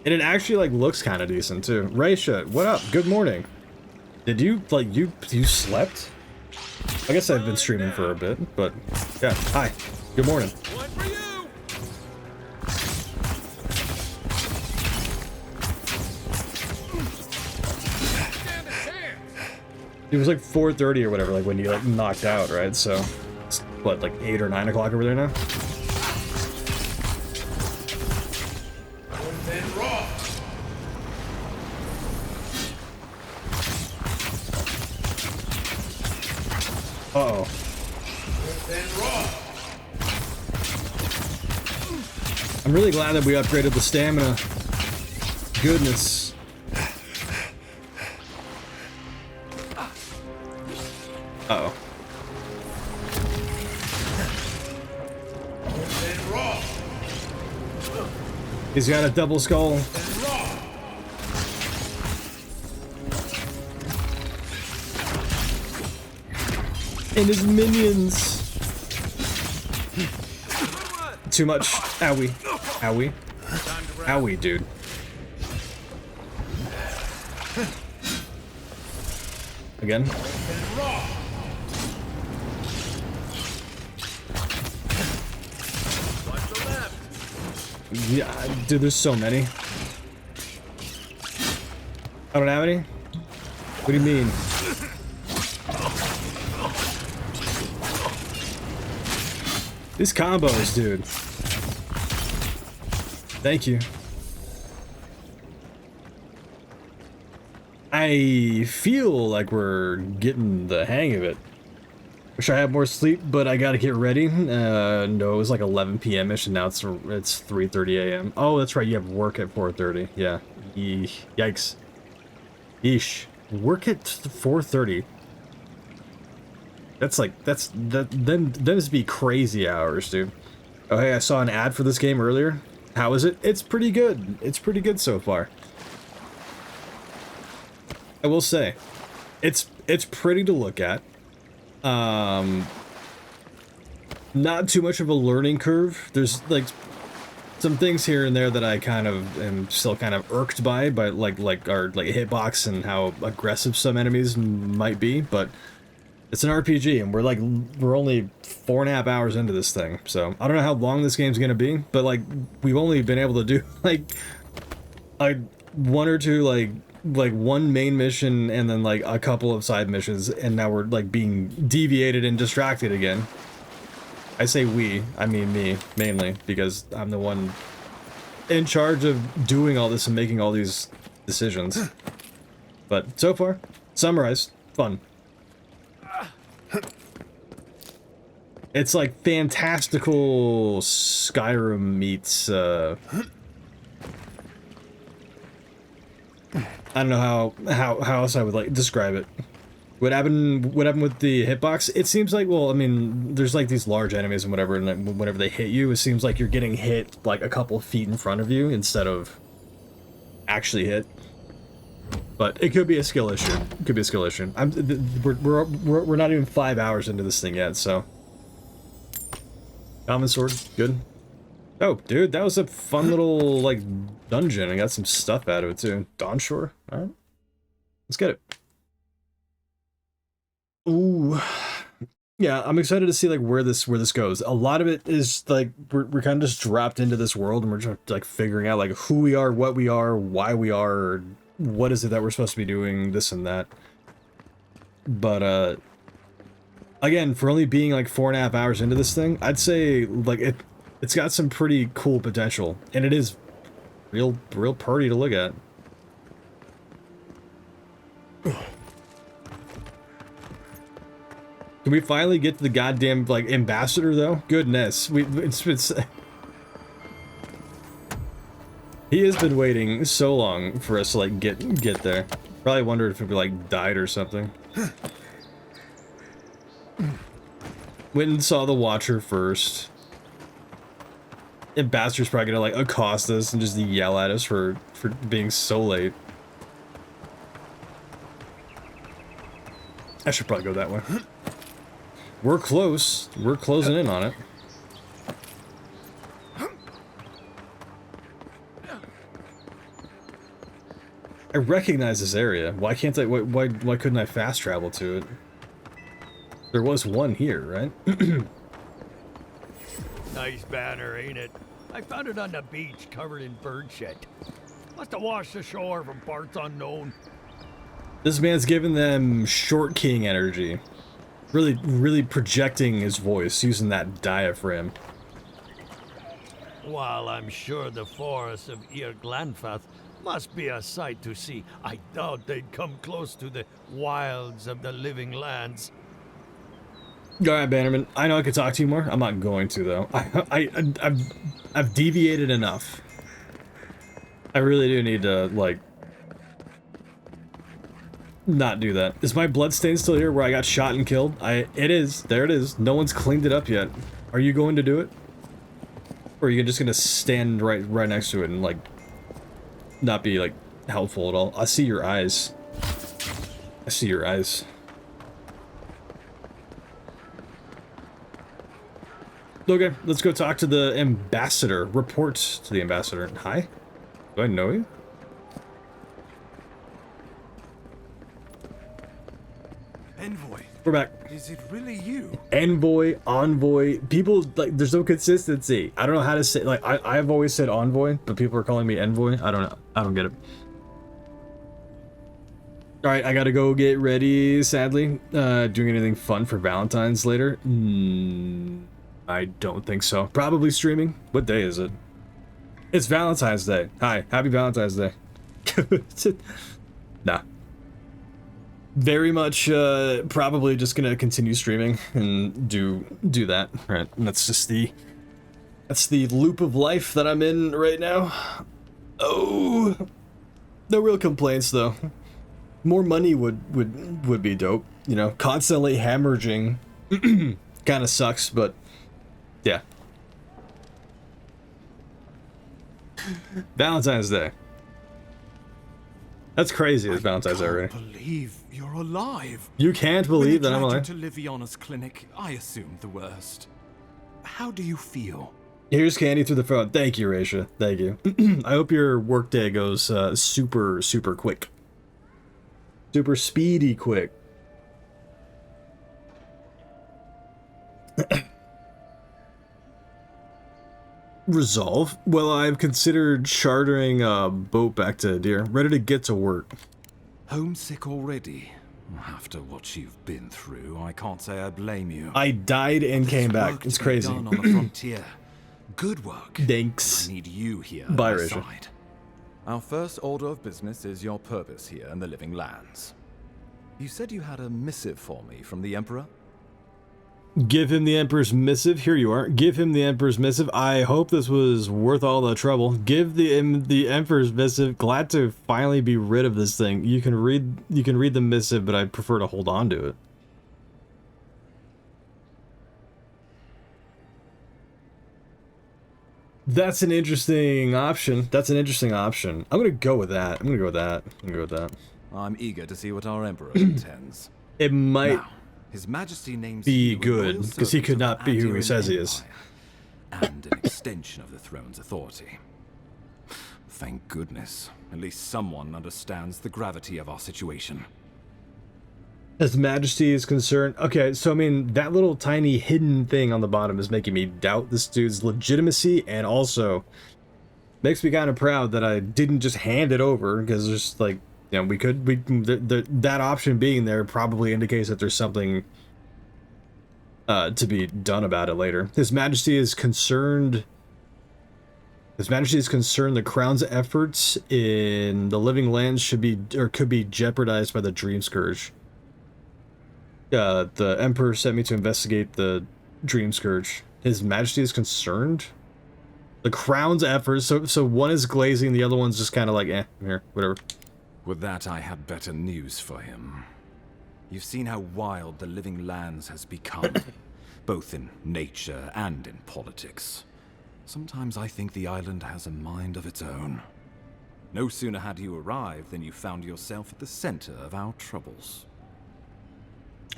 And it actually like looks kind of decent too. Raisha, what up? Good morning. Did you like you slept? I guess I've been streaming for a bit, but yeah. Hi. Good morning. One for you. It was like 4:30 or whatever, like when you like knocked out, right? So it's what, like 8 or 9 o'clock over there now? Uh-oh. I'm really glad that we upgraded the stamina. Goodness. Uh-oh. He's got a double skull. And his minions. Too much. Owie. Owie. Owie, dude. Again. Yeah, dude, there's so many. I don't have any? What do you mean? These combos, dude. Thank you. I feel like we're getting the hang of it. Wish I had more sleep, but I gotta get ready. No, it was like 11 p.m.-ish, and now it's 3:30 a.m. Oh, that's right, you have work at 4:30. Yeah. Yikes. Yeesh. Work at 4:30. That's like, them must be crazy hours, dude. Oh, hey, I saw an ad for this game earlier. How is it? It's pretty good. It's pretty good so far. I will say, it's pretty to look at. Not too much of a learning curve. There's like some things here and there that I kind of am still kind of irked by like our hitbox and how aggressive some enemies might be, but it's an RPG and we're only 4.5 hours into this thing, so I don't know how long this game's gonna be, but like we've only been able to do like one or two like one main mission and then like a couple of side missions, and now we're like being deviated and distracted again. I say we, I mean me, mainly, because I'm the one in charge of doing all this and making all these decisions. But so far, summarize, fun. It's like fantastical Skyrim meets, I don't know how else I would like describe it. What happened with the hitbox? It seems like, well, I mean, there's like these large enemies and whatever, and whenever they hit you, it seems like you're getting hit like a couple feet in front of you instead of actually hit. But it could be a skill issue. It could be a skill issue. We're not even 5 hours into this thing yet, so. Common sword, good. Oh, dude, that was a fun little like dungeon. I got some stuff out of it too. Dawnshore, all right, let's get it. Ooh, yeah, I'm excited to see like where this goes. A lot of it is like we're kind of just dropped into this world and we're just like figuring out like who we are, what we are, why we are, what is it that we're supposed to be doing, this and that. But again, for only being like 4.5 hours into this thing, I'd say like it's got some pretty cool potential, and it is real pretty to look at. Can we finally get to the goddamn, like, ambassador, though? Goodness. He has been waiting so long for us to, like, get there. Probably wondered if we, like, died or something. Went and saw the Watcher first. Ambassador's probably gonna, like, accost us and just yell at us for being so late. I should probably go that way. We're close. We're closing in on it. I recognize this area. Why can't I? Why couldn't I fast travel to it? There was one here, right? Nice banner, ain't it? I found it on the beach, covered in bird shit. Must have washed ashore from parts unknown. This man's giving them Short King energy. Really projecting his voice, using that diaphragm. While I'm sure the forests of Ir Glanfath must be a sight to see, I doubt they'd come close to the wilds of the living lands. Alright, Bannerman, I know I could talk to you more. I'm not going to, though. I've deviated enough. I really do need to, like, not do that. Is my bloodstain still here where I got shot and killed? It is. There it is. No one's cleaned it up yet. Are you going to do it? Or are you just gonna stand right next to it and, like, not be, like, helpful at all? I see your eyes. I see your eyes. Okay, let's go talk to the ambassador. Report to the ambassador. Hi? Do I know you? Envoy. We're back. Is it really you? Envoy, envoy. People, like, there's no consistency. I don't know how to say, like, I've always said envoy, but people are calling me envoy. I don't know. I don't get it. Alright, I gotta go get ready, sadly. Doing anything fun for Valentine's later? I don't think so. Probably streaming. What day is it? It's Valentine's Day. Hi, happy Valentine's Day. Nah. very much probably just gonna continue streaming and do that, right? And that's the loop of life that I'm in right now. Oh, no real complaints though. More money would be dope, you know. Constantly hemorrhaging kind of sucks, but yeah. Valentine's Day. That's crazy. It's Valentine's Day already. Believe you're alive. You can't believe that I'm When they alive. dragged you to Liviana's clinic, I assumed the worst. How do you feel? Here's candy through the phone. Thank you, Raisha. Thank you. I hope your workday goes super quick. Super speedy quick. Resolve? Well, I've considered chartering a boat back to Adir. Ready to get to work. Homesick already? After what you've been through, I can't say I blame you. I died and came back. It's crazy. Done on the frontier. Good work. Thanks. I need you here Bye, at my Raisha. side. Our first order of business is your purpose here in the Living Lands. You said you had a missive for me from the Emperor? Give him the Emperor's missive. Here you are. Give him the Emperor's missive. I hope this was worth all the trouble. Give the Emperor's missive. Glad to finally be rid of this thing. You can read the missive, but I prefer to hold on to it. That's an interesting option. I'm gonna go with that. I'm eager to see what our Emperor intends. It might Now, His Majesty names be you a good, loyal because he servant could of not be who he Adiran says he is. Empire, and an extension of the throne's authority. Thank goodness. At least someone understands the gravity of our situation. As Majesty is concerned, okay, so I mean, that little tiny hidden thing on the bottom is making me doubt this dude's legitimacy, and also makes me kind of proud that I didn't just hand it over, because there's like, you know, that option being there probably indicates that there's something to be done about it later. His Majesty is concerned the Crown's efforts in the Living Lands should be, or could be, jeopardized by the Dream Scourge. The Emperor sent me to investigate the Dream Scourge. His Majesty is concerned? The Crown's efforts, so one is glazing, the other one's just kind of like, here, whatever. With that, I have better news for him. You've seen how wild the Living Lands has become, both in nature and in politics. Sometimes I think the island has a mind of its own. No sooner had you arrived than you found yourself at the center of our troubles.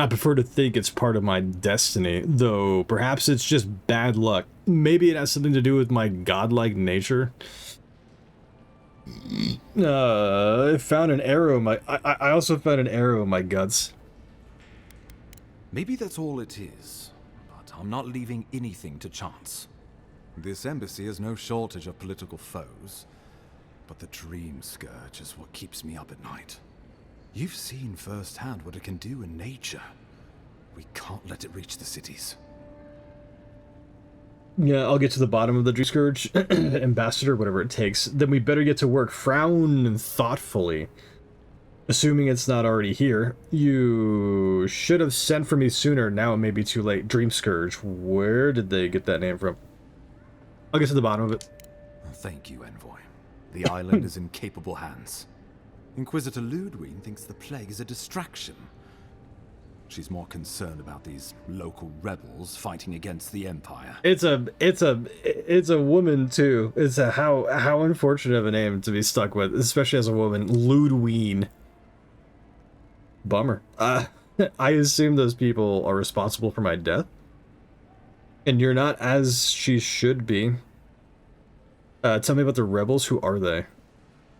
I prefer to think it's part of my destiny, though perhaps it's just bad luck. Maybe it has something to do with my godlike nature. I found an arrow in my... I also found an arrow in my guts. Maybe that's all it is, but I'm not leaving anything to chance. This embassy has no shortage of political foes, but the Dream Scourge is what keeps me up at night. You've seen firsthand what it can do in nature. We can't let it reach the cities. Yeah, I'll get to the bottom of the Dream Scourge, Ambassador, whatever it takes. Then we better get to work. Frown thoughtfully. Assuming it's not already here. You should have sent for me sooner. Now it may be too late. Dream Scourge. Where did they get that name from? I'll get to the bottom of it. Thank you, Envoy. The island is in capable hands. Inquisitor Ludwig thinks the plague is a distraction. She's more concerned about these local rebels fighting against the Empire. It's a woman too. It's a how unfortunate of a name to be stuck with, especially as a woman. Ludwig. Bummer. I assume those people are responsible for my death. And you're not as she should be. Tell me about the rebels. Who are they?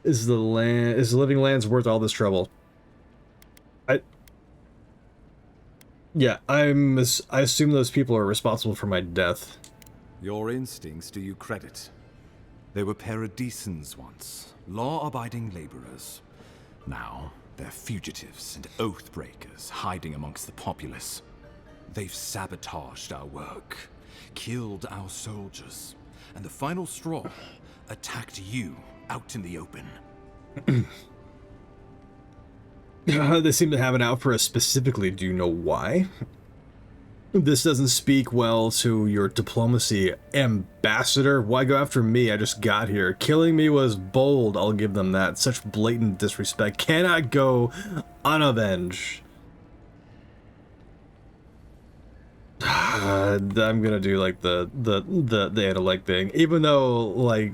Is the Living Lands worth all this trouble? Yeah, I assume those people are responsible for my death. Your instincts do you credit. They were paradisans once, law-abiding laborers. Now, they're fugitives and oath-breakers hiding amongst the populace. They've sabotaged our work, killed our soldiers, and the final straw, attacked you out in the open. They seem to have it out for us specifically. Do you know why? This doesn't speak well to your diplomacy, ambassador. Why go after me? I just got here. Killing me was bold, I'll give them that. Such blatant disrespect cannot go unavenged. I'm gonna do like the intellect thing, even though like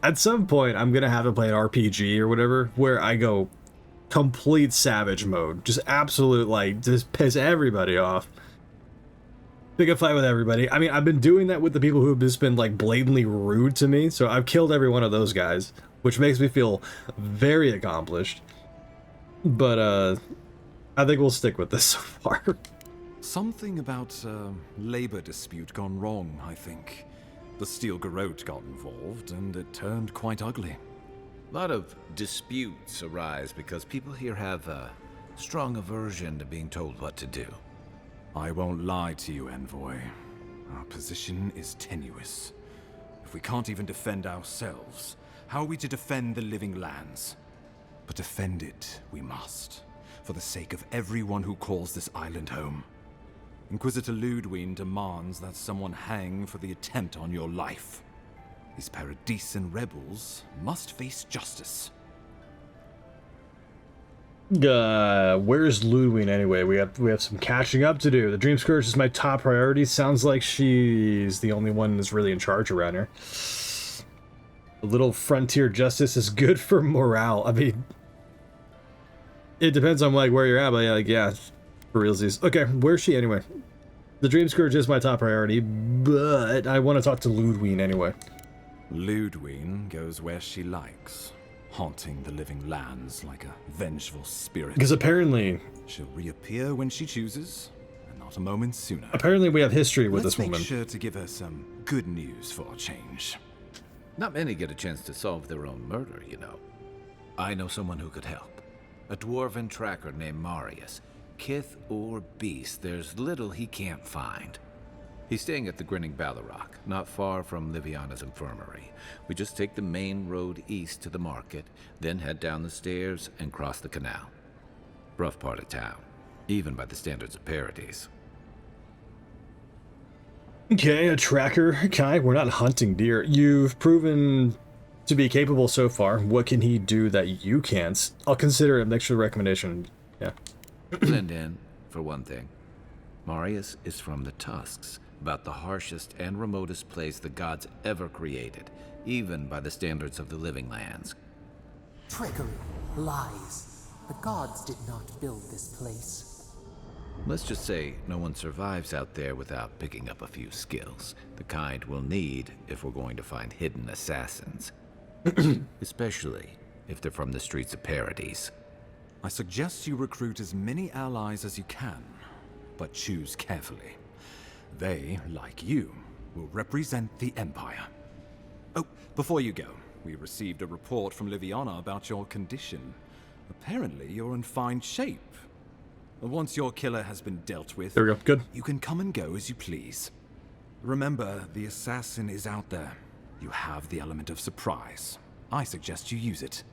at some point I'm gonna have to play an RPG or whatever where I go complete savage mode, just absolute like just piss everybody off, pick a fight with everybody. I mean, I've been doing that with the people who have just been like blatantly rude to me, so I've killed every one of those guys, which makes me feel very accomplished. But I think we'll stick with this so far. Something about labor dispute gone wrong, I think. The Steel Garrote got involved, and it turned quite ugly. A lot of disputes arise because people here have a strong aversion to being told what to do. I won't lie to you, Envoy. Our position is tenuous. If we can't even defend ourselves, how are we to defend the Living Lands? But defend it we must, for the sake of everyone who calls this island home. Inquisitor Ludwig demands that someone hang for the attempt on your life. These Paradisian rebels must face justice. Where's Ludwig anyway? We have some catching up to do. The Dream Scourge is my top priority. Sounds like she's the only one that's really in charge around here. A little frontier justice is good for morale. I mean, it depends on like where you're at, but like yeah, for realsies. Okay, where's she anyway? The Dream Scourge is my top priority, but I want to talk to Ludwig anyway. Ludwig goes where she likes, haunting the Living Lands like a vengeful spirit. Because apparently she'll reappear when she chooses, and not a moment sooner. Apparently we have history with this woman. Let's make sure to give her some good news for a change. Not many get a chance to solve their own murder, you know. I know someone who could help. A dwarven tracker named Marius. Kith or beast, there's little he can't find. He's staying at the Grinning Ballarrock, not far from Liviana's infirmary. We just take the main road east to the market, then head down the stairs and cross the canal. Rough part of town, even by the standards of Paradise. Okay, a tracker. Kai, we're not hunting deer. You've proven to be capable so far. What can he do that you can't? I'll consider it an extra recommendation. Yeah. Blend in, for one thing. Marius is from the Tusks, about the harshest and remotest place the gods ever created, even by the standards of the Living Lands. Trickery, lies. The gods did not build this place. Let's just say no one survives out there without picking up a few skills, the kind we'll need if we're going to find hidden assassins. Especially if they're from the streets of Paradise. I suggest you recruit as many allies as you can, but choose carefully. They, like you, will represent the Empire. Oh, before you go, we received a report from Liviana about your condition. Apparently, you're in fine shape. Once your killer has been dealt with, there we go. Good. You can come and go as you please. Remember, the assassin is out there. You have the element of surprise. I suggest you use it.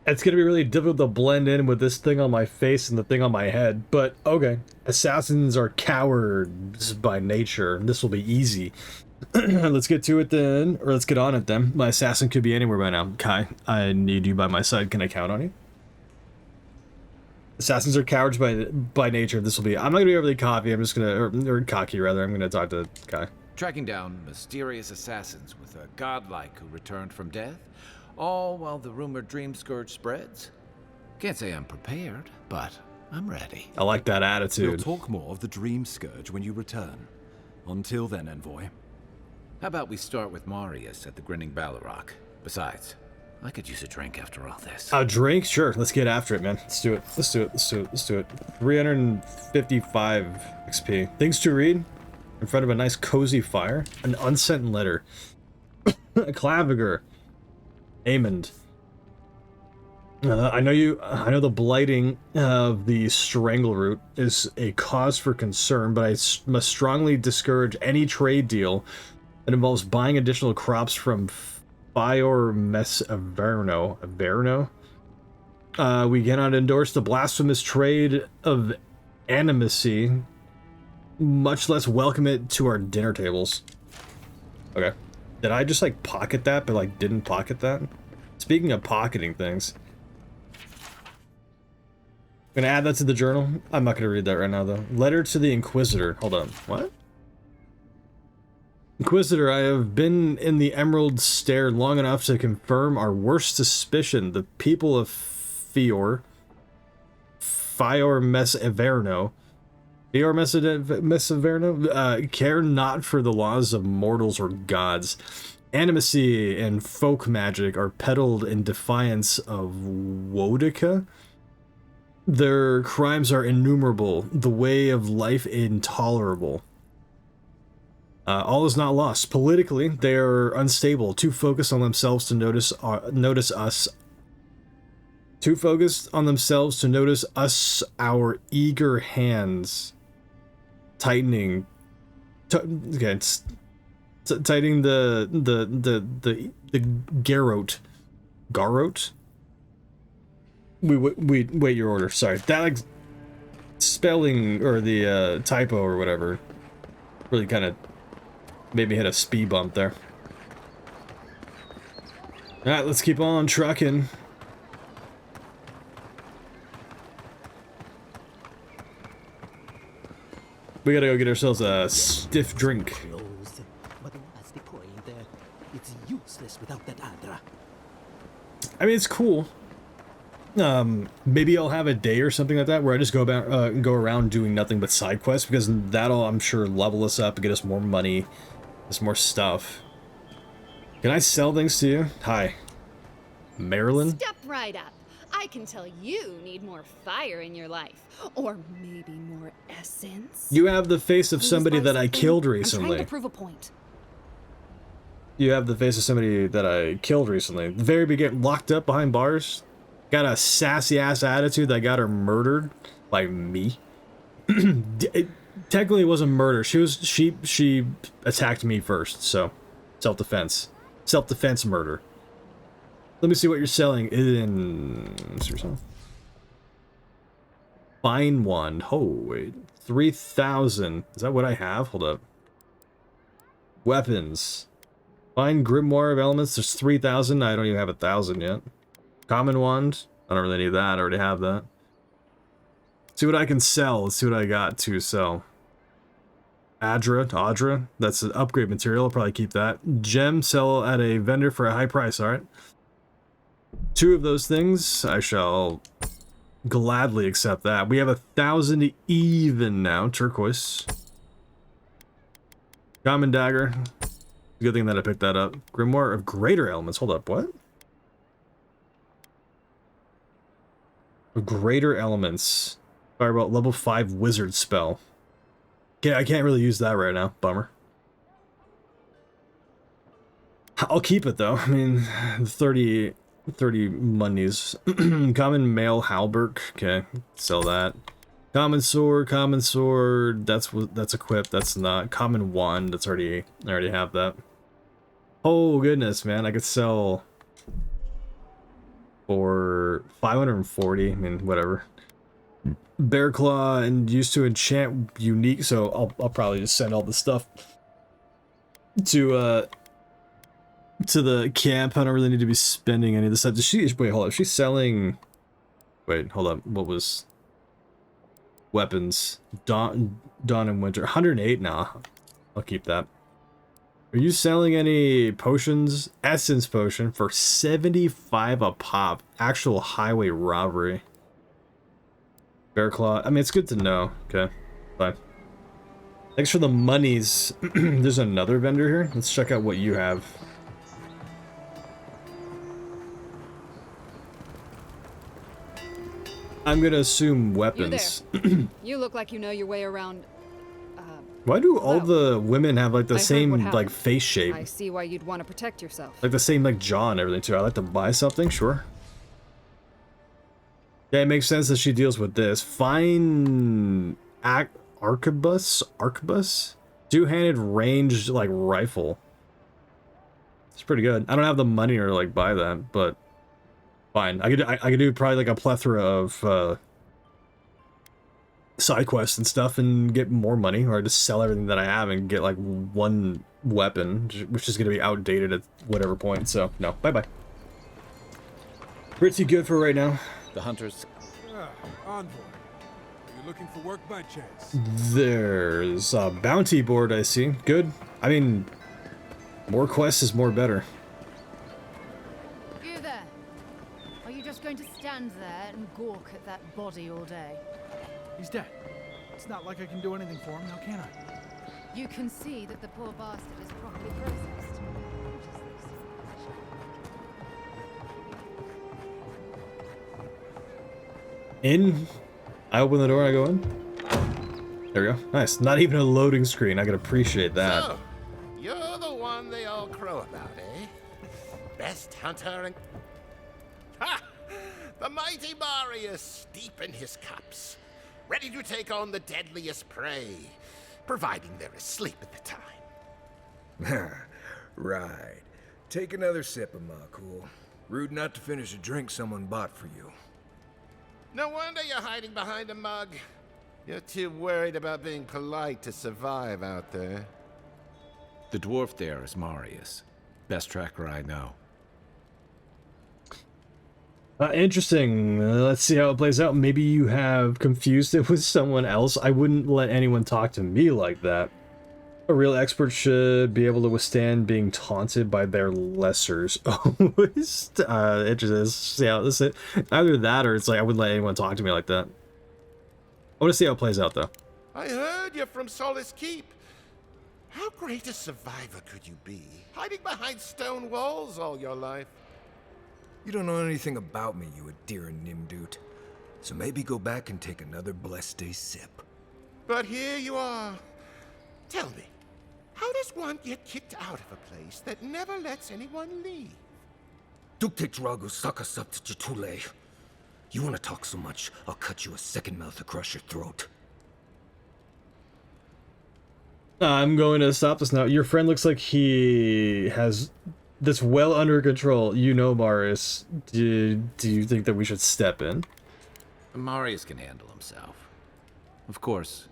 It's gonna be really difficult to blend in with this thing on my face and the thing on my head, but okay. Assassins are cowards by nature, and this will be easy. Let's get to it then, or let's get on it then. My assassin could be anywhere by now. Kai, I need you by my side. Can I count on you? Assassins are cowards by nature. This will be. I'm not gonna be overly cocky. I'm just gonna, or cocky rather. I'm gonna talk to Kai. Tracking down mysterious assassins with a godlike who returned from death. All while the rumored Dream Scourge spreads. Can't say I'm prepared, but I'm ready. I like that attitude. We'll talk more of the Dream Scourge when you return. Until then, Envoy. How about we start with Marius at the Grinning Ballarrock? Besides, I could use a drink after all this. A drink? Sure. Let's get after it, man. Let's do it. Let's do it. Let's do it. Let's do it. 355 XP. Things to read. In front of a nice cozy fire. An unsent letter. A claviger. Amond. I know the blighting of the Strangleroot is a cause for concern, but I must strongly discourage any trade deal that involves buying additional crops from Fior Mess Averno. We cannot endorse the blasphemous trade of animacy, much less welcome it to our dinner tables. Okay. Did I just like pocket that, but like didn't pocket that? Speaking of pocketing things, I'm gonna add that to the journal. I'm not gonna read that right now though. Letter to the Inquisitor. Hold on. What? Inquisitor, I have been in the Emerald Stair long enough to confirm our worst suspicion. The people of Fior Mess Averno, care not for the laws of mortals or gods. Animacy and folk magic are peddled in defiance of Wodica. Their crimes are innumerable, the way of life intolerable. All is not lost. Politically, they are unstable, too focused on themselves to notice us. Too focused on themselves to notice us, our eager hands. Tightening. Tightening the garrote. Garrote? Wait your order. Sorry. That like spelling or the typo or whatever really kind of made me hit a speed bump there. Alright, let's keep on trucking. We gotta go get ourselves a stiff drink. But what's the point? It's useless without that Adra. I mean, it's cool. Maybe I'll have a day or something like that where I just go go around doing nothing but side quests, because that'll, I'm sure, level us up and get us more money, us more stuff. Can I sell things to you? Hi, Marilyn. Step right up. I can tell you need more fire in your life, or maybe more essence. You have the face of somebody that I killed I'm recently. trying to prove a point. You have the face of somebody that I killed recently. Very beginning, locked up behind bars. Got a sassy ass attitude that got her murdered by me. It technically wasn't murder. She attacked me first, so self-defense. Self-defense murder. Let me see what you're selling in... Fine wand. Oh, wait. 3,000. Is that what I have? Hold up. Weapons. Fine grimoire of elements. There's 3,000. I don't even have 1,000 yet. Common wand. I don't really need that. I already have that. See what I can sell. Let's see what I got to sell. Adra. That's an upgrade material. I'll probably keep that. Gem. Sell at a vendor for a high price. Alright. 2 of those things. I shall gladly accept that. We have 1,000 even now. Turquoise. Common dagger. Good thing that I picked that up. Grimoire of greater elements. Hold up. What? Greater elements. Firebolt level 5 wizard spell. Okay, I can't really use that right now. Bummer. I'll keep it though. I mean, 30 monies. Common mail halberd. Okay, sell that. Common sword. That's equipped. That's not. Common wand. I already have that. Oh goodness, man! I could sell for 540. I mean, whatever. Bear claw and used to enchant unique. So I'll probably just send all the stuff to the camp. I don't really need to be spending any of this stuff. Does she? Wait, hold up. She's selling. Wait, hold up. What was weapons? Dawn and Winter. 108 now. I'll keep that. Are you selling any potions? Essence potion for 75 a pop. Actual highway robbery. Bear claw. I mean, it's good to know. Okay, bye. Thanks for the monies. There's another vendor here. Let's check out what you have. I'm gonna assume weapons. You there. You look like you know your way around. Why do all the women have like the same like face shape? I see why you'd want to protect yourself. Like the same like jaw and everything too. I like to buy something, sure. Yeah, it makes sense that she deals with this. Fine arquebus? Two-handed ranged like rifle. It's pretty good. I don't have the money to like buy that, but Fine. I could do probably like a plethora of side quests and stuff and get more money, or just sell everything that I have and get like one weapon, which is going to be outdated at whatever point. So no, bye bye. Pretty good for right now. The hunters. Envoy. Are you looking for work by chance? There's a bounty board I see. Good. I mean, more quests is more better. You there. Are you just going to stand there and gawk at that body all day? He's dead. It's not like I can do anything for him now, can I? You can see that the poor bastard is properly processed. In. I open the door and I go in. There we go. Nice. Not even a loading screen. I can appreciate that. So, you're the one they all crow about, eh? Best hunter and... Ha! The mighty Marius, deep in his cups, ready to take on the deadliest prey, providing they're asleep at the time. Right. Take another sip of my cool. Rude not to finish a drink someone bought for you. No wonder you're hiding behind a mug. You're too worried about being polite to survive out there. The dwarf there is Marius. Best tracker I know. Interesting. Let's see how it plays out. Maybe you have confused it with someone else. I wouldn't let anyone talk to me like that. A real expert should be able to withstand being taunted by their lessers. Oh, interesting. See how this is. Either that or it's like I wouldn't let anyone talk to me like that. I want to see how it plays out, though. I heard you're from Solace Keep. How great a survivor could you be, hiding behind stone walls all your life? You don't know anything about me, you Adiran Nimdut. So maybe go back and take another blessed day sip. But here you are. Tell me, how does one get kicked out of a place that never lets anyone leave? Duktetragu sakasat jitule. You want to talk so much, I'll cut you a second mouth across your throat. I'm going to stop this now. Your friend looks like he has this well under control. You know, Marius. Do you think that we should step in? Marius can handle himself. Of course,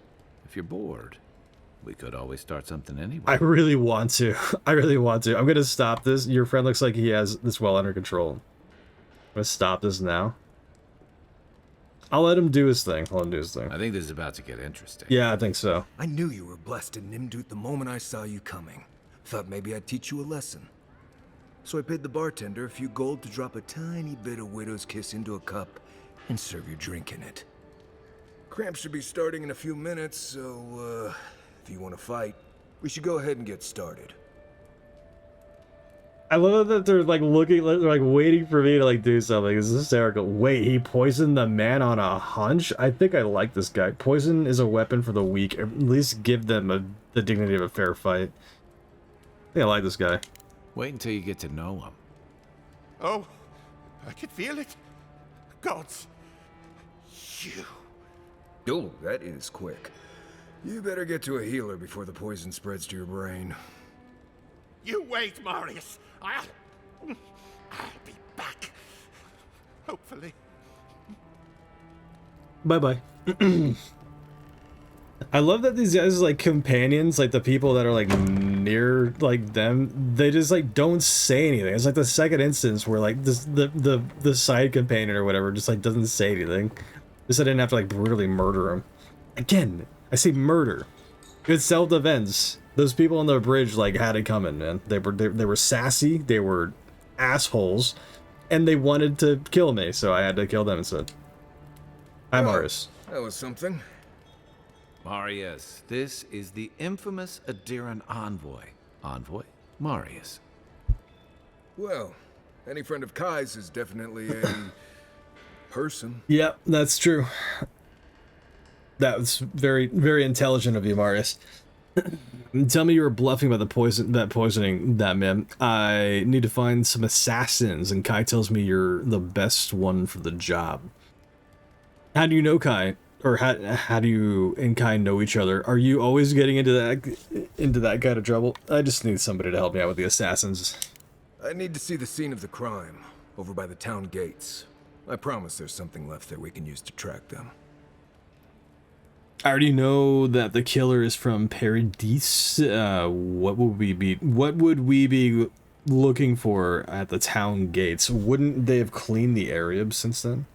if you're bored, we could always start something anyway. I really want to. I really want to. I'm going to stop this. Your friend looks like he has this well under control. I'm going to stop this now. I'll let him do his thing. I'll let him do his thing. I think this is about to get interesting. Yeah, I think so. I knew you were blessed in Nimdut the moment I saw you coming. Thought maybe I'd teach you a lesson. So I paid the bartender a few gold to drop a tiny bit of Widow's Kiss into a cup and serve your drink in it. Cramps should be starting in a few minutes, so, if you want to fight, we should go ahead and get started. I love that they're like looking, they're like waiting for me to like do something. It's hysterical. Wait, he poisoned the man on a hunch? I think I like this guy. Poison is a weapon for the weak. At least give them the dignity of a fair fight. I think I like this guy. Wait until you get to know him. Oh, I can feel it. Gods, you. Oh, that is quick. You better get to a healer before the poison spreads to your brain. You wait, Marius. I'll be back. Hopefully. Bye-bye. I love that these guys are like companions, like the people that are like near like them, they just like don't say anything. It's like the second instance where like this the side companion or whatever just like doesn't say anything. Just I didn't have to like brutally murder him. Again, I say murder. Good self-defense. Those people on the bridge like had it coming, man. They were sassy, they were assholes, and they wanted to kill me, so I had to kill them instead. Hi, Marius. That was something. Marius, this is the infamous Adiran envoy. Envoy? Marius. Well, any friend of Kai's is definitely a person. Yep, that's true. That was very, very intelligent of you, Marius. Tell me you were bluffing about poisoning that man. I need to find some assassins, and Kai tells me you're the best one for the job. How do you know Kai? Or how do you and Kai know each other? Are you always getting into that kind of trouble? I just need somebody to help me out with the assassins. I need to see the scene of the crime. over by the town gates. I promise there's something left there we can use to track them. I already know that the killer is from Paradis. What would we be looking for at the town gates? Wouldn't they have cleaned the area since then?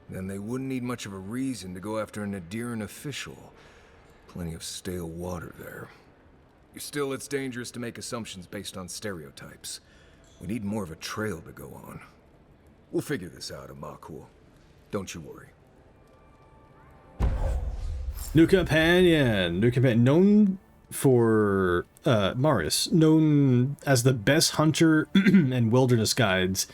Then they wouldn't need much of a reason to go after an Adiran official. Plenty of stale water there. Still, it's dangerous to make assumptions based on stereotypes. We need more of a trail to go on. We'll figure this out, Amakul. Don't you worry. New companion, known for Marius, known as the best hunter and wilderness guides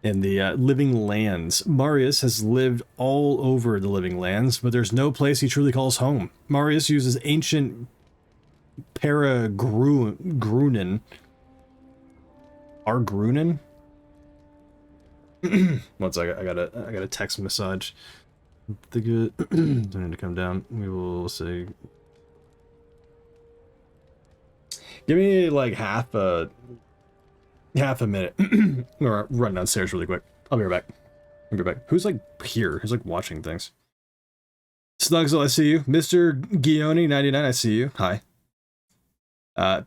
in the Living Lands. Marius has lived all over the Living Lands, but there's no place he truly calls home. Marius uses ancient Grunin. Grunin? One second, I got a text message. The good don't need to come down. We will say, give me like half a minute. Or run downstairs really quick. I'll be right back. Who's like here? Who's like watching things? Snugsle, I see you. Mr. Gioni99, I see you. Hi.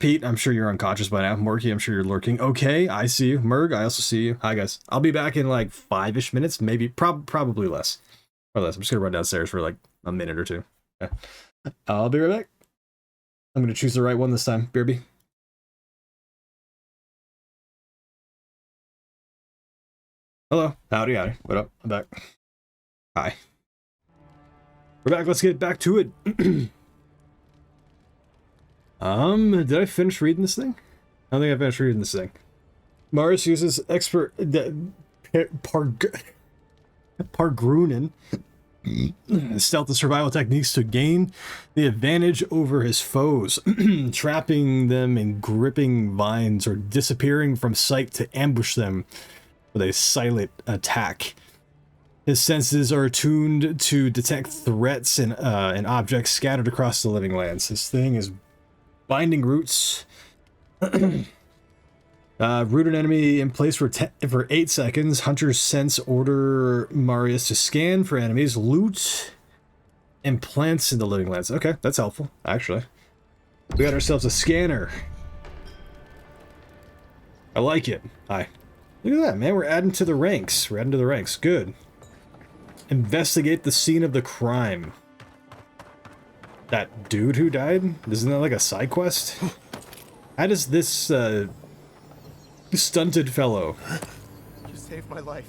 Pete, I'm sure you're unconscious by now. Morky, I'm sure you're lurking. Okay, I see you. Merg, I also see you. Hi, guys. I'll be back in like 5-ish minutes, maybe, probably less. Or less. I'm just gonna run downstairs for like a minute or two. Okay. I'll be right back. I'm gonna choose the right one this time. Beerby. Hello. Howdy. What up? I'm back. Hi. We're back. Let's get back to it. Did I finish reading this thing? I don't think I finished reading this thing. Marius uses expert Pargrunin stealth and survival techniques to gain the advantage over his foes, trapping them in gripping vines or disappearing from sight to ambush them with a silent attack. His senses are attuned to detect threats and objects scattered across the Living Lands. This thing is binding roots. Root an enemy in place for 8 seconds. Hunters sense order Marius to scan for enemies, loot, and plants in the Living Lands. Okay, that's helpful, actually. We got ourselves a scanner. I like it. Hi. Look at that, man. We're adding to the ranks. Good. Investigate the scene of the crime. That dude who died? Isn't that like a side quest? How does this stunted fellow You saved my life.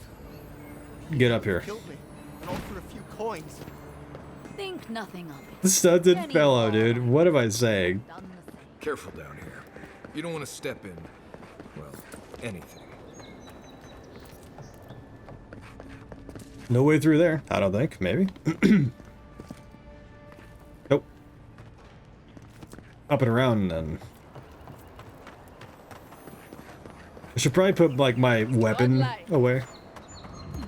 get up here? Killed me, and all for a few coins. Think nothing of it. The stunted fellow, dude. What am I saying? Careful down here. You don't want to step in, well, anything. No way through there, I don't think. Maybe. Nope. Up and around, then. I should probably put, like, my weapon away.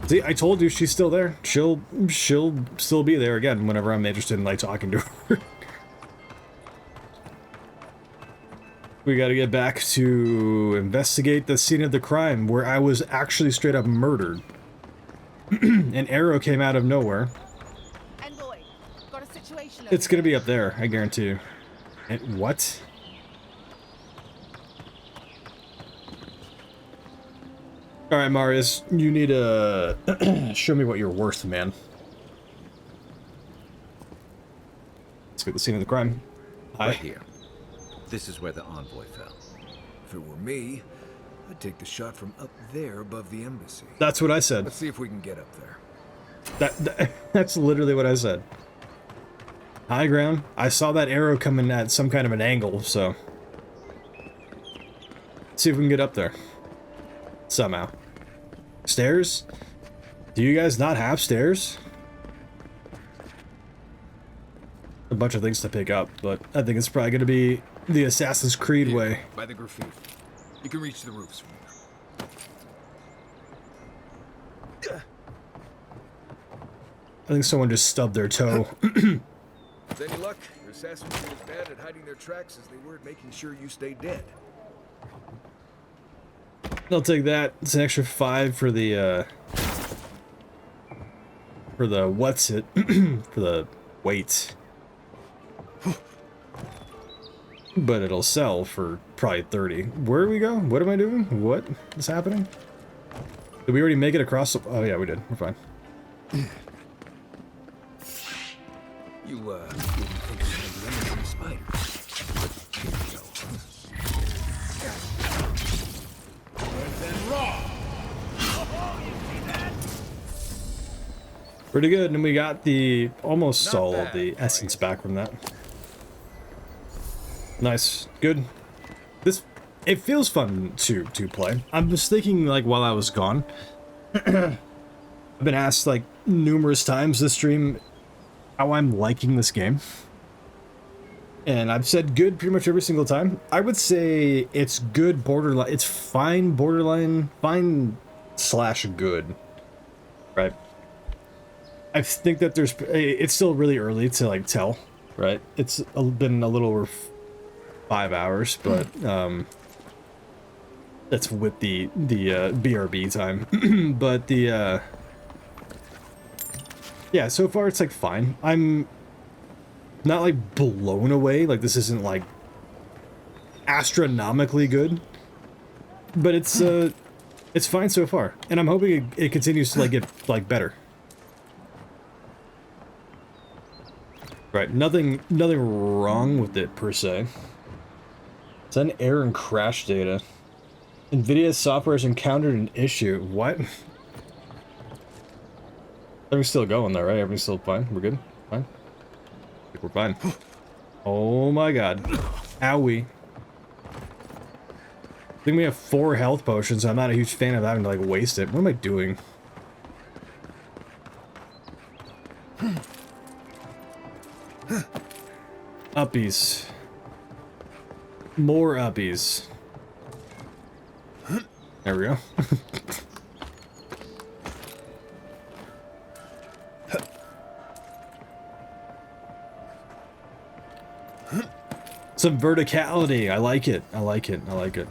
See, I told you she's still there. She'll still be there again whenever I'm interested in, like, talking to her. We gotta get back to investigate the scene of the crime where I was actually straight up murdered. An arrow came out of nowhere. Envoy, got a situation. It's gonna be up there, I guarantee you. And what? Alright, Marius, you need to show me what you're worth, man. Let's get the scene of the crime. Hi. Right here. This is where the envoy fell. If it were me, I'd take the shot from up there above the embassy. That's what I said. Let's see if we can get up there. That's literally what I said. High ground. I saw that arrow coming at some kind of an angle, so... Let's see if we can get up there. Somehow. Stairs? Do you guys not have stairs? A bunch of things to pick up, but I think it's probably going to be the Assassin's Creed way. By the graffiti. You can reach the roofs from there. I think someone just stubbed their toe. With any luck, your assassins were as bad at hiding their tracks as they were at making sure you stay dead. I'll take that. It's an extra 5 for the what's it for the weight. But it'll sell for probably 30. Where do we go? What am I doing? What is happening? Did we already make it across the... Oh yeah, we did. We're fine. You, didn't think of the lemons and spiders. But here we go. Then raw. Pretty good, and we got the... almost all of the essence back from that. Nice. Good. This... It feels fun to play. I was thinking, like, while I was gone... I've been asked, like, numerous times this stream how I'm liking this game. And I've said good pretty much every single time. I would say it's good borderline... It's fine borderline... Fine slash good. Right? I think that there's... It's still really early to, like, tell. Right? It's been a little over 5 hours, but, that's with the BRB time. But the, yeah, so far it's, like, fine. I'm not, like, blown away. Like, this isn't, like, astronomically good. But it's fine so far. And I'm hoping it continues to, like, get, like, better. Right, nothing wrong with it, per se. Send error and crash data. NVIDIA's software has encountered an issue. What? Everything's still going though, right? Everything's still fine? We're good? Fine? I think we're fine. Oh my god. Owie. I think we have 4 health potions, so I'm not a huge fan of having to, like, waste it. What am I doing? Uppies. More uppies. There we go. Some verticality. I like it. I like it. I like it.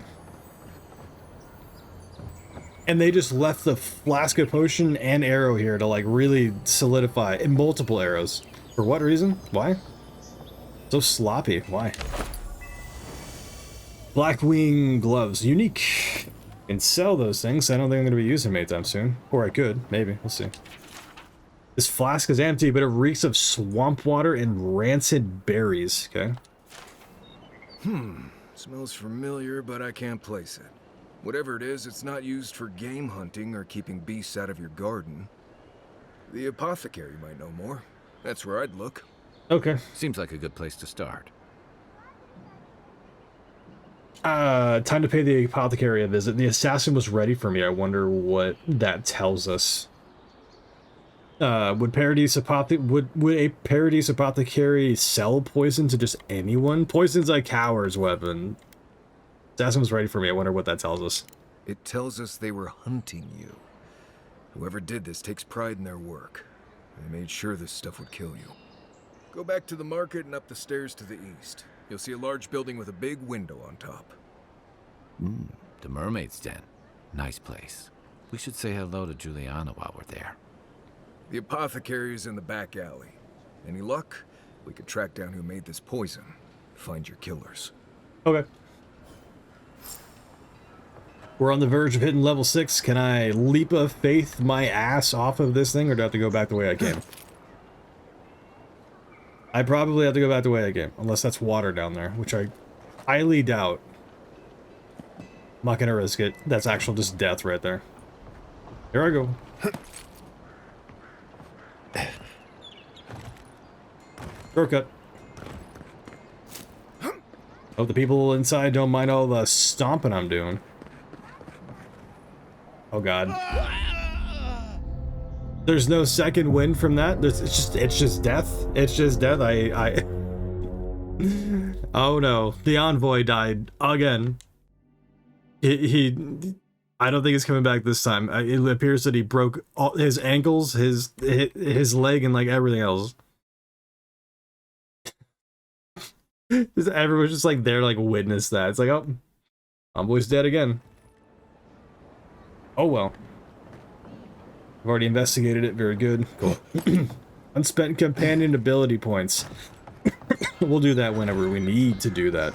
And they just left the flask of potion and arrow here to, like, really solidify. And multiple arrows. For what reason? Why? So sloppy. Why? Blackwing gloves. Unique. Can sell those things. I don't think I'm going to be using them anytime soon. Or I could. Maybe. We'll see. This flask is empty, but it reeks of swamp water and rancid berries. Okay. Smells familiar, but I can't place it. Whatever it is, it's not used for game hunting or keeping beasts out of your garden. The apothecary might know more. That's where I'd look. Okay. Seems like a good place to start. Time to pay the apothecary a visit. The assassin was ready for me. I wonder what that tells us. Would a Paradise apothecary sell poison to just anyone? Poison's a coward's weapon. Assassin was ready for me. I wonder what that tells us. It tells us they were hunting you. Whoever did this takes pride in their work. They made sure this stuff would kill you. Go back to the market and up the stairs to the east. You'll see a large building with a big window on top. The Mermaid's Den. Nice place. We should say hello to Juliana while we're there. The apothecary is in the back alley. Any luck? We could track down who made this poison. Find your killers. Okay. We're on the verge of hitting level 6. Can I leap of faith my ass off of this thing, or do I have to go back the way I came? I probably have to go back the way I came, unless that's water down there, which I highly doubt. I'm not gonna risk it. That's actual just death right there. Here I go. Shortcut. Hope the people inside don't mind all the stomping I'm doing. Oh god. There's no second wind from that. It's just death. It's just death. Oh no, the envoy died again. I don't think he's coming back this time. It appears that he broke all his ankles, his leg, and like everything else. Everyone's just like there, like witness that. It's like, oh, envoy's dead again. Oh well. I've already investigated it. Very good. Cool. Unspent companion ability points. We'll do that whenever we need to do that.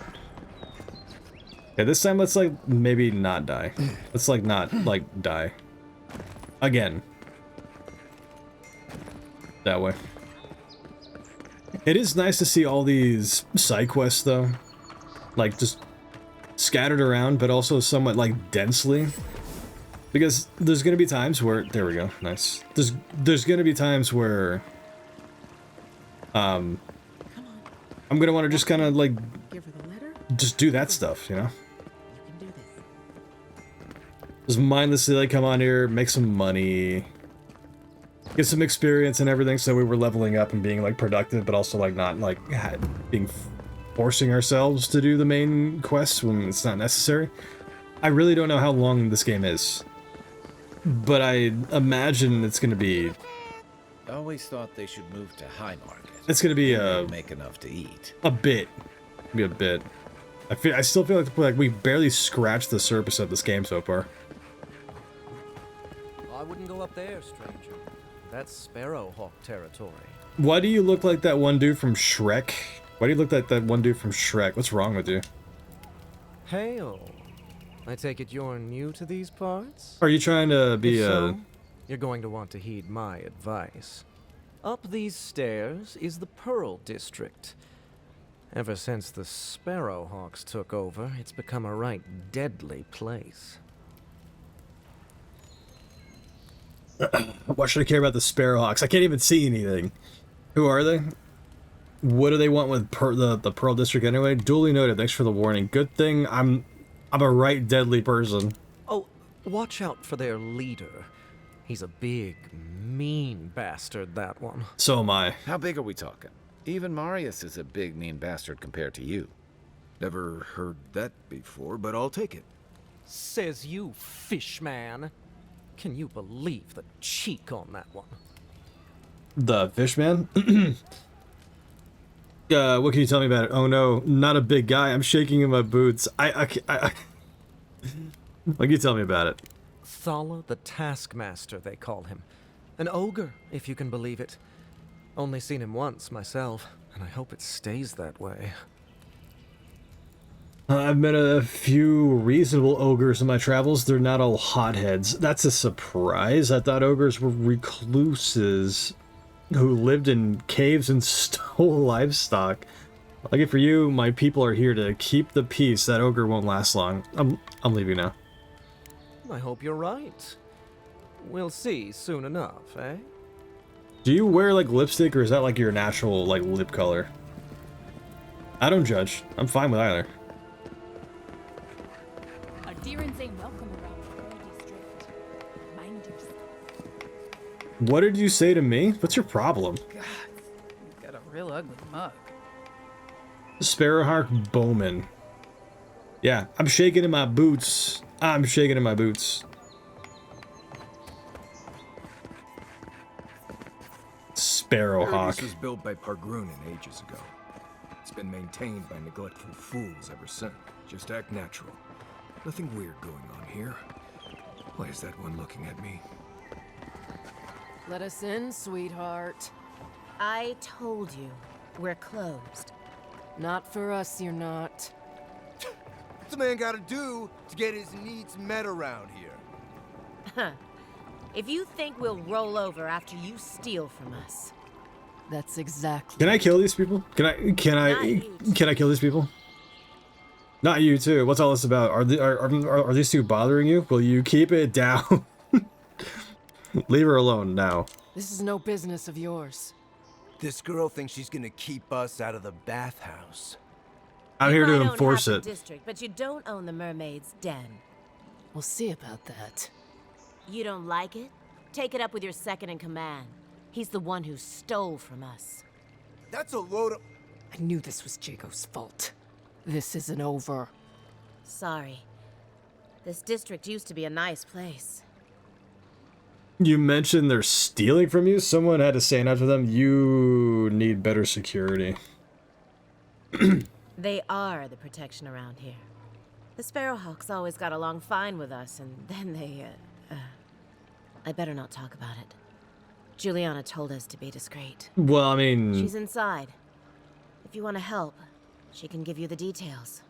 Okay, this time let's like maybe not die. Let's like not like die. Again. That way. It is nice to see all these side quests though. Like just scattered around, but also somewhat like densely. Because there's gonna be times where, there we go, nice. There's gonna be times where I'm gonna want to just kind of like just do that stuff, you know? Just mindlessly like come on here, make some money, get some experience and everything, so we were leveling up and being like productive, but also like not like forcing ourselves to do the main quests when it's not necessary. I really don't know how long this game is, but I imagine it's gonna be. I always thought they should move to High Market. It's gonna be make enough to eat. A bit. Be a bit. I still feel like we barely scratched the surface of this game so far. I wouldn't go up there, stranger. That's Sparrowhawk territory. Why do you look like that one dude from Shrek? Why do you look like that one dude from Shrek? What's wrong with you? Hail. I take it you're new to these parts? Are you trying to be so, you're going to want to heed my advice. Up these stairs is the Pearl District. Ever since the Sparrowhawks took over, it's become a right deadly place. Why should I care about the Sparrowhawks? I can't even see anything. Who are they? What do they want with the Pearl District anyway? Duly noted. Thanks for the warning. Good thing I'm a right deadly person. Oh, watch out for their leader. He's a big, mean bastard, that one. So am I. How big are we talking? Even Marius is a big, mean bastard compared to you. Never heard that before, but I'll take it. Says you, fishman. Can you believe the cheek on that one? The fishman? What can you tell me about it? Oh no, not a big guy. I'm shaking in my boots. What can you tell me about it? Thala the Taskmaster, they call him. An ogre, if you can believe it. Only seen him once, myself, and I hope it stays that way. I've met a few reasonable ogres in my travels. They're not all hotheads. That's a surprise. I thought ogres were recluses who lived in caves and stole livestock. Lucky for you, my people are here to keep the peace. That ogre won't last long. I'm leaving now. I hope you're right. We'll see soon enough, eh? Do you wear like lipstick, or is that like your natural like lip color? I don't judge. I'm fine with either. Adherents ain't welcome around the district. Mind yourself. What did you say to me? What's your problem? God, you've got a real ugly mug. Sparrowhawk Bowman. Yeah, I'm shaking in my boots. I'm shaking in my boots. Sparrowhawk. Paradise was built by Pargrunin ages ago. It's been maintained by neglectful fools ever since. Just act natural. Nothing weird going on here. Why is that one looking at me? Let us in, sweetheart. I told you, we're closed. Not for us, you're not. What's a man gotta do to get his needs met around here? Huh. If you think we'll roll over after you steal from us. That's exactly. Can I kill these people? Can I kill these people? Not you too. What's all this about? Are these two bothering you? Will you keep it down? Leave her alone now. This is no business of yours. This girl thinks she's gonna keep us out of the bathhouse. I'm here to enforce You might own half it. the district, but you don't own the mermaid's den. We'll see about that. You don't like it? Take it up with your second in command. He's the one who stole from us. That's a load of... I knew this was Jago's fault. This isn't over. Sorry. This district used to be a nice place. You mentioned they're stealing from you? Someone had to stand up to them. You need better security. They are the protection around here. The Sparrowhawks always got along fine with us, and then they, I better not talk about it. Juliana told us to be discreet. Well, I mean... She's inside. If you want to help, she can give you the details.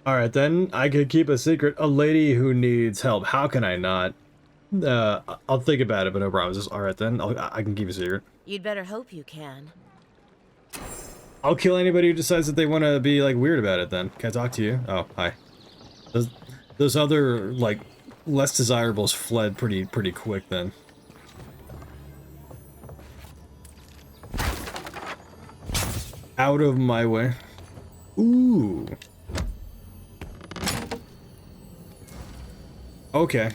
Alright then, I could keep a secret. A lady who needs help. How can I not? I'll think about it, but no promises. Alright then, I can keep a secret. You'd better hope you can. I'll kill anybody who decides that they want to be, like, weird about it then. Can I talk to you? Oh, hi. Those other, like, less desirables fled pretty quick then. Out of my way. Ooh. Okay.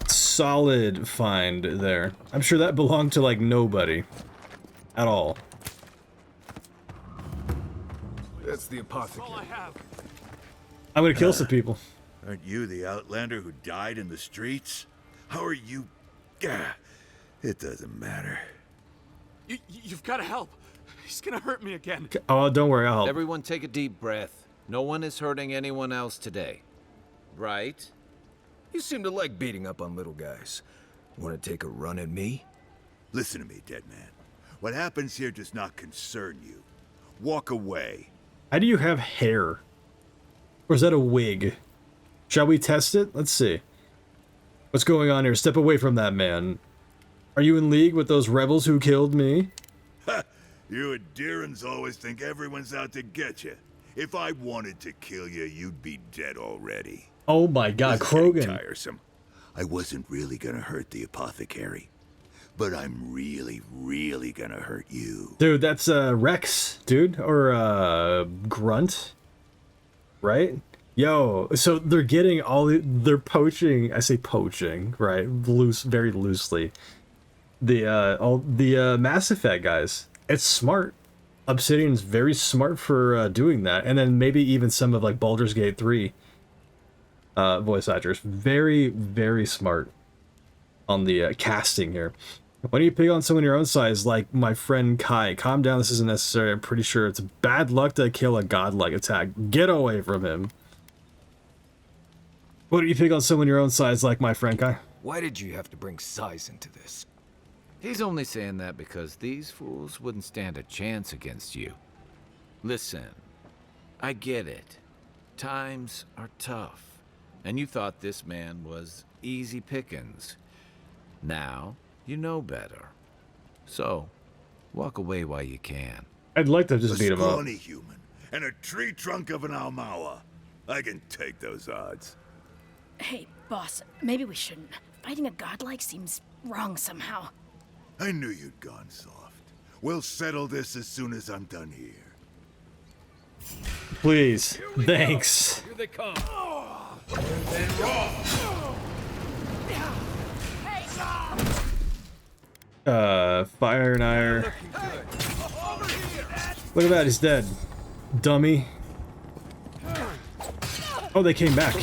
Solid find there. I'm sure that belonged to, like, nobody. At all. That's the apothecary. I'm gonna kill some people. Aren't you the outlander who died in the streets? How are you... It doesn't matter. You've got to help. He's gonna hurt me again. Oh, don't worry, I'll help. Everyone take a deep breath. No one is hurting anyone else today. Right? You seem to like beating up on little guys. Want to take a run at me? Listen to me, dead man. What happens here does not concern you. Walk away. How do you have hair? Or is that a wig? Shall we test it? Let's see. What's going on here? Step away from that man. Are you in league with those rebels who killed me? Ha! You and Deerans always think everyone's out to get you. If I wanted to kill you, you'd be dead already. Oh my god, Krogan. Tiresome. I wasn't really gonna hurt the apothecary. But I'm really gonna hurt you. Dude, that's Rex, dude. Or Grunt. Right? Yo, so they're getting they're poaching, I say poaching, right? Very loosely. The Mass Effect guys. It's smart. Obsidian's very smart for doing that. And then maybe even some of like Baldur's Gate 3 voice actors. Very smart on the casting here. Why don't you pick on someone your own size like my friend Kai? Calm down, this isn't necessary. I'm pretty sure it's bad luck to kill a godlike attack. Get away from him. Why don't you pick on someone your own size like my friend Kai? Why did you have to bring size into this? He's only saying that because these fools wouldn't stand a chance against you. Listen, I get it. Times are tough, and you thought this man was easy pickings. Now, you know better. So, walk away while you can. I'd like to just beat him up. A scrawny human and a tree trunk of an Almawa. I can take those odds. Hey, boss, maybe we shouldn't. Fighting a godlike seems wrong somehow. I knew you'd gone soft. We'll settle this as soon as I'm done here. Please. Thanks. Here they come. Fire and ire. Look at that, he's dead. Dummy. Oh, they came back.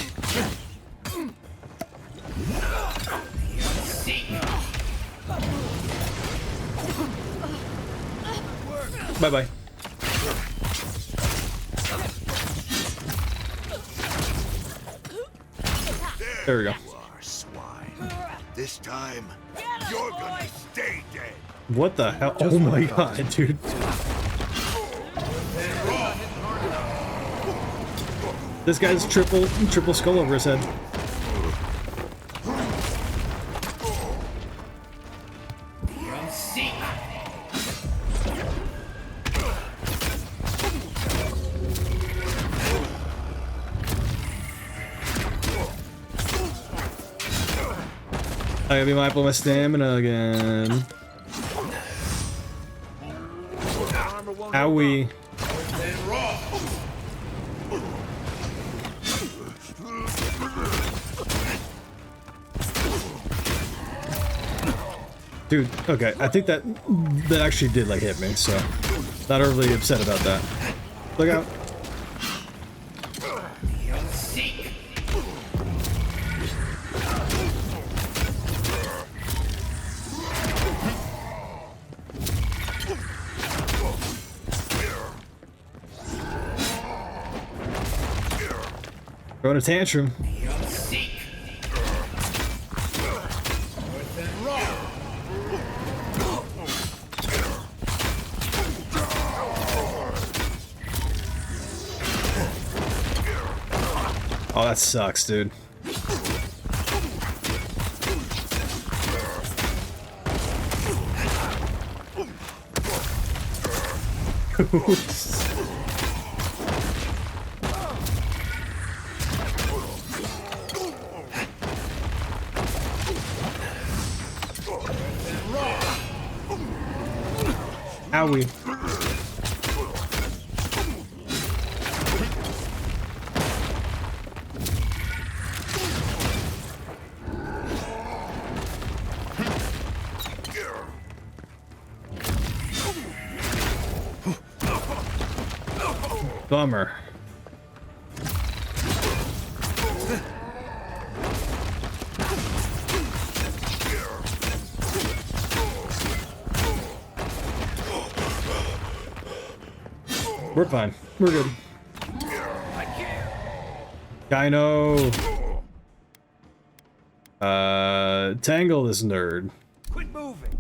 Bye-bye. There we go. You are, swine. This time, you're gonna stay dead. What the hell? Oh my god, dude. This guy's triple skull over his head. I gotta be mindful of my stamina again. Owie. Dude, okay, I think that actually did like hit me, so not overly upset about that. Look out. Throwing a tantrum. Oh, that sucks, dude. Owie. Bummer. We're fine. We're good. Dino. Tangle this nerd. Quit moving.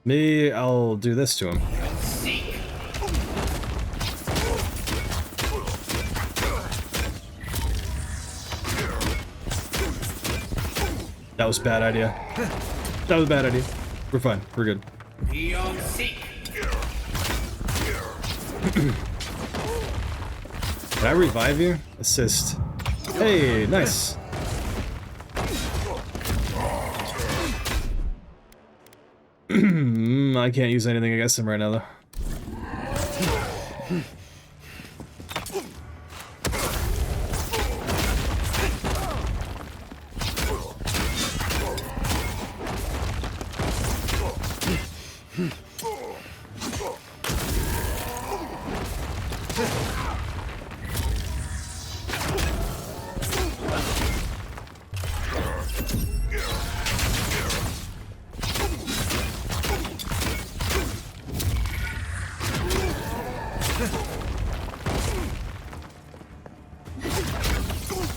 Me, I'll do this to him. That was a bad idea. That was a bad idea. We're fine. We're good. Be on seek. Can I revive you? Assist. Hey, nice. I can't use anything against him right now, though.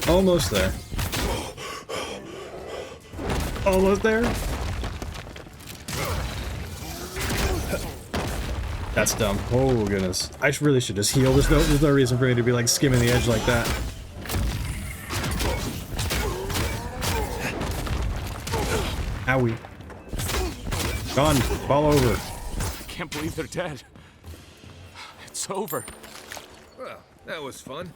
Almost there. Almost there. That's dumb. Oh goodness. I really should just heal. There's no reason for me to be like skimming the edge like that. Owie. Gone. Fall over. I can't believe they're dead. It's over. Well, that was fun.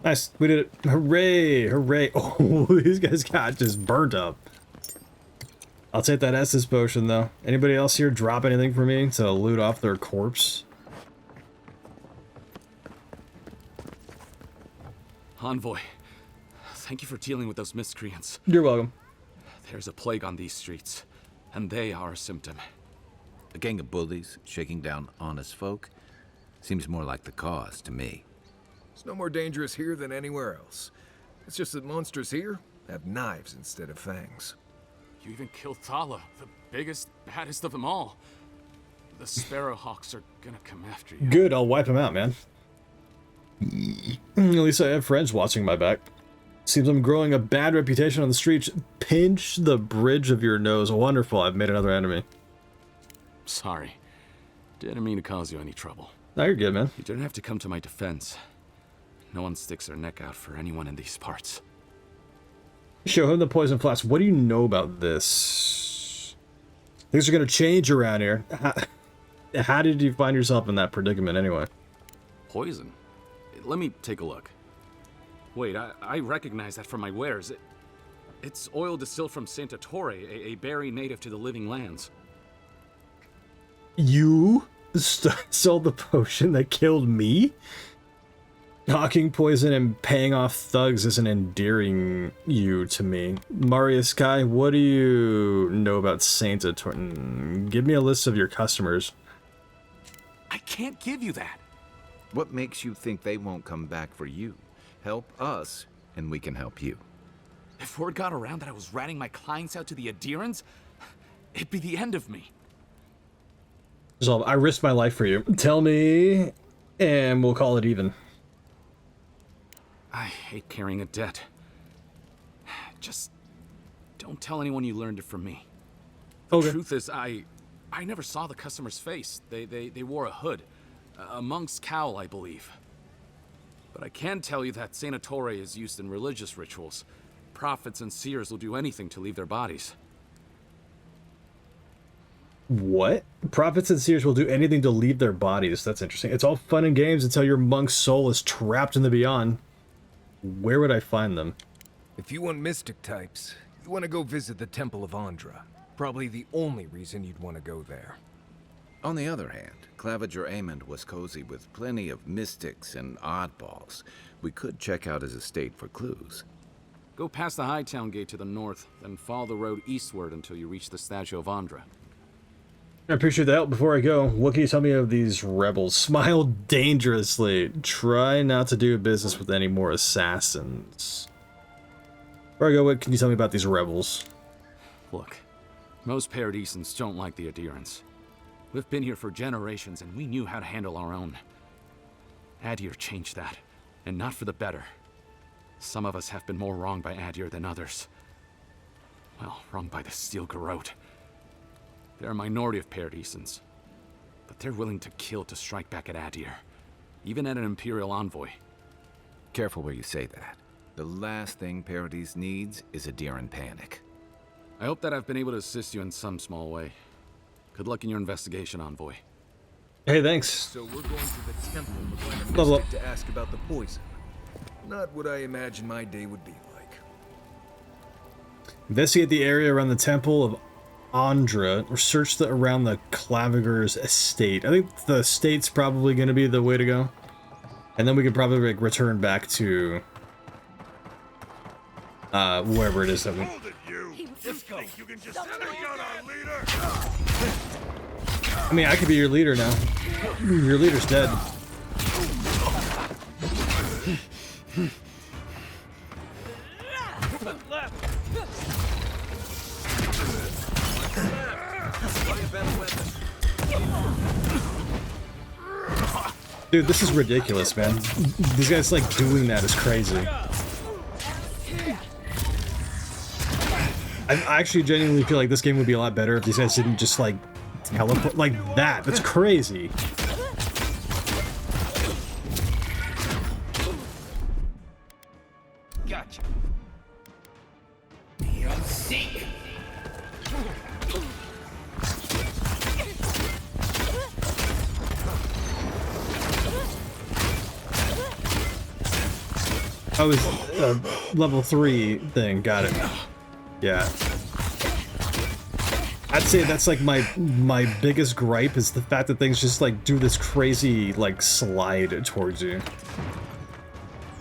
Nice, we did it. Hooray, hooray. Oh, these guys got just burnt up. I'll take that Estus potion, though. Anybody else here drop anything for me to loot off their corpse? Envoy, thank you for dealing with those miscreants. You're welcome. There's a plague on these streets, and they are a symptom. A gang of bullies shaking down honest folk seems more like the cause to me. It's no more dangerous here than anywhere else. It's just that monsters here have knives instead of fangs. You even killed Thala, the biggest, baddest of them all. The Sparrowhawks are gonna come after you. Good, I'll wipe them out, man. At least I have friends watching my back. Seems I'm growing a bad reputation on the streets. Pinch the bridge of your nose. Wonderful, I've made another enemy. Sorry. Didn't mean to cause you any trouble. No, you're good, man. You didn't have to come to my defense. No one sticks their neck out for anyone in these parts. Show him the poison flask. What do you know about this? Things are gonna change around here. How did you find yourself in that predicament anyway? Poison? Let me take a look. Wait, I recognize that from my wares. It's oil distilled from Santa Torre, a berry native to the Living Lands. You sold the potion that killed me? Hawking poison and paying off thugs isn't endearing you to me. Marius Sky, what do you know about Santa Torre? Give me a list of your customers. I can't give you that. What makes you think they won't come back for you? Help us, and we can help you. If word got around that I was ratting my clients out to the adherents, it'd be the end of me. Resolve, I risked my life for you. Tell me, and we'll call it even. I hate carrying a debt. Just don't tell anyone you learned it from me. The truth is, I never saw the customer's face. They wore a hood. A monk's cowl, I believe. But I can tell you that Saint Ettore is used in religious rituals. Prophets and seers will do anything to leave their bodies. What? Prophets and seers will do anything to leave their bodies. That's interesting. It's all fun and games until your monk's soul is trapped in the beyond. Where would I find them? If you want mystic types, you want to go visit the Temple of Andra. Probably the only reason you'd want to go there. On the other hand, Claviger Amond was cozy with plenty of mystics and oddballs. We could check out his estate for clues. Go past the Hightown Gate to the north, then follow the road eastward until you reach the statue of Andra. I appreciate the help. Before I go, what can you tell me of these rebels? Smile dangerously. Try not to do business with any more assassins. Before I go, what can you tell me about these rebels? Look, most Paradisans don't like the adherents. We've been here for generations, and we knew how to handle our own. Adir changed that, and not for the better. Some of us have been more wronged by Adir than others. Well, wronged by the Steel Garrote. They're a minority of Paradisans, but they're willing to kill to strike back at Adir, even at an Imperial envoy. Careful where you say that. The last thing Paradis needs is Adiran panic. I hope that I've been able to assist you in some small way. Good luck in your investigation, envoy. Hey, thanks. So we're going to the temple to find a Level mystic to ask about the poison. Not what I imagine my day would be like. Investigate the area around the Temple of Andra, or search around the Claviger's estate. I think the estate's probably going to be the way to go. And then we could probably like, return back to wherever it is that we... I mean, I could be your leader now. Your leader's dead. Dude, this is ridiculous, man. These guys like doing that is crazy. I actually genuinely feel like this game would be a lot better if these guys didn't just like teleport like that. That's crazy. Gotcha. You're sick. Oh, it's level 3 thing. Got it. Yeah. I'd say that's like my biggest gripe is the fact that things just like do this crazy like slide towards you.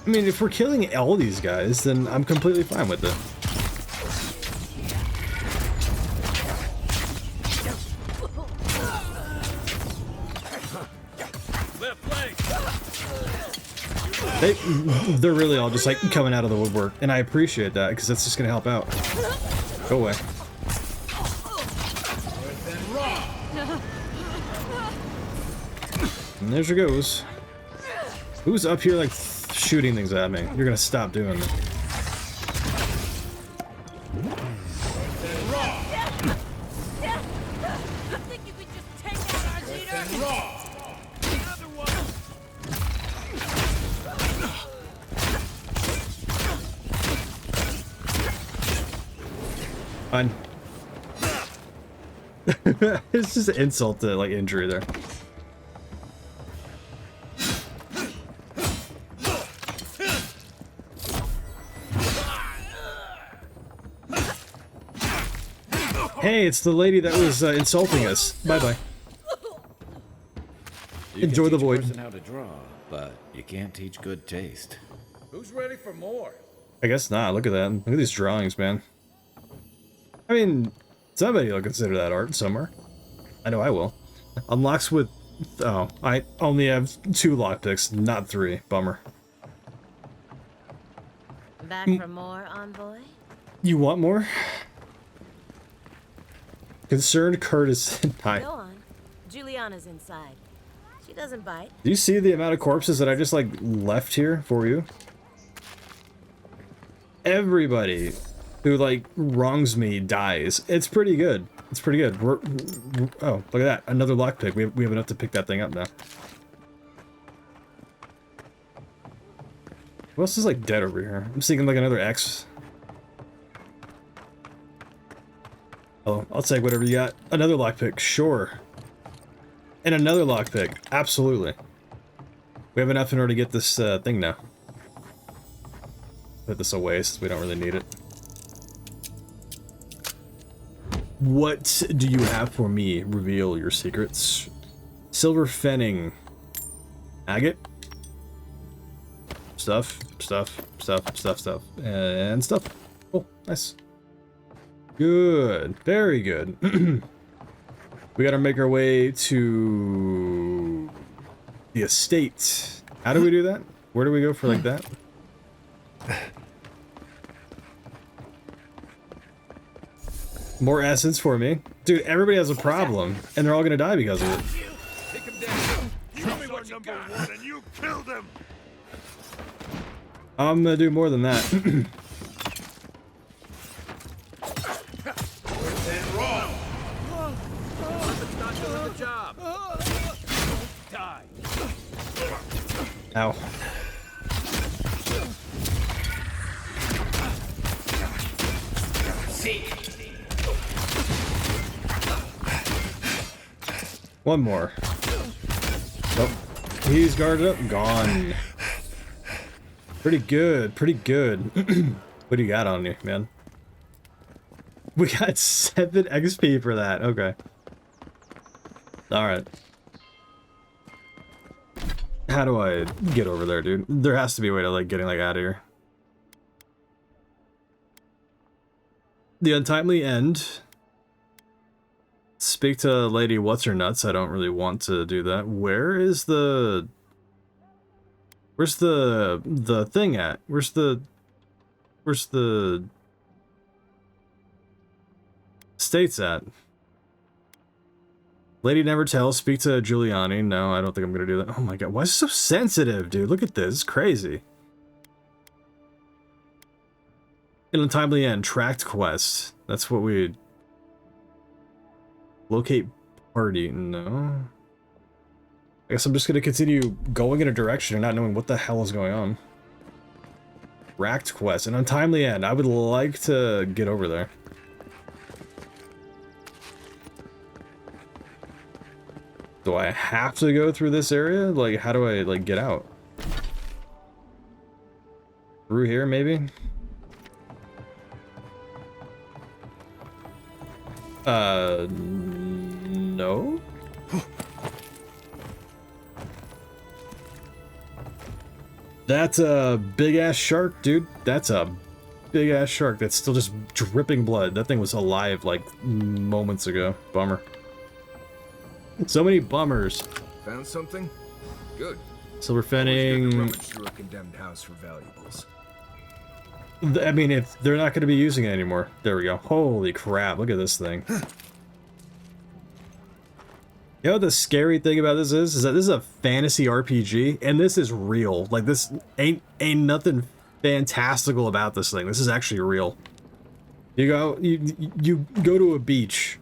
I mean, if we're killing all these guys, then I'm completely fine with it. They're really all just like coming out of the woodwork, and I appreciate that because that's just gonna help out. Go away. And there she goes. Who's up here like shooting things at me? You're gonna stop doing that. Fine. It's just an insult to like injury there. Hey, it's the lady that was insulting us. Bye-bye. Enjoy the void. You can teach a person how to draw, but you can't teach good taste. Who's ready for more? I guess not. Look at that. Look at these drawings, man. I mean, somebody will consider that art somewhere. I know I will. Unlocks with... Oh, I only have 2 lockpicks, not 3. Bummer. Back for more, envoy? You want more? Concerned Curtis. Hi. Go on. Juliana's inside. She doesn't bite. Do you see the amount of corpses that I just, like, left here for you? Everybody who, like, wrongs me dies. It's pretty good. It's pretty good. Oh, look at that. Another lockpick. We have enough to pick that thing up now. What else is like dead over here? I'm seeing like another X. Oh, I'll take whatever you got. Another lockpick, sure. And another lockpick, absolutely. We have enough in order to get this thing now. Put this away since we don't really need it. What do you have for me? Reveal your secrets. Silver Fenning. Agate. Stuff. And stuff. Oh, nice. Good. Very good. We gotta make our way to the estate. How do we do that? Where do we go for like that? More essence for me. Dude, everybody has a problem, and they're all gonna die because of it. Take him down. Show me what number one, and you killed him. I'm gonna do more than that. wrong. It's not doing the job. Die. Ow. One more. Oh, he's guarded up. Gone. Pretty good. Pretty good. What do you got on you, man? We got 7 XP for that. Okay. Alright. How do I get over there, dude? There has to be a way to, like, getting, like, out of here. The untimely end. Speak to Lady What's-Her-Nuts. I don't really want to do that. Where is the... Where's the thing at? Where's the states at? Lady Never Tell, speak to Giuliani. No, I don't think I'm gonna do that. Oh my god, why is it so sensitive, dude? Look at this, it's crazy. An untimely end, tracked quest. That's what we... Locate party, no. I guess I'm just gonna continue going in a direction and not knowing what the hell is going on. Racked quest, an untimely end. I would like to get over there. Do I have to go through this area? Like, how do I, like, get out? Through here, maybe? No? That's a big-ass shark, dude. That's a big-ass shark that's still just dripping blood. That thing was alive, like, moments ago. Bummer. So many bummers. Found something? Good. Silver Fenning. Rummage through a condemned house for valuables. I mean, if they're not going to be using it anymore. There we go. Holy crap, look at this thing. You know what the scary thing about this is that this is a fantasy RPG, and this is real. Like, this ain't nothing fantastical about this thing. This is actually real. You go to a beach,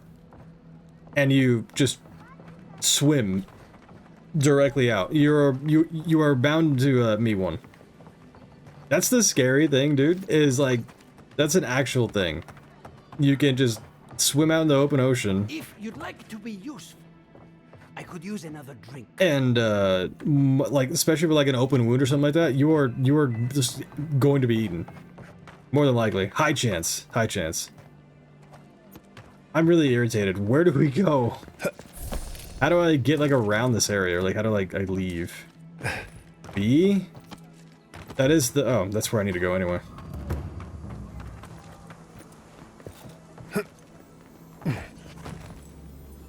and you just swim directly out. You are bound to meet one. That's the scary thing, dude, is like, that's an actual thing. You can just swim out in the open ocean. If you'd like to be useful, I could use another drink. And, like, especially for like an open wound or something like that, you are just going to be eaten. More than likely. High chance. High chance. I'm really irritated. Where do we go? How do I get, like, around this area? Like, how do I leave? B? That is the... Oh, that's where I need to go anyway.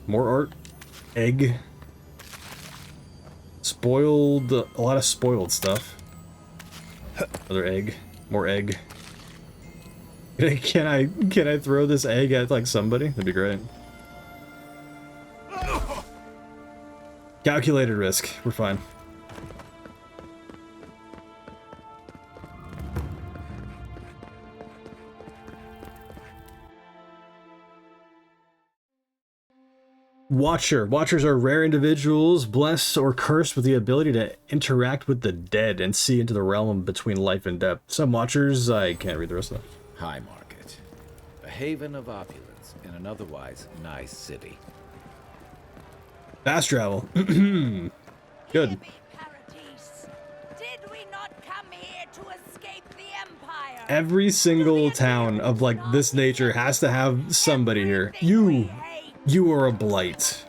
More art. Egg. Spoiled... A lot of spoiled stuff. Another egg. More egg. Can I throw this egg at, like, somebody? That'd be great. Calculated risk. We're fine. Watcher. Watchers are rare individuals blessed or cursed with the ability to interact with the dead and see into the realm between life and death. Some watchers, I can't read the rest of them. High Market. A haven of opulence in an otherwise nice city. Fast travel. Good. Every single town of like this nature has to have somebody here. You are a blight.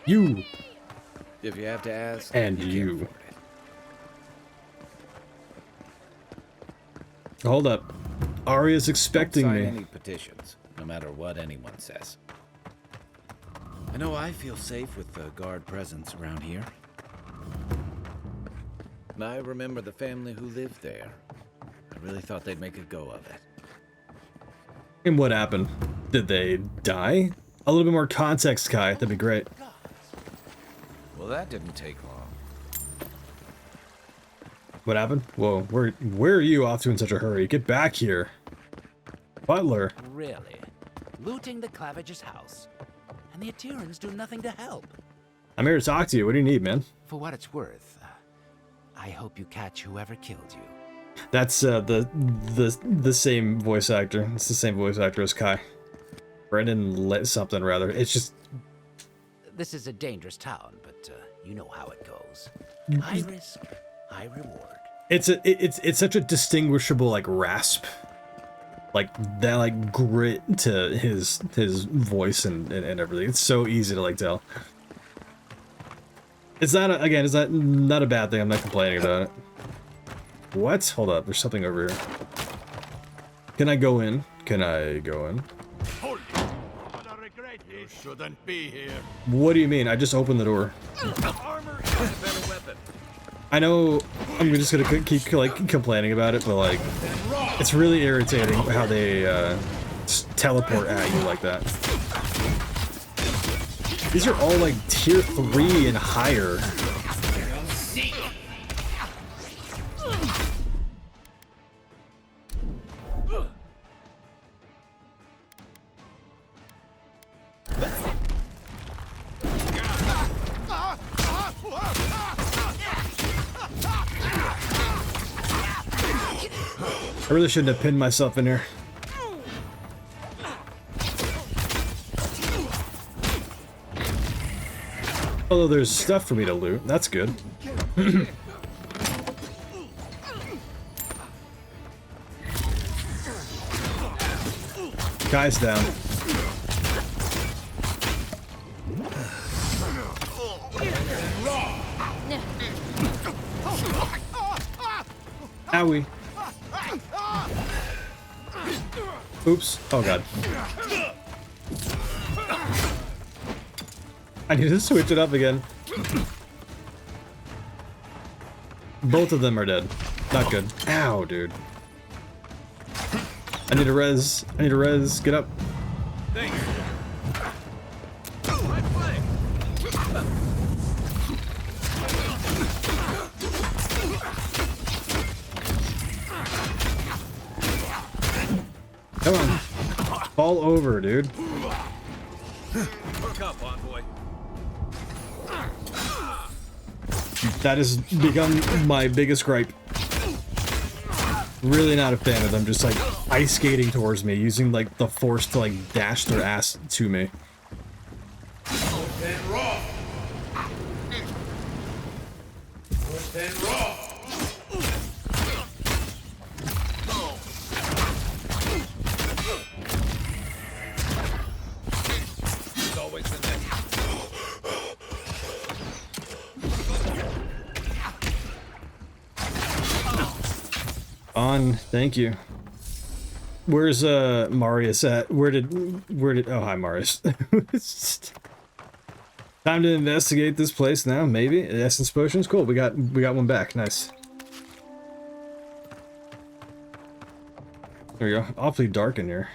You. If you have to ask, and you. Hold up. Arya's expecting Don't sign me. any petitions, no matter what anyone says. I know I feel safe with the guard presence around here. And I remember the family who lived there. I really thought they'd make a go of it. And what happened? Did they die? A little bit more context, Kai. That'd be great. Well, that didn't take long. What happened? Whoa, where are you off to in such a hurry? Get back here. Butler. Really? Looting the Clavige's house. And the Atirans do nothing to help. I'm here to talk to you. What do you need, man? For what it's worth, I hope you catch whoever killed you. That's the same voice actor. It's the same voice actor as Kai. Brendan something rather. It's just. This is a dangerous town, but you know how it goes. High risk, high reward. It's such a distinguishable like rasp, like that like grit to his voice and everything. It's so easy to like tell. It's not it's not a bad thing. I'm not complaining about it. What? Hold up. There's something over here. Can I go in? Can I go in? You shouldn't be here. What do you mean? I just opened the door. Armor is a better weapon. I know I'm just gonna keep like complaining about it, but like it's really irritating how they just teleport at you like that. These are all like tier 3 and higher. I really shouldn't have pinned myself in here. Although there's stuff for me to loot, that's good. Guy's down. Owie. Oops. Oh god. I need to switch it up again. Both of them are dead. Not good. Ow, dude. I need a res. I need a res. Get up. Thanks. Come on. Fall over, dude. Hook up, envoy. That has become my biggest gripe. Really not a fan of them just like ice skating towards me, using like the force to like dash their ass to me. And raw. And raw. There's always the next. On, thank you. Where's Marius at? Where did oh hi Marius. Time to investigate this place now, maybe. Essence potions, cool. We got one back. Nice. There we go. Awfully dark in here.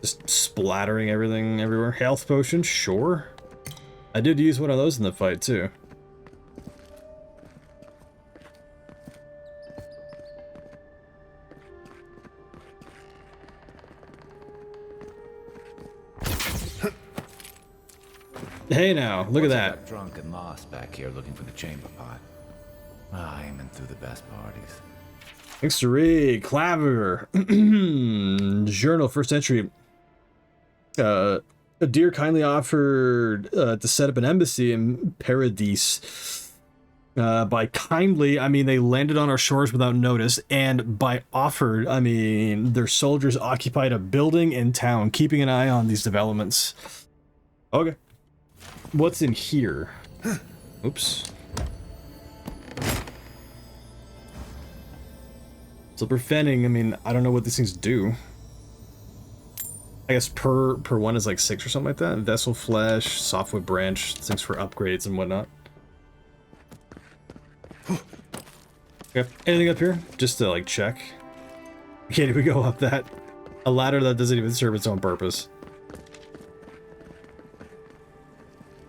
Just splattering everything everywhere. Health potion, sure. I did use one of those in the fight too. Hey now, look at Once I that. got drunk and lost back here looking for the chamber pot. Ah, aiming through the best parties. Thanks to read. Claver. Journal, first entry. A deer kindly offered to set up an embassy in Paradise. By kindly, I mean they landed on our shores without notice, and by offered, I mean their soldiers occupied a building in town, keeping an eye on these developments. Okay. What's in here? Oops. Silver Fenning, I mean, I don't know what these things do. I guess per one is like 6 or something like that. Vessel Flesh, Softwood Branch, things for upgrades and whatnot. Okay, anything up here? Just to like check. Okay, did we go up that? A ladder that doesn't even serve its own purpose.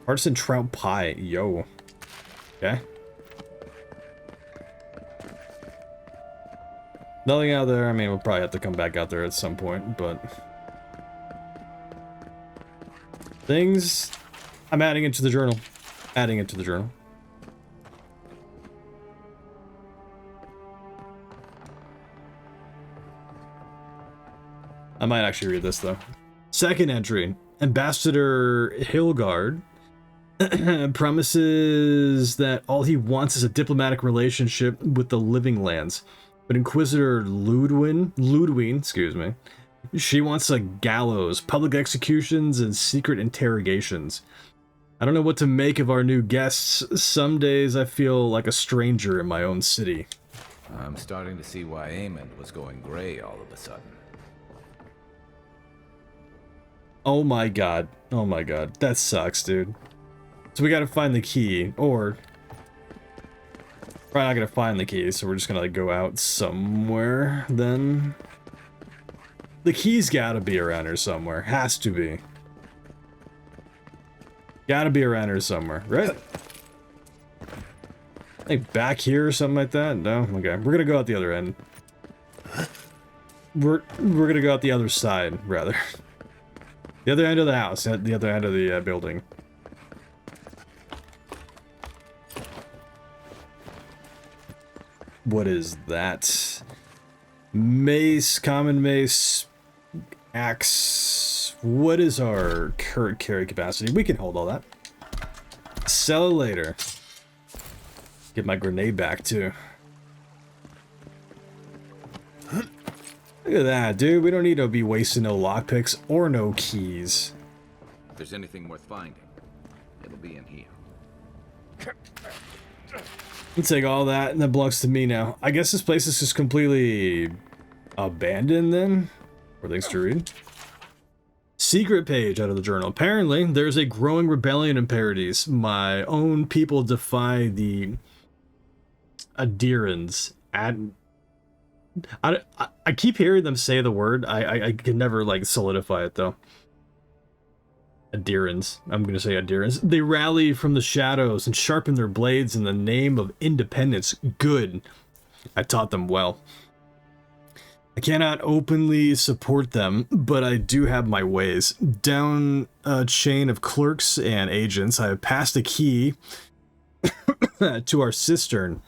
Artisan trout pie, yo. Okay. Nothing out there. I mean, we'll probably have to come back out there at some point, but things. I'm adding it to the journal. Adding it to the journal. I might actually read this though. Second entry. Ambassador Hilgard promises that all he wants is a diplomatic relationship with the Living Lands. But Inquisitor Ludwine, excuse me, she wants a gallows, public executions, and secret interrogations. I don't know what to make of our new guests. Some days I feel like a stranger in my own city. I'm starting to see why Aemond was going gray all of a sudden. Oh my god. Oh my god. That sucks, dude. So we gotta find the key, or probably not gonna find the key, so we're just gonna like go out somewhere then. The key's gotta be around here somewhere. Has to be. Gotta be around here somewhere, right? Like back here or something like that? No? Okay. We're gonna go out the other end. We're gonna go out the other side, rather. The other end of the house, at the other end of the building. What is that? Mace, common mace, axe. What is our current carry capacity? We can hold all that. Sell it later. Get my grenade back too. Look at that, dude. We don't need to be wasting no lockpicks or no keys. If there's anything worth finding, it'll be in here. Let's take all that, and that belongs to me now. I guess this place is just completely abandoned then? For things to read. Secret page out of the journal. Apparently, there's a growing rebellion in Paradise. My own people defy the Adherans. I keep hearing them say the word. I can never like solidify it though. Adherans. I'm gonna say adherans. They rally from the shadows and sharpen their blades in the name of independence. Good. I taught them well. I cannot openly support them, but I do have my ways. Down a chain of clerks and agents, I have passed a key to our cistern.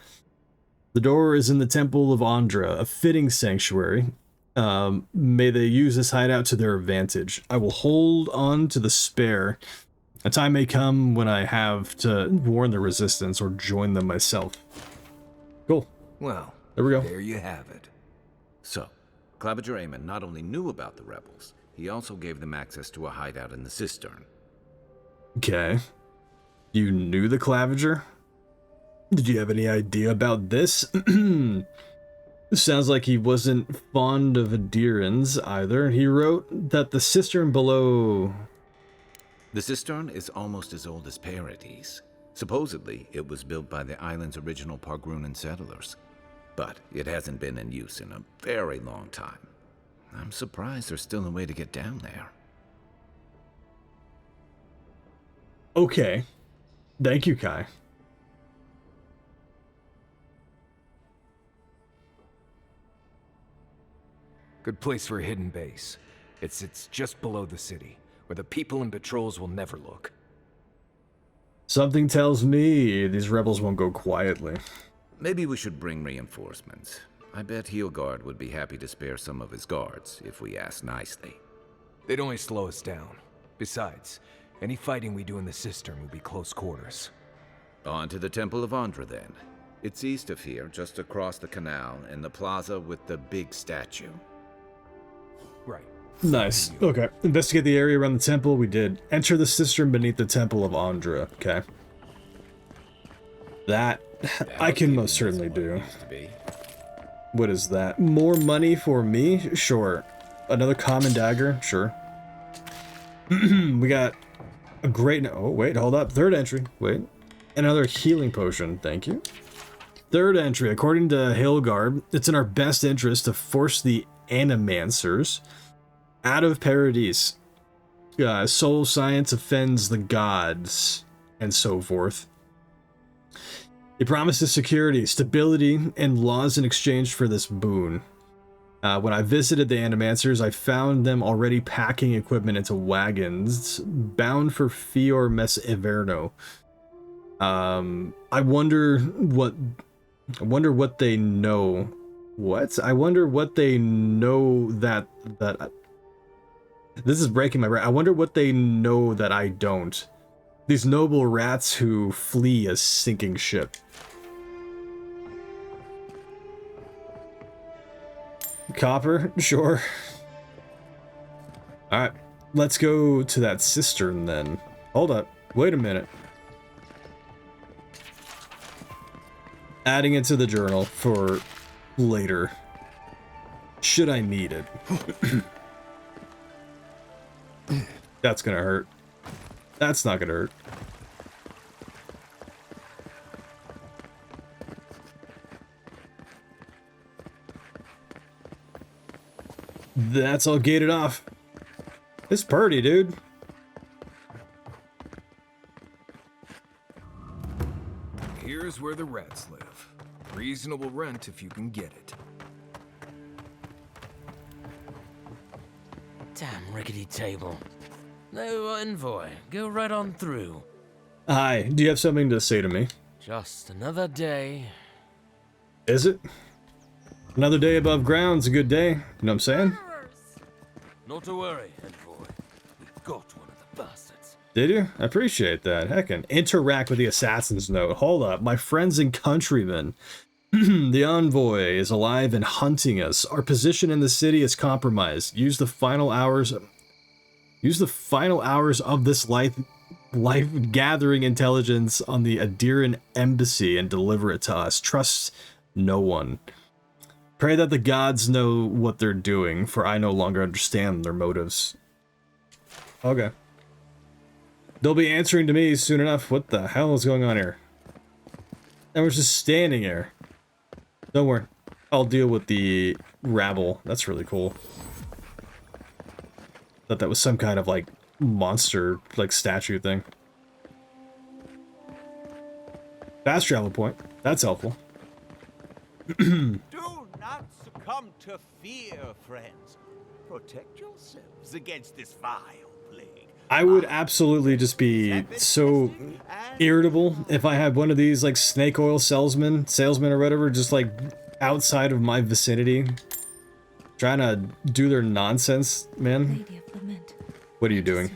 The door is in the Temple of Andra, a fitting sanctuary. May they use this hideout to their advantage. I will hold on to the spare. A time may come when I have to warn the resistance or join them myself. Cool. Well, there we go. There you have it. So, Claviger Aemon not only knew about the rebels, he also gave them access to a hideout in the cistern. Okay. You knew the Claviger? Did you have any idea about this? Sounds like he wasn't fond of Adherans either. He wrote that the cistern below... The cistern is almost as old as Paradise. Supposedly, it was built by the island's original Pargrunan settlers. But it hasn't been in use in a very long time. I'm surprised there's still a way to get down there. Okay. Thank you, Kai. Good place for a hidden base. It sits just below the city, where the people and patrols will never look. Something tells me these rebels won't go quietly. Maybe we should bring reinforcements. I bet Heelguard would be happy to spare some of his guards if we ask nicely. They'd only slow us down. Besides, any fighting we do in the cistern will be close quarters. On to the Temple of Andra, then. It's east of here, just across the canal, in the plaza with the big statue. Right. Nice. Okay. Investigate the area around the temple. We did. Enter the cistern beneath the Temple of Andra. Okay. That I can most certainly do. What is that? More money for me? Sure. Another common dagger? Sure. We got a great... Oh, wait. Hold up. Third entry. Wait. Another healing potion. Thank you. Third entry. According to Hilgard, it's in our best interest to force the Animancers out of Paradise. Soul science offends the gods, and so forth. He promises security, stability, and laws in exchange for this boon. When I visited the Animancers, I found them already packing equipment into wagons, bound for Fior Mes Everno. I wonder what they know. What? I wonder what they know that this is breaking my brain. I wonder what they know that I don't. These noble rats who flee a sinking ship. Copper? Sure. Alright, let's go to that cistern then. Hold up. Wait a minute. Adding it to the journal for later. Should I need it? That's gonna hurt. That's not gonna hurt. That's all gated off. It's pretty, dude. Here's where the rats live. Reasonable rent if you can get it. Damn rickety table. No envoy. Go right on through. Hi, do you have something to say to me? Just another day. Is it? Another day above ground's a good day. You know what I'm saying? Not to worry, envoy. We got one of the bastards. Did you? I appreciate that. Heckin'. Interact with the assassin's note. Hold up. My friends and countrymen. The envoy is alive and hunting us. Our position in the city is compromised. Use the final hours of this life gathering intelligence on the Adiran embassy and deliver it to us. Trust no one. Pray that the gods know what they're doing, for I no longer understand their motives. Okay. They'll be answering to me soon enough. What the hell is going on here? I was just standing here. Don't worry. I'll deal with the rabble. That's really cool. Thought that was some kind of, like, monster, like, statue thing. Fast travel point. That's helpful. Do not succumb to fear, friends. Protect yourselves against this vile plague. I would absolutely just be so irritable if I had one of these, like, snake oil salesmen or whatever, just, like, outside of my vicinity, trying to do their nonsense, man. Lady of Lament. What are you doing?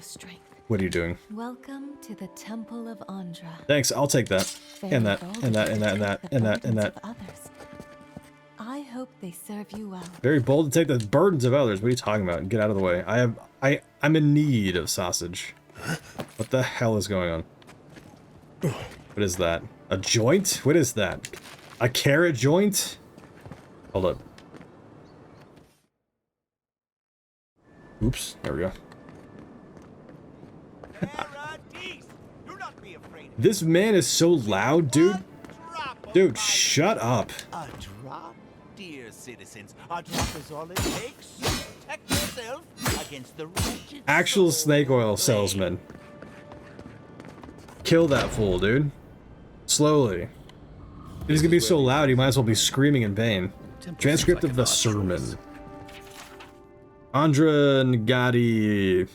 What are you doing? Welcome to the Temple of Andra. Thanks, I'll take that. And that, and that, and that, and that, and that, and that. I hope they serve you well. Very bold to take the burdens of others. What are you talking about? Get out of the way. I'm in need of sausage. What the hell is going on? What is that? A joint? What is that? A carrot joint? Hold up. Oops, there we go. This man is so loud, dude. Dude, shut up. A drop, dear citizens. A drop is all it takes. Protect yourself against the wretched. Actual snake oil salesman. Kill that fool, dude. Slowly. He's gonna be so loud, he might as well be screaming in pain. Transcript of the sermon. Andra Ngati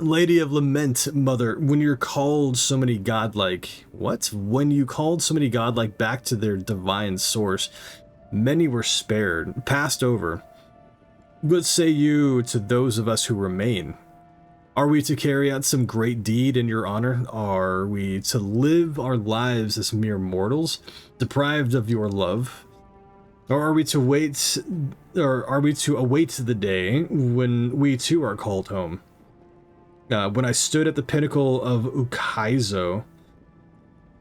Lady of Lament, Mother, when you're called so many godlike... What? When you called so many godlike back to their divine source, many were spared, passed over. What say you to those of us who remain? Are we to carry out some great deed in your honor? Are we to live our lives as mere mortals, deprived of your love? Or are we to await the day when we too are called home? When I stood at the pinnacle of Ukaizo,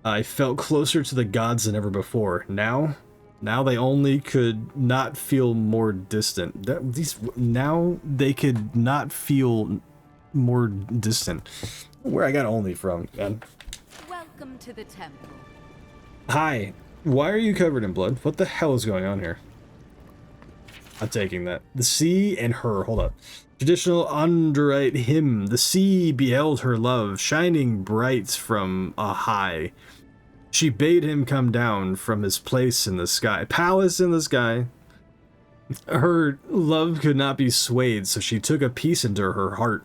I felt closer to the gods than ever before. Now they only could not feel more distant. Now they could not feel more distant. Where I got only from, man. Welcome to the temple. Hi. Why are you covered in blood? What the hell is going on here? I'm taking that. The sea and her. Hold up. Traditional Andorite hymn. The sea beheld her love, shining bright from a high. She bade him come down from his place in the sky. Palace in the sky. Her love could not be swayed, so she took a piece into her heart.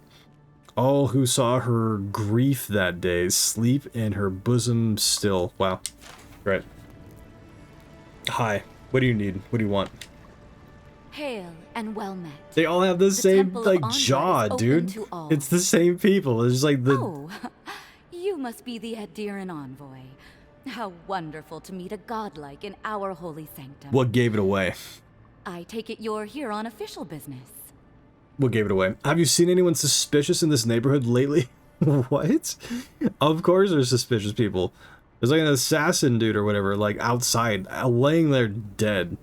All who saw her grief that day sleep in her bosom still. Wow. Right. Hi. What do you need? What do you want? Hail and well met. They all have the same, like, jaw, dude. It's the same people. It's just like the... Oh, you must be the Adiran envoy. How wonderful to meet a godlike in our holy sanctum. What gave it away? I take it you're here on official business. What gave it away? Have you seen anyone suspicious in this neighborhood lately? What? Of course there's suspicious people. There's like an assassin dude or whatever, like outside, laying there dead.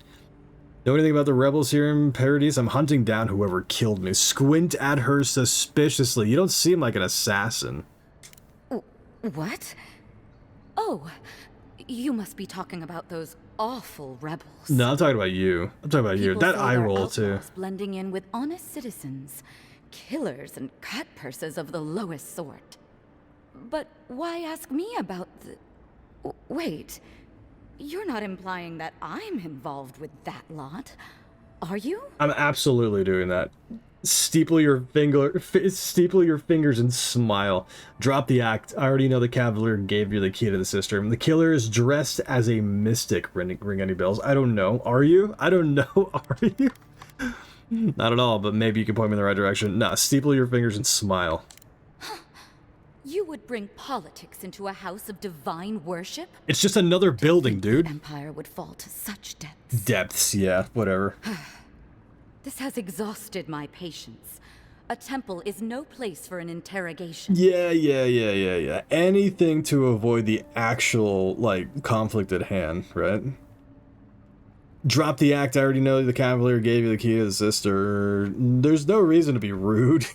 Know anything about the rebels here in Paradise? I'm hunting down whoever killed me. Squint at her suspiciously. You don't seem like an assassin. What? Oh, you must be talking about those awful rebels. No, I'm talking about you. I'm talking about you. That eye roll too. Blending in with honest citizens, killers and cut purses of the lowest sort. But why ask me about the... Wait, you're not implying that I'm involved with that lot, are you? I'm absolutely doing that. Steeple your fingers and smile. Drop the act. I already know the Cavalier gave you the key to the cistern. The killer is dressed as a mystic. Ring any bells? I don't know. Are you? I don't know. Are you? Not at all, but maybe you can point me in the right direction. Nah, steeple your fingers and smile. You would bring politics into a house of divine worship? It's just another building, dude. The Empire would fall to such depths. Depths, yeah, whatever. This has exhausted my patience. A temple is no place for an interrogation. Yeah. Anything to avoid the actual, like, conflict at hand, right? Drop the act. I already know the Cavalier gave you the key to the sister. There's no reason to be rude.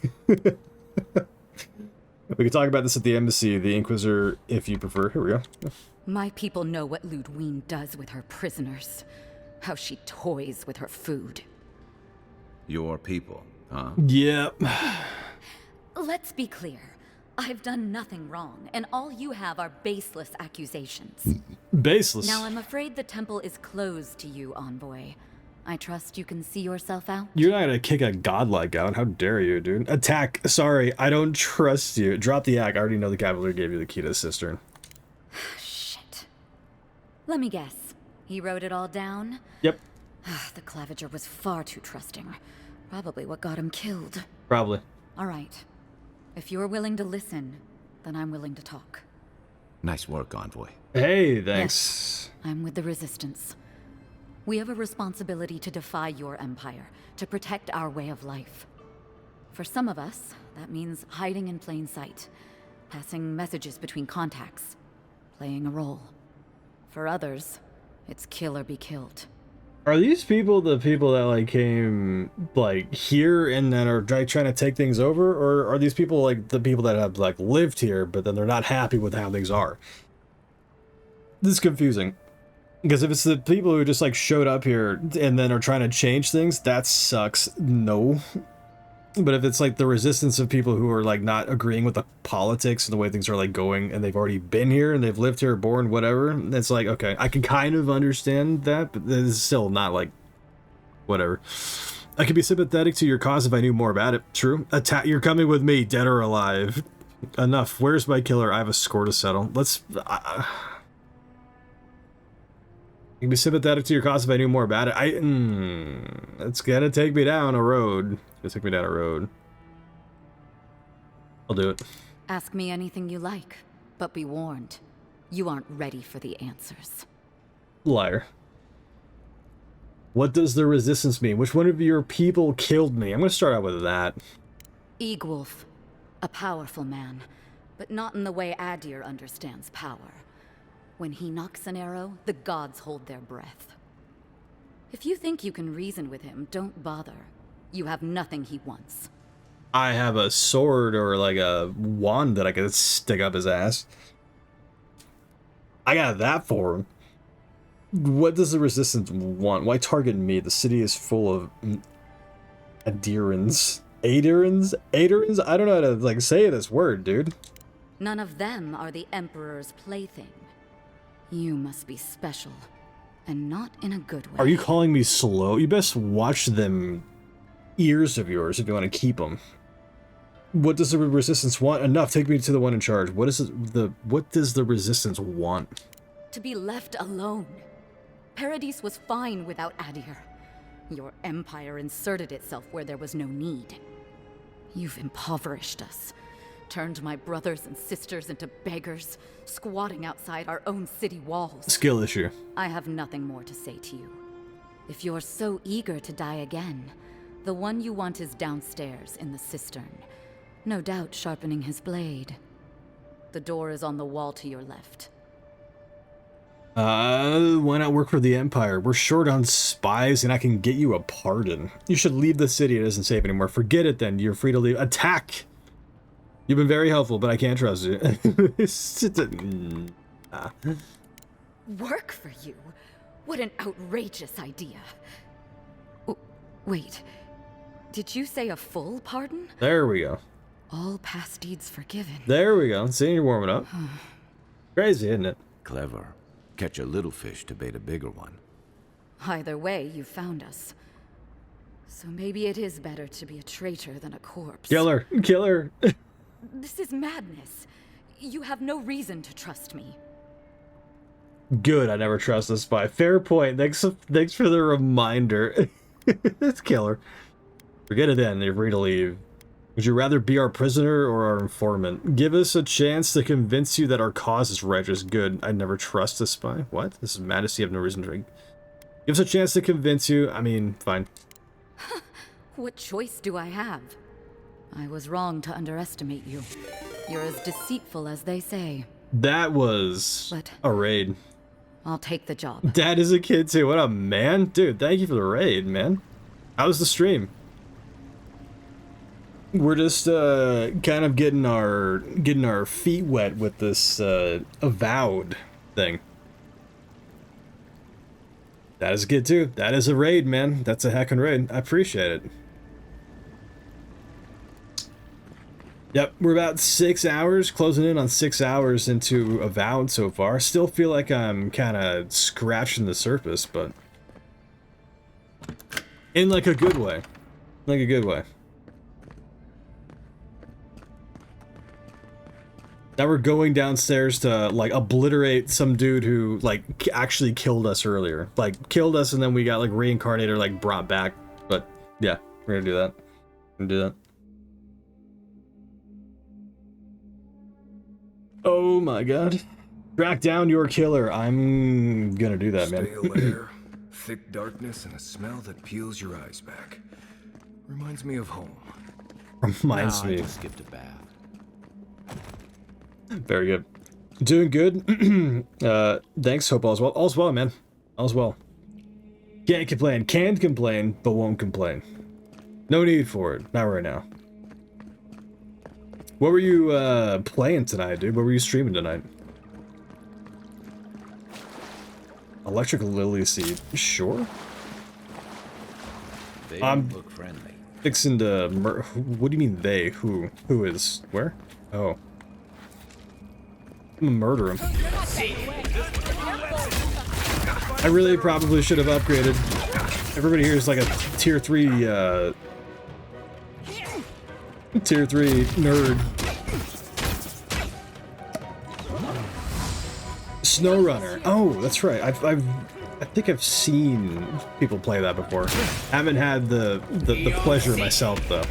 We can talk about this at the embassy, the Inquisitor, if you prefer. Here we go. My people know what Ludwine does with her prisoners. How she toys with her food. Your people, huh? Yep. Let's be clear. I've done nothing wrong, and all you have are baseless accusations. Baseless? Now I'm afraid the temple is closed to you, Envoy. I trust you can see yourself out? You're not gonna kick a godlike out. How dare you, dude? Attack. Sorry, I don't trust you. Drop the act. I already know the Cavalier gave you the key to the cistern. Shit. Let me guess. He wrote it all down? Yep. The Claviger was far too trusting. Probably what got him killed. Probably. All right. If you're willing to listen, then I'm willing to talk. Nice work, Envoy. Hey, thanks. Yes, I'm with the Resistance. We have a responsibility to defy your empire, to protect our way of life. For some of us, that means hiding in plain sight, passing messages between contacts, playing a role. For others, it's kill or be killed. Are these people the people that, like, came, like, here and then are trying to take things over? Or are these people, like, the people that have, like, lived here, but then they're not happy with how things are? This is confusing. Because if it's the people who just, like, showed up here and then are trying to change things, that sucks. No. But if it's, like, the resistance of people who are, like, not agreeing with the politics and the way things are, like, going, and they've already been here and they've lived here, born, whatever, it's like, okay, I can kind of understand that, but it's still not, like, whatever. I could be sympathetic to your cause if I knew more about it. True. Attack. You're coming with me, dead or alive. Enough. Where's my killer? I have a score to settle. Let's... I can be sympathetic to your cause if I knew more about it. It's gonna take me down a road. It's gonna take me down a road. I'll do it. Ask me anything you like, but be warned. You aren't ready for the answers. Liar. What does the resistance mean? Which one of your people killed me? I'm gonna start out with that. Eagwolf. A powerful man, but not in the way Adir understands power. When he knocks an arrow, the gods hold their breath. If you think you can reason with him, don't bother. You have nothing he wants. I have a sword or like a wand that I could stick up his ass. I got that for him. What does the resistance want? Why target me? The city is full of Adirans. Adirans? Adirans? I don't know how to like say this word, dude. None of them are the Emperor's plaything. You must be special, and not in a good way. Are you calling me slow? You best watch them ears of yours if you want to keep them. What does the resistance want? Enough. Take me to the one in charge. What does the resistance want? To be left alone. Paradis was fine without Adir. Your empire inserted itself where there was no need. You've impoverished us, turned my brothers and sisters into beggars, squatting outside our own city walls. Skill issue. I have nothing more to say to you. If you're so eager to die again, the one you want is downstairs in the cistern. No doubt sharpening his blade. The door is on the wall to your left. Why not work for the Empire? We're short on spies and I can get you a pardon. You should leave the city. It isn't safe anymore. Forget it then. You're free to leave. Attack! You've been very helpful, but I can't trust you. Work for you? What an outrageous idea. Wait, did you say a full pardon? There we go. All past deeds forgiven. There we go. See, you're warming up. Crazy, isn't it? Clever. Catch a little fish to bait a bigger one. Either way, you found us. So maybe it is better to be a traitor than a corpse. Kill her. Kill her. This is madness. You have no reason to trust me. Good, I never trust a spy. Fair point. Thanks for the reminder. Let's kill her. Forget it then. You're free to leave. Would you rather be our prisoner or our informant? Give us a chance to convince you that our cause is righteous. Good. I never trust a spy. What? This is madness. You have no reason to drink. Give us a chance to convince you. I mean, fine. What choice do I have? I was wrong to underestimate you. You're as deceitful as they say. That was a raid. I'll take the job. Dad is a kid too. What up, man? Dude, thank you for the raid, man. How was the stream? We're just kind of getting our feet wet with this Avowed thing. That is good too. That is a raid, man. That's a heckin' raid. I appreciate it. Yep, we're about 6 hours, closing in on 6 hours into Avowed so far. Still feel like I'm kind of scratching the surface, but in like a good way. Like a good way. Now we're going downstairs to like obliterate some dude who like actually killed us earlier. Like killed us and then we got like reincarnated or like brought back. But yeah, we're gonna do that. We're gonna do that. Oh my god. Track down your killer. I'm gonna do that, man. Stale air, thick darkness, and a smell that peels your eyes back. Reminds me of home. Reminds me. I just skipped a bath. Very good. Doing good. Thanks. Hope all's well. All's well, man. All's well. Can't complain. Can complain, but won't complain. No need for it. Not right now. What were you playing tonight, dude? What were you streaming tonight? Electric Lily Seed. Sure. They don't look friendly. Fixing to what do you mean they? Who? Who is? Where? Oh. I'm gonna murder him. I really probably should have upgraded. Everybody here is like a tier 3 nerd. SnowRunner. Oh, that's right. I think I've seen people play that before. Haven't had the pleasure myself though.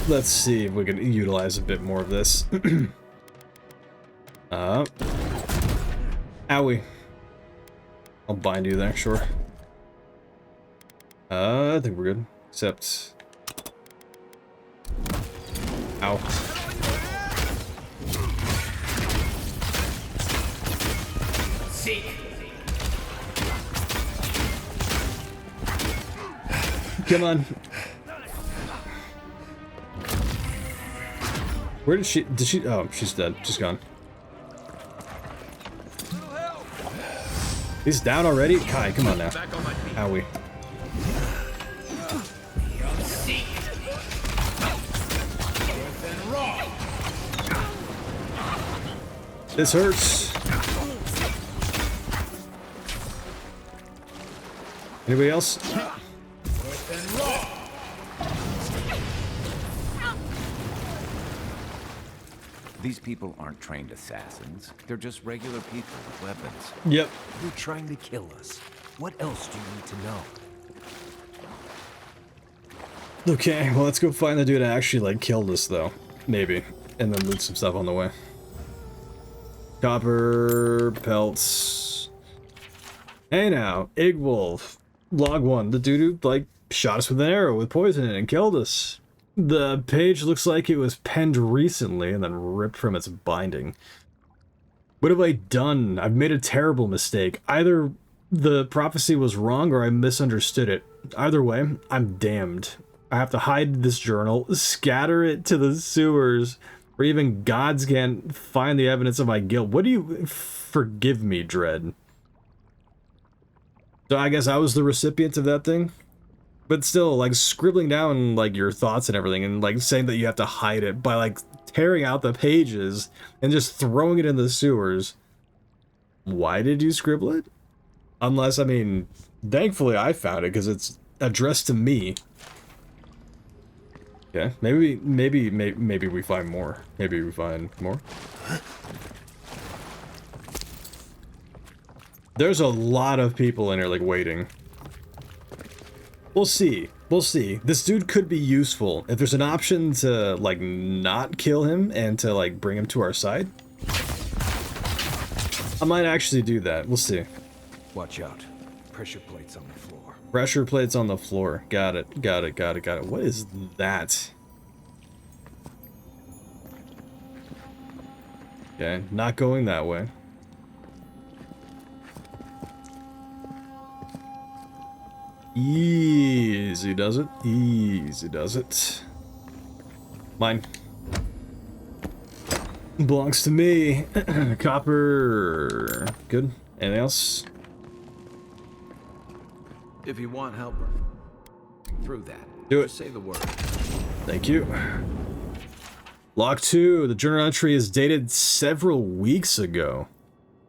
Let's see if we can utilize a bit more of this. Owie. I'll bind you there, sure. I think we're good. Except... Ow. Come on. Where did she... Oh, she's dead. She's gone. He's down already? Kai, come on now. Owie. This hurts. Anybody else? These people aren't trained assassins. They're just regular people with weapons. Yep. You're trying to kill us. What else do you need to know? Okay, well, let's go find the dude that actually, like, killed us, though. Maybe. And then loot some stuff on the way. Copper, pelts. Hey now, Egg Wolf. Log 1. The dude who, like, shot us with an arrow with poison in it and killed us. The page looks like it was penned recently and then ripped from its binding. What have I done? I've made a terrible mistake. Either the prophecy was wrong or I misunderstood it. Either way, I'm damned. I have to hide this journal, scatter it to the sewers, or even gods can't find the evidence of my guilt. What do you... Forgive me, Dread. So I guess I was the recipient of that thing? But still, like, scribbling down, like, your thoughts and everything, and, like, saying that you have to hide it by, like, tearing out the pages and just throwing it in the sewers. Why did you scribble it? Unless, I mean, thankfully I found it, because it's addressed to me. Okay, maybe we find more. Maybe we find more. There's a lot of people in here, like, waiting. We'll see. We'll see. This dude could be useful. If there's an option to, like, not kill him and to, like, bring him to our side, I might actually do that. We'll see. Watch out. Pressure plates on the floor. Pressure plates on the floor. Got it. Got it. Got it. Got it. What is that? Okay, not going that way. Easy does it. Easy does it. Mine. Belongs to me. Copper. Good. Anything else? If you want help through that, do it. Just say the word. Thank you. Log 2. The journal entry is dated several weeks ago.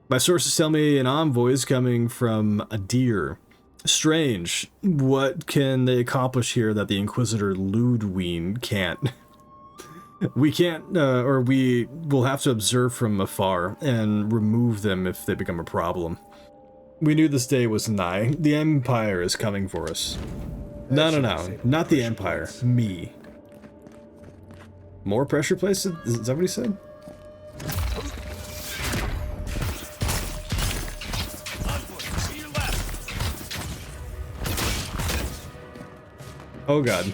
My sources tell me an envoy is coming from a deer. Strange. What can they accomplish here that the Inquisitor Ludwine can't? We can't, or we will have to observe from afar and remove them if they become a problem. We knew this day was nigh. The Empire is coming for us. No, not the Empire. Me. More pressure plates? Is that what he said? Oh god.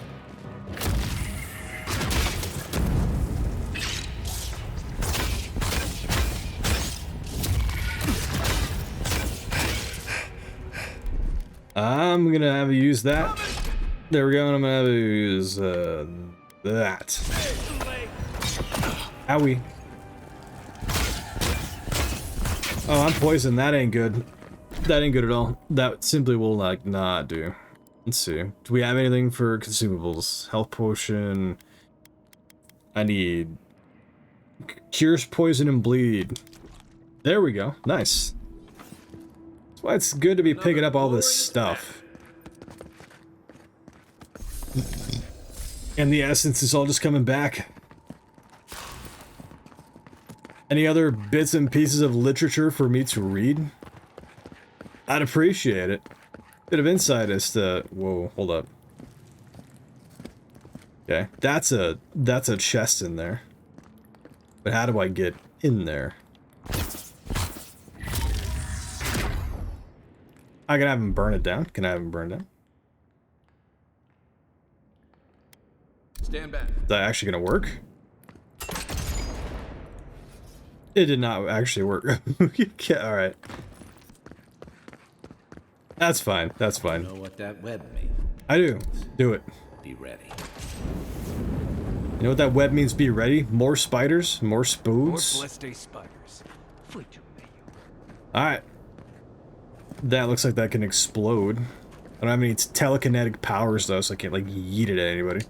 I'm gonna have you use that. There we go, and I'm gonna have you use that. Owie. Oh, I'm poisoned. That ain't good. That ain't good at all. That simply will, like, not do. Let's see. Do we have anything for consumables? Health potion. I need cures poison and bleed. There we go. Nice. That's why it's good to be picking up all this stuff. And the essence is all just coming back. Any other bits and pieces of literature for me to read? I'd appreciate it. Bit of insight as to... Whoa, hold up. Okay, that's a chest in there. But how do I get in there? I can have him burn it down. Can I have him burn it down? Stand back. Is that actually gonna work? It did not actually work. Alright. That's fine. That's fine. You know what that web means? I do. Do it. Be ready. You know what that web means? Be ready. More spiders. More spoons. spiders. Alright. That looks like that can explode. I don't have any telekinetic powers though, so I can't like yeet it at anybody.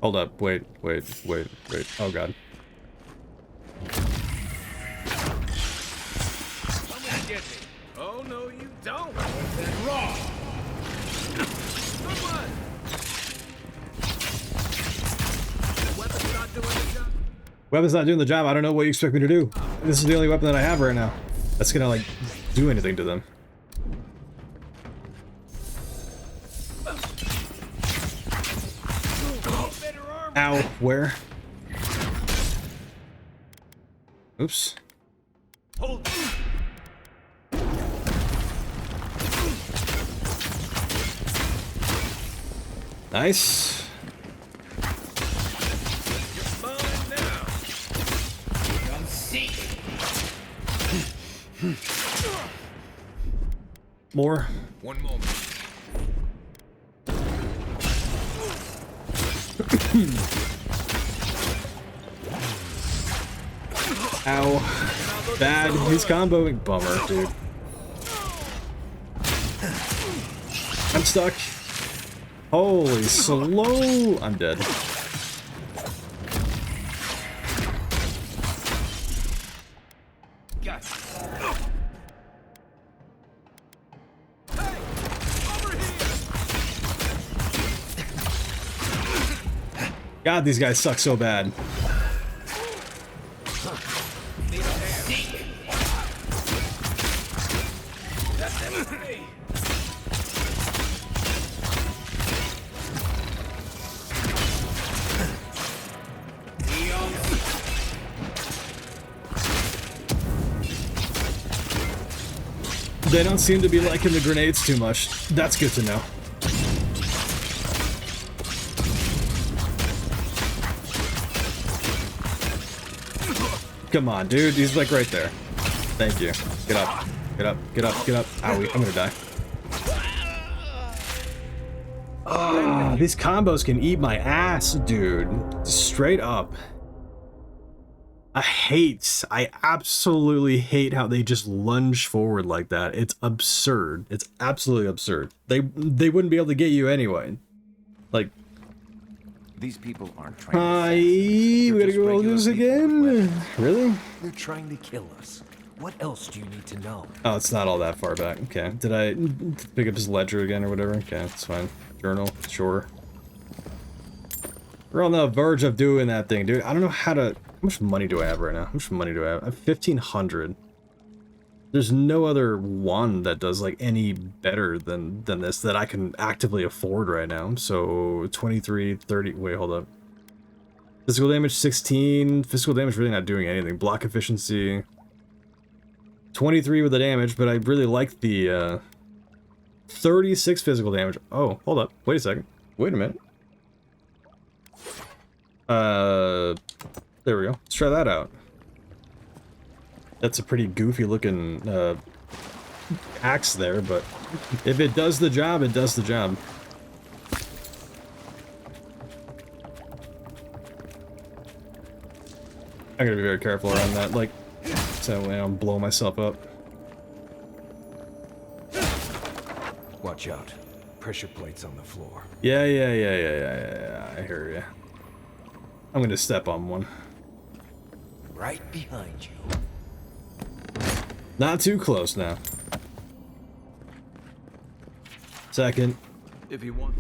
Hold up. Wait. Oh god. Oh no, you don't. That's wrong. Good one. Weapon's not doing the job. Weapon's not doing the job. I don't know what you expect me to do. This is the only weapon that I have right now. That's gonna like do anything to them. Ow, where? Oops. Hold. Nice. You're fine now. Come see. More. One moment. Ow. Bad. He's comboing. Bummer, dude. I'm stuck. Holy slow. I'm dead. God, these guys suck so bad. They don't seem to be liking the grenades too much. That's good to know. Come on, dude. He's like right there. Thank you. Get up. Get up. Get up. Get up. Owie. I'm gonna die. Oh, these combos can eat my ass, dude. Straight up. I absolutely hate how they just lunge forward like that. It's absurd. It's absolutely absurd. They wouldn't be able to get you anyway. Like, these people aren't trying hi, we gotta go over this again? Really? They're trying to kill us. What else do you need to know? Oh, it's not all that far back. Okay. Did I pick up his ledger again or whatever? Okay, it's fine. Journal, sure. We're on the verge of doing that thing, dude. I don't know how to... How much money do I have right now? How much money do I have? I have 1,500. There's no other one that does like any better than this that I can actively afford right now. So 23, 30. Wait, hold up. Physical damage 16. Physical damage really not doing anything. Block efficiency 23 with the damage, but I really like the 36 physical damage. Oh, hold up. Wait a second. Wait a minute. There we go. Let's try that out. That's a pretty goofy looking axe there, but if it does the job, it does the job. I'm gonna be very careful around that, like, so I don't blow myself up. Watch out. Pressure plates on the floor. Yeah, I hear ya. I'm gonna step on one. Right behind you. Not too close now. Second. If you want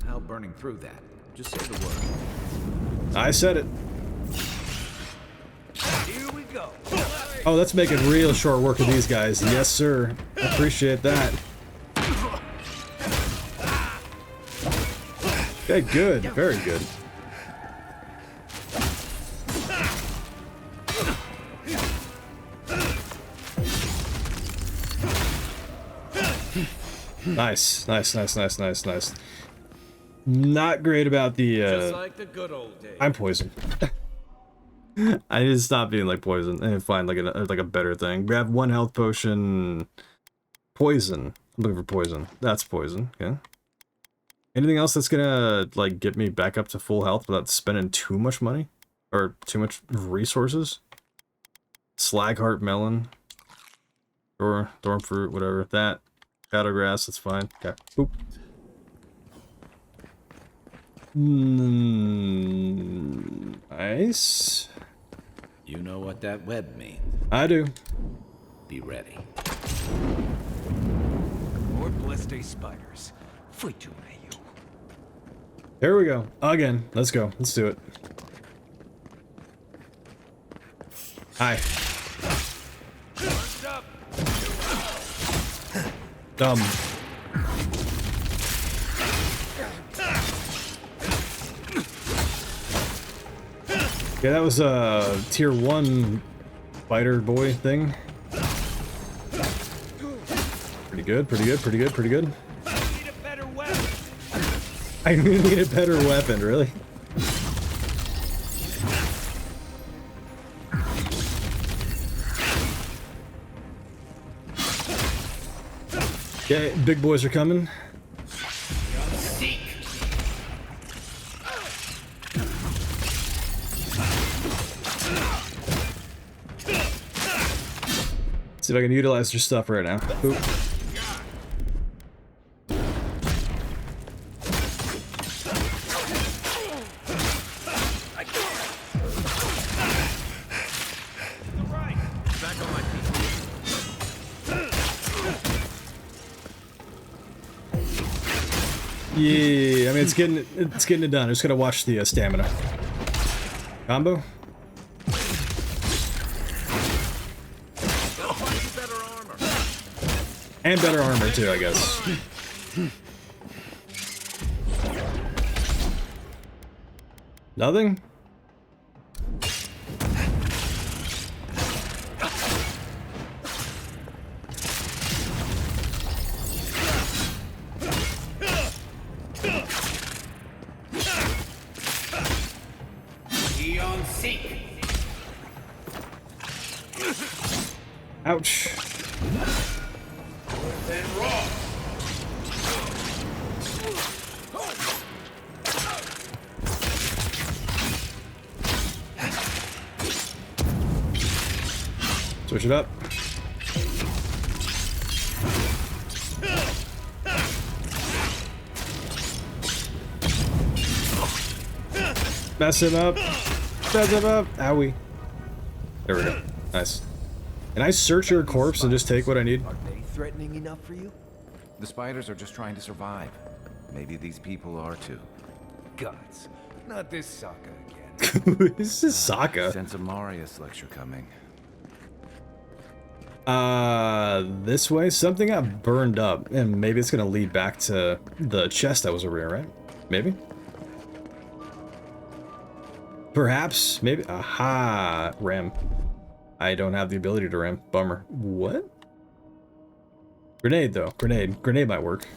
help burning through that, just say the word. I said it. Here we go. Oh, that's making real short work of these guys. Yes, sir. Appreciate that. Okay, good. Very good. Nice. Nice. Not great about the, Just like the good old days. I'm poisoned. I need to stop being like poison and find like a better thing. Grab 1 health potion. Poison. I'm looking for poison. That's poison. Okay. Anything else that's gonna like get me back up to full health without spending too much money or too much resources? Slagheart melon or thorn fruit, whatever. That shadow grass. That's fine. Okay. Boop. Nice. You know what that web means. I do. Be ready. More blessed spiders. Foi too many. Here we go. Again. Let's go. Let's do it. Hi. Dumb. Yeah, that was a tier 1 spider boy thing. Pretty good. I need a better weapon, really? Okay, big boys are coming. See if I can utilize your stuff right now. Boop. Yeah, I mean it's getting it done. I just gotta watch the stamina. Combo. And better armor too, I guess. Nothing? Ouch. Switch it up. Mess him up. Mess him up. Owie. There we go. Nice. Can I search your corpse and just take what I need? Are they threatening enough for you? The spiders are just trying to survive. Maybe these people are too. Guts. Not this Sokka again. This is Sokka. Sense a Marius lecture coming. This way? Something got burned up, and maybe it's gonna lead back to the chest that was over here, right? Maybe? Perhaps? Maybe? Aha! Ram. I don't have the ability to ram. Bummer. What? Grenade, though. Grenade. Grenade might work.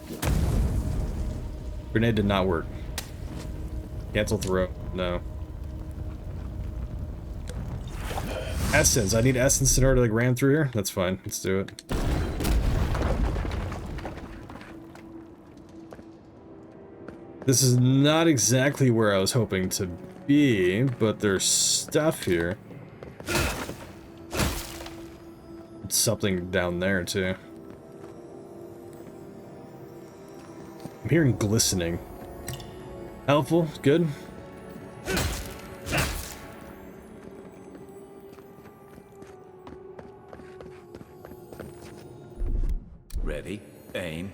Grenade did not work. Cancel throw. No. Essence. I need essence in order to like ram through here. That's fine. Let's do it. This is not exactly where I was hoping to be, but there's stuff here. Something down there too. I'm hearing glistening. Helpful, good. Ready, aim.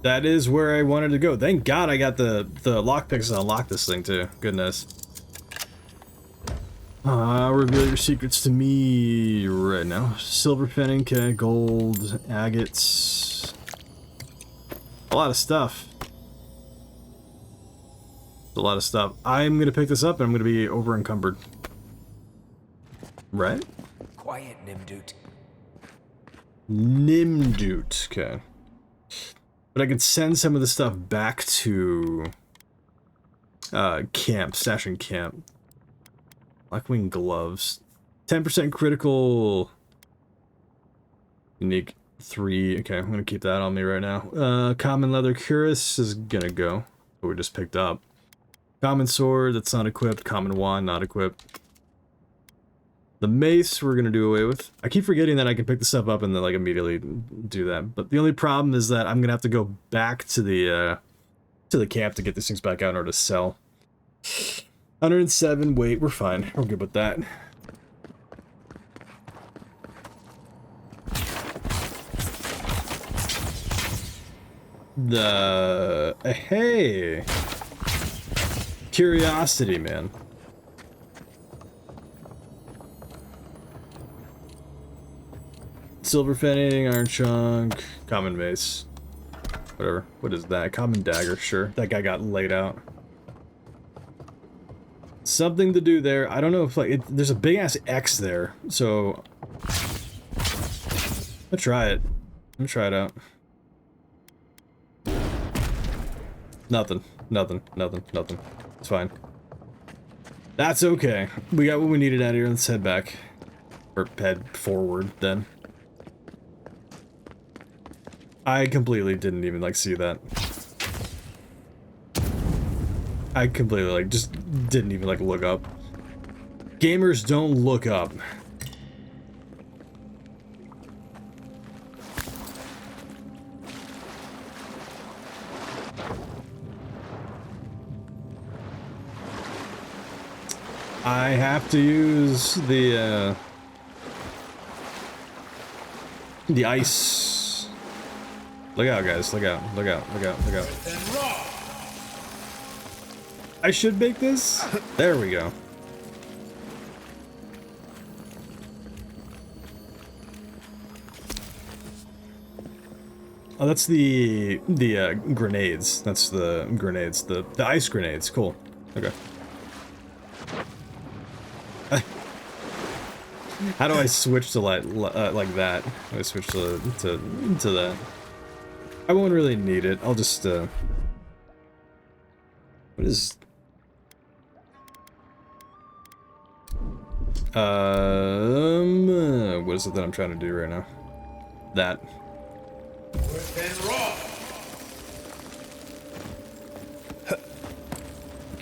That is where I wanted to go. Thank God I got the lockpicks to unlock this thing too. Goodness. Reveal your secrets to me right now. Silver finning, okay, gold, agates. A lot of stuff. A lot of stuff. I'm gonna pick this up and I'm gonna be over encumbered. Right? Quiet, Nimdut. Nimdut, okay. But I can send some of the stuff back to camp, stashing camp. Blackwing gloves. 10% critical. Unique 3. Okay, I'm gonna keep that on me right now. Common leather cuirass is gonna go. What we just picked up. Common sword, that's not equipped. Common wand, not equipped. The mace, we're gonna do away with. I keep forgetting that I can pick the stuff up and then like immediately do that. But the only problem is that I'm gonna have to go back to the camp to get these things back out in order to sell. 107 weight, we're fine. We're good with that. Hey! Curiosity, man. Silver finning, iron chunk, common mace. Whatever. What is that? Common dagger, sure. That guy got laid out. Something to do there. I don't know if like there's a big ass X there, so I'll try it. Let me try it out. Nothing. It's fine. That's okay. We got what we needed out here. Let's head back. Or head forward then. I completely didn't even like see that. I completely like just didn't even like look up. Gamers don't look up. I have to use the ice. Look out, guys. Look out. Look out. Look out. Look out. I should make this? There we go. Oh, that's the grenades. That's the grenades. The ice grenades. Cool. Okay. How do I switch to like that? How do I switch to that? I won't really need it. I'll just what is what is it that I'm trying to do right now? That.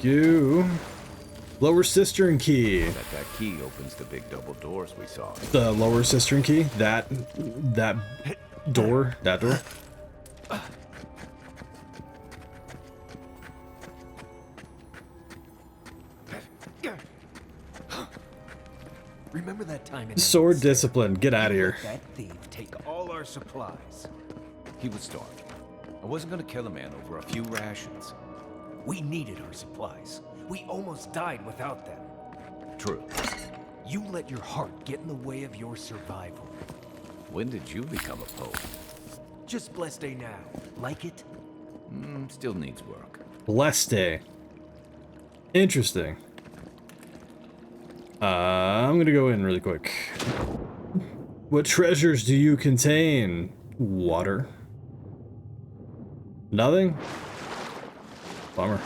You. Lower cistern key. That key opens the big double doors we saw. The lower cistern key? That door? That door? Remember that time in Sword discipline. Get out of here. That thief take all our supplies. He was starving. I wasn't gonna kill a man over a few rations. We needed our supplies. We almost died without them. True. You let your heart get in the way of your survival. When did you become a pope? Just blessed day now. Like it? Still needs work. Blessed day. Interesting. I'm gonna go in really quick. What treasures do you contain? Water. Nothing? Bummer.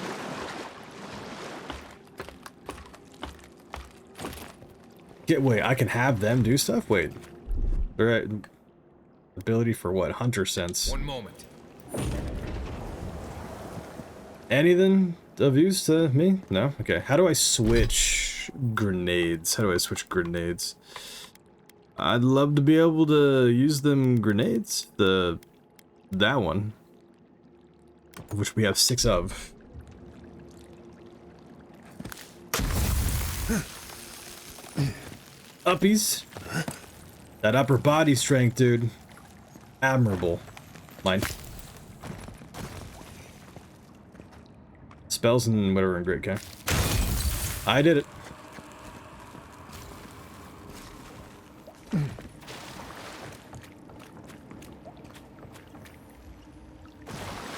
Wait, I can have them do stuff? Wait. Alright. Ability for what? Hunter sense. One moment. Anything of use to me? No? Okay. How do I switch grenades? How do I switch grenades? I'd love to be able to use them grenades. That one. Which we have 6 of. Uppies. That upper body strength, dude. Admirable. Mine. Spells and whatever in Great K. I did it.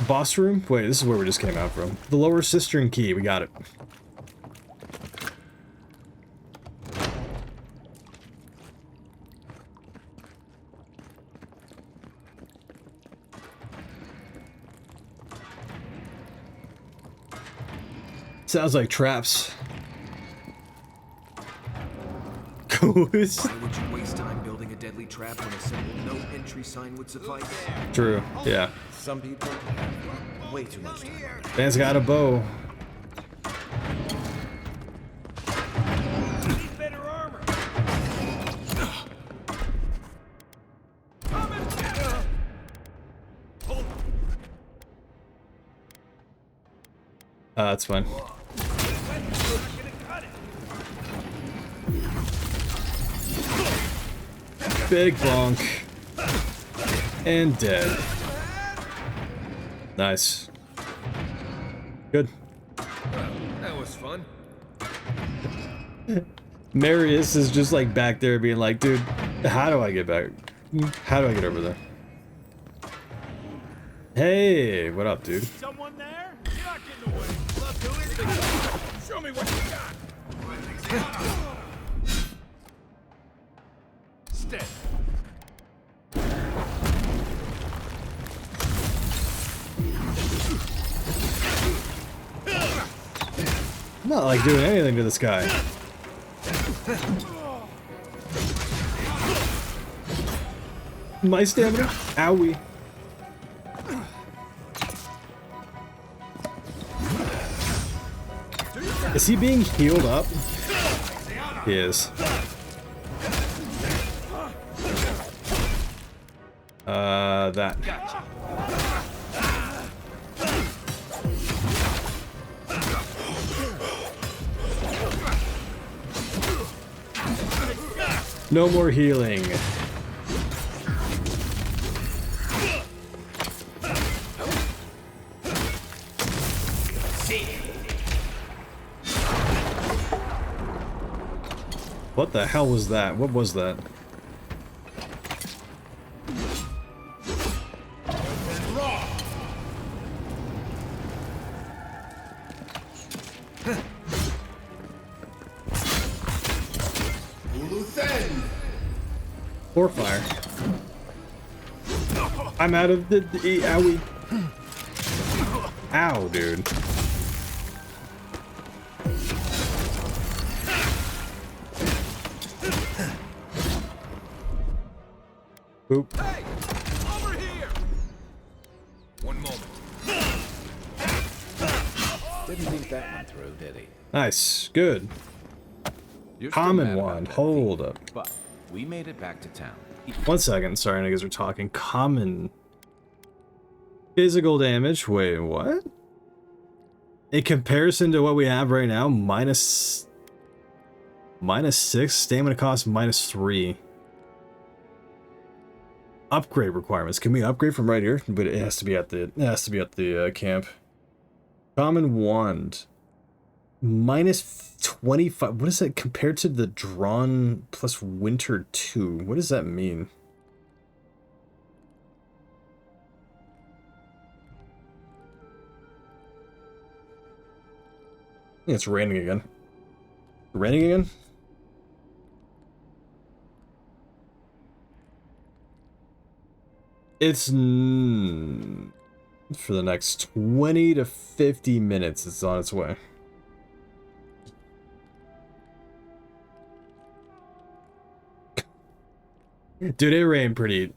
Boss room? Wait, this is where we just came out from. The lower cistern key, we got it. Sounds like traps. Why would you waste time building a deadly trap when a simple no entry sign would suffice? True, yeah. Some people have way too much time. Man's got a bow. That's fine. Big bonk. And dead. Nice. Good. That was fun. Marius is just like back there being like, dude, how do I get back? How do I get over there? Hey, what up, dude? Someone there? You're not getting away. Love to anything. Show me what you got. Stay. I'm not like doing anything to this guy. My stamina? Owie. Is he being healed up? He is. That. No more healing. What the hell was that? What was that? Or fire. I'm out of the owie. Ow, dude. Oop. Hey, over here. One moment. Didn't think that one through, did he? Nice. Good. You're still Common mad about wand. that Hold feat, up. But we made it back to town. 1 second. Sorry, niggas are talking. Common. Physical damage. Wait, what? In comparison to what we have right now, minus 6. Stamina cost -3. Upgrade requirements. Can we upgrade from right here? But it has to be at the camp. Common wand. -25. What is that compared to the drawn plus winter 2? What does that mean? I think it's raining again. Raining again? It's for the next 20 to 50 minutes. It's on its way. Dude, it rained pretty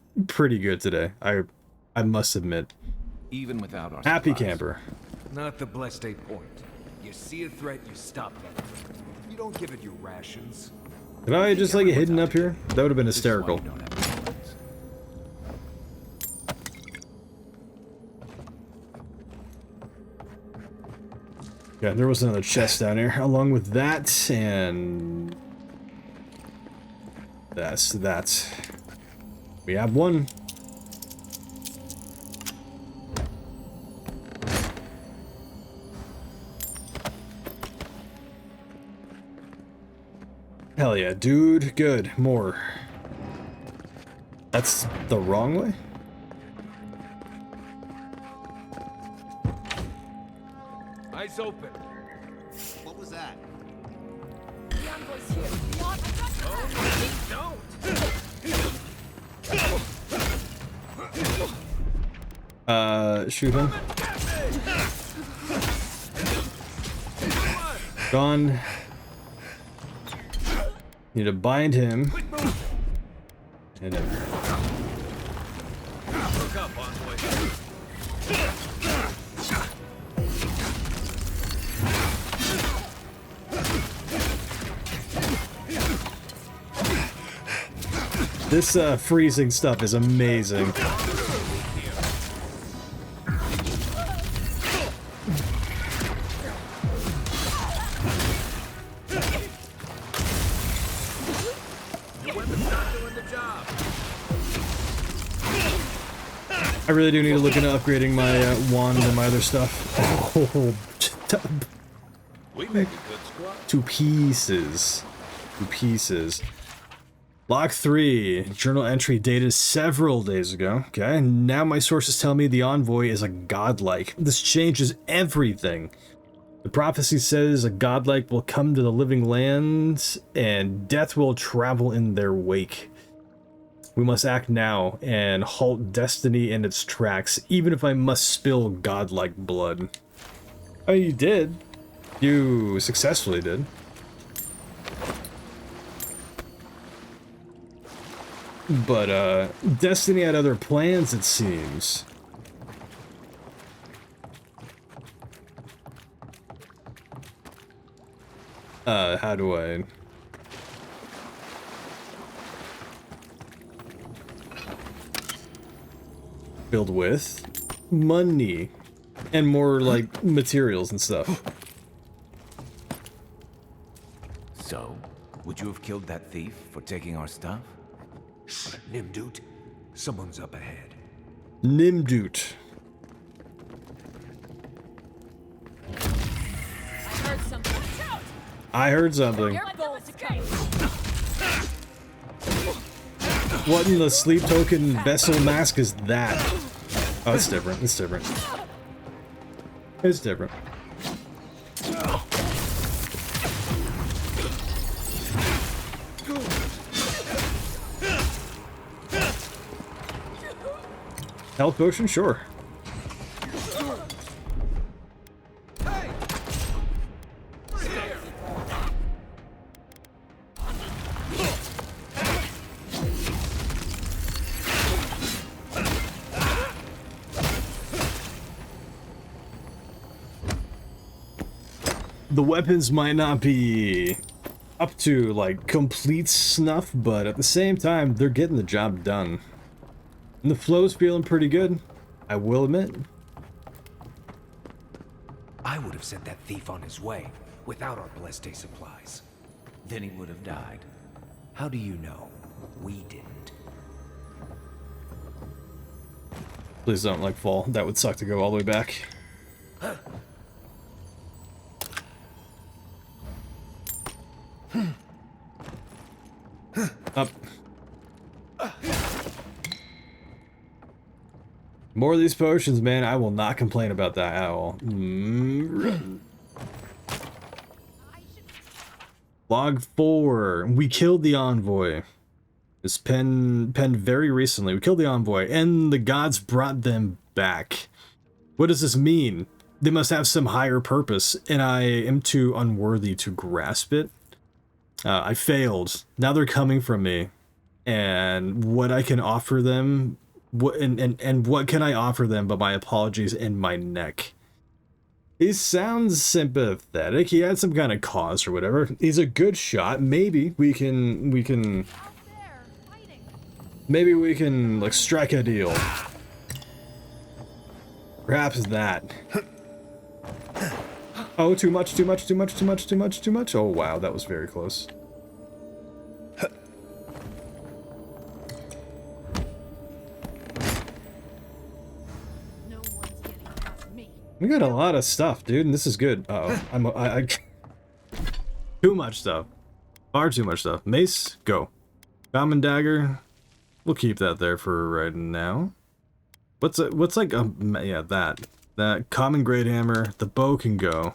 good today. I must admit. Even without our Happy supplies. camper. Not the blessed eight point. You see a threat, you stop that. You don't give it your rations. Did I just like get hidden up here? That would have been hysterical. Yeah, there was another chest down here, along with that and That's that. We have one. Hell yeah, dude. Good. More. That's the wrong way? Eyes open. What was that? Shoot him. Gone. Need to bind him. And Look up, envoy. this freezing stuff is amazing. I really do need to look into upgrading my wand and my other stuff. Oh, We make a good squad. to pieces. To pieces. Log 3. Journal entry dated several days ago. Okay, now my sources tell me the envoy is a godlike. This changes everything. The prophecy says a godlike will come to the living lands and death will travel in their wake. We must act now and halt destiny in its tracks, even if I must spill godlike blood. Oh, you did. You successfully did. But, Destiny had other plans, it seems. How do I... Filled with money and more like materials and stuff. So, would you have killed that thief for taking our stuff? Shh, Nimdut. Someone's up ahead. Nimdut. I heard something. What in the sleep token vessel mask is that? Oh, it's different. It's different. It's different. Health potion? Sure. The weapons might not be up to, like, complete snuff, but at the same time, they're getting the job done. And the flow's feeling pretty good, I will admit. I would have sent that thief on his way without our blessed day supplies. Then he would have died. How do you know? We didn't. Please don't, like, fall. That would suck to go all the way back. Up. More of these potions, man. I will not complain about that at all. Log 4. We killed the envoy. It's penned very recently. We killed the envoy, and the gods brought them back. What does this mean? They must have some higher purpose, and I am too unworthy to grasp it. I failed. Now they're coming from me. And what I can offer them... And what can I offer them but my apologies and my neck? He sounds sympathetic. He had some kind of cause or whatever. He's a good shot. Maybe we can like strike a deal. Perhaps that. Oh, too much. Oh wow, that was very close. We got a lot of stuff, dude, and this is good. Uh-oh. I too much stuff. Far too much stuff. Mace, go. Common dagger. We'll keep that there for right now. What's like yeah, that common great hammer. The bow can go.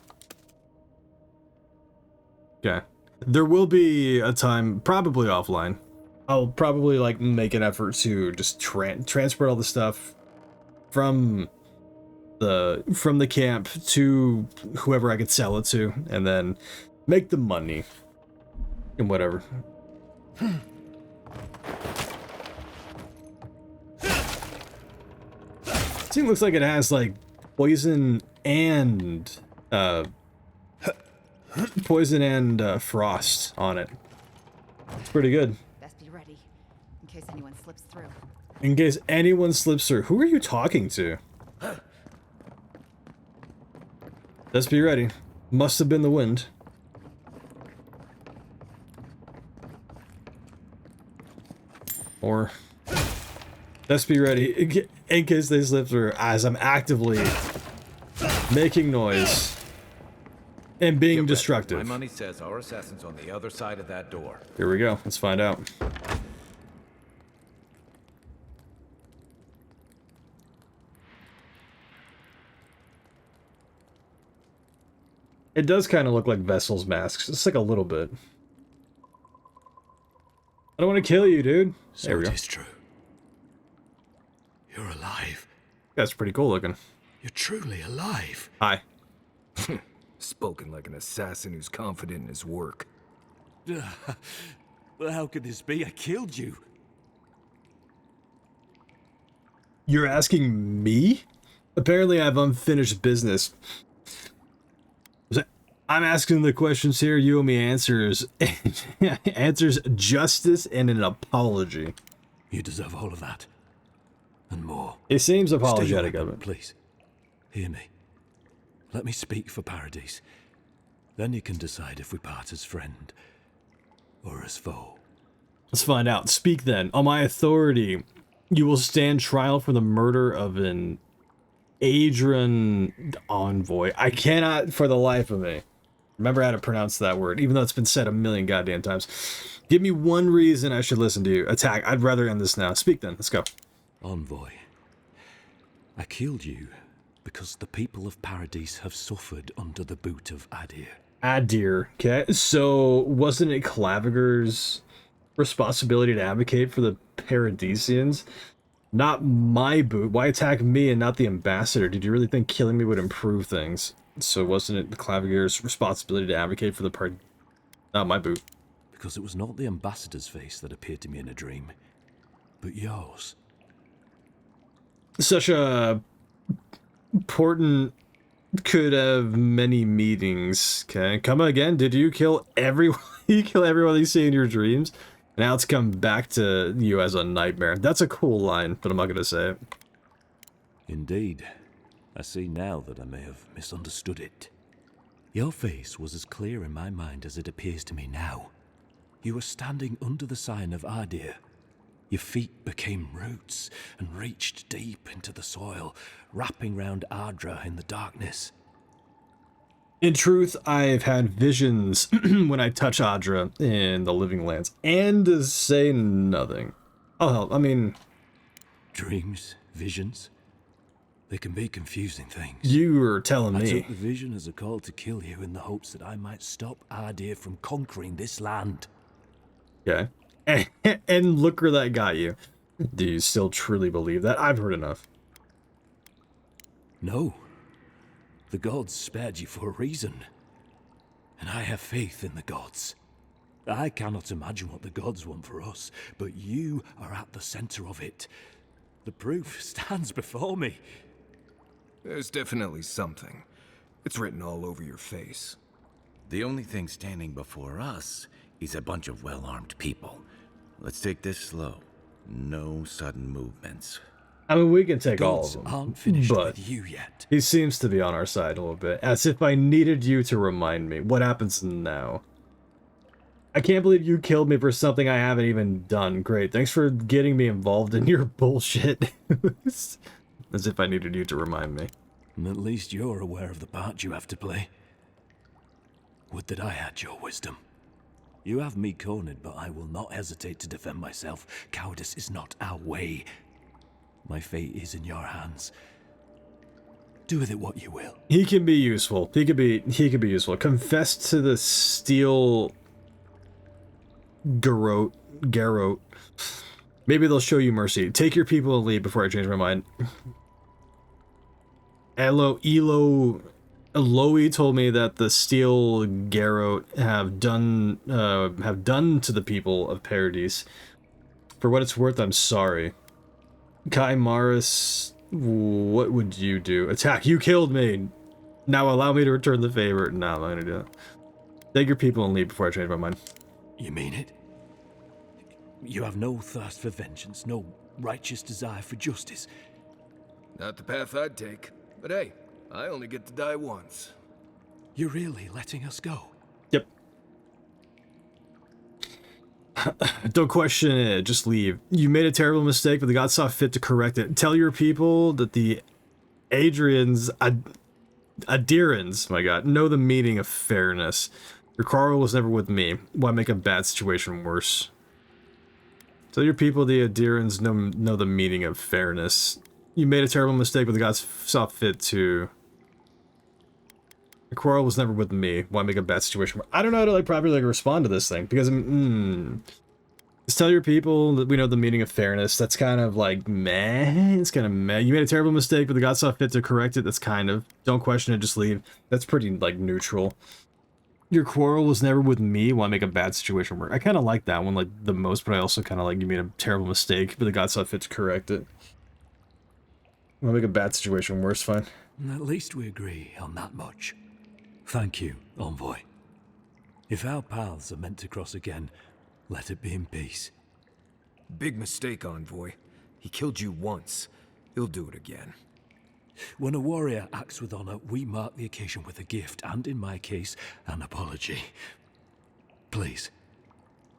Okay. There will be a time, probably offline. I'll probably like make an effort to just transport all the stuff from the camp to whoever I could sell it to, and then make the money and whatever. It looks like it has like poison and frost on it. It's pretty good. Best be ready in case anyone slips through. In case anyone slips through. Who are you talking to? Let's be ready. Must have been the wind. Or let's be ready in case they slip through, as I'm actively making noise and being destructive. My money says our assassin's on the other side of that door. Here we go. Let's find out. It does kind of look like Vessel's masks. It's like a little bit. I don't want to kill you, dude. There we go. It is true. You're alive. That's pretty cool looking. You're truly alive. Hi. Spoken like an assassin who's confident in his work. Well, how could this be? I killed you. You're asking me? Apparently I have unfinished business. I'm asking the questions here, you owe me answers. Answers, justice, and an apology. You deserve all of that. And more. It seems apologetic of it. Please. Hear me. Let me speak for Paradise. Then you can decide if we part as friend or as foe. Let's find out. Speak then. On my authority, you will stand trial for the murder of an Adrian envoy. I cannot for the life of me remember how to pronounce that word, even though it's been said a million goddamn times. Give me one reason I should listen to you. Attack. I'd rather end this now. Speak then. Let's go. Envoy, I killed you because the people of Paradise have suffered under the boot of Adir. Adir. Okay. So wasn't it Claviger's responsibility to advocate for the Paradisians? Not my boot. Why attack me and not the ambassador? Did you really think killing me would improve things? So wasn't it the Claviger's responsibility to advocate for the not my boot? Because it was not the ambassador's face that appeared to me in a dream, but yours. Such a important could have many meetings. Okay, come again. Did you kill everyone? You kill everyone you see in your dreams? Now it's come back to you as a nightmare. That's a cool line, but I'm not gonna say it. Indeed. I see now that I may have misunderstood it. Your face was as clear in my mind as it appears to me now. You were standing under the sign of Adir. Your feet became roots and reached deep into the soil, wrapping round Ardra in the darkness. In truth, I've had visions when I touch Ardra in the Living Lands, and to say nothing. Oh, I mean... Dreams, visions, they can be confusing things. You were telling me. I took the vision as a call to kill you in the hopes that I might stop Adir from conquering this land. Okay. And look where that got you. Do you still truly believe that? I've heard enough. No. The gods spared you for a reason. And I have faith in the gods. I cannot imagine what the gods want for us, but you are at the center of it. The proof stands before me. There's definitely something. It's written all over your face. The only thing standing before us is a bunch of well-armed people. Let's take this slow. No sudden movements. I mean, we can take all of them, aren't finished but with you yet. He seems to be on our side a little bit, as if I needed you to remind me. What happens now? I can't believe you killed me for something I haven't even done. Great, thanks for getting me involved in your bullshit. As if I needed you to remind me. And at least you're aware of the part you have to play. Would that I had your wisdom. You have me cornered, but I will not hesitate to defend myself. Cowardice is not our way. My fate is in your hands. Do with it what you will. He can be useful. He could be useful. Confess to the steel garrote. Maybe they'll show you mercy. Take your people and leave before I change my mind. Eloi told me that the steel garrote have done to the people of Paradise. For what it's worth, I'm sorry. Kai Maris, what would you do? Attack! You killed me! Now allow me to return the favor. No, I'm not gonna do that. Take your people and leave before I change my mind. You mean it? You have no thirst for vengeance, no righteous desire for justice. Not the path I'd take. But hey, I only get to die once. You're really letting us go? Yep. Don't question it, just leave. You made a terrible mistake, but the gods saw fit to correct it. Tell your people that the Adrians, my god, know the meaning of fairness. Your quarrel was never with me. Why make a bad situation worse? Tell your people the Adherans know the meaning of fairness. You made a terrible mistake, but the gods saw fit to... Your quarrel was never with me. Why make a bad situation worse? I don't know how to properly respond to this thing, because just tell your people that we know the meaning of fairness. That's kind of like meh. It's kind of meh. You made a terrible mistake, but the gods saw fit to correct it. That's kind of... Don't question it, just leave. That's pretty, like, neutral. Your quarrel was never with me. Why make a bad situation work? I kind of like that one, like, the most, but I also kind of like you made a terrible mistake, but the gods saw fit to correct it. Why make a bad situation worse? Fine. At least we agree on that much. Thank you, Envoy. If our paths are meant to cross again, let it be in peace. Big mistake, Envoy. He killed you once. He'll do it again. When a warrior acts with honor, we mark the occasion with a gift, and in my case, an apology. Please,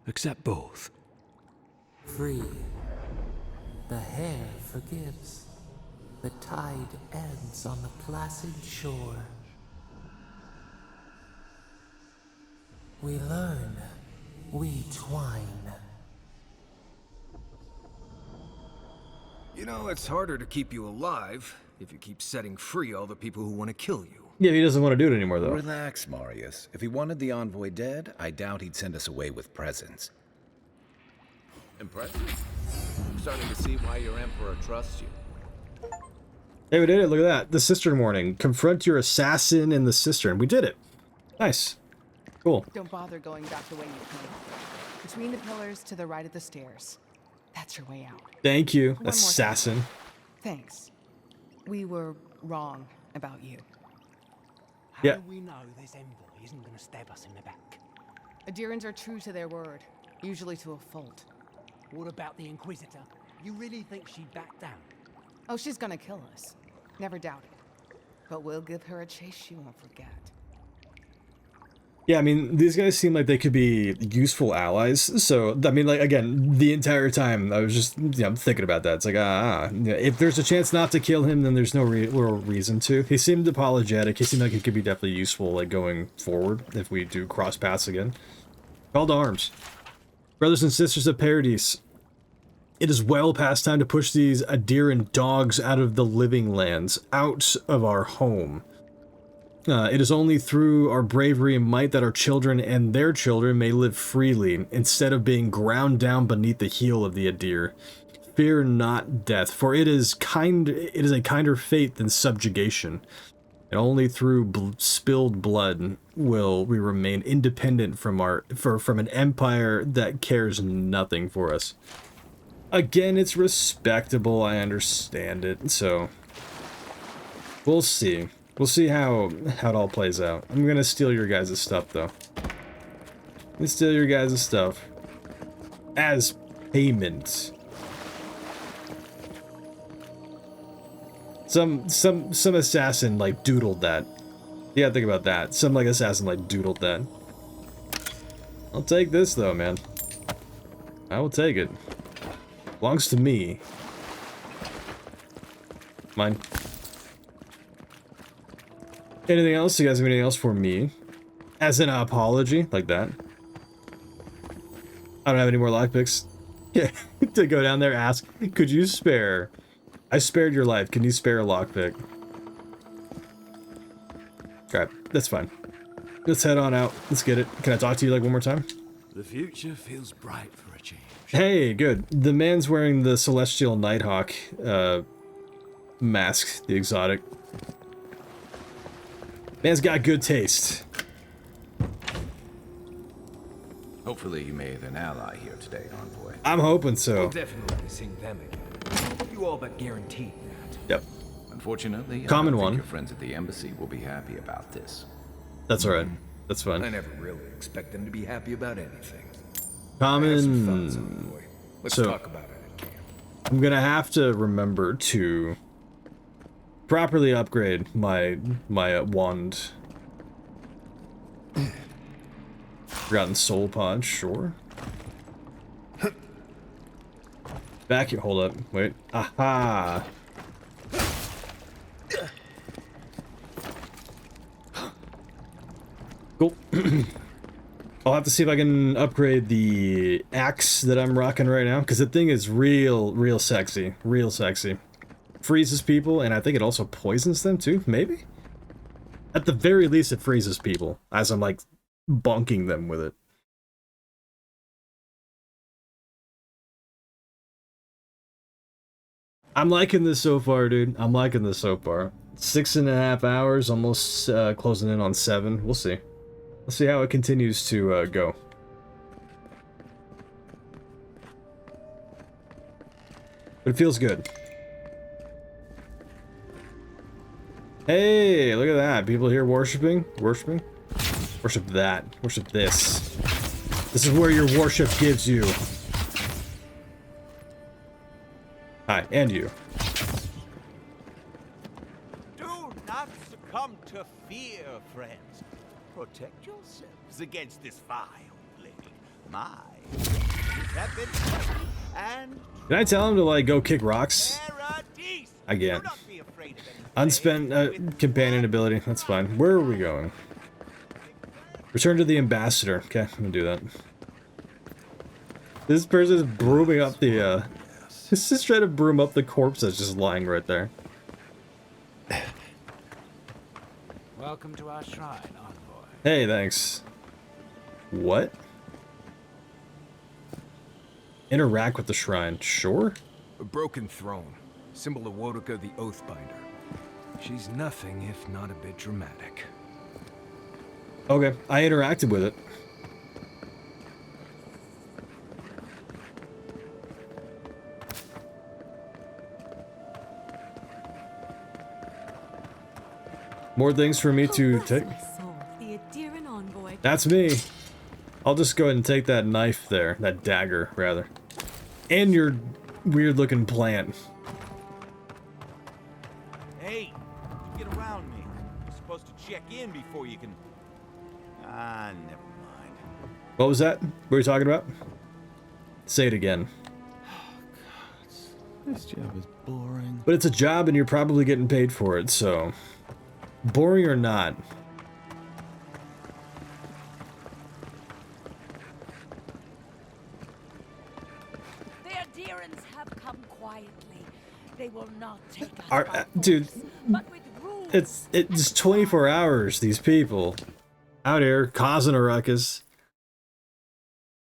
accept both. Free. The hair forgives. The tide ends on the placid shore. We learn. We twine. You know, it's harder to keep you alive if you keep setting free all the people who want to kill you. Yeah, he doesn't want to do it anymore, though. Relax, Marius. If he wanted the envoy dead, I doubt he'd send us away with presents. Impressive. I'm starting to see why your emperor trusts you. Hey, we did it. Look at that. The cistern warning. Confront your assassin in the cistern. We did it. Nice. Cool. Don't bother going back the way you came. Between the pillars to the right of the stairs. That's your way out. Thank you, One more assassin. thing. Thanks. We were wrong about you. How Yeah. do we know this envoy isn't going to stab us in the back? Adherents are true to their word, usually to a fault. What about the Inquisitor? You really think she'd back down? Oh, she's gonna kill us. Never doubt it. But we'll give her a chase she won't forget. Yeah, I mean, these guys seem like they could be useful allies. So, I mean, like, again, the entire time, I was just, I'm thinking about that. It's like, if there's a chance not to kill him, then there's no real reason to. He seemed apologetic. He seemed like he could be definitely useful, like, going forward, if we do cross paths again. Call to arms. Brothers and sisters of Paradise, it is well past time to push these Adiran dogs out of the living lands, out of our home. It is only through our bravery and might that our children and their children may live freely, instead of being ground down beneath the heel of the Adir. Fear not death, for it is a kinder fate than subjugation. And only through spilled blood will we remain independent from an empire that cares nothing for us. Again, it's respectable, I understand it, so we'll see. We'll see how it all plays out. I'm gonna steal your guys' stuff, though. Let's steal your guys' stuff. As payment. Some assassin, like, doodled that. Yeah, think about that. Some, like, assassin, like, doodled that. I'll take this, though, man. I will take it. Belongs to me. Mine. Anything else? You guys have anything else for me? As an apology, like that. I don't have any more lockpicks. Yeah, to go down there, ask, could you spare? I spared your life. Can you spare a lockpick? Okay, that's fine. Let's head on out. Let's get it. Can I talk to you like one more time? The future feels bright for a change. Hey, good. The man's wearing the Celestial Nighthawk mask, the exotic. Man's got good taste. Hopefully you made an ally here today, Envoy. I'm hoping so. We'll definitely sing them again. You all but guaranteed that. Yep. Unfortunately, Common I don't one. think your friends at the embassy will be happy about this. That's alright. That's fine. I never really expect them to be happy about anything. Common. Let's So, talk about it at camp. I'm gonna have to remember to properly upgrade my wand. Forgotten soul pod, sure. Back here, hold up, wait. Aha! Cool. I'll have to see if I can upgrade the axe that I'm rocking right now, because the thing is real sexy. Real sexy. Freezes people, and I think it also poisons them too, maybe? At the very least, it freezes people, as I'm like bonking them with it. I'm liking this so far, dude. I'm liking this so far. 6.5 hours, almost closing in on 7. We'll see. Let's see how it continues to go. But it feels good. Hey, look at that. People here worshiping. Worshiping? Worship that. Worship this. This is where your worship gives you. Hi, and you. Do not succumb to fear, friends. Protect yourselves against this vile plague. My have been tested and Can I tell him to, like, go kick rocks? I can't. Unspent companion ability. That's fine. Where are we going? Return to the ambassador. Okay, I'm gonna do that. This person is brooming up the, This is trying to broom up the corpse that's just lying right there. Welcome to our shrine, Envoy. Hey, thanks. What? Interact with the shrine. Sure. A broken throne. Symbol of Wodoka the Oathbinder. She's nothing if not a bit dramatic. Okay, I interacted with it. More things for me to take. The Adiran envoy. That's me. I'll just go ahead and take that knife there. That dagger, rather. And your weird-looking plant. hey, you get around me. You're supposed to check in before you can. Ah, never mind. What was that? What were you talking about? Say it again. This job is boring. But it's a job and you're probably getting paid for it, so... Boring or not. The Adirans have come quietly. They will not take us Our, by dude, force, but with rules. it's 24 hours, these people. Out here, causing a ruckus.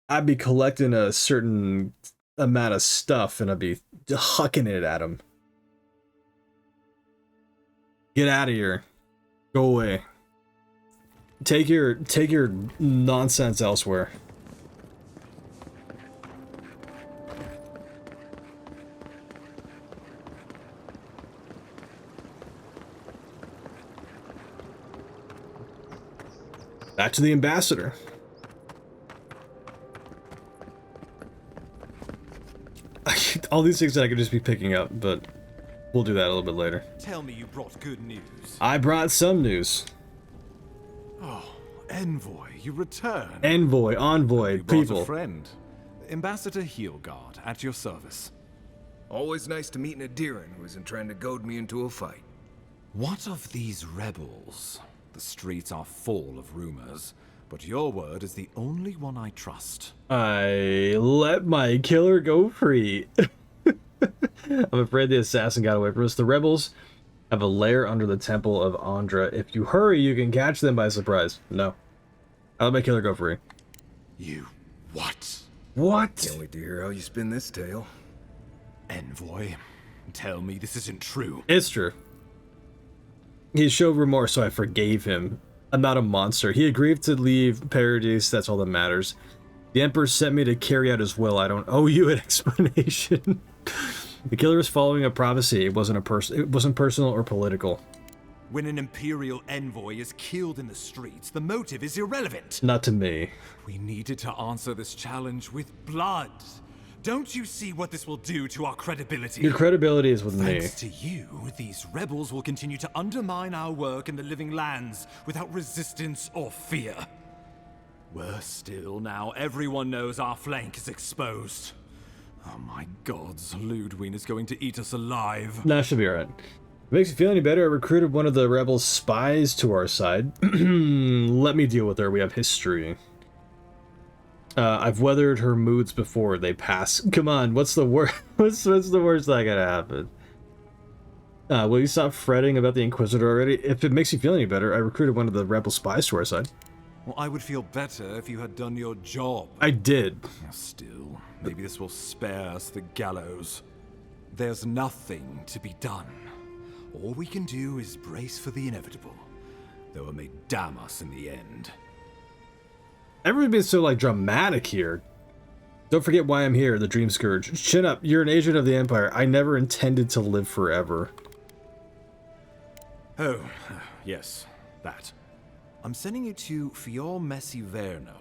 I'd be collecting a certain amount of stuff and I'd be hucking it at them. Get out of here. Go away. Take your nonsense elsewhere. Back to the ambassador. All these things that I could just be picking up, but we'll do that a little bit later. Tell me you brought good news. I brought some news. Oh, Envoy, you return. Envoy, envoy, You brought people. a friend. Ambassador Heelguard, at your service. Always nice to meet an Adiran who isn't trying to goad me into a fight. What of these rebels? The streets are full of rumors, but your word is the only one I trust. I let my killer go free. I'm afraid the assassin got away from us. The rebels have a lair under the temple of Andra. If you hurry, you can catch them by surprise. No. I let my killer go free. You what? What? Can't wait to hear how you spin this tale. Envoy, tell me this isn't true. It's true. He showed remorse, so I forgave him. I'm not a monster. He agreed to leave Paradise. That's all that matters. The Emperor sent me to carry out his will. I don't owe you an explanation. The killer is following a prophecy. It wasn't personal or political. When an Imperial envoy is killed in the streets, the motive is irrelevant. Not to me. We needed to answer this challenge with blood. Don't you see what this will do to our credibility? Your credibility is with me. Thanks to you, these rebels will continue to undermine our work in the Living Lands without resistance or fear. Worse still, now everyone knows our flank is exposed. Oh my gods, Ludwig is going to eat us alive. That should be alright. Makes you feel any better? I recruited one of the rebels' spies to our side. Let me deal with her. We have history. I've weathered her moods before. They pass. Come on, what's the worst? what's the worst that could happen? Will you stop fretting about the Inquisitor already? If it makes you feel any better, I recruited one of the rebel spies to our side. Well, I would feel better if you had done your job. I did. Still, maybe this will spare us the gallows. There's nothing to be done. All we can do is brace for the inevitable, though it may damn us in the end. Everyone's being so, like, dramatic here. Don't forget why I'm here, the Dream Scourge. Chin up, you're an agent of the Empire. I never intended to live forever. Oh, yes, that. I'm sending you to Fior Messiverno,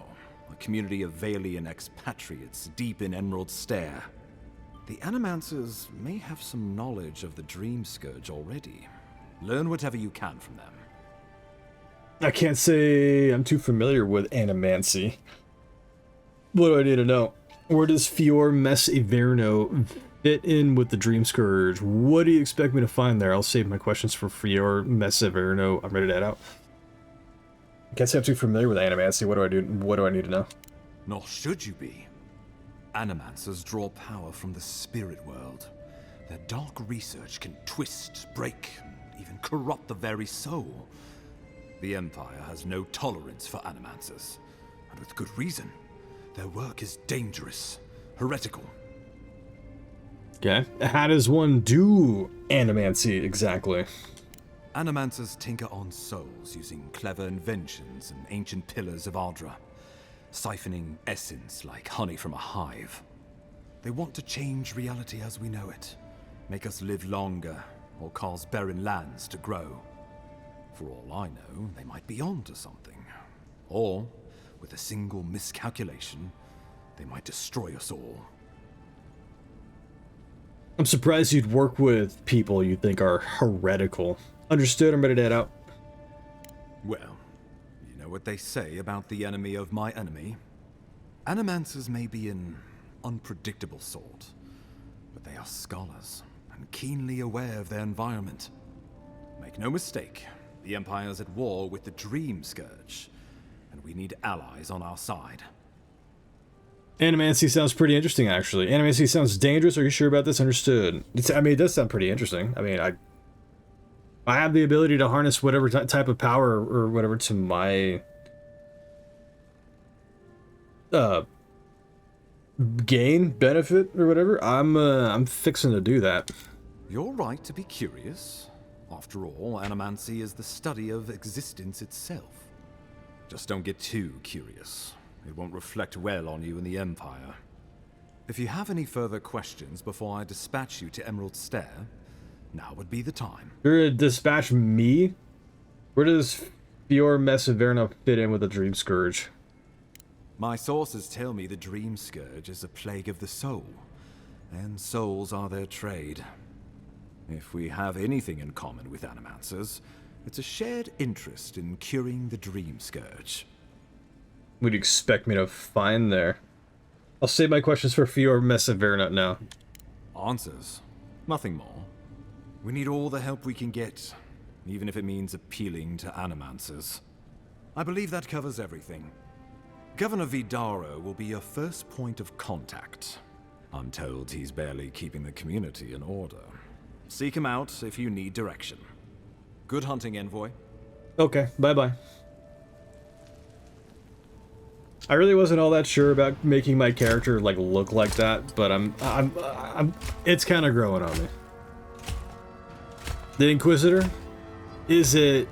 a community of Valian expatriates deep in Emerald Stair. The Animancers may have some knowledge of the Dream Scourge already. Learn whatever you can from them. I can't say I'm too familiar with animancy. What do I need to know? Where does Fior Messiverno fit in with the Dream Scourge? What do you expect me to find there? I'll save my questions for Fior Messiverno. I'm ready to head out. I can't say I'm too familiar with animancy. What do I do? What do I need to know? Nor should you be. Animancers draw power from the spirit world. Their dark research can twist, break, and even corrupt the very soul. The Empire has no tolerance for Animancers, and with good reason. Their work is dangerous, heretical. Okay. How does one do animancy exactly? Animancers tinker on souls using clever inventions and ancient pillars of Ardra, siphoning essence like honey from a hive. They want to change reality as we know it, make us live longer, or cause barren lands to grow. For all I know, they might be onto something. Or, with a single miscalculation, they might destroy us all. I'm surprised you'd work with people you think are heretical. Understood, I'm ready to head out. Well, you know what they say about the enemy of my enemy? Animancers may be an unpredictable sort, but they are scholars, and keenly aware of their environment. Make no mistake, the Empire's at war with the Dream Scourge, and we need allies on our side. Animancy sounds pretty interesting, actually. Animancy sounds dangerous. Are you sure about this? Understood. I mean, it does sound pretty interesting. I mean, I have the ability to harness whatever type of power or whatever to my gain, benefit, or whatever. I'm fixing to do that. You're right to be curious. After all, animancy is the study of existence itself. Just don't get too curious. It won't reflect well on you in the Empire. If you have any further questions before I dispatch you to Emerald Stair, now would be the time. You're gonna dispatch me? Where does Fior Messiverno fit in with the Dream Scourge? My sources tell me the Dream Scourge is a plague of the soul, and souls are their trade. If we have anything in common with Animancers, it's a shared interest in curing the Dream Scourge. What do you expect me to find there? I'll save my questions for Fior Messiverno now. Answers? Nothing more. We need all the help we can get. even if it means appealing to animancers. I believe that covers everything. Governor Vidaro will be your first point of contact. I'm told he's barely keeping the community in order. Seek him out if you need direction. Good hunting, Envoy. Okay, bye-bye. I really wasn't all that sure about making my character like look like that, but it's kind of growing on me. The Inquisitor? Is it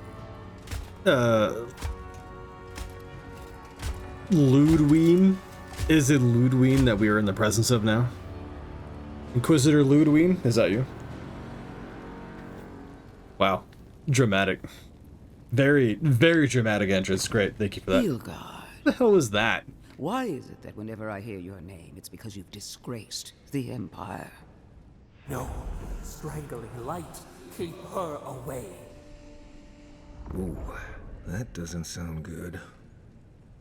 Ludween? Is it Ludween that we are in the presence of now? Inquisitor Ludween? Is that you? Wow. Dramatic. Very, very dramatic entrance. Great. Thank you for that. Ilgard. What the hell was that? Why is it that whenever I hear your name, it's because you've disgraced the Empire? No. Strangling light. Keep her away. Ooh, that doesn't sound good.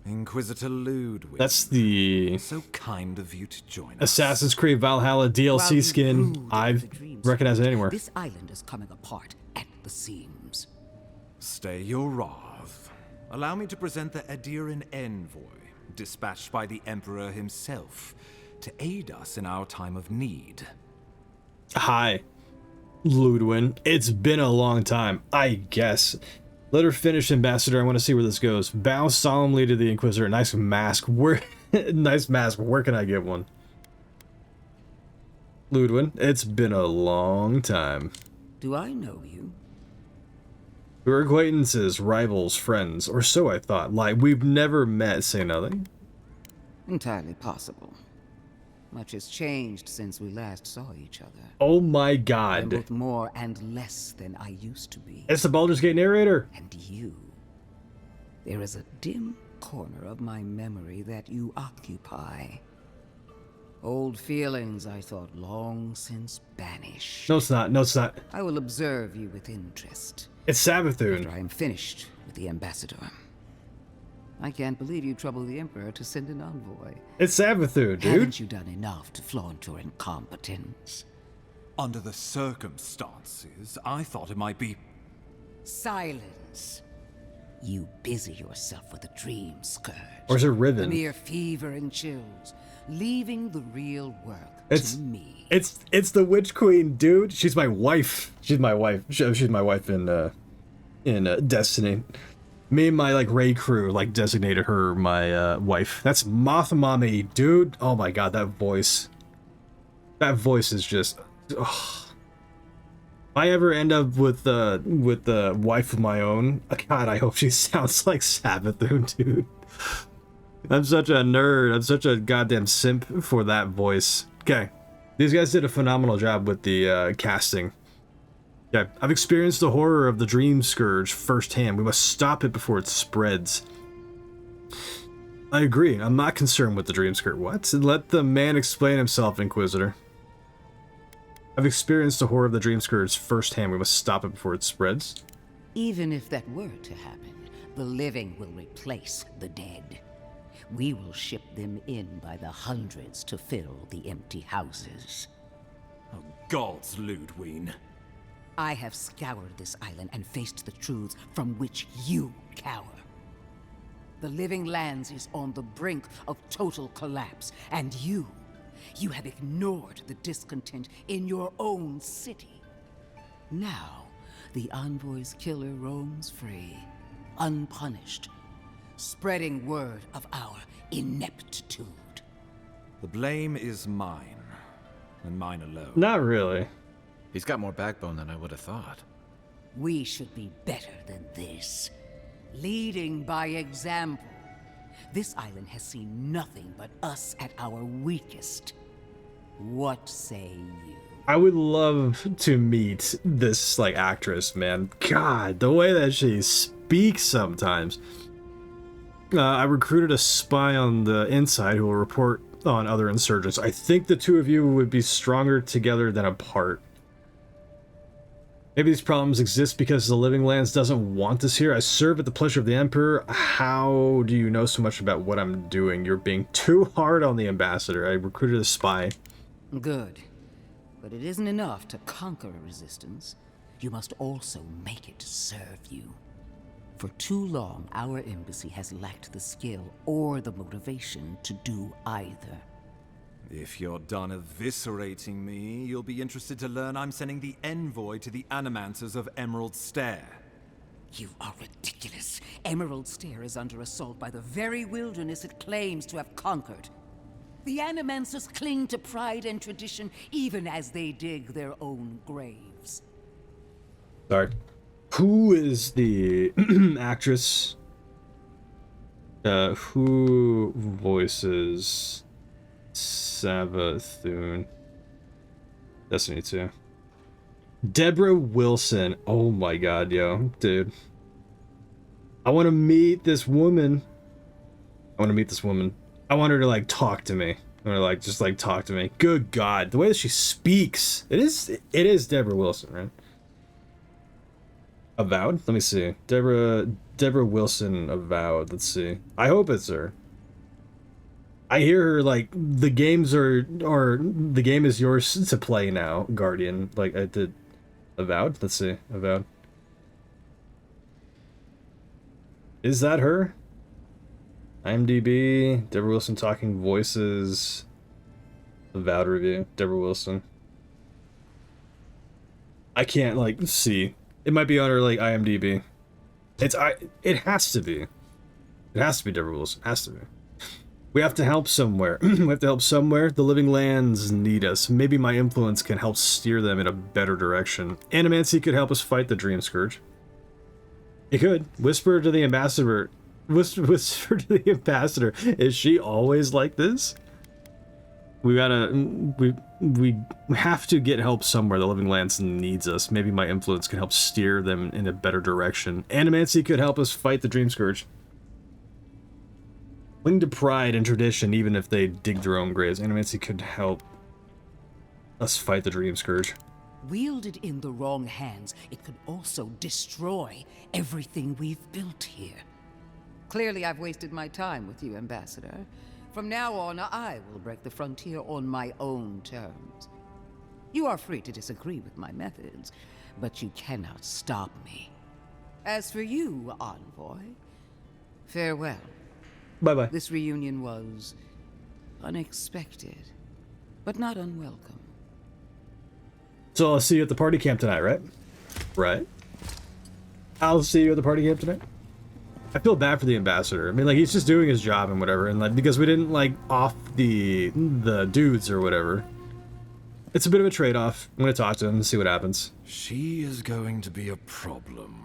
Inquisitor Ludwig. That's the so kind of you to join us. Assassin's Creed Valhalla DLC skin. I recognize it anywhere. This island is coming apart at the seams. Stay your wrath. Allow me to present the Adiran envoy, dispatched by the Emperor himself, to aid us in our time of need. Hi, Ludwin. It's been a long time, I guess. Let her finish, Ambassador. I want to see where this goes. Bow solemnly to the Inquisitor. Nice mask. Where? Nice mask. Where can I get one? Ludwin, it's been a long time. Do I know you? We're acquaintances, rivals, friends, or so I thought. Like, we've never met, say nothing. Entirely possible. Much has changed since we last saw each other. Oh my I'm god. both more and less than I used to be. It's the Baldur's Gate narrator. And you. There is a dim corner of my memory that you occupy. Old feelings I thought long since banished. No, it's not. No, it's not. I will observe you with interest. It's Sabathoon. After I am finished with the Ambassador. I can't believe you troubled the Emperor to send an envoy. It's Sabathoon, dude. Haven't you done enough to flaunt your incompetence? Under the circumstances, I thought it might be... Silence. You busy yourself with a dream scourge. Or is it Riven? Mere fever and chills, leaving the real work to me. It's the Witch Queen, dude. She's my wife. She's my wife. She's my wife in Destiny. Me and my like raid crew like designated her my wife. That's Mothmami, dude. Oh my god, that voice. That voice is just. Ugh. If I ever end up with the wife of my own, God, I hope she sounds like Sabathoon, dude. I'm such a nerd. I'm such a goddamn simp for that voice. Okay, these guys did a phenomenal job with the casting. Yeah, I've experienced the horror of the Dream Scourge firsthand. We must stop it before it spreads. I agree. I'm not concerned with the Dream Scourge. What? Let the man explain himself, Inquisitor. I've experienced the horror of the Dream Scourge firsthand. We must stop it before it spreads. Even if that were to happen, the living will replace the dead. We will ship them in by the hundreds to fill the empty houses. Oh, gods, Ludween. I have scoured this island and faced the truths from which you cower. The Living Lands is on the brink of total collapse, and you have ignored the discontent in your own city. Now, the Envoy's killer roams free, unpunished, spreading word of our ineptitude. The blame is mine, and mine alone. Not really. He's got more backbone than I would have thought. We should be better than this. Leading by example. This island has seen nothing but us at our weakest. What say you? I would love to meet this like actress, man. God, the way that she speaks sometimes. I recruited a spy on the inside who will report on other insurgents. I think the two of you would be stronger together than apart. Maybe these problems exist because the Living Lands doesn't want us here. I serve at the pleasure of the Emperor. How do you know so much about what I'm doing? You're being too hard on the Ambassador. I recruited a spy. Good. But it isn't enough to conquer a resistance. you must also make it serve you. For too long, our embassy has lacked the skill or the motivation to do either. If you're done eviscerating me, you'll be interested to learn I'm sending the envoy to the Animancers of Emerald Stair. You are ridiculous. Emerald Stair is under assault by the very wilderness it claims to have conquered. The Animancers cling to pride and tradition even as they dig their own graves. Sorry. Who is the actress? Who voices Savathun? Destiny 2. Deborah Wilson. Oh my god, yo. Dude. I want to meet this woman. I want her to, like, talk to me. I want to, like, just, like, talk to me. Good god. The way that she speaks. It is Deborah Wilson, right? Avowed? Let me see. Deborah Wilson, Avowed. Let's see. I hope it's her. I hear her like the game is yours to play now, Guardian. Like I did. Avowed? Let's see. Avowed. Is that her? IMDb. Deborah Wilson talking voices. Avowed review. Deborah Wilson. I can't like see. It might be on her like IMDb. It has to be. It has to be Deborah Wilson. It has to be. We have to help somewhere. We have to help somewhere. The living lands need us. Maybe my influence can help steer them in a better direction. Animancy could help us fight the Dream Scourge. It could. Whisper to the ambassador. Whisper to the ambassador. Is she always like this? We have to get help somewhere. The living lands needs us. Maybe my influence can help steer them in a better direction. Animancy could help us fight the Dream Scourge. Cling to pride and tradition, even if they dig their own graves. Animancy could help us fight the Dream Scourge. Wielded in the wrong hands, it could also destroy everything we've built here. Clearly, I've wasted my time with you, Ambassador. From now on, I will break the frontier on my own terms. You are free to disagree with my methods, but you cannot stop me. As for you, Envoy, farewell. Bye-bye. This reunion was unexpected, but not unwelcome. So I'll see you at the party camp tonight, right? Right. I'll see you at the party camp tonight. I feel bad for the ambassador. I mean, like, he's just doing his job and whatever, and like because we didn't like off the dudes or whatever. It's a bit of a trade-off. I'm gonna talk to him and see what happens. She is going to be a problem.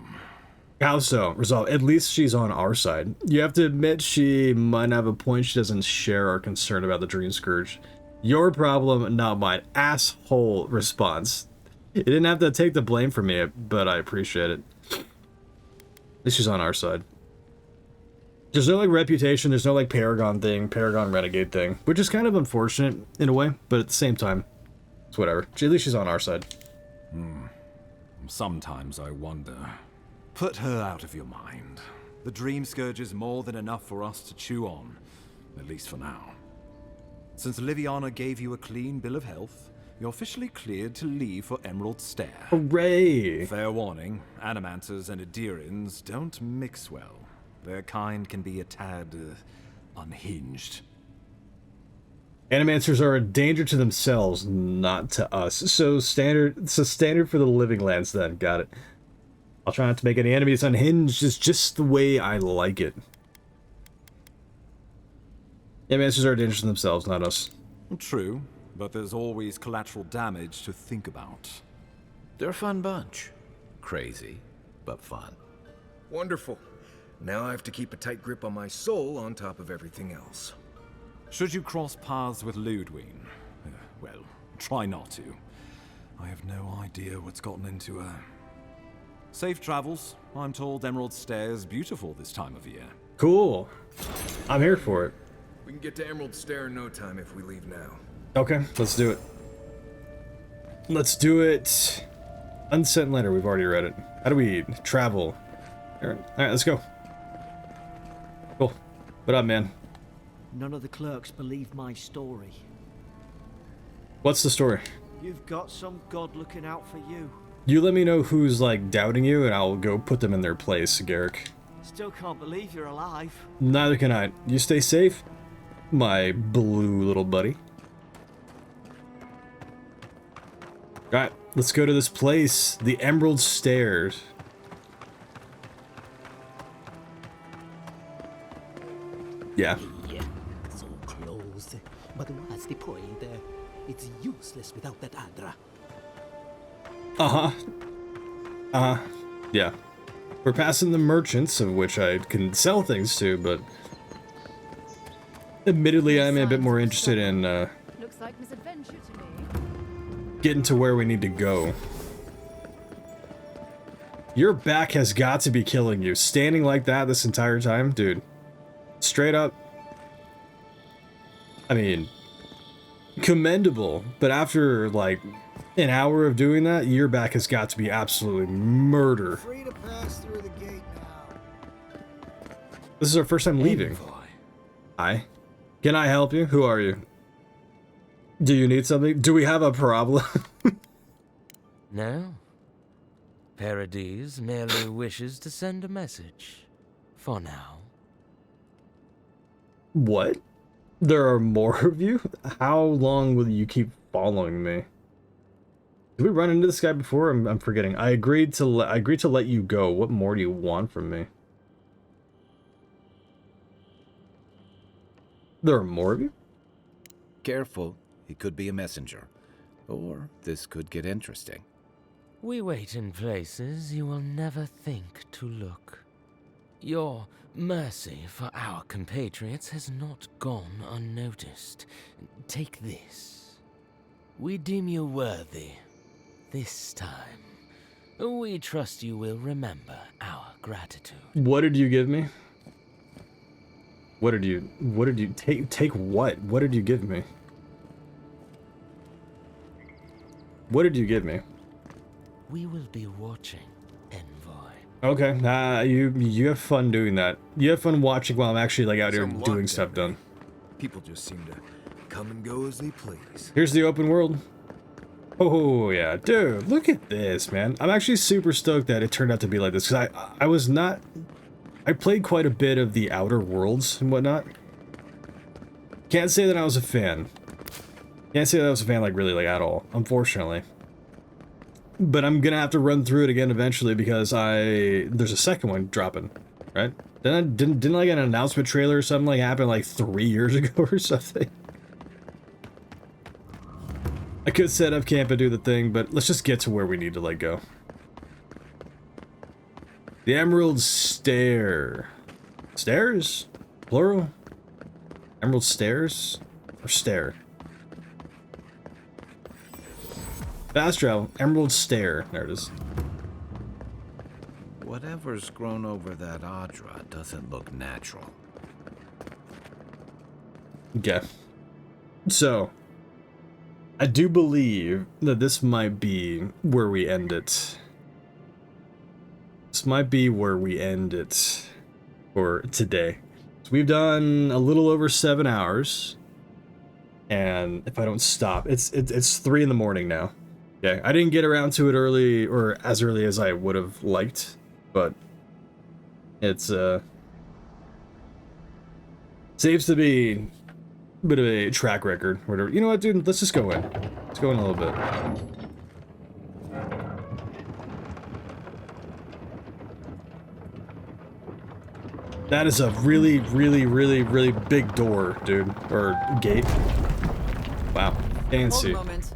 How so? Resolve. At least she's on our side. You have to admit she might have a point. She doesn't share our concern about the Dream Scourge. Your problem, not mine. Asshole response. You didn't have to take the blame for me, but I appreciate it. At least she's on our side. There's no like reputation, there's no like Paragon thing, Paragon Renegade thing, which is kind of unfortunate in a way, but at the same time, it's whatever. At least she's on our side. Sometimes I wonder. Put her out of your mind. The Dream Scourge is more than enough for us to chew on, at least for now. Since Liviana gave you a clean bill of health, you're officially cleared to leave for Emerald Stair. Hooray! Fair warning, Animancers and Adirians don't mix well. Their kind can be a tad unhinged. Animancers are a danger to themselves, not to us. So standard for the living lands then. Got it. I'll try not to make any enemies unhinged. It's just the way I like it. Animancers are a danger to themselves, not us. True, but there's always collateral damage to think about. They're a fun bunch. Crazy, but fun. Wonderful. Now I have to keep a tight grip on my soul on top of everything else. Should you cross paths with Ludwig, well, try not to. I have no idea what's gotten into her. Safe travels. I'm told Emerald Stair is beautiful this time of year. Cool. I'm here for it. We can get to Emerald Stair in no time if we leave now. Okay, let's do it. Let's do it. Unsent letter, we've already read it. How do we travel? Alright, let's go. Cool. What up, man? None of the clerks believe my story. What's the story? You've got some god looking out for you. You let me know who's, like, doubting you, and I'll go put them in their place, Garrick. Still can't believe you're alive. Neither can I. You stay safe, my blue little buddy. Alright, let's go to this place. The Emerald Stairs. Yeah. Yeah, so close. But what's the point? It's useless without that Adra. Yeah. We're passing the merchants, of which I can sell things to, but admittedly I'm a bit more interested in Looks like misadventure to me. getting to where we need to go. Your back has got to be killing you. Standing like that this entire time, dude. Straight up. I mean, commendable, but after like an hour of doing that, your back has got to be absolutely murder. Free to pass through the gate now. This is our first time leaving. Hi. Can I help you? Who are you? Do you need something? Do we have a problem? No. Paradise merely wishes to send a message. For now. What? There are more of you? How long will you keep following me? Did we run into this guy before? I'm forgetting. I agreed to let you go. What more do you want from me? There are more of you? Careful. He could be a messenger. Or this could get interesting. We wait in places you will never think to look. Your mercy for our compatriots has not gone unnoticed. Take this. We deem you worthy. This time. We trust you will remember our gratitude. What did you give me? What did you take what? What did you give me? What did you give me? We will be watching, Envoy. Okay, you have fun doing that. You have fun watching while I'm actually like out here Some luck doing down stuff done. People just seem to come and go as they please. Here's the open world. Oh yeah, dude, look at this, man. I'm actually super stoked that it turned out to be like this, because I played quite a bit of the Outer Worlds and whatnot. Can't say that I was a fan. Can't say that I was a fan, like, really, like, at all, unfortunately. But I'm gonna have to run through it again eventually, because there's a second one dropping, right? Didn't like an announcement trailer or something like happen like 3 years ago or something? I could set up camp and do the thing, but let's just get to where we need to, like, go. The Emerald Stair. Stairs? Plural? Emerald Stairs? Or Stair? Fast travel. Emerald Stair. There it is. Whatever's grown over that Adra doesn't look natural. Okay. So, I do believe that this might be where we end it. This might be where we end it for today. So we've done a little over 7 hours. And if I don't stop, it's 3 in the morning now. Okay, I didn't get around to it early, or as early as I would have liked, but it's seems to be a bit of a track record. Whatever. You know what, dude? Let's just go in. Let's go in a little bit. That is a really, really, really, really big door, dude, or gate. Wow, fancy. Hold a moment.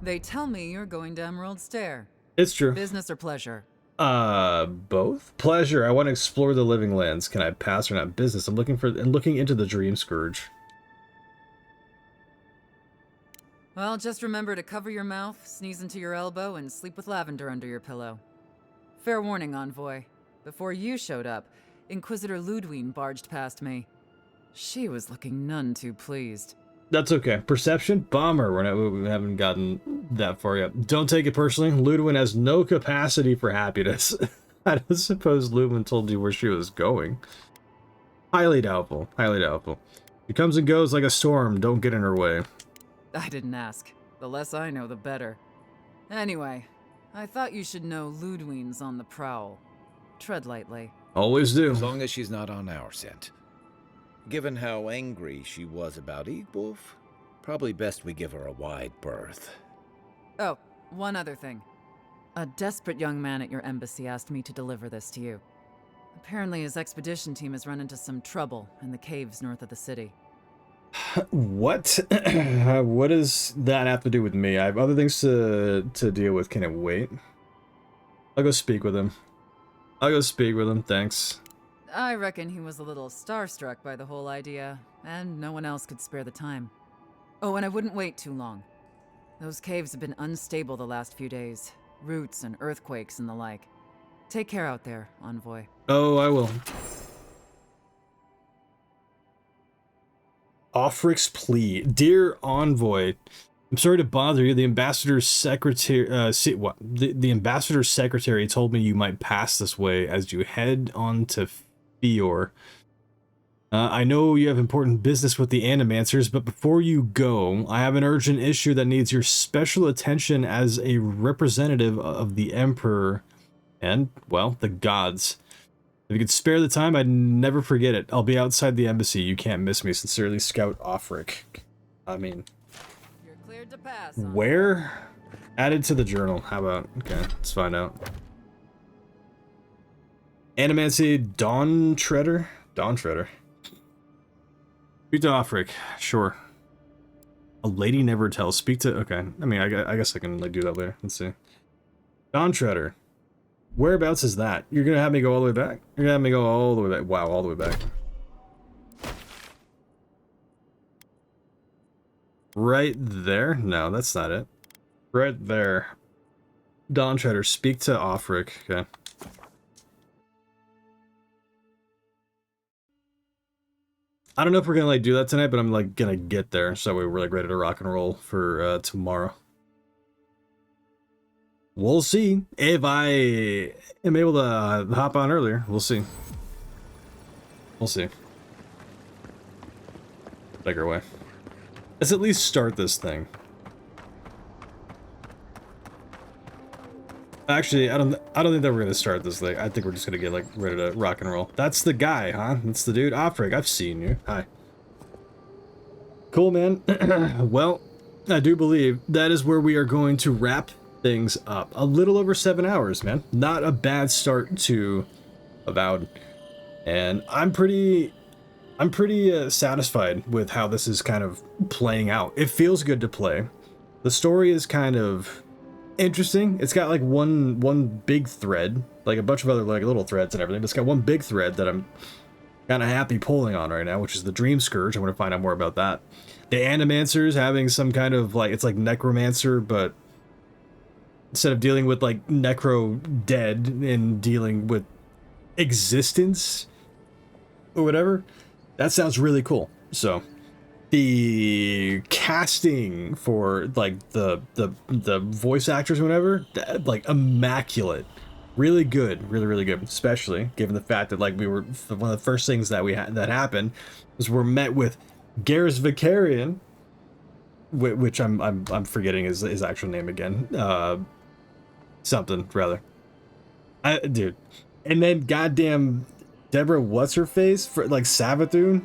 They tell me you're going to Emerald Stair. It's true. Business or pleasure? Both. Pleasure. I want to explore the living lands. Can I pass or not? Business. I'm looking into the Dream Scourge. Well, just remember to cover your mouth, sneeze into your elbow, and sleep with lavender under your pillow. Fair warning, Envoy. Before you showed up, Inquisitor Ludwine barged past me. She was looking none too pleased. That's okay. Perception? Bummer. We haven't gotten that far yet. Don't take it personally. Ludwine has no capacity for happiness. I don't suppose Ludwine told you where she was going. Highly doubtful. Highly doubtful. She comes and goes like a storm. Don't get in her way. I didn't ask. The less I know, the better. Anyway, I thought you should know Ludwine's on the prowl. Tread lightly. Always do. As long as she's not on our scent. Given how angry she was about Eagwolf, probably best we give her a wide berth. Oh, one other thing. A desperate young man at your embassy asked me to deliver this to you. Apparently his expedition team has run into some trouble in the caves north of the city. What? What does that have to do with me? I have other things to deal with. Can it wait? I'll go speak with him. Thanks. I reckon he was a little starstruck by the whole idea, and no one else could spare the time. Oh, and I wouldn't wait too long. Those caves have been unstable the last few days. Roots and earthquakes and the like. Take care out there, Envoy. Oh, I will. Offrick's plea. Dear Envoy, I'm sorry to bother you. The ambassador's secretary, the ambassador's secretary told me you might pass this way as you head on to Fior. I know you have important business with the Animancers, but before you go, I have an urgent issue that needs your special attention as a representative of the Emperor and, well, the gods. If you could spare the time, I'd never forget it. I'll be outside the embassy. You can't miss me. Sincerely, Scout Offrick. I mean, you're cleared to pass. Where? Added to the journal. How about? Okay, let's find out. Animancy Dawn Treader? Dawn Treader. Speak to Offrick. Sure. A lady never tells. Speak to... Okay. I mean, I guess I can like do that later. Let's see. Dawn Treader. Whereabouts is that? You're gonna have me go all the way back? You're gonna have me go all the way back. Wow, all the way back. Right there? No, that's not it. Right there. Dawn Treader, speak to Offrick. Okay. I don't know if we're gonna like do that tonight, but I'm like gonna get there so we're like ready to rock and roll for tomorrow. We'll see if I am able to hop on earlier. We'll see. We'll see. Take her away. Let's at least start this thing. Actually, I don't think that we're gonna start this thing. I think we're just gonna get like ready to rock and roll. That's the guy, huh? That's the dude. Offrick, I've seen you. Hi. Cool, man. Well, I do believe that is where we are going to wrap things up. A little over 7 hours, man. Not a bad start to Avowed, and I'm pretty satisfied with how this is kind of playing out. It feels good to play. The story is kind of interesting. It's got like one big thread, like a bunch of other like little threads and everything, but it's got one big thread that I'm kind of happy pulling on right now, which is the Dream Scourge. I want to find out more about that. The Animancers having some kind of like, it's like Necromancer, but instead of dealing with like necro dead and dealing with existence or whatever, that sounds really cool. So the casting for like the voice actors or whatever, like immaculate, really good, really good, especially given the fact that like we were, one of the first things that we had that happened was we're met with Garrus Vicarian, which I'm forgetting his actual name again. Something rather. Dude. And then goddamn Deborah what's her face for like Savathun?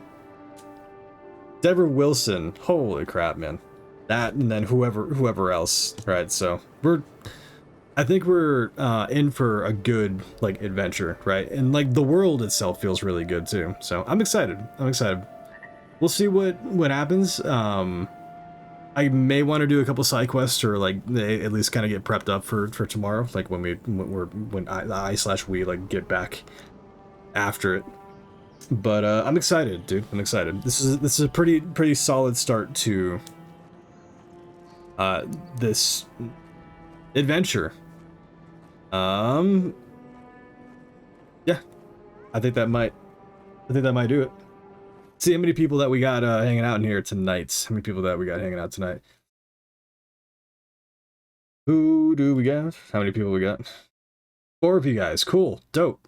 Deborah Wilson. Holy crap, man. That and then whoever else, right? So I think we're in for a good like adventure, right? And like the world itself feels really good too. So I'm excited. We'll see what happens. I may want to do a couple side quests or like at least kind of get prepped up for tomorrow, like when I/we like get back after it. But I'm excited, dude. I'm excited. This is a pretty solid start to this adventure. Yeah, I think that might do it. See how many people that we got hanging out in here tonight. How many people that we got hanging out tonight? Who do we got? How many people we got? 4 of you guys. Cool. Dope.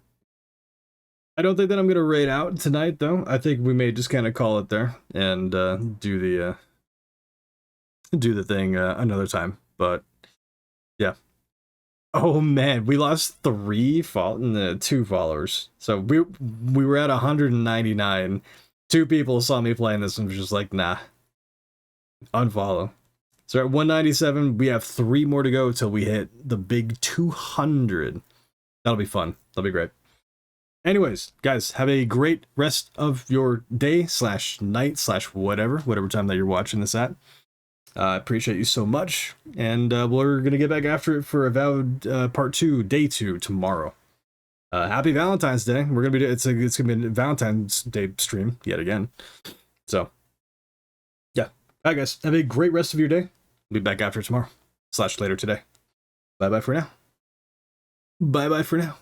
I don't think that I'm going to raid out tonight, though. I think we may just kind of call it there and do the thing another time. But, yeah. Oh man, we lost 2 followers. So we were at 199. 2 people saw me playing this and was just like, nah, unfollow. So at 197, we have 3 more to go till we hit the big 200. That'll be fun. That'll be great. Anyways, guys, have a great rest of your day / night / whatever time that you're watching this at. I appreciate you so much, and we're gonna get back after it for Avowed Part 2, Day 2 tomorrow. Happy Valentine's Day. We're gonna be it's gonna be a Valentine's Day stream yet again. So yeah, alright guys, have a great rest of your day. We'll be back after tomorrow / later today. Bye bye for now. Bye bye for now.